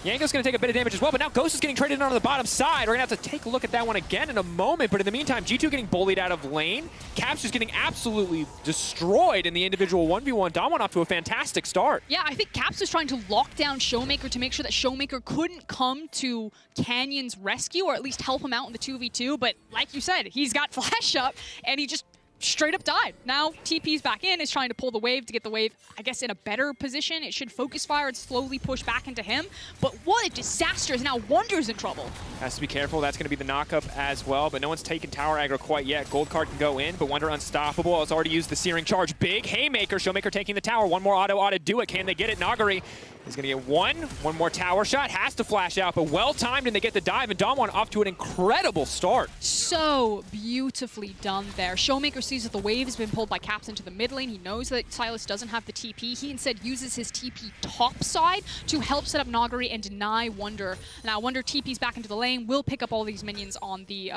Jankos going to take a bit of damage as well, but now Ghost is getting traded on the bottom side. We're going to have to take a look at that one again in a moment, but in the meantime, G2 getting bullied out of lane. Caps just getting absolutely destroyed in the individual 1v1. DAMWON off to a fantastic start. Yeah, I think Caps was trying to lock down Showmaker to make sure that Showmaker couldn't come to Canyon's rescue, or at least help him out in the 2v2, but like you said, he's got flash up, and he just straight up died. Now TP's back in, is trying to pull the wave to get the wave, I guess, in a better position. It should focus fire and slowly push back into him. But what a disaster, is now Wonder's in trouble. Has to be careful. That's going to be the knockup as well, but no one's taken tower aggro quite yet. Gold card can go in, but Wonder unstoppable. Has already used the Searing Charge. Big Haymaker. Showmaker taking the tower. One more auto ought to do it. Can they get it? Nagari is going to get one more tower shot. Has to flash out, but well-timed, and they get the dive, and DAMWON off to an incredible start. So beautifully done there. Showmaker sees that the wave has been pulled by Caps into the mid lane. He knows that Silas doesn't have the TP. He instead uses his TP top side to help set up Nagari and deny Wonder. Now Wonder TP's back into the lane, will pick up all these minions on the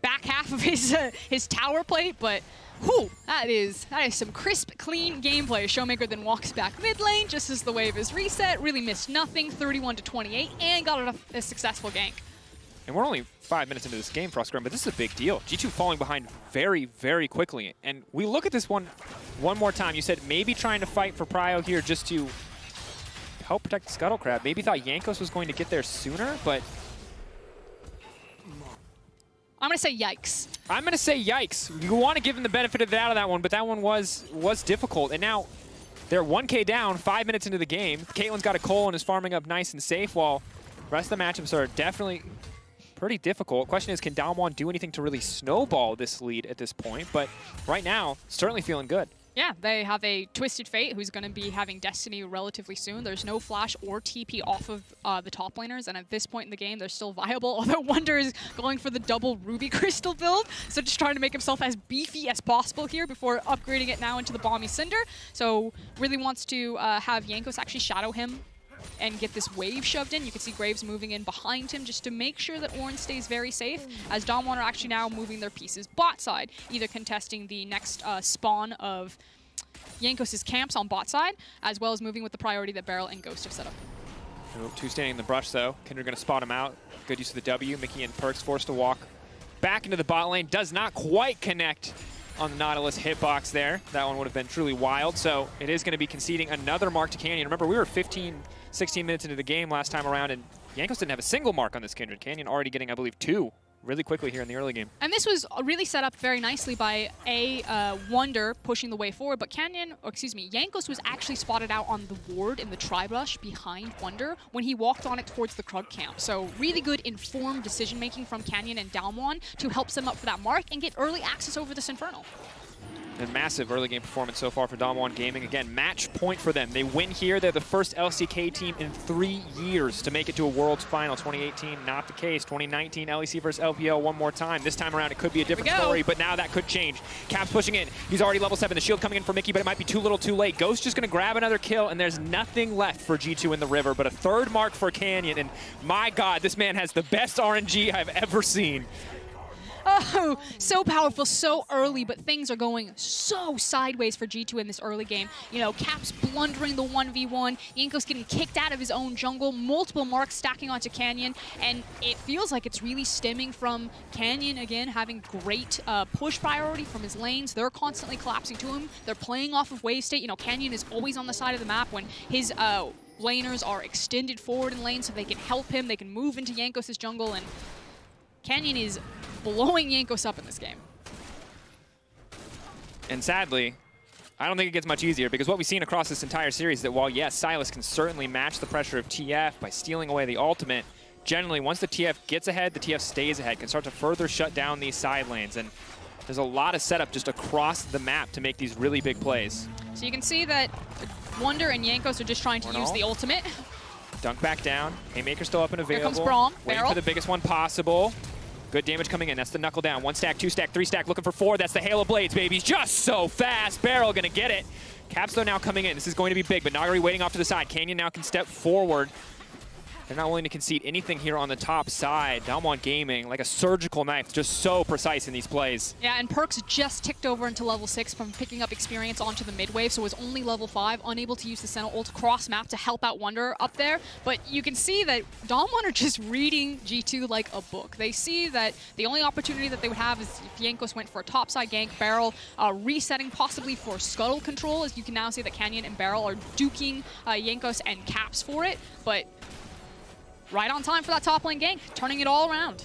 back half of his tower plate, but whew, that is some crisp, clean gameplay. Showmaker then walks back mid lane just as the wave is reset, really missed nothing, 31-28, and got a successful gank. And we're only 5 minutes into this game, Frostgrim, but this is a big deal. G2 falling behind very, very quickly. And we look at this one more time. You said maybe trying to fight for Prio here just to help protect the Scuttlecrab. Maybe thought Jankos was going to get there sooner, but I'm going to say yikes. I'm going to say yikes. You want to give him the benefit of the doubt of that one, but that one was difficult. And now they're 1K down 5 minutes into the game. Caitlyn's got a Cole and is farming up nice and safe, while the rest of the matchups are definitely pretty difficult. Question is, can DAMWON do anything to really snowball this lead at this point? But right now, certainly feeling good. Yeah, they have a Twisted Fate who's going to be having Destiny relatively soon. There's no flash or TP off of the top laners, and at this point in the game, they're still viable, although Wunder is going for the double Ruby Crystal build, so just trying to make himself as beefy as possible here before upgrading it now into the Balmy Cinder. So really wants to have Jankos actually shadow him and get this wave shoved in. You can see Graves moving in behind him just to make sure that Ornn stays very safe, as DAMWON are actually now moving their pieces bot side, either contesting the next spawn of Jankos' camps on bot side, as well as moving with the priority that Beryl and Ghost have set up. Two standing in the brush, though. Kindred going to spot him out. Good use of the W. Mickey and Perks forced to walk back into the bot lane. Does not quite connect on the Nautilus hitbox there. That one would have been truly wild. So it is going to be conceding another mark to Canyon. Remember, we were 15, 16 minutes into the game last time around, and Jankos didn't have a single mark on this Kindred. Canyon already getting, I believe, 2 really quickly here in the early game. And this was really set up very nicely by Wunder pushing the way forward, but Jankos was actually spotted out on the ward in the tri-brush behind Wunder when he walked on it towards the Krug camp. So really good informed decision-making from Canyon and DAMWON to help them up for that mark and get early access over this Infernal. A massive early game performance so far for DAMWON Gaming. Again, match point for them. They win here. They're the first LCK team in 3 years to make it to a Worlds Final. 2018, not the case. 2019, LEC versus LPL one more time. This time around, it could be a different story, but now that could change. Caps pushing in. He's already level 7. The shield coming in for Mickey, but it might be too little too late. Ghost just going to grab another kill, and there's nothing left for G2 in the river, but a 3rd mark for Canyon, and my God, this man has the best RNG I've ever seen. Oh, so powerful, so early, but things are going so sideways for G2 in this early game. You know, Caps blundering the 1v1, Jankos getting kicked out of his own jungle, multiple marks stacking onto Canyon, and it feels like it's really stemming from Canyon, again, having great push priority from his lanes. They're constantly collapsing to him. They're playing off of wave state. You know, Canyon is always on the side of the map when his laners are extended forward in lane so they can help him. They can move into Jankos' jungle, and Canyon is blowing Jankos up in this game. And sadly, I don't think it gets much easier, because what we've seen across this entire series is that while, yes, Sylas can certainly match the pressure of TF by stealing away the ultimate, generally, once the TF gets ahead, the TF stays ahead, can start to further shut down these side lanes. And there's a lot of setup just across the map to make these really big plays. So you can see that Wunder and Jankos are just trying to use the ultimate. Dunk back down. Haymaker still up and available. Here comes Braum. Waiting Beryl. for the biggest one possible. Good damage coming in. That's the knuckle down. 1 stack, 2 stack, 3 stack. Looking for 4. That's the Hail of Blades, baby. Just so fast. Beryl gonna get it. Caps, though, now coming in. This is going to be big, but Nagari waiting off to the side. Canyon now can step forward. They're not willing to concede anything here on the top side. DWG Gaming, like a surgical knife, just so precise in these plays. Yeah, and Perks just ticked over into level 6 from picking up experience onto the mid wave, so was only level 5, unable to use the Sentinel ult cross map to help out Wunder up there. But you can see that DWG are just reading G2 like a book. They see that the only opportunity that they would have is if Jankos went for a topside gank, Beryl resetting possibly for scuttle control, as you can now see that Canyon and Beryl are duking Jankos and Caps for it. But right on time for that top lane gank, turning it all around.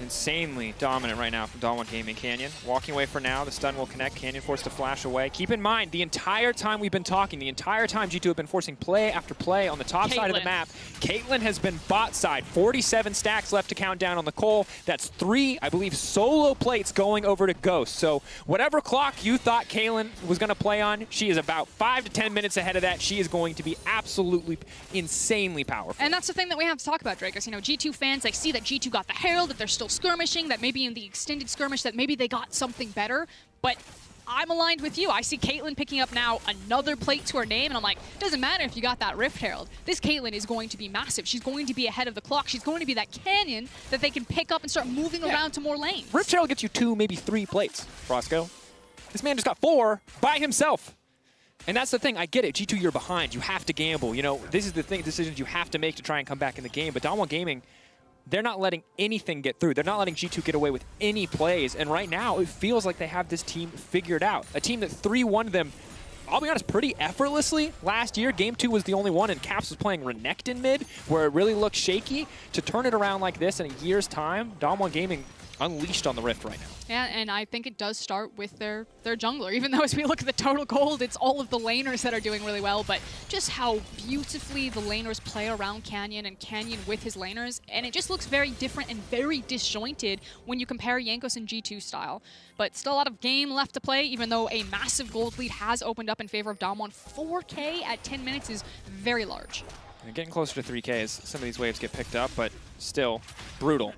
Insanely dominant right now from DWG Gaming. Canyon walking away for now. The stun will connect. Canyon forced to flash away. Keep in mind, the entire time we've been talking, the entire time G2 have been forcing play after play on the top side of the map, Caitlyn has been bot side. 47 stacks left to count down on the Cole. That's 3, I believe, solo plates going over to Ghost. So whatever clock you thought Caitlyn was going to play on, she is about 5 to 10 minutes ahead of that. She is going to be absolutely insanely powerful. And that's the thing that we have to talk about, Drake, is, you know, G2 fans, they see that G2 got the Herald, that they're still skirmishing, that maybe in the extended skirmish that maybe they got something better, but I'm aligned with you. I see Caitlyn picking up now another plate to her name, and I'm like, doesn't matter if you got that Rift Herald. This Caitlyn is going to be massive. She's going to be ahead of the clock. She's going to be that Canyon that they can pick up and start moving around to more lanes. Rift Herald gets you 2, maybe 3 plates, Roscoe. This man just got 4 by himself. And that's the thing, I get it, G2, you're behind, you have to gamble. You know, this is the thing, decisions you have to make to try and come back in the game, but DWG Gaming, they're not letting anything get through. They're not letting G2 get away with any plays. And right now, it feels like they have this team figured out. A team that 3-1'd them, I'll be honest, pretty effortlessly last year. Game 2 was the only one, and Caps was playing Renekton mid, where it really looked shaky. To turn it around like this in a year's time, DWG Gaming unleashed on the Rift right now. Yeah, and I think it does start with their jungler, even though as we look at the total gold, it's all of the laners that are doing really well, but just how beautifully the laners play around Canyon and Canyon with his laners, and it just looks very different and very disjointed when you compare Jankos and G2 style. But still a lot of game left to play, even though a massive gold lead has opened up in favor of DAMWON. 4K at 10 minutes is very large. And getting closer to 3K as some of these waves get picked up, but still brutal.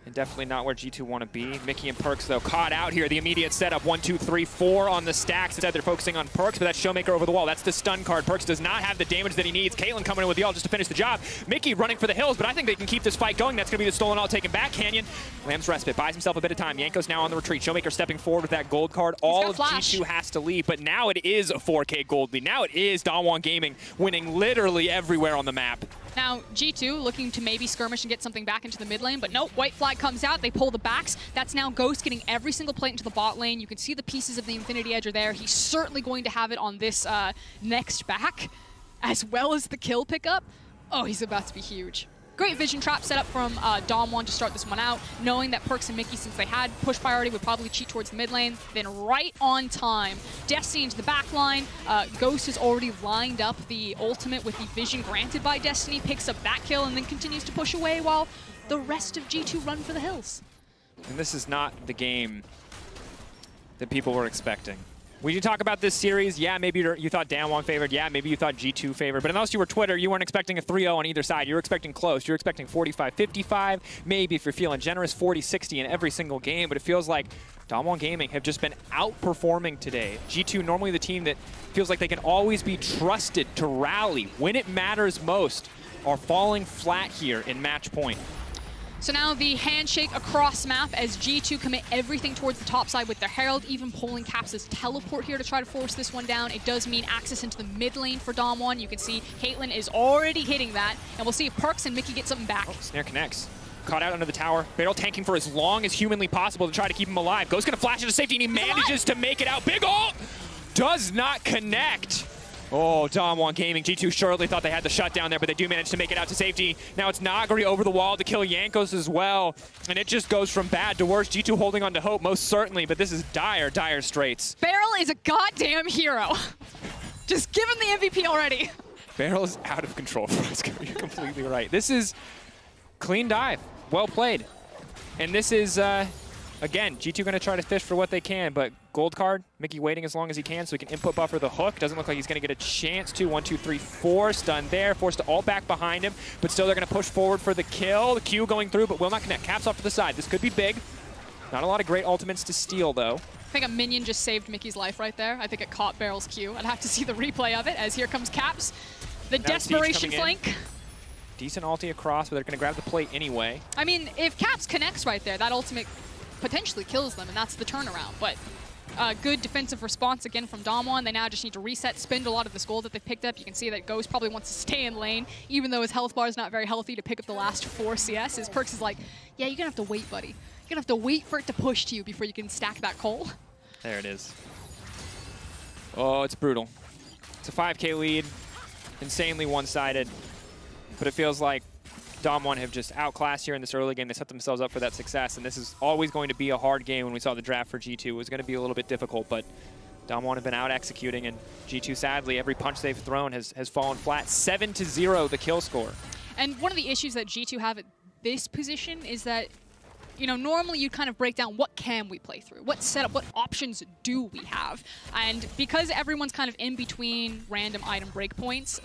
And definitely not where G2 want to be. Mickey and Perks, though, caught out here. The immediate setup, 1, 2, 3, 4 on the stacks. Instead, they're focusing on Perks, but that's Showmaker over the wall. That's the stun card. Perks does not have the damage that he needs. Caitlyn coming in with the ult just to finish the job. Mickey running for the hills, but I think they can keep this fight going. That's going to be the stolen ult taken back. Canyon, Lamb's respite, buys himself a bit of time. Yanko's now on the retreat. Showmaker stepping forward with that gold card. All of G2 has to leave, but now it is a 4K gold lead. Now it is DAMWON Gaming winning literally everywhere on the map. Now, G2 looking to maybe skirmish and get something back into the mid lane, but nope, white flag comes out, they pull the backs. That's now Ghost getting every single plate into the bot lane. You can see the pieces of the Infinity Edge are there. He's certainly going to have it on this next back, as well as the kill pickup. Oh, he's about to be huge. Great vision trap set up from DAMWON to start this one out, knowing that Perks and Mickey, since they had push priority, would probably cheat towards the mid lane. Then right on time, Destiny into the back line. Ghost has already lined up the ultimate with the vision granted by Destiny, picks up that kill, and then continues to push away while the rest of G2 run for the hills. And this is not the game that people were expecting. When you talk about this series, yeah, maybe you thought DAMWON favored, yeah, maybe you thought G2 favored, but unless you were Twitter, you weren't expecting a 3-0 on either side. You were expecting close. You were expecting 45-55, maybe if you're feeling generous, 40-60 in every single game, but it feels like DAMWON Gaming have just been outperforming today. G2, normally the team that feels like they can always be trusted to rally when it matters most, are falling flat here in match point. So now the handshake across map as G2 commit everything towards the top side with their Herald, even pulling Caps' teleport here to try to force this one down. It does mean access into the mid lane for DAMWON. You can see Caitlyn is already hitting that, and we'll see if Perks and Mickey get something back. Oh, Snare connects. Caught out under the tower. Barrel tanking for as long as humanly possible to try to keep him alive. Ghost's gonna flash into safety, and he manages to make it out. Big ult! Does not connect. Oh, DAMWON Gaming. G2 surely thought they had the shutdown there, but they do manage to make it out to safety. Now it's Nagari over the wall to kill Jankos as well. And it just goes from bad to worse. G2 holding on to hope, most certainly, but this is dire, dire straits. Barrel is a goddamn hero. Just give him the MVP already. Barrel is out of control for us. You're completely right. This is clean dive. Well played. And this is, again, G2 going to try to fish for what they can, but gold card, Mickey waiting as long as he can so he can input buffer the hook. Doesn't look like he's going to get a chance to. 1, 2, 3, 4. Stun there. Forced to ult back behind him, but still they're going to push forward for the kill. The Q going through, but will not connect. Caps off to the side. This could be big. Not a lot of great ultimates to steal, though. I think a minion just saved Mickey's life right there. I think it caught Barrel's Q. I'd have to see the replay of it as here comes Caps. The now desperation flank. Decent ulti across, but they're going to grab the plate anyway. I mean, if Caps connects right there, that ultimate potentially kills them, and that's the turnaround. But good defensive response again from DAMWON. They now just need to reset, spend a lot of this gold that they've picked up. You can see that Ghost probably wants to stay in lane, even though his health bar is not very healthy to pick up the last 4 CS. His Perks is like, yeah, you're going to have to wait, buddy. You're going to have to wait for it to push to you before you can stack that coal. There it is. Oh, it's brutal. It's a 5K lead. Insanely one-sided. But it feels like DAMWON have just outclassed here in this early game. They set themselves up for that success, and this is always going to be a hard game. When we saw the draft for G2, it was going to be a little bit difficult, but DAMWON have been out executing, and G2, sadly, every punch they've thrown has fallen flat. 7-0 the kill score. And one of the issues that G2 have at this position is that, you know, normally you kind of break down what can we play through, what setup, what options do we have, and because everyone's kind of in between random item breakpoints,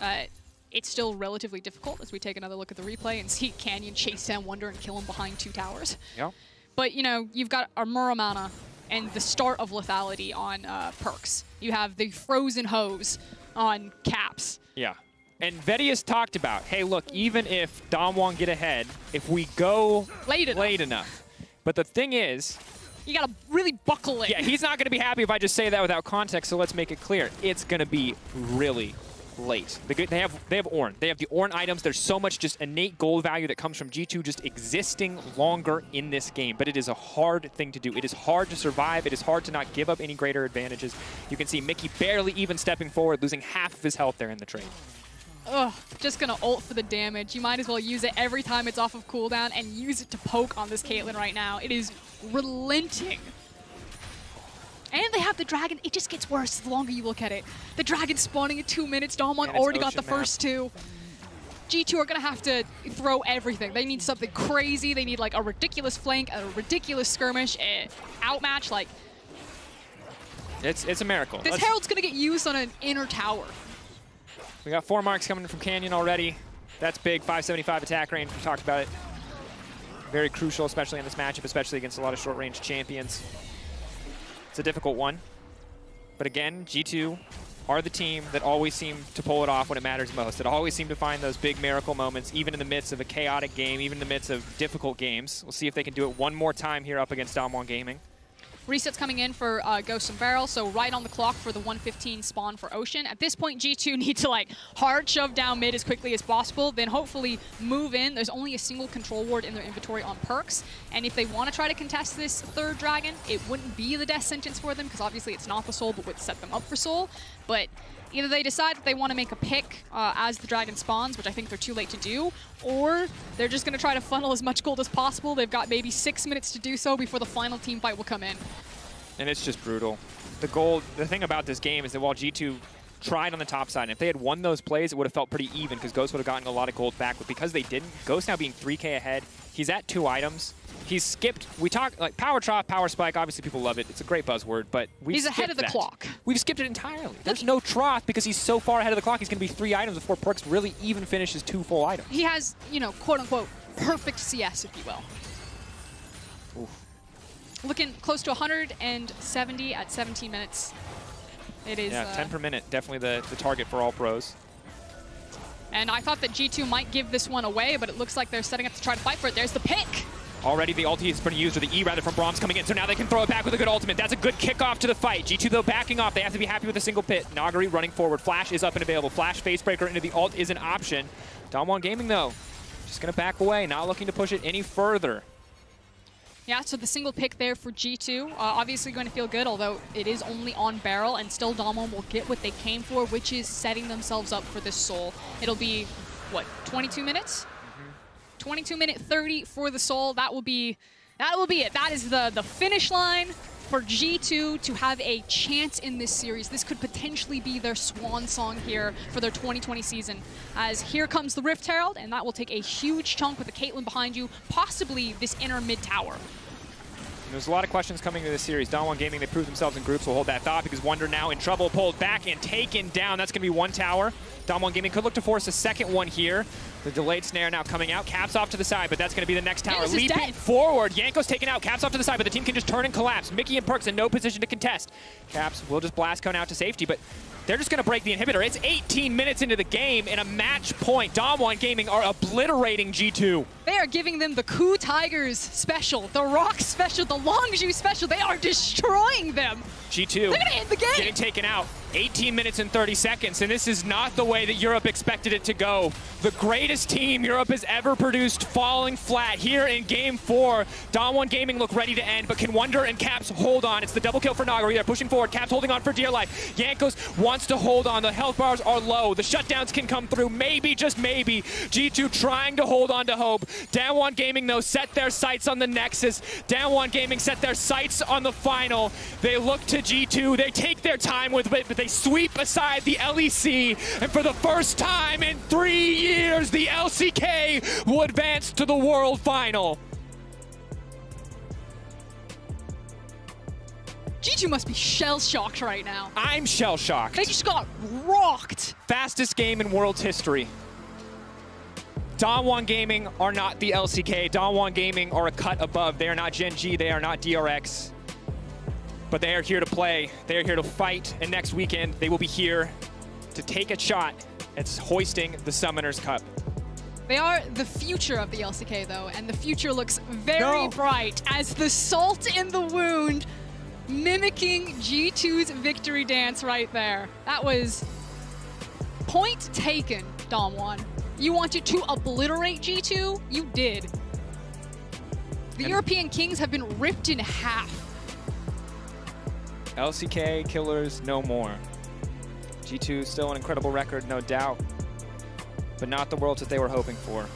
it's still relatively difficult as we take another look at the replay and see Canyon chase down Wonder and kill him behind 2 towers. Yeah. But, you know, you've got our Muramana and the start of lethality on Perks. You have the frozen hose on Caps. Yeah. And Vedius talked about, hey, look, even if DAMWON get ahead, if we go late enough. But the thing is, you gotta really buckle in. Yeah, he's not gonna be happy if I just say that without context, so let's make it clear. It's gonna be really late. They have Ornn. They have the Ornn items. There's so much just innate gold value that comes from G2 just existing longer in this game. But it is a hard thing to do. It is hard to survive. It is hard to not give up any greater advantages. You can see Mickey barely even stepping forward, losing half of his health there in the trade. Ugh, just gonna ult for the damage. You might as well use it every time it's off of cooldown and use it to poke on this Caitlyn right now. It is relenting. And they have the Dragon. It just gets worse the longer you look at it. The Dragon spawning in 2 minutes. DAMWON already got the first two. G2 are going to have to throw everything. They need something crazy. They need like a ridiculous flank, a ridiculous skirmish, outmatch. Like, it's a miracle. This Herald's going to get used on an inner tower. We got 4 marks coming from Canyon already. That's big. 575 attack range. We talked about it. Very crucial, especially in this matchup, especially against a lot of short-range champions. It's a difficult one. But again, G2 are the team that always seem to pull it off when it matters most. That always seem to find those big miracle moments, even in the midst of a chaotic game, even in the midst of difficult games. We'll see if they can do it one more time here up against DAMWON Gaming. Resets coming in for Ghost and Barrel, so right on the clock for the 115 spawn for Ocean. At this point, G2 need to like hard shove down mid as quickly as possible, then hopefully move in. There's only a single control ward in their inventory on perks, and if they want to try to contest this third dragon, it wouldn't be the death sentence for them, because obviously it's not the soul, but would set them up for soul. But either they decide that they want to make a pick as the dragon spawns, which I think they're too late to do, or they're just going to try to funnel as much gold as possible. They've got maybe 6 minutes to do so before the final team fight will come in. And it's just brutal. The thing about this game is that while G2 tried on the top side, and if they had won those plays, it would have felt pretty even because Ghost would have gotten a lot of gold back. But because they didn't, Ghost now being 3K ahead, he's at 2 items. He's skipped, we talk like power trough, power spike, obviously people love it. It's a great buzzword, but he's ahead of the clock. We've skipped it entirely. There's no trough because he's so far ahead of the clock. He's going to be 3 items before perks really even finishes 2 full items. He has, you know, quote unquote, perfect CS, if you will. Oof. Looking close to 170 at 17 minutes. It is. Yeah, 10 per minute, definitely the target for all pros. And I thought that G2 might give this one away, but it looks like they're setting up to try to fight for it. There's the pick. Already the ulti has been used, or the E rather, from Brahms coming in, so now they can throw it back with a good ultimate. That's a good kickoff to the fight. G2 though backing off. They have to be happy with a single pit. Nagari running forward. Flash is up and available. Flash facebreaker into the ult is an option. DAMWON Gaming though, just gonna back away, not looking to push it any further. Yeah, so the single pick there for G2, obviously going to feel good, although it is only on Barrel, and still DAMWON will get what they came for, which is setting themselves up for this soul. It'll be, what, 22 minutes? 22-minute 30 for the soul. That will be it. That is the finish line for G2 to have a chance in this series. This could potentially be their swan song here for their 2020 season. As here comes the Rift Herald, and that will take a huge chunk with the Caitlyn behind you, possibly this inner mid tower. There's a lot of questions coming to this series. DAMWON Gaming, they proved themselves in groups. We'll hold that thought because Wonder now in trouble, pulled back and taken down. That's going to be 1 tower. DAMWON Gaming could look to force a second one here. The delayed snare now coming out. Caps off to the side, but that's going to be the next tower. Leaping forward. Yanko's taken out. Caps off to the side, but the team can just turn and collapse. Mickey and Perks in no position to contest. Caps will just blast Cone out to safety, but they're just going to break the inhibitor. It's 18 minutes into the game and a match point. DAMWON Gaming are obliterating G2. They are giving them the Coup Tigers special, the Rock special, the Longzhu special. They are destroying them. G2 they're gonna end the game. Getting taken out. 18 minutes and 30 seconds, and this is not the way that Europe expected it to go. The greatest team Europe has ever produced falling flat here in Game 4. DAMWON Gaming look ready to end, but can Wonder and Caps hold on? It's the double kill for Nagari. They're pushing forward. Caps holding on for dear life. Yankos wants to hold on. The health bars are low. The shutdowns can come through. Maybe, just maybe. G2 trying to hold on to hope. DAMWON Gaming, though, set their sights on the Nexus. DAMWON Gaming set their sights on the final. They look to G2. They take their time with it, but they sweep aside the LEC, and for the first time in 3 years, the LCK will advance to the World Final. G2 must be shell-shocked right now. I'm shell-shocked. They just got rocked. Fastest game in World's history. DAMWON Gaming are not the LCK. DAMWON Gaming are a cut above. They are not Gen G. They are not DRX. But they are here to play. They are here to fight. And next weekend, they will be here to take a shot at hoisting the Summoners Cup. They are the future of the LCK, though, and the future looks very bright as the salt in the wound mimicking G2's victory dance right there. That was point taken, DAMWON. You wanted to obliterate G2? You did. The European Kings have been ripped in half. LCK killers no more. G2 still an incredible record, no doubt, but not the worlds that they were hoping for.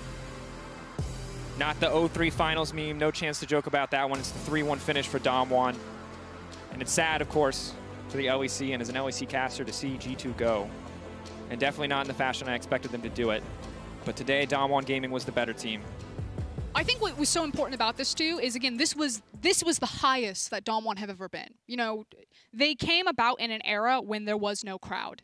Not the 0-3 finals meme. No chance to joke about that one. It's the 3-1 finish for DAMWON. And it's sad, of course, for the LEC and as an LEC caster to see G2 go. And definitely not in the fashion I expected them to do it. But today, DAMWON Gaming was the better team. I think what was so important about this too is, again, this was the highest that DAMWON have ever been. You know, they came about in an era when there was no crowd.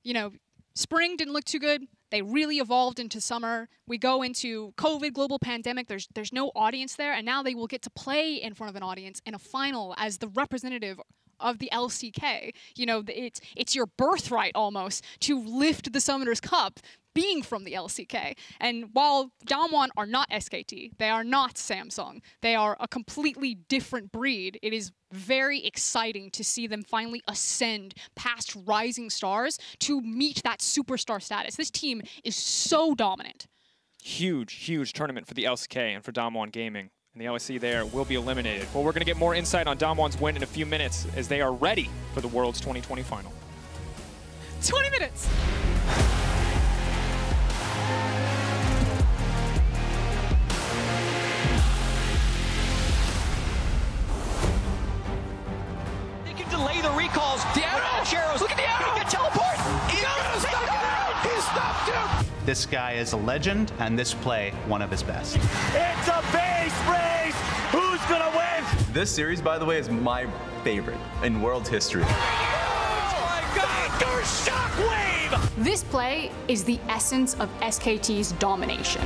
You know, spring didn't look too good. They really evolved into summer. We go into COVID, global pandemic. There's no audience there, and now they will get to play in front of an audience in a final as the representative of the LCK. You know, it's your birthright almost to lift the Summoners Cup being from the LCK. And while DAMWON are not SKT, they are not Samsung, they are a completely different breed, it is very exciting to see them finally ascend past rising stars to meet that superstar status. This team is so dominant. Huge, huge tournament for the LCK and for DAMWON Gaming. And the LEC there will be eliminated. Well, we're going to get more insight on DAMWON's win in a few minutes as they are ready for the Worlds 2020 final. 20 minutes! They can delay the recalls. The arrows. Look at the arrow. He can teleport. He's gonna stop it. He stopped him. This guy is a legend, and this play, one of his best. It's a base race! Who's gonna win? This series, by the way, is my favorite in World's history. Oh my God! Thunder Shockwave! This play is the essence of SKT's domination.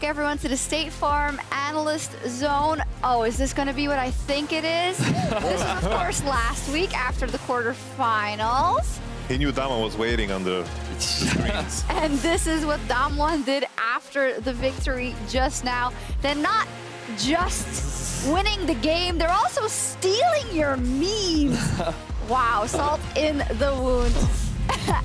back, everyone, to the State Farm Analyst Zone. Oh, is this going to be what I think it is? This was, of course, last week after the quarterfinals. He knew DAMWON was waiting on the screens. And this is what DAMWON did after the victory just now. They're not just winning the game, they're also stealing your memes. Wow, salt in the wound.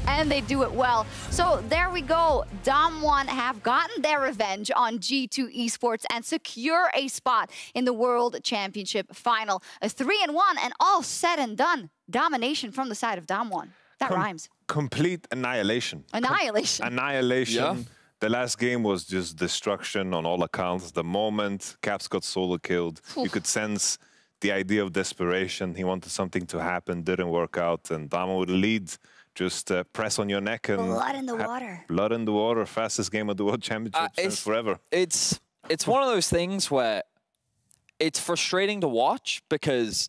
And they do it well. So there we go. DAMWON have gotten their revenge on G2 Esports and secure a spot in the World Championship final. A 3-1 and all said and done. Domination from the side of DAMWON. That rhymes. Complete annihilation. Annihilation. Annihilation. Yeah. The last game was just destruction on all accounts. The moment Caps got solo killed, you could sense the idea of desperation. He wanted something to happen, didn't work out, and DAMWON would lead. Just press on your neck and blood in the water. Blood in the water. Fastest game of the World Championship since forever. It's one of those things where it's frustrating to watch because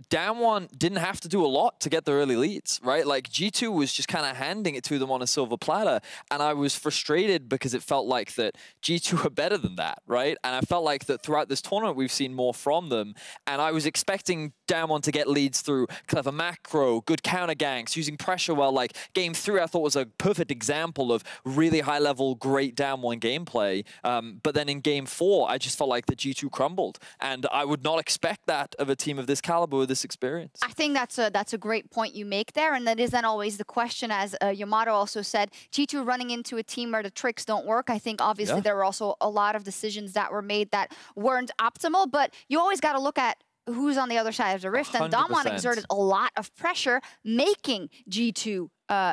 DAMWON didn't have to do a lot to get the early leads, right? Like G2 was just kind of handing it to them on a silver platter, and I was frustrated because it felt like that G2 are better than that, right? And I felt like that throughout this tournament we've seen more from them, and I was expecting DAMWON to get leads through clever macro, good counter ganks, using pressure well. Like game 3 I thought was a perfect example of really high level, great DAMWON gameplay. But then in game 4 I just felt like the G2 crumbled, and I would not expect that of a team of this caliber with this experience. I think that's a great point you make there, and that is then always the question, as Yamato also said, G2 running into a team where the tricks don't work. I think obviously there were also a lot of decisions that were made that weren't optimal, but you always got to look at who's on the other side of the rift, and DAMWON exerted a lot of pressure making G2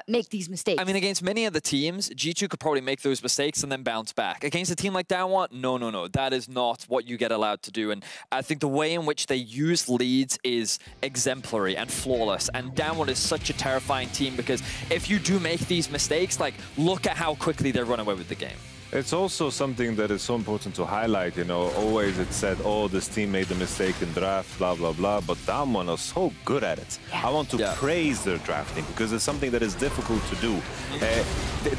make these mistakes. I mean, against many of the teams, G2 could probably make those mistakes and then bounce back. Against a team like DAMWON, no. That is not what you get allowed to do. And I think the way in which they use leads is exemplary and flawless. And DAMWON is such a terrifying team because if you do make these mistakes, like, look at how quickly they run away with the game. It's also something that is so important to highlight, you know. Always it's said, oh, this team made a mistake in draft, blah, blah, blah. But DAMWON are so good at it. I want to praise their drafting because it's something that is difficult to do.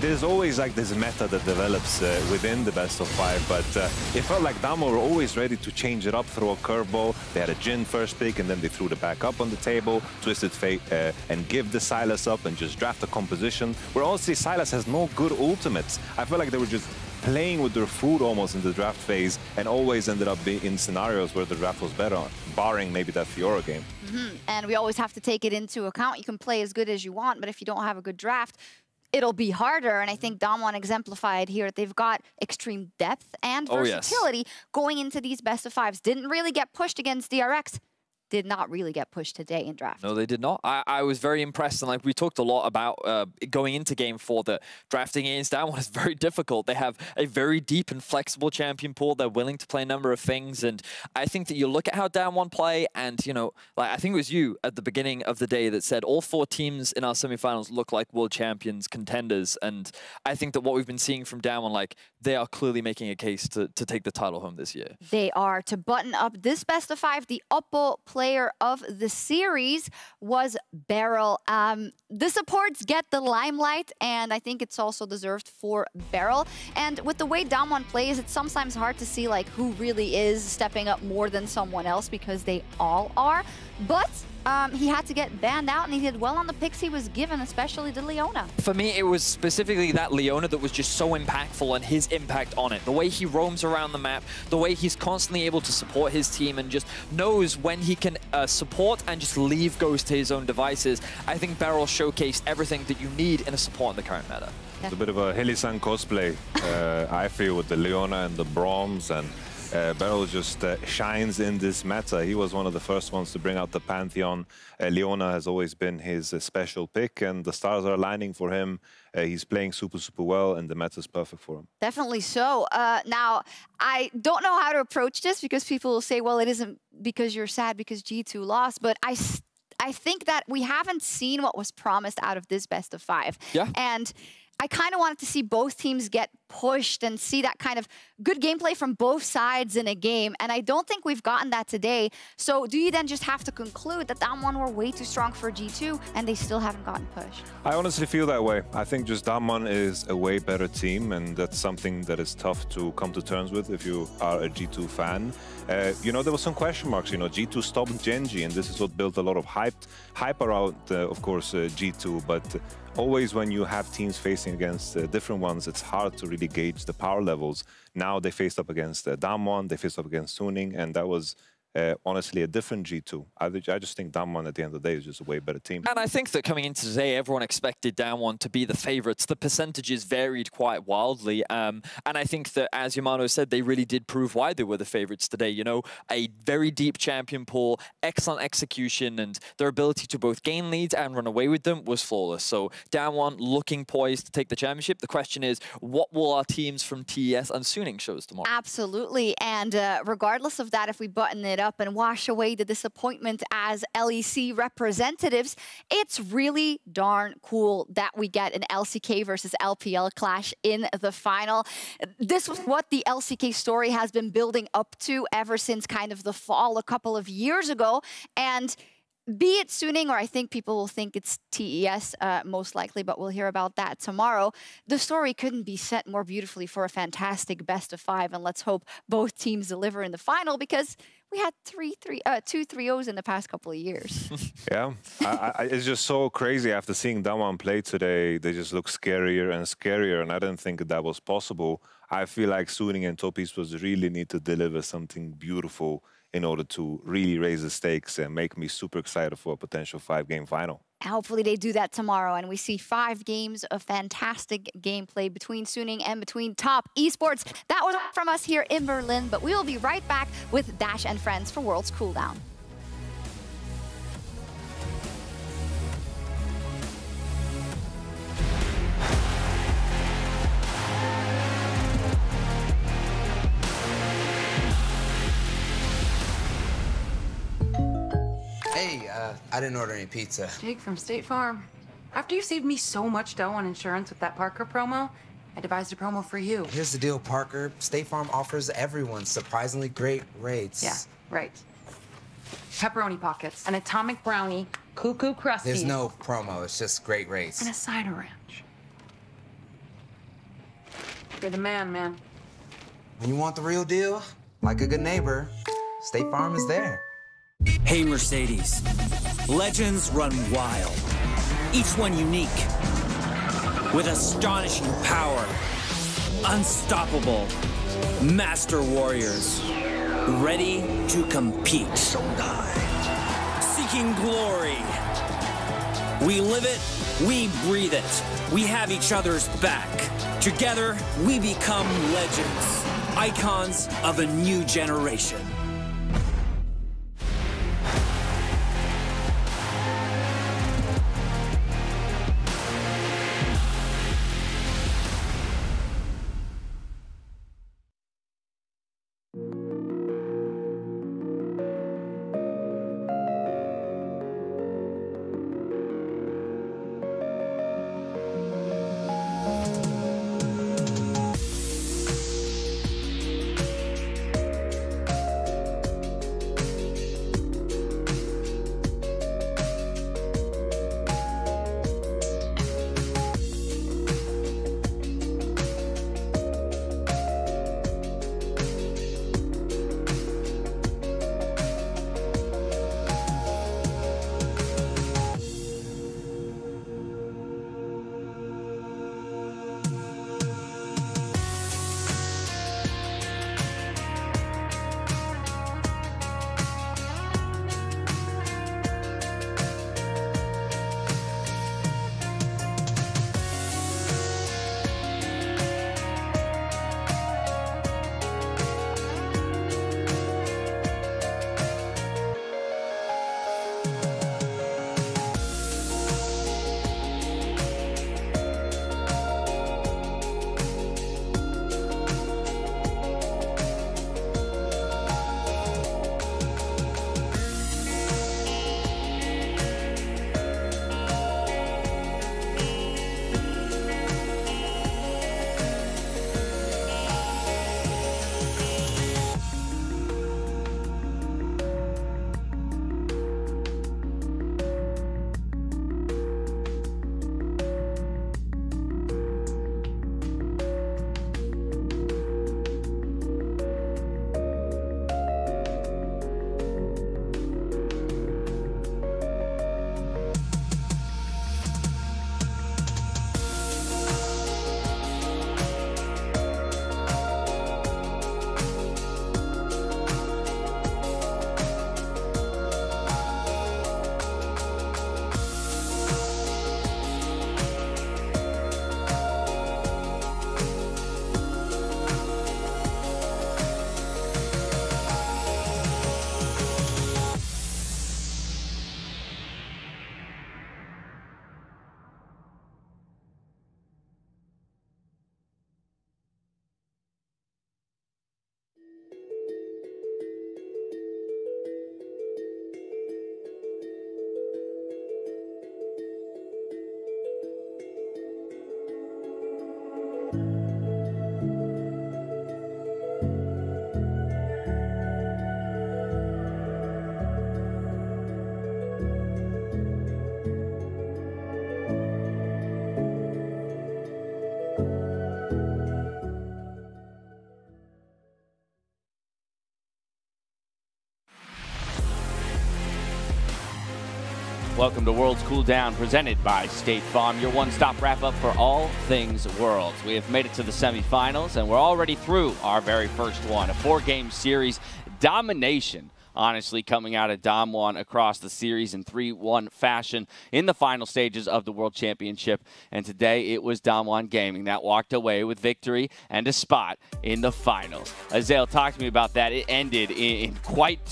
There's always like this meta that develops within the best of 5, but it felt like DAMWON were always ready to change it up, throw a curveball. They had a Jhin first pick, and then they threw the back up on the table, Twisted Fate, and give the Sylas up and just draft a composition where honestly Sylas has no good ultimates. I feel like they were just playing with their food almost in the draft phase and always ended up being in scenarios where the draft was better, barring maybe that Fiora game. And we always have to take it into account. You can play as good as you want, but if you don't have a good draft, it'll be harder. And I think DAMWON exemplified here. They've got extreme depth and versatility going into these best of 5s. Didn't really get pushed against DRX. Did not really get pushed today in draft. No, they did not. I was very impressed, and like we talked a lot about going into game 4, that drafting against DAMWON is very difficult. They have a very deep and flexible champion pool. They're willing to play a number of things, and I think that you look at how DAMWON play, and you know, like I think it was you at the beginning of the day that said all 4 teams in our semifinals look like world champions, contenders, and I think that what we've been seeing from DAMWON, like they are clearly making a case to take the title home this year. They are. To button up this best of 5, the upper player of the series was Beryl. The supports get the limelight, and I think it's also deserved for Beryl. And with the way DAMWON plays, it's sometimes hard to see like who really is stepping up more than someone else because they all are. But he had to get banned out, and he did well on the picks he was given, especially to Leona. For me, it was specifically that Leona that was just so impactful and his impact on it. The way he roams around the map, the way he's constantly able to support his team and just knows when he can support and just leave goes to his own devices. I think Beryl showcased everything that you need in a support in the current meta. It's a bit of a Heli-san cosplay, I feel, with the Leona and the Broms, and Beryl just shines in this meta. He was one of the first ones to bring out the Pantheon. Leona has always been his special pick, and the stars are aligning for him. He's playing super, super well, and the meta is perfect for him. Definitely so. Now, I don't know how to approach this because people will say, well, it isn't because you're sad because G2 lost, but I think that we haven't seen what was promised out of this best of 5. Yeah. And I kind of wanted to see both teams get pushed and see that kind of good gameplay from both sides in a game. And I don't think we've gotten that today. So do you then just have to conclude that DAMWON were way too strong for G2 and they still haven't gotten pushed? I honestly feel that way. I think just DAMWON is a way better team, and that's something that is tough to come to terms with if you are a G2 fan. You know, there were some question marks. You know, G2 stopped Genji, and this is what built a lot of hype around, of course, G2. But always when you have teams facing against different ones, it's hard to really gauge the power levels. Now they faced up against DAMWON, they faced up against Suning, and that was honestly a different G2. I just think DAMWON at the end of the day is just a way better team. And I think that coming into today, everyone expected DAMWON to be the favorites. The percentages varied quite wildly. And I think that, as Yamano said, they really did prove why they were the favorites today. You know, a very deep champion pool, excellent execution, and their ability to both gain leads and run away with them was flawless. So DAMWON looking poised to take the championship. The question is, what will our teams from TES and Suning show us tomorrow? Absolutely. And regardless of that, if we button it up and wash away the disappointment as LEC representatives, it's really darn cool that we get an LCK versus LPL clash in the final. This was what the LCK story has been building up to ever since kind of the fall a couple of years ago. And be it Suning, or I think people will think it's TES most likely, but we'll hear about that tomorrow. The story couldn't be set more beautifully for a fantastic best of 5, and let's hope both teams deliver in the final, because we had 2 3-0s in the past couple of years. Yeah, it's just so crazy. After seeing DAMWON play today, they just look scarier and scarier, and I didn't think that was possible. I feel like Suning and Top Esports really need to deliver something beautiful in order to really raise the stakes and make me super excited for a potential 5-game final. Hopefully they do that tomorrow, and we see 5 games of fantastic gameplay between Suning and between Top Esports. That was from us here in Berlin, but we will be right back with Dash and friends for World's Cooldown. Hey, I didn't order any pizza. Jake from State Farm. After you saved me so much dough on insurance with that Parker promo, I devised a promo for you. Here's the deal, Parker. State Farm offers everyone surprisingly great rates. Yeah, right. Pepperoni pockets, an atomic brownie, cuckoo crusties. There's no promo, it's just great rates. And a cider ranch. You're the man, man. When you want the real deal, like a good neighbor, State Farm is there. Hey Mercedes, legends run wild, each one unique, with astonishing power, unstoppable, master warriors, ready to compete, seeking glory. We live it, we breathe it, we have each other's back. Together, we become legends, icons of a new generation. Welcome to Worlds Cool Down, presented by State Farm, your one-stop wrap-up for all things Worlds. We have made it to the semifinals, and we're already through our very first one, a 4-game series domination. Honestly, coming out of DAMWON across the series in 3-1 fashion in the final stages of the World Championship. And today it was DAMWON Gaming that walked away with victory and a spot in the finals. Azael, talk to me about that. It ended in quite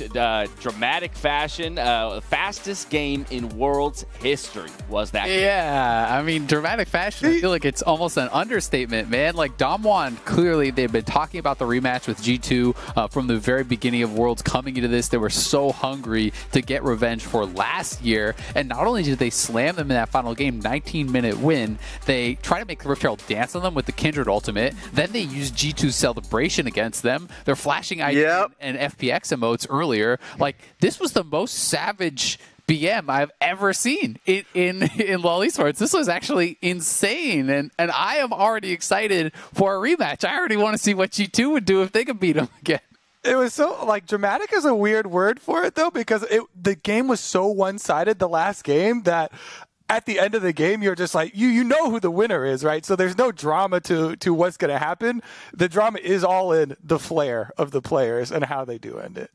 dramatic fashion. The fastest game in World's history was that game. Yeah, I mean, dramatic fashion, I feel like it's almost an understatement, man. Like, DAMWON, clearly they've been talking about the rematch with G2 from the very beginning of Worlds coming into this. They were so hungry to get revenge for last year, and not only did they slam them in that final game, 19-minute win, they try to make the Rift Herald dance on them with the Kindred ultimate. Then they used G2's celebration against them. They're flashing ID and FPX emotes earlier. Like, this was the most savage BM I've ever seen in LoL Esports. This was actually insane, and I am already excited for a rematch. I already want to see what G2 would do if they could beat them again. It was so, like, dramatic is a weird word for it, though, because the game was so one-sided, the last game, that at the end of the game, you're just like, you know who the winner is, right? So there's no drama to what's going to happen. The drama is all in the flair of the players and how they do end it.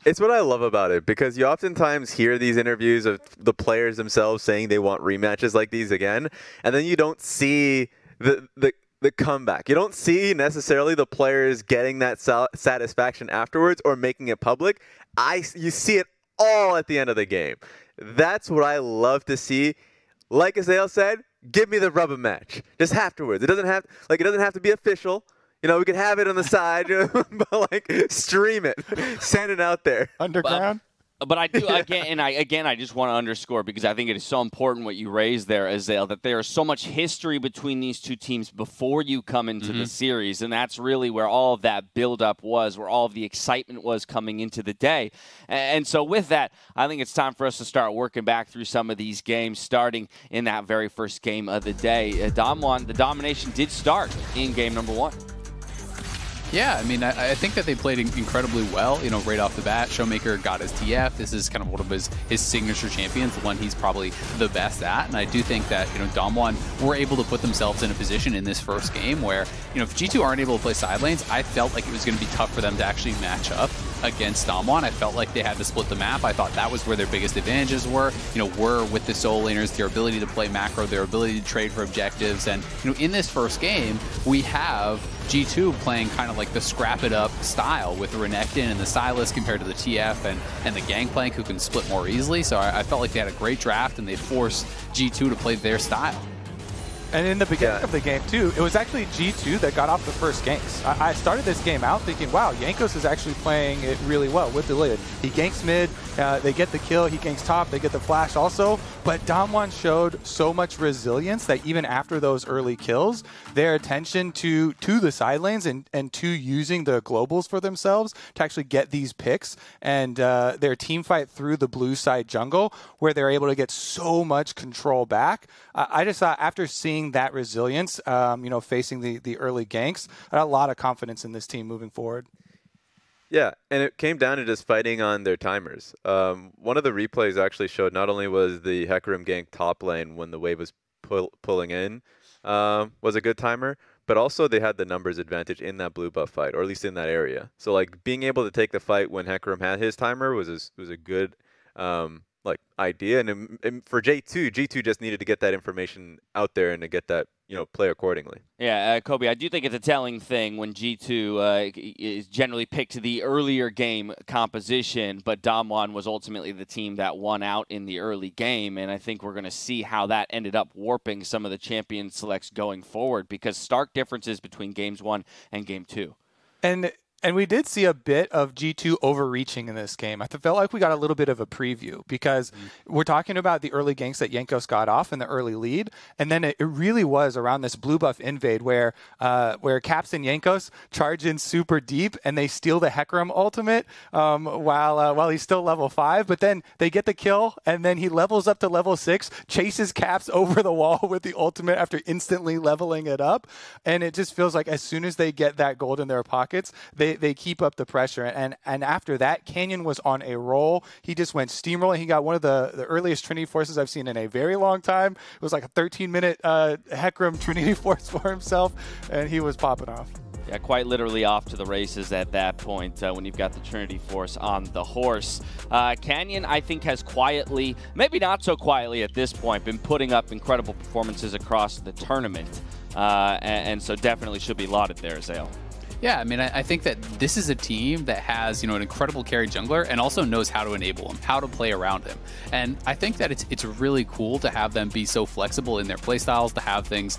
It's what I love about it, because you oftentimes hear these interviews of the players themselves saying they want rematches like these again, and then you don't see the comeback. You don't see necessarily the players getting that satisfaction afterwards or making it public. You see it all at the end of the game. That's what I love to see. Like Azael said, give me the rubber match. Just afterwards. It doesn't have to be official. You know, we could have it on the side, but like stream it, send it out there. Underground. But I do, again, I just want to underscore, because I think it is so important what you raised there, Azael, that there is so much history between these two teams before you come into the series, and that's really where all of that build-up was, where all of the excitement was coming into the day. And so with that, I think it's time for us to start working back through some of these games, starting in that very first game of the day. DAMWON, the domination did start in game number 1. Yeah, I mean, I think that they played incredibly well, you know, right off the bat. Showmaker got his TF. This is kind of one of his signature champions, the one he's probably the best at. And I do think that, you know, DAMWON were able to put themselves in a position in this first game where, you know, if G2 aren't able to play side lanes, I felt like it was going to be tough for them to actually match up against DAMWON. I felt like they had to split the map. I thought that was where their biggest advantages were, you know, were with the solo laners, their ability to play macro, their ability to trade for objectives. And, you know, in this first game, we have G2 playing kind of like the scrap it up style with Renekton and the Silas compared to the TF and the Gangplank, who can split more easily. So I felt like they had a great draft, and they forced G2 to play their style. And in the beginning of the game, too, it was actually G2 that got off the first ganks. I started this game out thinking, wow, Jankos is actually playing it really well with the lid. He ganks mid, they get the kill, he ganks top, they get the flash also. But DAMWON showed so much resilience that even after those early kills, their attention to the side lanes and to using the globals for themselves to actually get these picks, and their team fight through the blue side jungle, where they're able to get so much control back. I just thought, after seeing that resilience, you know, facing the early ganks, I had a lot of confidence in this team moving forward. Yeah, and it came down to just fighting on their timers. One of the replays actually showed not only was the Hecarim gank top lane when the wave was pulling in was a good timer, but also they had the numbers advantage in that blue buff fight, or at least in that area. So like being able to take the fight when Hecarim had his timer was a good like idea, and for G2 just needed to get that information out there and to get that, you know, play accordingly. Yeah, Kobe, I do think it's a telling thing when G2 is generally picked to the earlier game composition, but DAMWON was ultimately the team that won out in the early game, and I think we're going to see how that ended up warping some of the champion selects going forward, because stark differences between games 1 and game 2. And we did see a bit of G2 overreaching in this game. I felt like we got a little bit of a preview, because we're talking about the early ganks that Jankos got off in the early lead, and then it really was around this blue buff invade where Caps and Jankos charge in super deep and they steal the Hecarim ultimate while he's still level 5, but then they get the kill and then he levels up to level 6, chases Caps over the wall with the ultimate after instantly leveling it up, and it just feels like as soon as they get that gold in their pockets, they they keep up the pressure. And after that, Canyon was on a roll. He just went steamrolling. He got one of the earliest Trinity Forces I've seen in a very long time. It was like a 13-minute Hecarim Trinity Force for himself, and he was popping off. Yeah, quite literally off to the races at that point when you've got the Trinity Force on the horse. Canyon, I think, has quietly, maybe not so quietly at this point, been putting up incredible performances across the tournament. And so definitely should be lauded there, Zale. Yeah, I mean, I think that this is a team that has, an incredible carry jungler and also knows how to enable him, how to play around him. And I think that it's really cool to have them be so flexible in their playstyles, to have things,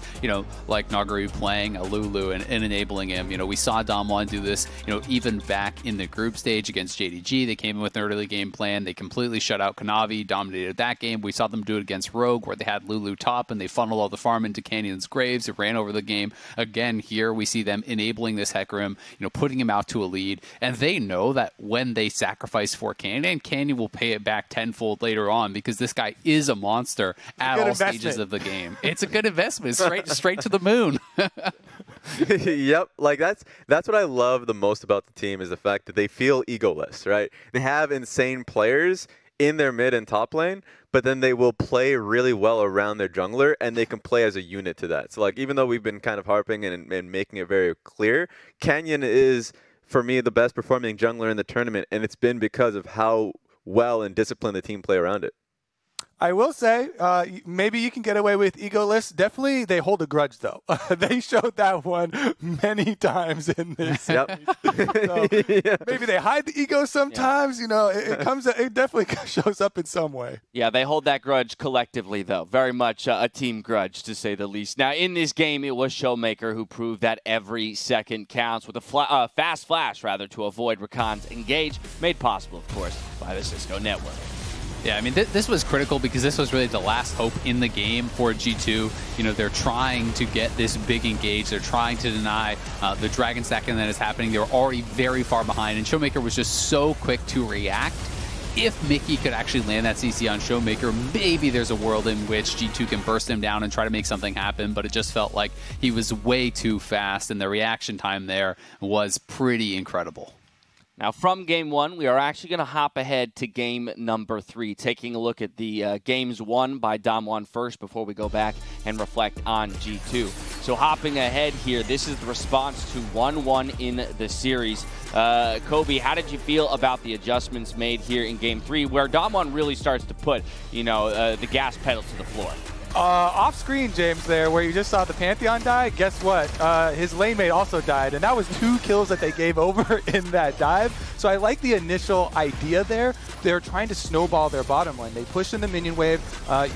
like Nagaru playing a Lulu and enabling him. We saw DAMWON do this, even back in the group stage against JDG. They came in with an early game plan. They completely shut out Kanavi, dominated that game. We saw them do it against Rogue, where they had Lulu top and they funneled all the farm into Canyon's graves. It ran over the game. Again, here we see them enabling this Hecarim, putting him out to a lead, and they know that when they sacrifice for Canyon will pay it back tenfold later on, because this guy is a monster at all stages of the game. It's a good investment, straight to the moon. Yep, like that's what I love the most about the team, is the fact that they feel egoless, right? They have insane players in their mid and top lane, but then they will play really well around their jungler, and they can play as a unit to that. So, like, even though we've been kind of harping and making it very clear, Canyon is, for me, the best performing jungler in the tournament, and it's been because of how well and disciplined the team play around it. I will say, maybe you can get away with egoless. Definitely, they hold a grudge, though. They showed that one many times in this. Yep. So maybe they hide the ego sometimes. It definitely shows up in some way. Yeah, they hold that grudge collectively, though. Very much a team grudge, to say the least. Now, in this game, it was Showmaker who proved that every second counts with a fast flash, to avoid Rakan's engage, made possible, of course, by the Cisco network. Yeah, I mean, this was critical because this was really the last hope in the game for G2. They're trying to get this big engage. They're trying to deny the Dragon stacking that is happening. They were already very far behind, and Showmaker was just so quick to react. If Mickey could actually land that CC on Showmaker, maybe there's a world in which G2 can burst him down and try to make something happen, but it just felt like he was way too fast, and the reaction time there was pretty incredible. Now, from Game 1, we are actually going to hop ahead to Game number 3, taking a look at the games won by DAMWON first before we go back and reflect on G2. So hopping ahead here, this is the response to 1-1 in the series. Kobe, how did you feel about the adjustments made here in Game 3, where DAMWON really starts to put, the gas pedal to the floor? Off screen, James, there, where you just saw the Pantheon die, guess what? His lane mate also died, and that was 2 kills that they gave over in that dive. So I like the initial idea there. They're trying to snowball their bottom lane. They push in the minion wave.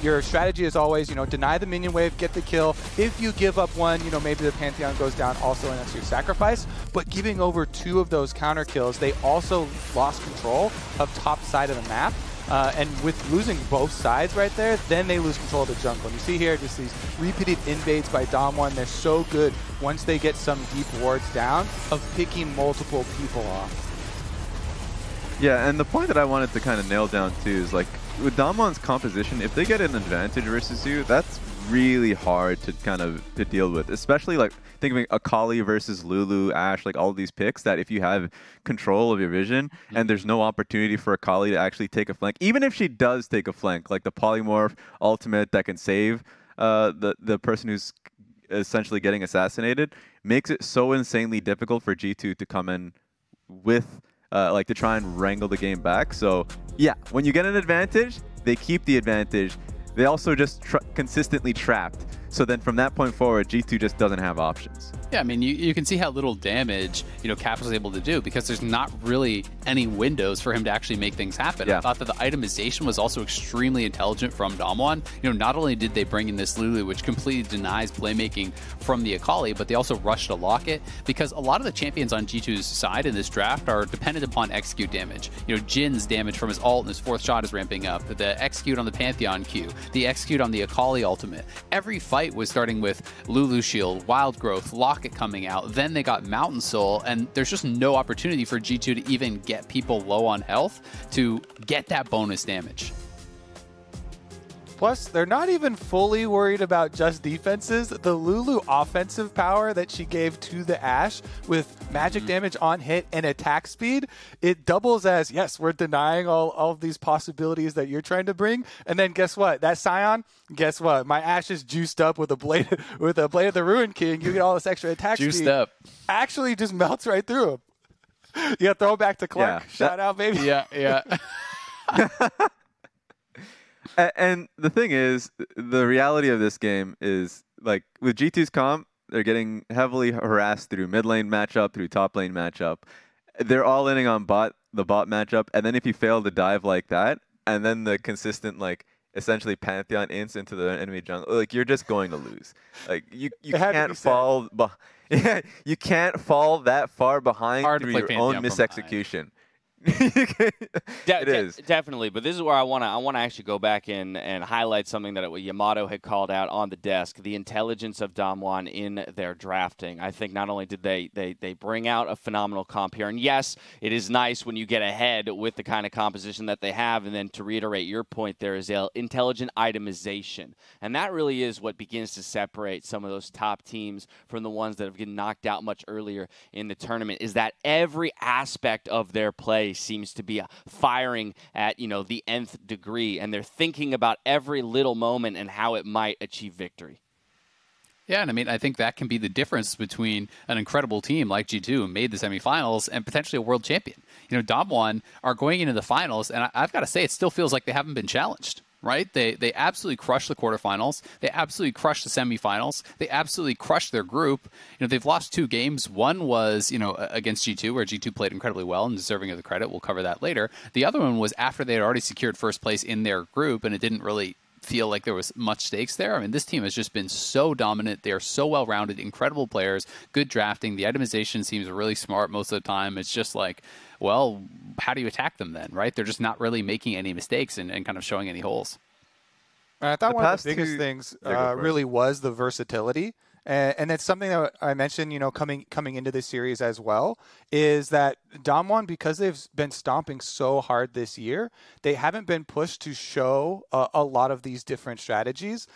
Your strategy is always, deny the minion wave, get the kill. If you give up one, maybe the Pantheon goes down also, and that's your sacrifice. But giving over 2 of those counter kills, they also lost control of top side of the map. And with losing both sides right there, then they lose control of the jungle. And you see here just these repeated invades by DAMWON. They're so good once they get some deep wards down of picking multiple people off. Yeah, and the point that I wanted to kind of nail down too is, like, with DAMWON's composition, if they get an advantage versus you, that's really hard to deal with, especially like thinking Akali versus Lulu, Ashe, like all of these picks that if you have control of your vision and there's no opportunity for Akali to actually take a flank, even if she does take a flank, like the polymorph ultimate that can save the person who's essentially getting assassinated, makes it so insanely difficult for G2 to come in with to try and wrangle the game back. So yeah, when you get an advantage, they keep the advantage. They also just consistently trapped. So then from that point forward, G2 just doesn't have options. Yeah, I mean, you can see how little damage, Cap was able to do because there's not really any windows for him to actually make things happen. Yeah. I thought that the itemization was also extremely intelligent from DAMWON. Not only did they bring in this Lulu, which completely denies playmaking from the Akali, but they also rushed to lock it because a lot of the champions on G2's side in this draft are dependent upon execute damage. Jin's damage from his ult and his 4th shot is ramping up. The execute on the Pantheon Q, the execute on the Akali ultimate. Every fight was starting with Lulu shield, wild growth, locket coming out. Then they got Mountain Soul, and there's just no opportunity for G2 to even get people low on health to get that bonus damage. Plus, they're not even fully worried about just defenses. The Lulu offensive power that she gave to the Ashe with magic damage on hit and attack speed, it doubles as, yes, we're denying all of these possibilities that you're trying to bring. And then guess what? That Scion, guess what? My Ashe is juiced up with a blade of the Ruin King. You get all this extra attack speed. Juiced up. Actually just melts right through him. Yeah, throw it back to Clark. Yeah, Shout out, baby. Yeah. And the thing is, the reality of this game is, like, with G2's comp, they're getting heavily harassed through mid lane matchup, through top lane matchup. They're all inning on the bot matchup, and then if you fail to dive like that, and then the consistent, like, essentially Pantheon ints into the enemy jungle, like, you're just going to lose. Like, you can't fall... Yeah, you can't fall that far behind through your own misexecution. It is definitely, but this is where I want to actually go back in and highlight something that Yamato had called out on the desk: the intelligence of DAMWON in their drafting. I think not only did they bring out a phenomenal comp here, and yes, it is nice when you get ahead with the kind of composition that they have, and then to reiterate your point, there is intelligent itemization, and that really is what begins to separate some of those top teams from the ones that have been knocked out much earlier in the tournament. Is that every aspect of their play seems to be firing at, the nth degree, and they're thinking about every little moment and how it might achieve victory. Yeah, and I mean, I think that can be the difference between an incredible team like G2 who made the semifinals and potentially a world champion. DAMWON are going into the finals, and I've got to say, it still feels like they haven't been challenged. Right? They absolutely crushed the quarterfinals. They absolutely crushed the semifinals. They absolutely crushed their group. They've lost 2 games. One was, against G2, where G2 played incredibly well and deserving of the credit. We'll cover that later. The other one was after they had already secured first place in their group, and it didn't really feel like there was much stakes there. I mean, this team has just been so dominant. They are so well-rounded, incredible players, good drafting. The itemization seems really smart most of the time. It's just like, well, how do you attack them then, right? They're just not really making any mistakes and kind of showing any holes. I thought one of the biggest things really was the versatility. And it's something that I mentioned, coming into this series as well, is that DAMWON, because they've been stomping so hard this year, they haven't been pushed to show a lot of these different strategies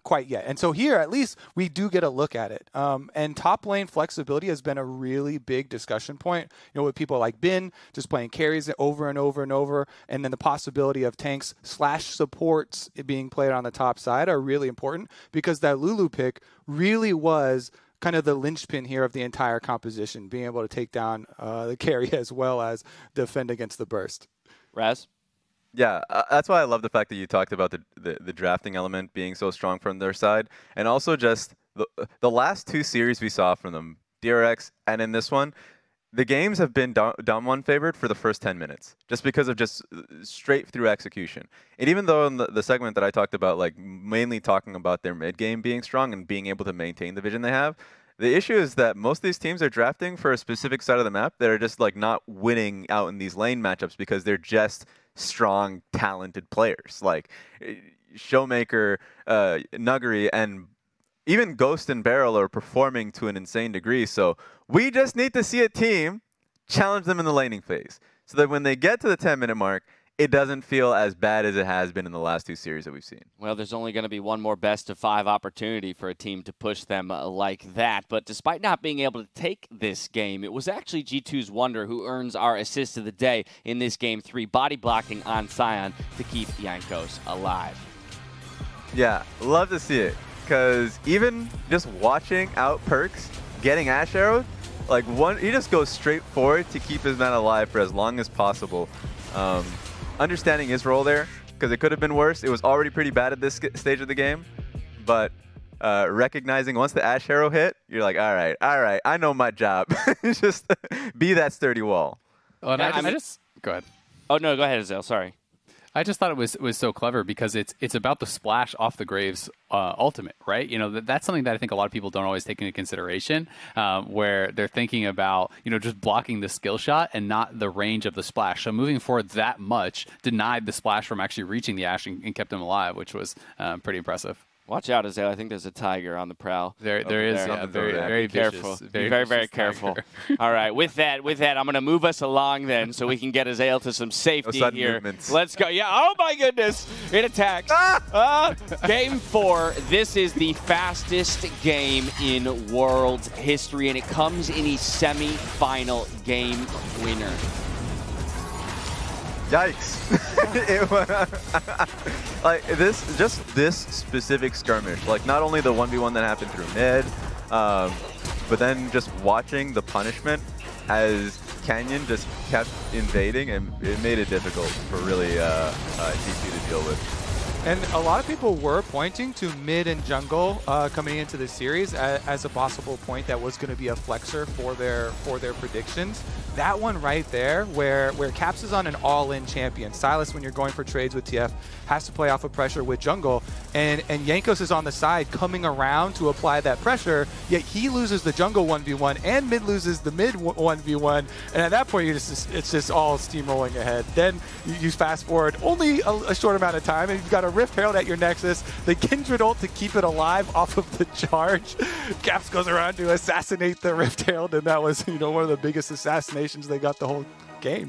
quite yet. And so here, at least, we do get a look at it. And top lane flexibility has been a really big discussion point, with people like Bin just playing carries over and over and over, and then the possibility of tanks / supports being played on the top side are really important, because that Lulu pick really was kind of the linchpin here of the entire composition, being able to take down the carry as well as defend against the burst. Raz? Yeah, that's why I love the fact that you talked about the drafting element being so strong from their side, and also just the last 2 series we saw from them, DRX and in this one, the games have been DAMWON favored for the first 10 minutes, just because of just straight through execution. And even though in the segment that I talked about, like mainly talking about their mid game being strong and being able to maintain the vision they have, the issue is that most of these teams are drafting for a specific side of the map that are just like not winning out in these lane matchups because they're just strong, talented players. Like Showmaker, Nuggery, and even Ghost and Barrel are performing to an insane degree, so we just need to see a team challenge them in the laning phase, so that when they get to the 10-minute mark, it doesn't feel as bad as it has been in the last 2 series that we've seen. Well, there's only going to be one more best-of-5 opportunity for a team to push them like that, but despite not being able to take this game, it was actually G2's Wonder who earns our assist of the day in this Game 3, body blocking on Scion to keep Jankos alive. Yeah, love to see it. Because even just watching out Perks getting Ashe arrowed, like he just goes straight forward to keep his man alive for as long as possible. Understanding his role there, because it could have been worse. It was already pretty bad at this stage of the game, but recognizing once the Ashe arrow hit, you're like, all right, I know my job. Just be that sturdy wall. Oh, and I just go ahead. Oh no, go ahead, Azale. Sorry. I just thought it was so clever because it's about the splash off the Graves ultimate, right? That's something that I think a lot of people don't always take into consideration, where they're thinking about, just blocking the skill shot and not the range of the splash. So moving forward that much denied the splash from actually reaching the Ashe and kept him alive, which was pretty impressive. Watch out, Azale. I think there's a tiger on the prowl. There is. Yeah, very careful. vicious. Be very careful. All right, with that, I'm going to move us along then so we can get Azale to some safety here. Movements. Let's go. Yeah, oh my goodness. It attacks. Game 4. This is the fastest game in Worlds history, and it comes in a semi-final game winner. Yikes. Like this specific skirmish, like not only the 1v1 that happened through mid, but then just watching the punishment as Canyon just kept invading, and it made it difficult for really G2 to deal with. And a lot of people were pointing to mid and jungle coming into the series as a possible point that was going to be a flexor for their predictions. That one right there, where Caps is on an all-in champion. Silas, when you're going for trades with TF, has to play off of pressure with jungle, and Jankos is on the side coming around to apply that pressure, yet he loses the jungle 1v1 and mid loses the mid 1v1, and at that point it's just all steamrolling ahead. Then you fast forward only a short amount of time, and you've got a Rift Herald at your Nexus, the Kindred ult to keep it alive off of the charge. Caps goes around to assassinate the Rift Herald, and that was, you know, one of the biggest assassinations they got the whole game.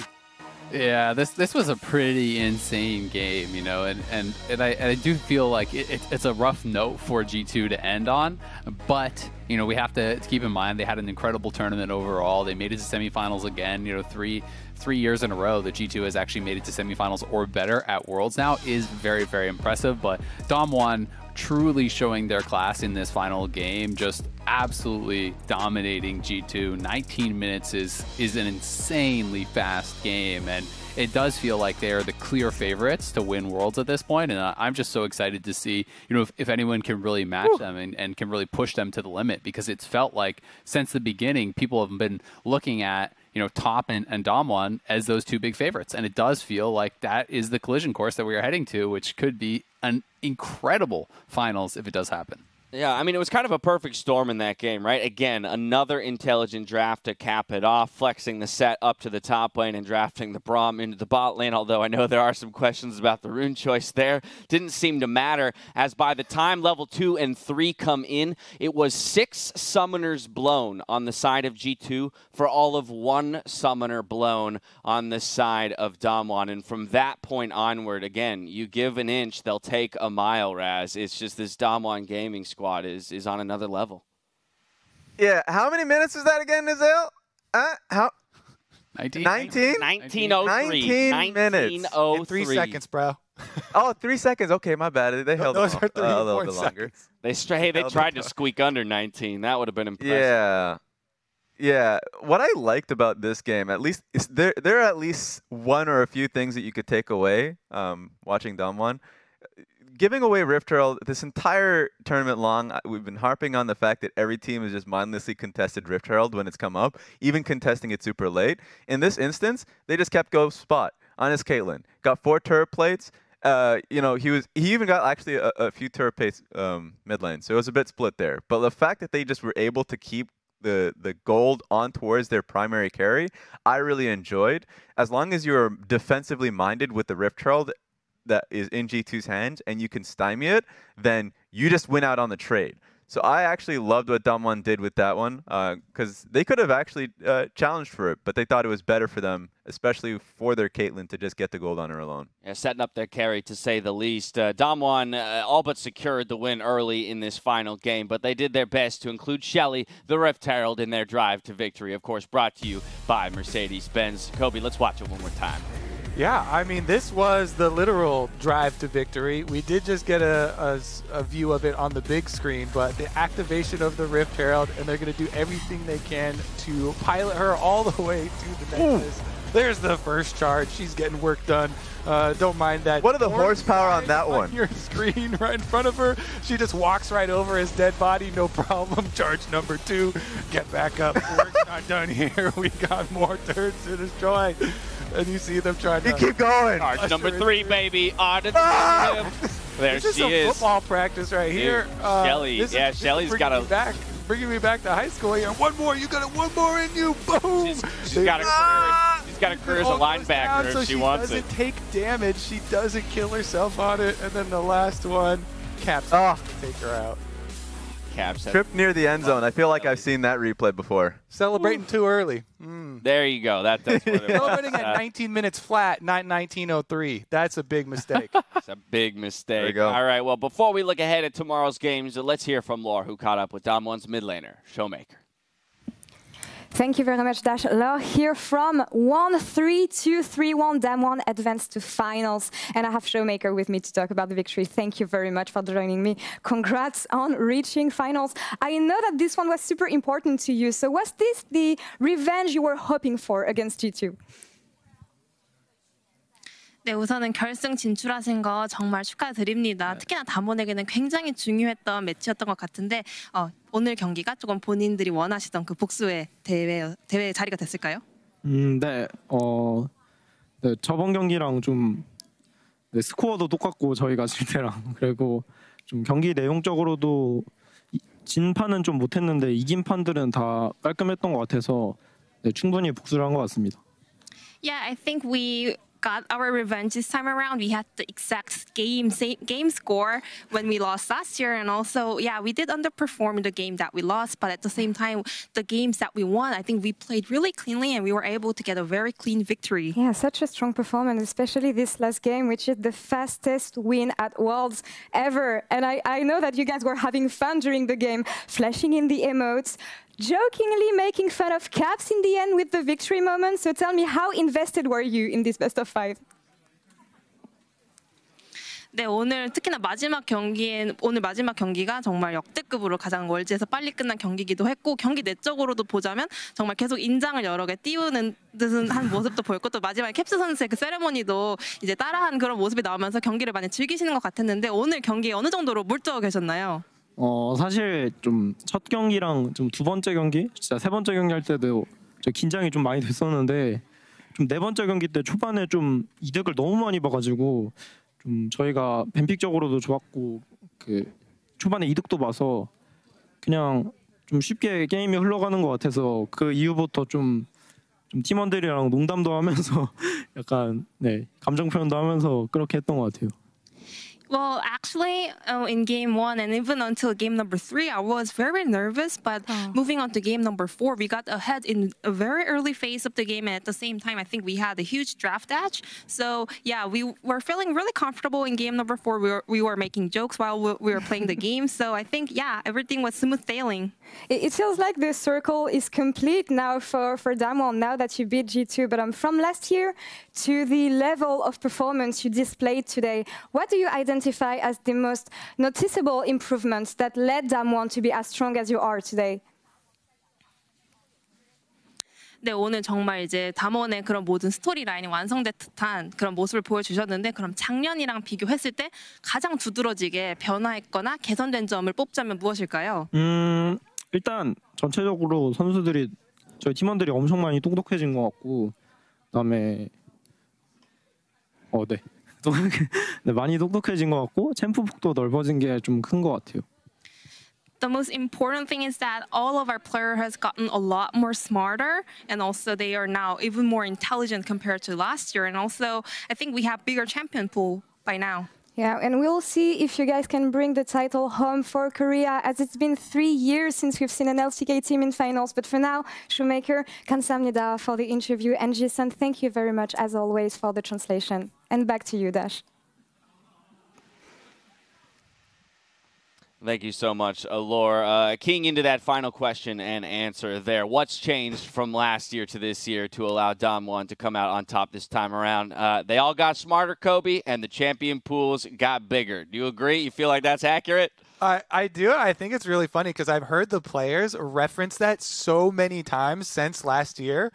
Yeah, this was a pretty insane game, you know, and I do feel like it's a rough note for G2 to end on, but, you know, we have to keep in mind they had an incredible tournament overall. They made it to semifinals again, you know, three years in a row that G2 has actually made it to semifinals or better at Worlds now is very, very impressive, but DAMWON truly showing their class in this final game, just absolutely dominating G2. 19 minutes is an insanely fast game, and it does feel like they are the clear favorites to win Worlds at this point, and I'm just so excited to see, you know, if anyone can really match them and can really push them to the limit, because it's felt like since the beginning people have been looking at, you know, Top and DAMWON as those two big favorites, and it does feel like that is the collision course that we are heading to, which could be an incredible finals if it does happen. Yeah, I mean, it was kind of a perfect storm in that game, right? Again, another intelligent draft to cap it off, flexing the set up to the top lane and drafting the Braum into the bot lane, although I know there are some questions about the rune choice there. Didn't seem to matter, as by the time level 2 and 3 come in, it was 6 summoners blown on the side of G2 for all of 1 summoner blown on the side of DAMWON. And from that point onward, again, you give an inch, they'll take a mile, Raz. It's just this DAMWON gaming squad is on another level. Yeah, how many minutes is that again, Azale? How? 19? 19? 1903. 19 minutes. And 3 seconds, bro. Oh, 3 seconds. Okay, my bad. They held those on are 3 a little bit seconds. longer. They tried to squeak under 19. That would have been impressive. Yeah. Yeah, what I liked about this game, at least, is there are at least one or a few things that you could take away watching DAMWON. Giving away Rift Herald this entire tournament long, we've been harping on the fact that every team has just mindlessly contested Rift Herald when it's come up, even contesting it super late. In this instance, they just kept Ghost Spot on his Caitlyn. Got 4 turret plates. You know, he even got actually a few turret plates mid lane, so it was a bit split there. But the fact that they just were able to keep the gold on towards their primary carry, I really enjoyed. As long as you're defensively minded with the Rift Herald that is in G2's hands and you can stymie it, then you just win out on the trade. So I actually loved what DAMWON did with that one, because they could have actually challenged for it, but they thought it was better for them, especially for their Caitlyn, to just get the gold on her alone. Yeah, setting up their carry, to say the least. DAMWON all but secured the win early in this final game, but they did their best to include Shelly, the Rift Herald, in their drive to victory. Of course, brought to you by Mercedes-Benz. Kobe, let's watch it one more time. Yeah, I mean, this was the literal drive to victory. We did just get a view of it on the big screen, but the activation of the Rift Herald, and they're going to do everything they can to pilot her all the way to the Nexus. There's the first charge. She's getting work done. Don't mind that. What are the horsepower on that one? On your screen right in front of her. She just walks right over his dead body, no problem. Charge number 2. Get back up. Work's not done here. We got more turrets to destroy. And you see them trying to keep going. Charge number 3, baby. There this is she some is. Football practice right here. Shelly. Yeah, Shelly's got a. Bringing me back to high school here. One more. You got one more in you. Boom. She's got a career as a linebacker if she wants it. She doesn't take damage. She doesn't kill herself on it. And then the last one. Caps take her out. Caps Trip near the end zone. I feel like I've seen that replay before. Celebrating too early. There you go. That's what it was. Celebrating at 19 minutes flat, not 19:03. That's a big mistake. It's a big mistake. There you go. All right, well, before we look ahead at tomorrow's games, let's hear from Laura, who caught up with DAMWON's mid laner, Showmaker. Thank you very much, Dash. Laura here from 1-3-2-3-1. DAMWON advanced to finals. And I have Showmaker with me to talk about the victory. Thank you very much for joining me. Congrats on reaching finals. I know that this one was super important to you. So was this the revenge you were hoping for against G2? 네, 우선은 결승 진출하신 거 정말 축하드립니다. 특히나 담원에게는 굉장히 중요했던 매치였던 것 같은데 오늘 경기가 조금 본인들이 원하시던 그 복수의 대회 자리가 됐을까요? 네, 네, 저번 경기랑 좀 스코어도 똑같고 저희가 질 때랑 그리고 좀 경기 내용적으로도 진 판은 좀 못했는데 이긴 판들은 다 깔끔했던 것 같아서 네, 충분히 복수를 한 것 같습니다. Yeah, I think we got our revenge this time around. We had the exact game score when we lost last year, and also, yeah, we did underperform in the game that we lost, but at the same time, the games that we won, I think we played really cleanly, and we were able to get a very clean victory. Yeah, such a strong performance, especially this last game, which is the fastest win at Worlds ever. And I know that you guys were having fun during the game, flashing in the emotes, jokingly making fun of Caps in the end with the victory moment. So tell me, how invested were you in this best of 5? 네, 오늘 특히나 오늘 마지막 경기가 정말 역대급으로 가장 월즈에서 빨리 끝난 경기이기도 했고 경기 내적으로도 보자면 정말 계속 인장을 여러 개 띄우는 듯한 한 모습도 보였고 또 마지막에 캡스 선수의 그 세레모니도 이제 따라한 그런 모습이 나오면서 경기를 많이 즐기시는 것 같았는데 오늘 경기에 어느 정도로 몰두하고 계셨나요? 사실 좀 첫 경기랑 좀 두 번째 경기, 진짜 세 번째 경기 할 때도 긴장이 좀 많이 됐었는데 좀 네 번째 경기 때 초반에 좀 이득을 너무 많이 봐가지고 좀 저희가 뱀픽적으로도 좋았고 그 초반에 이득도 봐서 그냥 좀 쉽게 게임이 흘러가는 것 같아서 그 이후부터 좀 팀원들이랑 농담도 하면서 약간 네 감정 표현도 하면서 그렇게 했던 것 같아요. Well, actually, in game 1 and even until game number 3, I was very nervous. But moving on to game number 4, we got ahead in a very early phase of the game. And at the same time, I think we had a huge draft edge. So, yeah, we were feeling really comfortable in game number 4. We were making jokes while we were playing the game. So I think, yeah, everything was smooth sailing. It feels like the circle is complete now for DAMWON, now that you beat G2. But from last year to the level of performance you displayed today, what do you identify as the most noticeable improvements that led DAMWON to be as strong as you are today? 네, 오늘 정말 이제 담원의 그런 모든 스토리 라인이 완성된 듯한 그런 모습을 보여주셨는데 그럼 작년이랑 비교했을 때 가장 두드러지게 변화했거나 개선된 점을 뽑자면 무엇일까요? 일단 전체적으로 선수들이 저희 팀원들이 엄청 많이 똑똑해진 것 같고 그다음에 네, 많이 똑똑해진 것 같고 챔프 폭도 넓어진 게 좀 큰 것 같아요. The most important thing is that all of our players has gotten a lot more smarter, and also they are now even more intelligent compared to last year. And also, I think we have bigger champion pool by now. Yeah, and we'll see if you guys can bring the title home for Korea, as it's been 3 years since we've seen an LCK team in finals. But for now, Showmaker, 감사합니다 for the interview, and Jason, thank you very much, as always, for the translation. And back to you, Dash. Thank you so much, Laura. Keying into that final question and answer there, what's changed from last year to this year to allow DAMWON to come out on top this time around? They all got smarter, Kobe, and the champion pools got bigger. Do you agree? You feel like that's accurate? I do. I think it's really funny because I've heard the players reference that so many times since last year.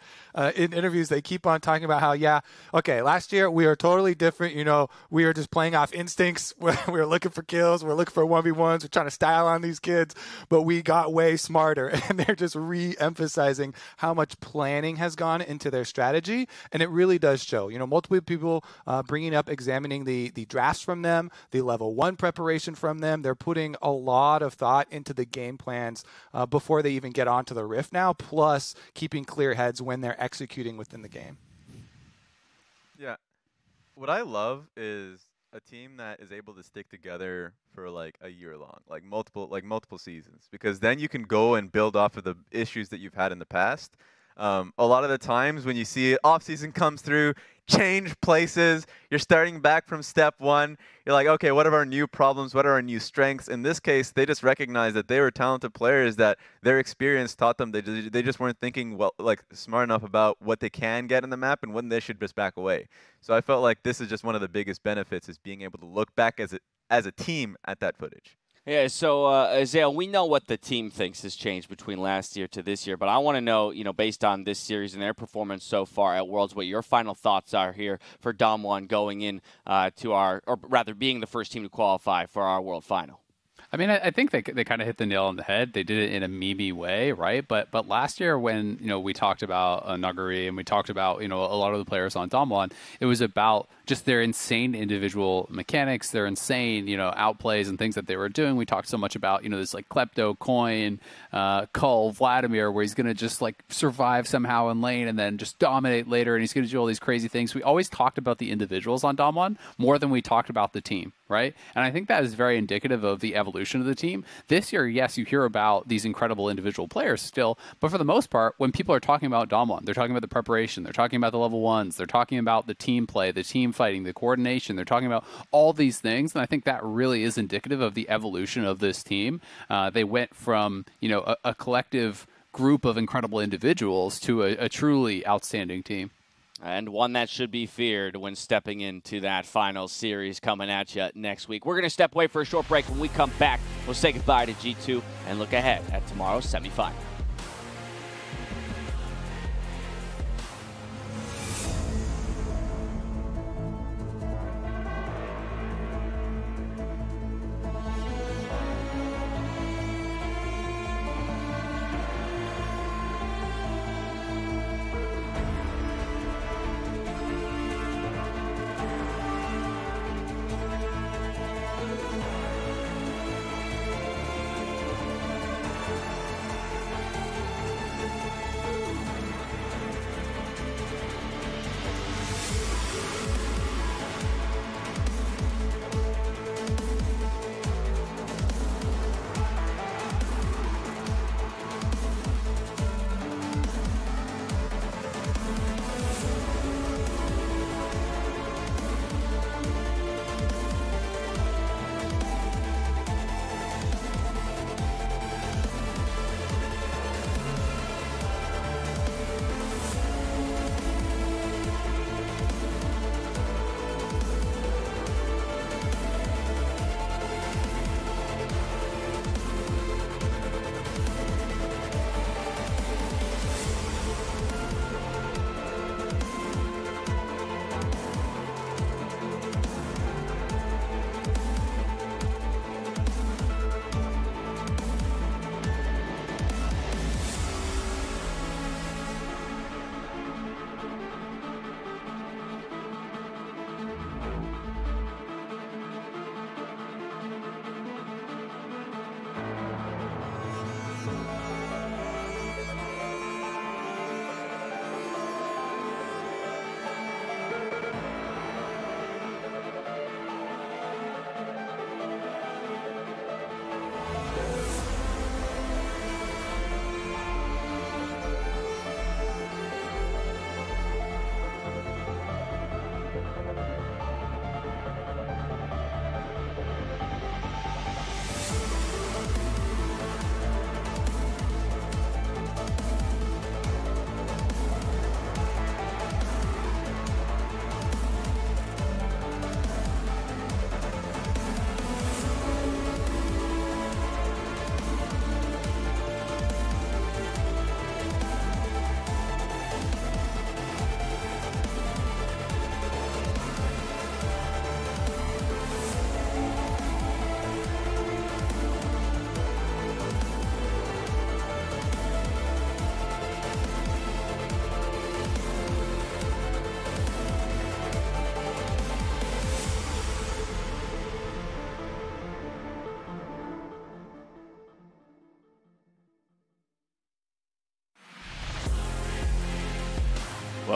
In interviews, they keep on talking about how, yeah, okay, last year we were totally different. You know, we were just playing off instincts. We were looking for kills. We're looking for 1v1s. We're trying to style on these kids, but we got way smarter. And they're just re-emphasizing how much planning has gone into their strategy. And it really does show. You know, multiple people bringing up, examining the drafts from them, the level 1 preparation from them. They're putting a lot of thought into the game plans before they even get onto the Rift now, plus keeping clear heads when they're executing within the game. Yeah. What I love is a team that is able to stick together for like a year long, like multiple seasons, because then you can go and build off of the issues that you've had in the past. A lot of the times when you see off season comes through, change places, you're starting back from step one. You're like, okay, what are our new problems? What are our new strengths? In this case, they just recognized that they were talented players, that their experience taught them they just weren't thinking well, like smart enough about what they can get in the map and when they should just back away. So I felt like this is just one of the biggest benefits, is being able to look back as a team at that footage. Yeah, so Zale, we know what the team thinks has changed between last year to this year, but I want to know, based on this series and their performance so far at Worlds, what your final thoughts are here for DAMWON going in to or rather being the first team to qualify for our World Final. I mean, I think they kind of hit the nail on the head. They did it in a meme way, right? But last year when, we talked about Nuguri and we talked about, a lot of the players on DAMWON, it was about just their insane individual mechanics, their insane, outplays and things that they were doing. We talked so much about, this like Klepto, Coin, Cull, Vladimir, where he's going to just like survive somehow in lane and then just dominate later, and he's going to do all these crazy things. We always talked about the individuals on DAMWON more than we talked about the team, right? And I think that is very indicative of the evolution of the team. This year, yes, you hear about these incredible individual players still, but for the most part, when people are talking about DAMWON, they're talking about the preparation, they're talking about the level ones, they're talking about the team play, the team fighting, the coordination, they're talking about all these things, and I think that really is indicative of the evolution of this team. They went from, a collective group of incredible individuals to a truly outstanding team. And one that should be feared when stepping into that final series coming at you next week. We're going to step away for a short break. When we come back, we'll say goodbye to G2 and look ahead at tomorrow's semifinal.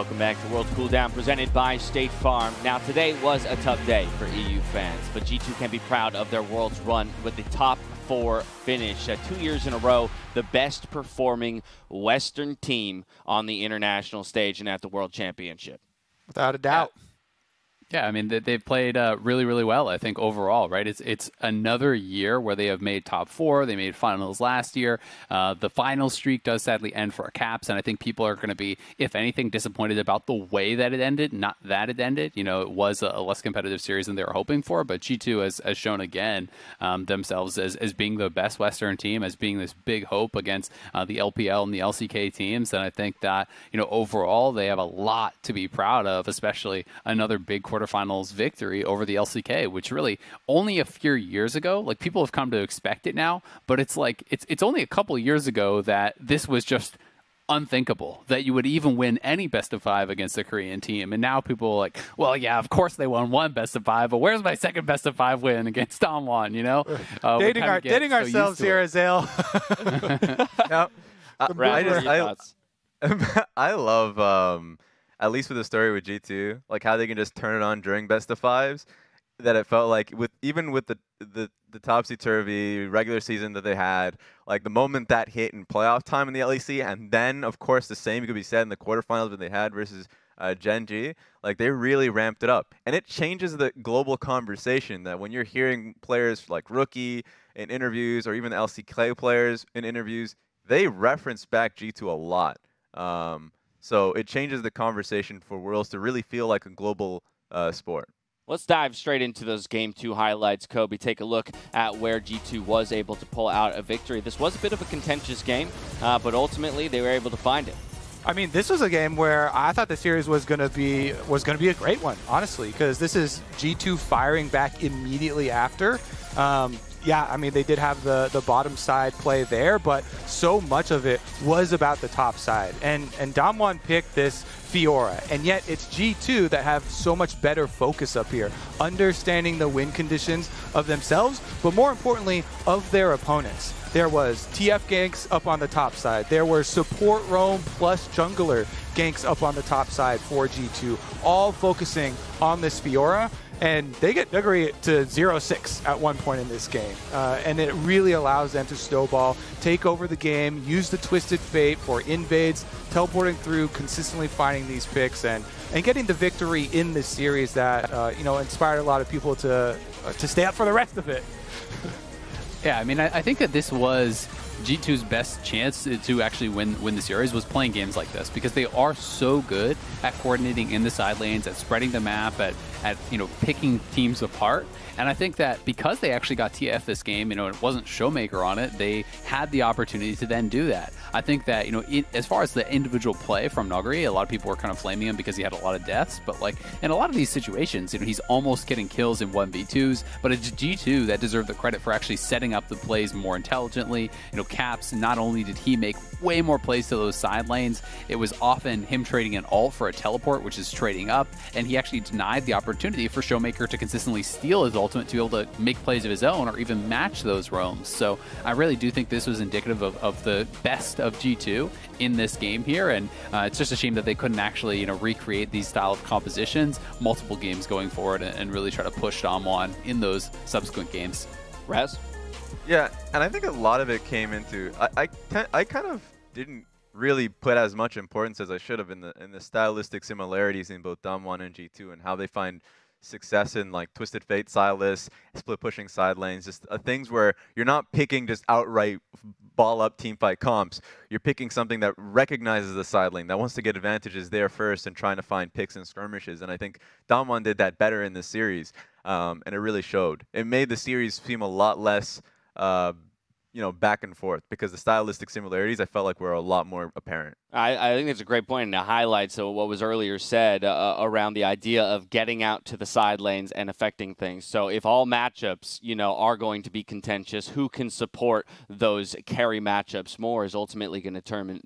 Welcome back to World Cooldown, presented by State Farm. Now, today was a tough day for EU fans, but G2 can be proud of their Worlds run with the top 4 finish. 2 years in a row, the best performing Western team on the international stage and at the World Championship. Without a doubt. Yeah, I mean, they've played really, really well, I think, overall, right? It's another year where they have made top 4. They made finals last year. The final streak does sadly end for Caps, and I think people are going to be, if anything, disappointed about the way that it ended, not that it ended. You know, it was a less competitive series than they were hoping for, but G2 has shown again themselves as being the best Western team, as being this big hope against the LPL and the LCK teams, and I think that, you know, overall, they have a lot to be proud of, especially another big quarterfinals victory over the LCK, which really only a few years ago, like, people have come to expect it now, but it's like it's only a couple years ago that this was just unthinkable that you would even win any best of 5 against a Korean team. And now people are like, well, yeah, of course they won one best of 5, but where's my second best of 5 win against DAMWON, you know? Dating ourselves here, Azale. I love at least with the story with G2, like how they can just turn it on during best of 5s, that it felt like even with the topsy-turvy regular season that they had, like the moment that hit in playoff time in the LEC, and then of course the same could be said in the quarterfinals that they had versus Gen G, like they really ramped it up. And it changes the global conversation that when you're hearing players like Rookie in interviews, or even the LCK players in interviews, they reference back G2 a lot. So it changes the conversation for Worlds to really feel like a global sport. Let's dive straight into those Game 2 highlights, Kobe. Take a look at where G2 was able to pull out a victory. This was a bit of a contentious game, but ultimately they were able to find it. I mean, this was a game where I thought the series was going to be a great one, honestly, because this is G2 firing back immediately after. Yeah, I mean, they did have the bottom side play there, but so much of it was about the top side. And DAMWON picked this Fiora, and yet it's G2 that have so much better focus up here, understanding the win conditions of themselves, but more importantly, of their opponents. There was TF ganks up on the top side. There were support roam plus jungler ganks up on the top side for G2, all focusing on this Fiora. And they get Nuguri to 0-6 at one point in this game. And it really allows them to snowball, take over the game, use the Twisted Fate for invades, teleporting through, consistently finding these picks, and getting the victory in this series that you know, inspired a lot of people to stay up for the rest of it. Yeah, I mean, I think that this was G2's best chance to actually win the series, was playing games like this, because they are so good at coordinating in the side lanes, at spreading the map, at you know, picking teams apart. And I think that because they actually got TF this game, you know, it wasn't Showmaker on it, they had the opportunity to then do that. I think that, you know, as far as the individual play from Nuguri, a lot of people were kind of flaming him because he had a lot of deaths, but like in a lot of these situations, you know, he's almost getting kills in 1v2s, but it's G2 that deserved the credit for actually setting up the plays more intelligently. You know, Caps, not only did he make way more plays to those side lanes, it was often him trading an ult for a teleport, which is trading up, and he actually denied the opportunity for Showmaker to consistently steal his ultimate to be able to make plays of his own or even match those roams. So I really do think this was indicative of the best of G2 in this game here, and it's just a shame that they couldn't actually, you know, recreate these style of compositions multiple games going forward and really try to push DAMWON in those subsequent games. Raz? Yeah, and I think a lot of it came into I kind of didn't really put as much importance as I should have in the stylistic similarities in both DAMWON and G2 and how they find success in like Twisted Fate, Silas, split pushing side lanes, just things where you're not picking just outright ball up team fight comps. You're picking something that recognizes the side lane, that wants to get advantages there first and trying to find picks and skirmishes. And I think DAMWON did that better in this series, and it really showed. It made the series seem a lot less you know, back and forth, because the stylistic similarities I felt like were a lot more apparent. I think it's a great point, and it highlights what was earlier said around the idea of getting out to the side lanes and affecting things. So if all matchups, you know, are going to be contentious, who can support those carry matchups more is ultimately going to determine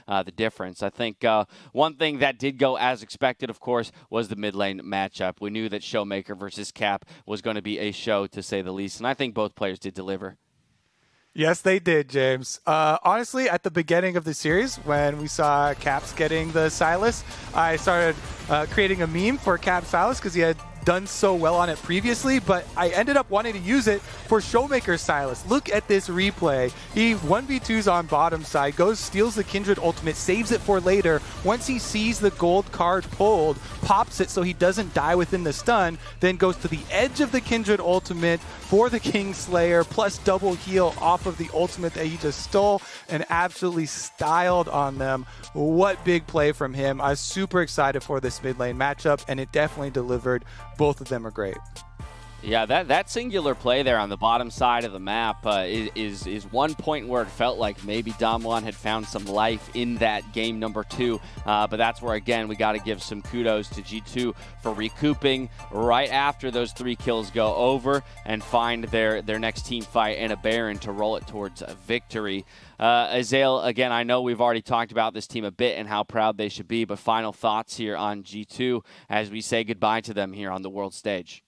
the difference. I think one thing that did go as expected, of course, was the mid lane matchup. We knew that Showmaker versus Cap was going to be a show, to say the least, and I think both players did deliver. Yes, they did, James. Honestly, at the beginning of the series, when we saw Caps getting the Silas, I started creating a meme for Cap Silas because he had done so well on it previously, but I ended up wanting to use it for Showmaker Silas. Look at this replay. He 1v2s on bottom side, goes, steals the Kindred ultimate, saves it for later. Once he sees the gold card pulled, pops it so he doesn't die within the stun, then goes to the edge of the Kindred ultimate for the Kingslayer, plus double heal off of the ultimate that he just stole and absolutely styled on them. What big play from him. I was super excited for this mid lane matchup, and it definitely delivered. Both of them are great. Yeah, that singular play there on the bottom side of the map is one point where it felt like maybe DAMWON had found some life in that game number 2. But that's where, again, we got to give some kudos to G2 for recouping right after those 3 kills go over and find their next team fight in a Baron to roll it towards a victory. Azael, again, I know we've already talked about this team a bit and how proud they should be, but final thoughts here on G2 as we say goodbye to them here on the world stage.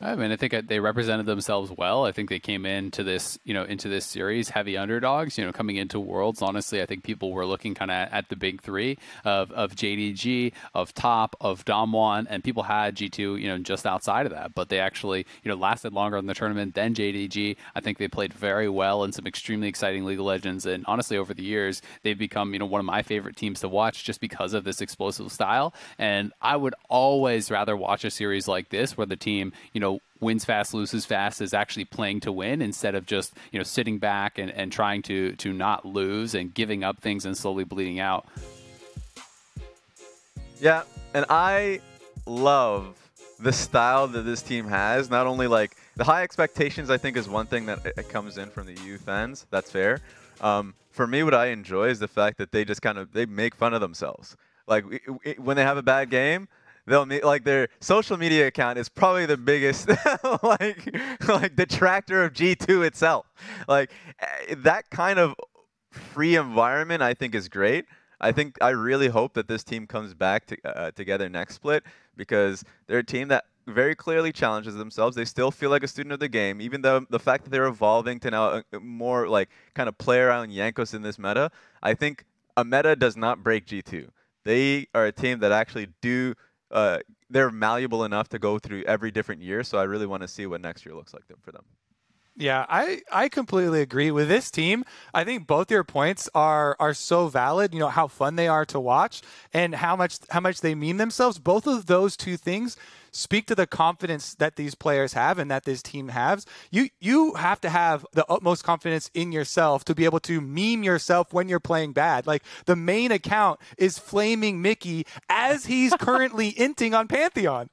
I mean, I think they represented themselves well. I think they came into this, into this series heavy underdogs. Coming into Worlds, honestly, I think people were looking kind of at the big 3 of JDG, of Top, of DAMWON, and people had G2, just outside of that. But they actually, lasted longer in the tournament than JDG. I think they played very well in some extremely exciting League of Legends, and honestly, over the years, they've become, one of my favorite teams to watch just because of this explosive style. And I would always rather watch a series like this where the team, wins fast, loses fast, is actually playing to win instead of just, sitting back and trying to not lose and giving up things and slowly bleeding out. Yeah, and I love the style that this team has. Not only like the high expectations, I think is one thing that it comes in from the EU fans. That's fair. For me, what I enjoy is the fact that they just they make fun of themselves. Like when they have a bad game, they'll like their social media account is probably the biggest like detractor of G2 itself. Like that kind of free environment I think is great. I really hope that this team comes back together next split, because they're a team that very clearly challenges themselves. They still feel like a student of the game, even though the fact that they're evolving to now a more like kind of play around Jankos in this meta. I think a meta does not break G2. They are a team that actually they're malleable enough to go through every different year, so I really want to see what next year looks like for them. Yeah, I completely agree with this team. I think both your points are so valid. How fun they are to watch and how much they mean themselves. Both of those two things speak to the confidence that these players have and that this team has. You have to have the utmost confidence in yourself to be able to meme yourself when you're playing bad. Like the main account is flaming Mickey as he's currently inting on Pantheon.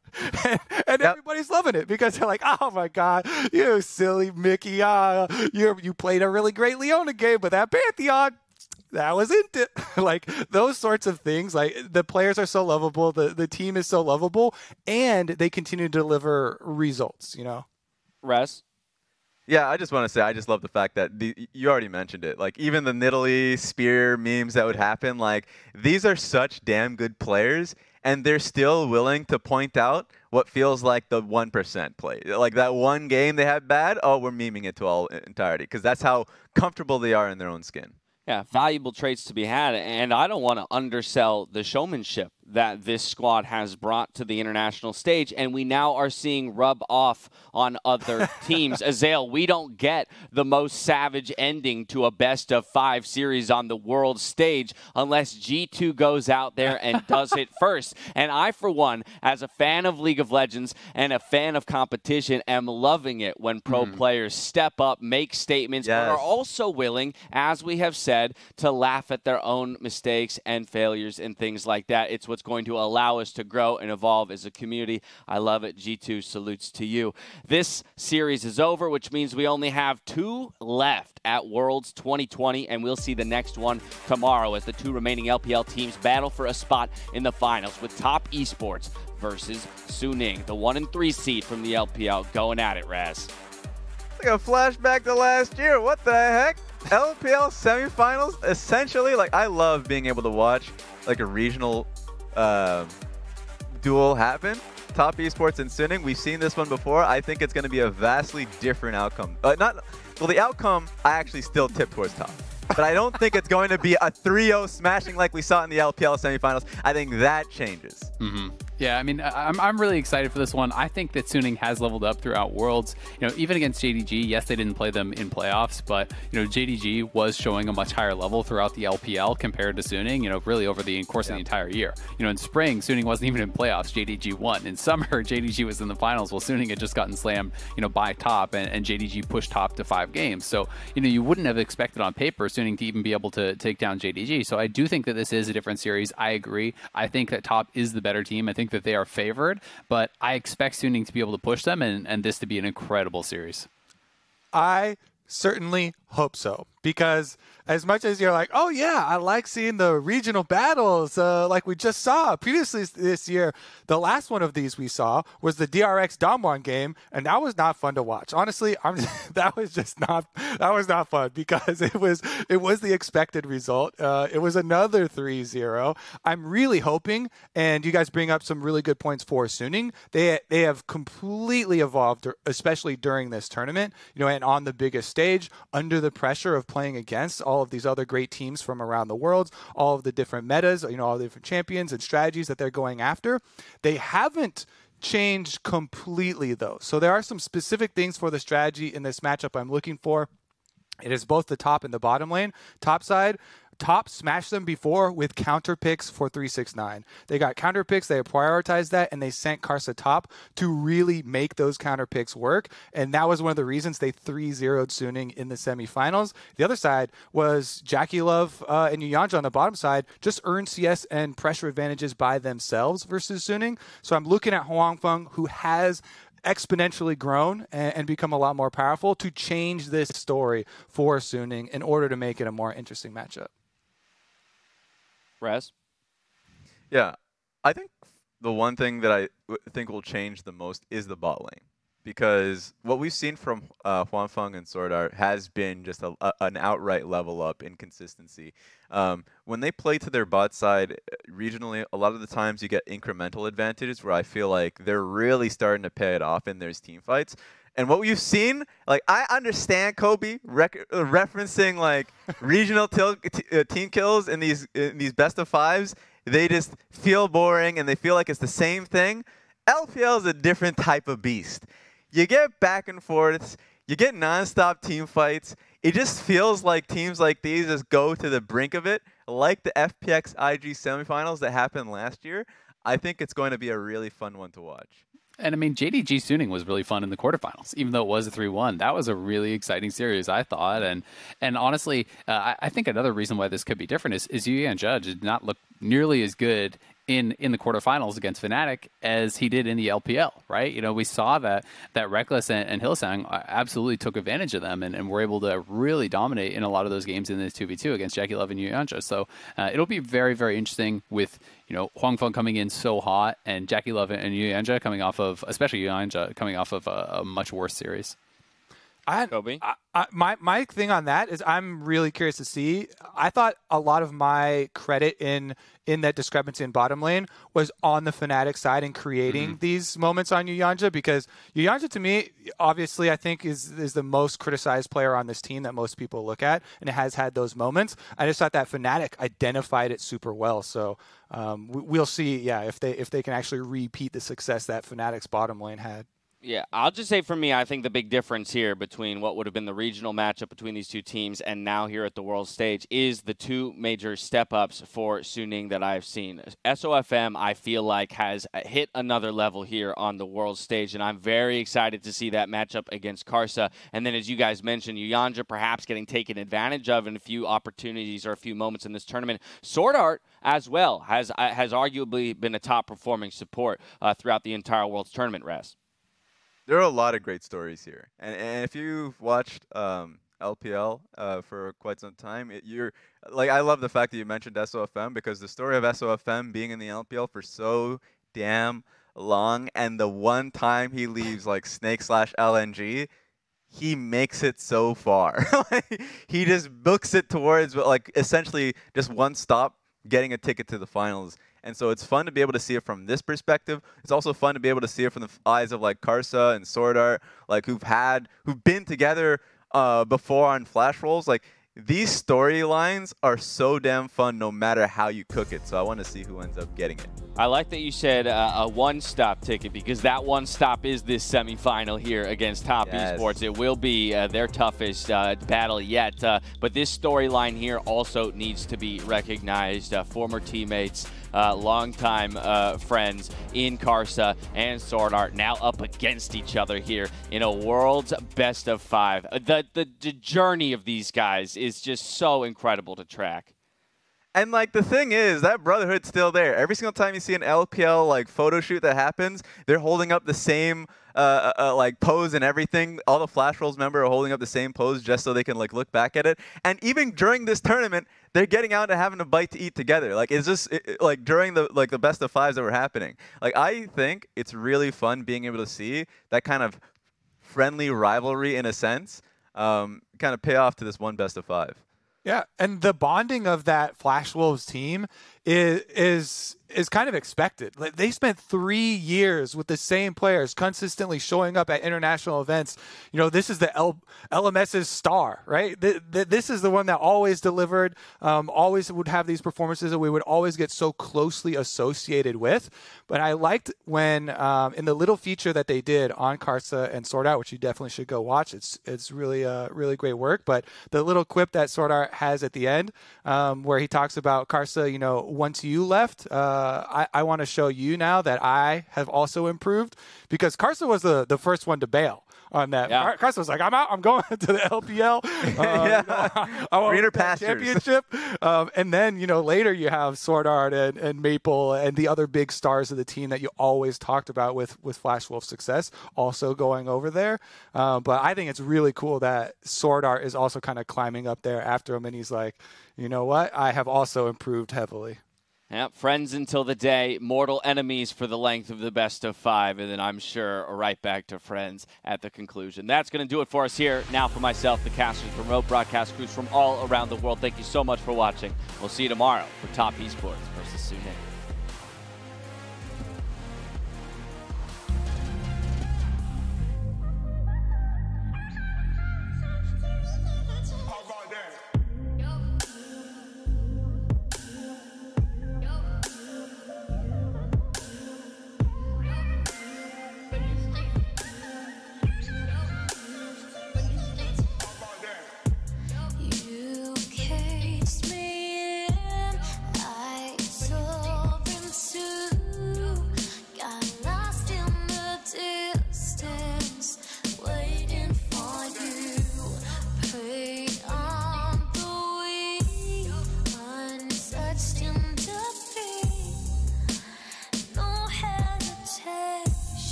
And everybody's loving it because they're like, oh my God, you silly Mickey. You played a really great Leona game, but that Pantheon, that was it. Like those sorts of things. Like the players are so lovable, the team is so lovable, and they continue to deliver results. Res? Yeah, I just want to say I just love the fact that you already mentioned it. Like even the Nidalee spear memes that would happen. Like these are such damn good players, and they're still willing to point out what feels like the 1% play. Like that one game they had bad. Oh, we're memeing it to all entirety because that's how comfortable they are in their own skin. Yeah, valuable traits to be had, and I don't want to undersell the showmanship that this squad has brought to the international stage, and we now are seeing rub off on other teams. Azael, we don't get the most savage ending to a best-of-5 series on the world stage unless G2 goes out there and does it first. And I, for one, as a fan of League of Legends and a fan of competition, am loving it when pro players step up, make statements, but are also willing, as we have said, to laugh at their own mistakes and failures and things like that. It's what's going to allow us to grow and evolve as a community. I love it. G2 salutes to you. This series is over, which means we only have 2 left at Worlds 2020, and we'll see the next one tomorrow as the 2 remaining LPL teams battle for a spot in the finals with Top Esports versus Suning, the 1 and 3 seed from the LPL, going at it, Raz. Like a flashback to last year. What the heck? LPL semifinals, essentially. Like I love being able to watch like a regional duel happen, Top Esports and Suning, we've seen this one before. I think it's going to be a vastly different outcome. Well, the outcome, I actually still tip towards Top. But I don't think it's going to be a 3-0 smashing like we saw in the LPL semifinals. I think that changes. Yeah, I mean, I'm really excited for this one. I think that Suning has leveled up throughout Worlds. You know, even against JDG, yes, they didn't play them in playoffs, but, you know, JDG was showing a much higher level throughout the LPL compared to Suning, you know, really over the course of the entire year. You know, in spring, Suning wasn't even in playoffs. JDG won. In summer, JDG was in the finals. Well, Suning had just gotten slammed, you know, by Top, and JDG pushed Top to 5 games. So, you know, you wouldn't have expected on paper Suning to even be able to take down JDG. So I do think that this is a different series. I agree. I think that Top is the better team. I think that they are favored, but I expect Suning to be able to push them and this to be an incredible series. I certainly hope so, because as much as you're like, oh yeah, I like seeing the regional battles like we just saw previously this year, the last one of these we saw was the DRX DAMWON game, and that was not fun to watch. Honestly, that was not fun, because it was the expected result. It was another 3-0. I'm really hoping, and you guys bring up some really good points for Suning. They have completely evolved, especially during this tournament, you know, and on the biggest stage, under the pressure of playing against all of these other great teams from around the world, all of the different metas, you know, all the different champions and strategies that they're going after. They haven't changed completely, though. So there are some specific things for the strategy in this matchup I'm looking for. It is both the top and the bottom lane. Top side, Top smashed them before with counter picks for 369. They got counter picks, they prioritized that, and they sent Karsa top to really make those counter picks work. And that was one of the reasons they 3-0'd Suning in the semifinals. The other side was Jackie Love and Yuyanja on the bottom side just earned CS and pressure advantages by themselves versus Suning. So I'm looking at Hwangfeng, who has exponentially grown and become a lot more powerful, to change this story for Suning in order to make it a more interesting matchup. Rez? Yeah, I think the one thing that I think will change the most is the bot lane. Because what we've seen from Hwangfeng and Swordart has been just an outright level up in consistency. When they play to their bot side regionally, a lot of the times you get incremental advantages where I feel like they're really starting to pay it off in their team fights. And what we've seen, like, I understand Kobe referencing like regional team kills in these best of fives. They just feel boring and they feel like it's the same thing. LPL is a different type of beast. You get back and forths, you get non-stop team fights. It just feels like teams like these just go to the brink of it, like the FPX IG semifinals that happened last year. I think it's going to be a really fun one to watch. And I mean, JDG Suning was really fun in the quarterfinals, even though it was a 3-1. That was a really exciting series, I thought. And honestly, I think another reason why this could be different is Yuyanja did not look nearly as good in the quarterfinals against Fnatic as he did in the LPL, right? You know, we saw that Reckless and Hillsong absolutely took advantage of them and were able to really dominate in a lot of those games in this 2v2 against Jackie Love and Yuyanja. So it'll be very, very interesting with, you know, Hwangfeng coming in so hot and Jackie Love and Yuyanja coming off of, especially Yuyanja, coming off of a much worse series. My thing on that is I'm really curious to see. I thought a lot of my credit in that discrepancy in bottom lane was on the Fnatic side in creating these moments on Yuyanja, because Yuyanja, to me, obviously, I think is the most criticized player on this team that most people look at, and it has had those moments. I just thought that Fnatic identified it super well. So we'll see, yeah, if they can actually repeat the success that Fnatic's bottom lane had. Yeah, I'll just say for me, I think the big difference here between what would have been the regional matchup between these two teams and now here at the world stage is the two major step-ups for Suning that I've seen. SOFM, I feel like, has hit another level here on the world stage, and I'm very excited to see that matchup against Karsa. And then, as you guys mentioned, Yuyanja perhaps getting taken advantage of in a few opportunities or a few moments in this tournament. Swordart, as well, has arguably been a top-performing support throughout the entire Worlds tournament, Rez. There are a lot of great stories here, and if you've watched LPL for quite some time, you're like, I love the fact that you mentioned SOFM, because the story of SOFM being in the LPL for so damn long, and the one time he leaves like Snake/LNG, he makes it so far. He just books it towards like essentially just one stop, getting a ticket to the finals. And so it's fun to be able to see it from this perspective. It's also fun to be able to see it from the eyes of like Karsa and Sword Art, like who've been together before on Flash Rolls. Like these storylines are so damn fun no matter how you cook it. So I want to see who ends up getting it. I like that you said a one-stop ticket, because that one stop is this semifinal here against Top Esports. It will be their toughest battle yet, but this storyline here also needs to be recognized. Former teammates, longtime friends in Karsa and Sword Art now up against each other here in a world's best of 5. The journey of these guys is just so incredible to track. And like the thing is, that brotherhood's still there. Every single time you see an LPL like photo shoot that happens, they're holding up the same like pose and everything. All the Flash Rolls members are holding up the same pose just so they can like look back at it. And even during this tournament, they're getting out and having a bite to eat together. Like it's just like during the best of 5s that were happening. Like I think it's really fun being able to see that kind of friendly rivalry in a sense, kind of pay off to this one best of 5. Yeah, and the bonding of that Flash Wolves team is kind of expected. Like, they spent 3 years with the same players consistently showing up at international events. You know, this is the LMS's star, right? This is the one that always delivered, always would have these performances that we would always get so closely associated with. But I liked when in the little feature that they did on Karsa and Sword Art, which you definitely should go watch. It's really really great work. But the little quip that Sword Art has at the end, where he talks about Karsa, you know, once you left, I want to show you now that I have also improved, because Karsa was the first one to bail on that. Yeah. Karsa was like, I'm out. I'm going to the LPL. I want greener pastures. Championship. And then, you know, later you have Sword Art and Maple and the other big stars of the team that you always talked about with Flash Wolf's success also going over there. But I think it's really cool that Sword Art is also kind of climbing up there after him, and he's like, you know what? I have also improved heavily. Yep, friends until the day, mortal enemies for the length of the best of 5, and then I'm sure right back to friends at the conclusion. That's going to do it for us here. Now for myself, the casters, remote broadcast crews from all around the world, thank you so much for watching. We'll see you tomorrow for Top Esports versus Suning.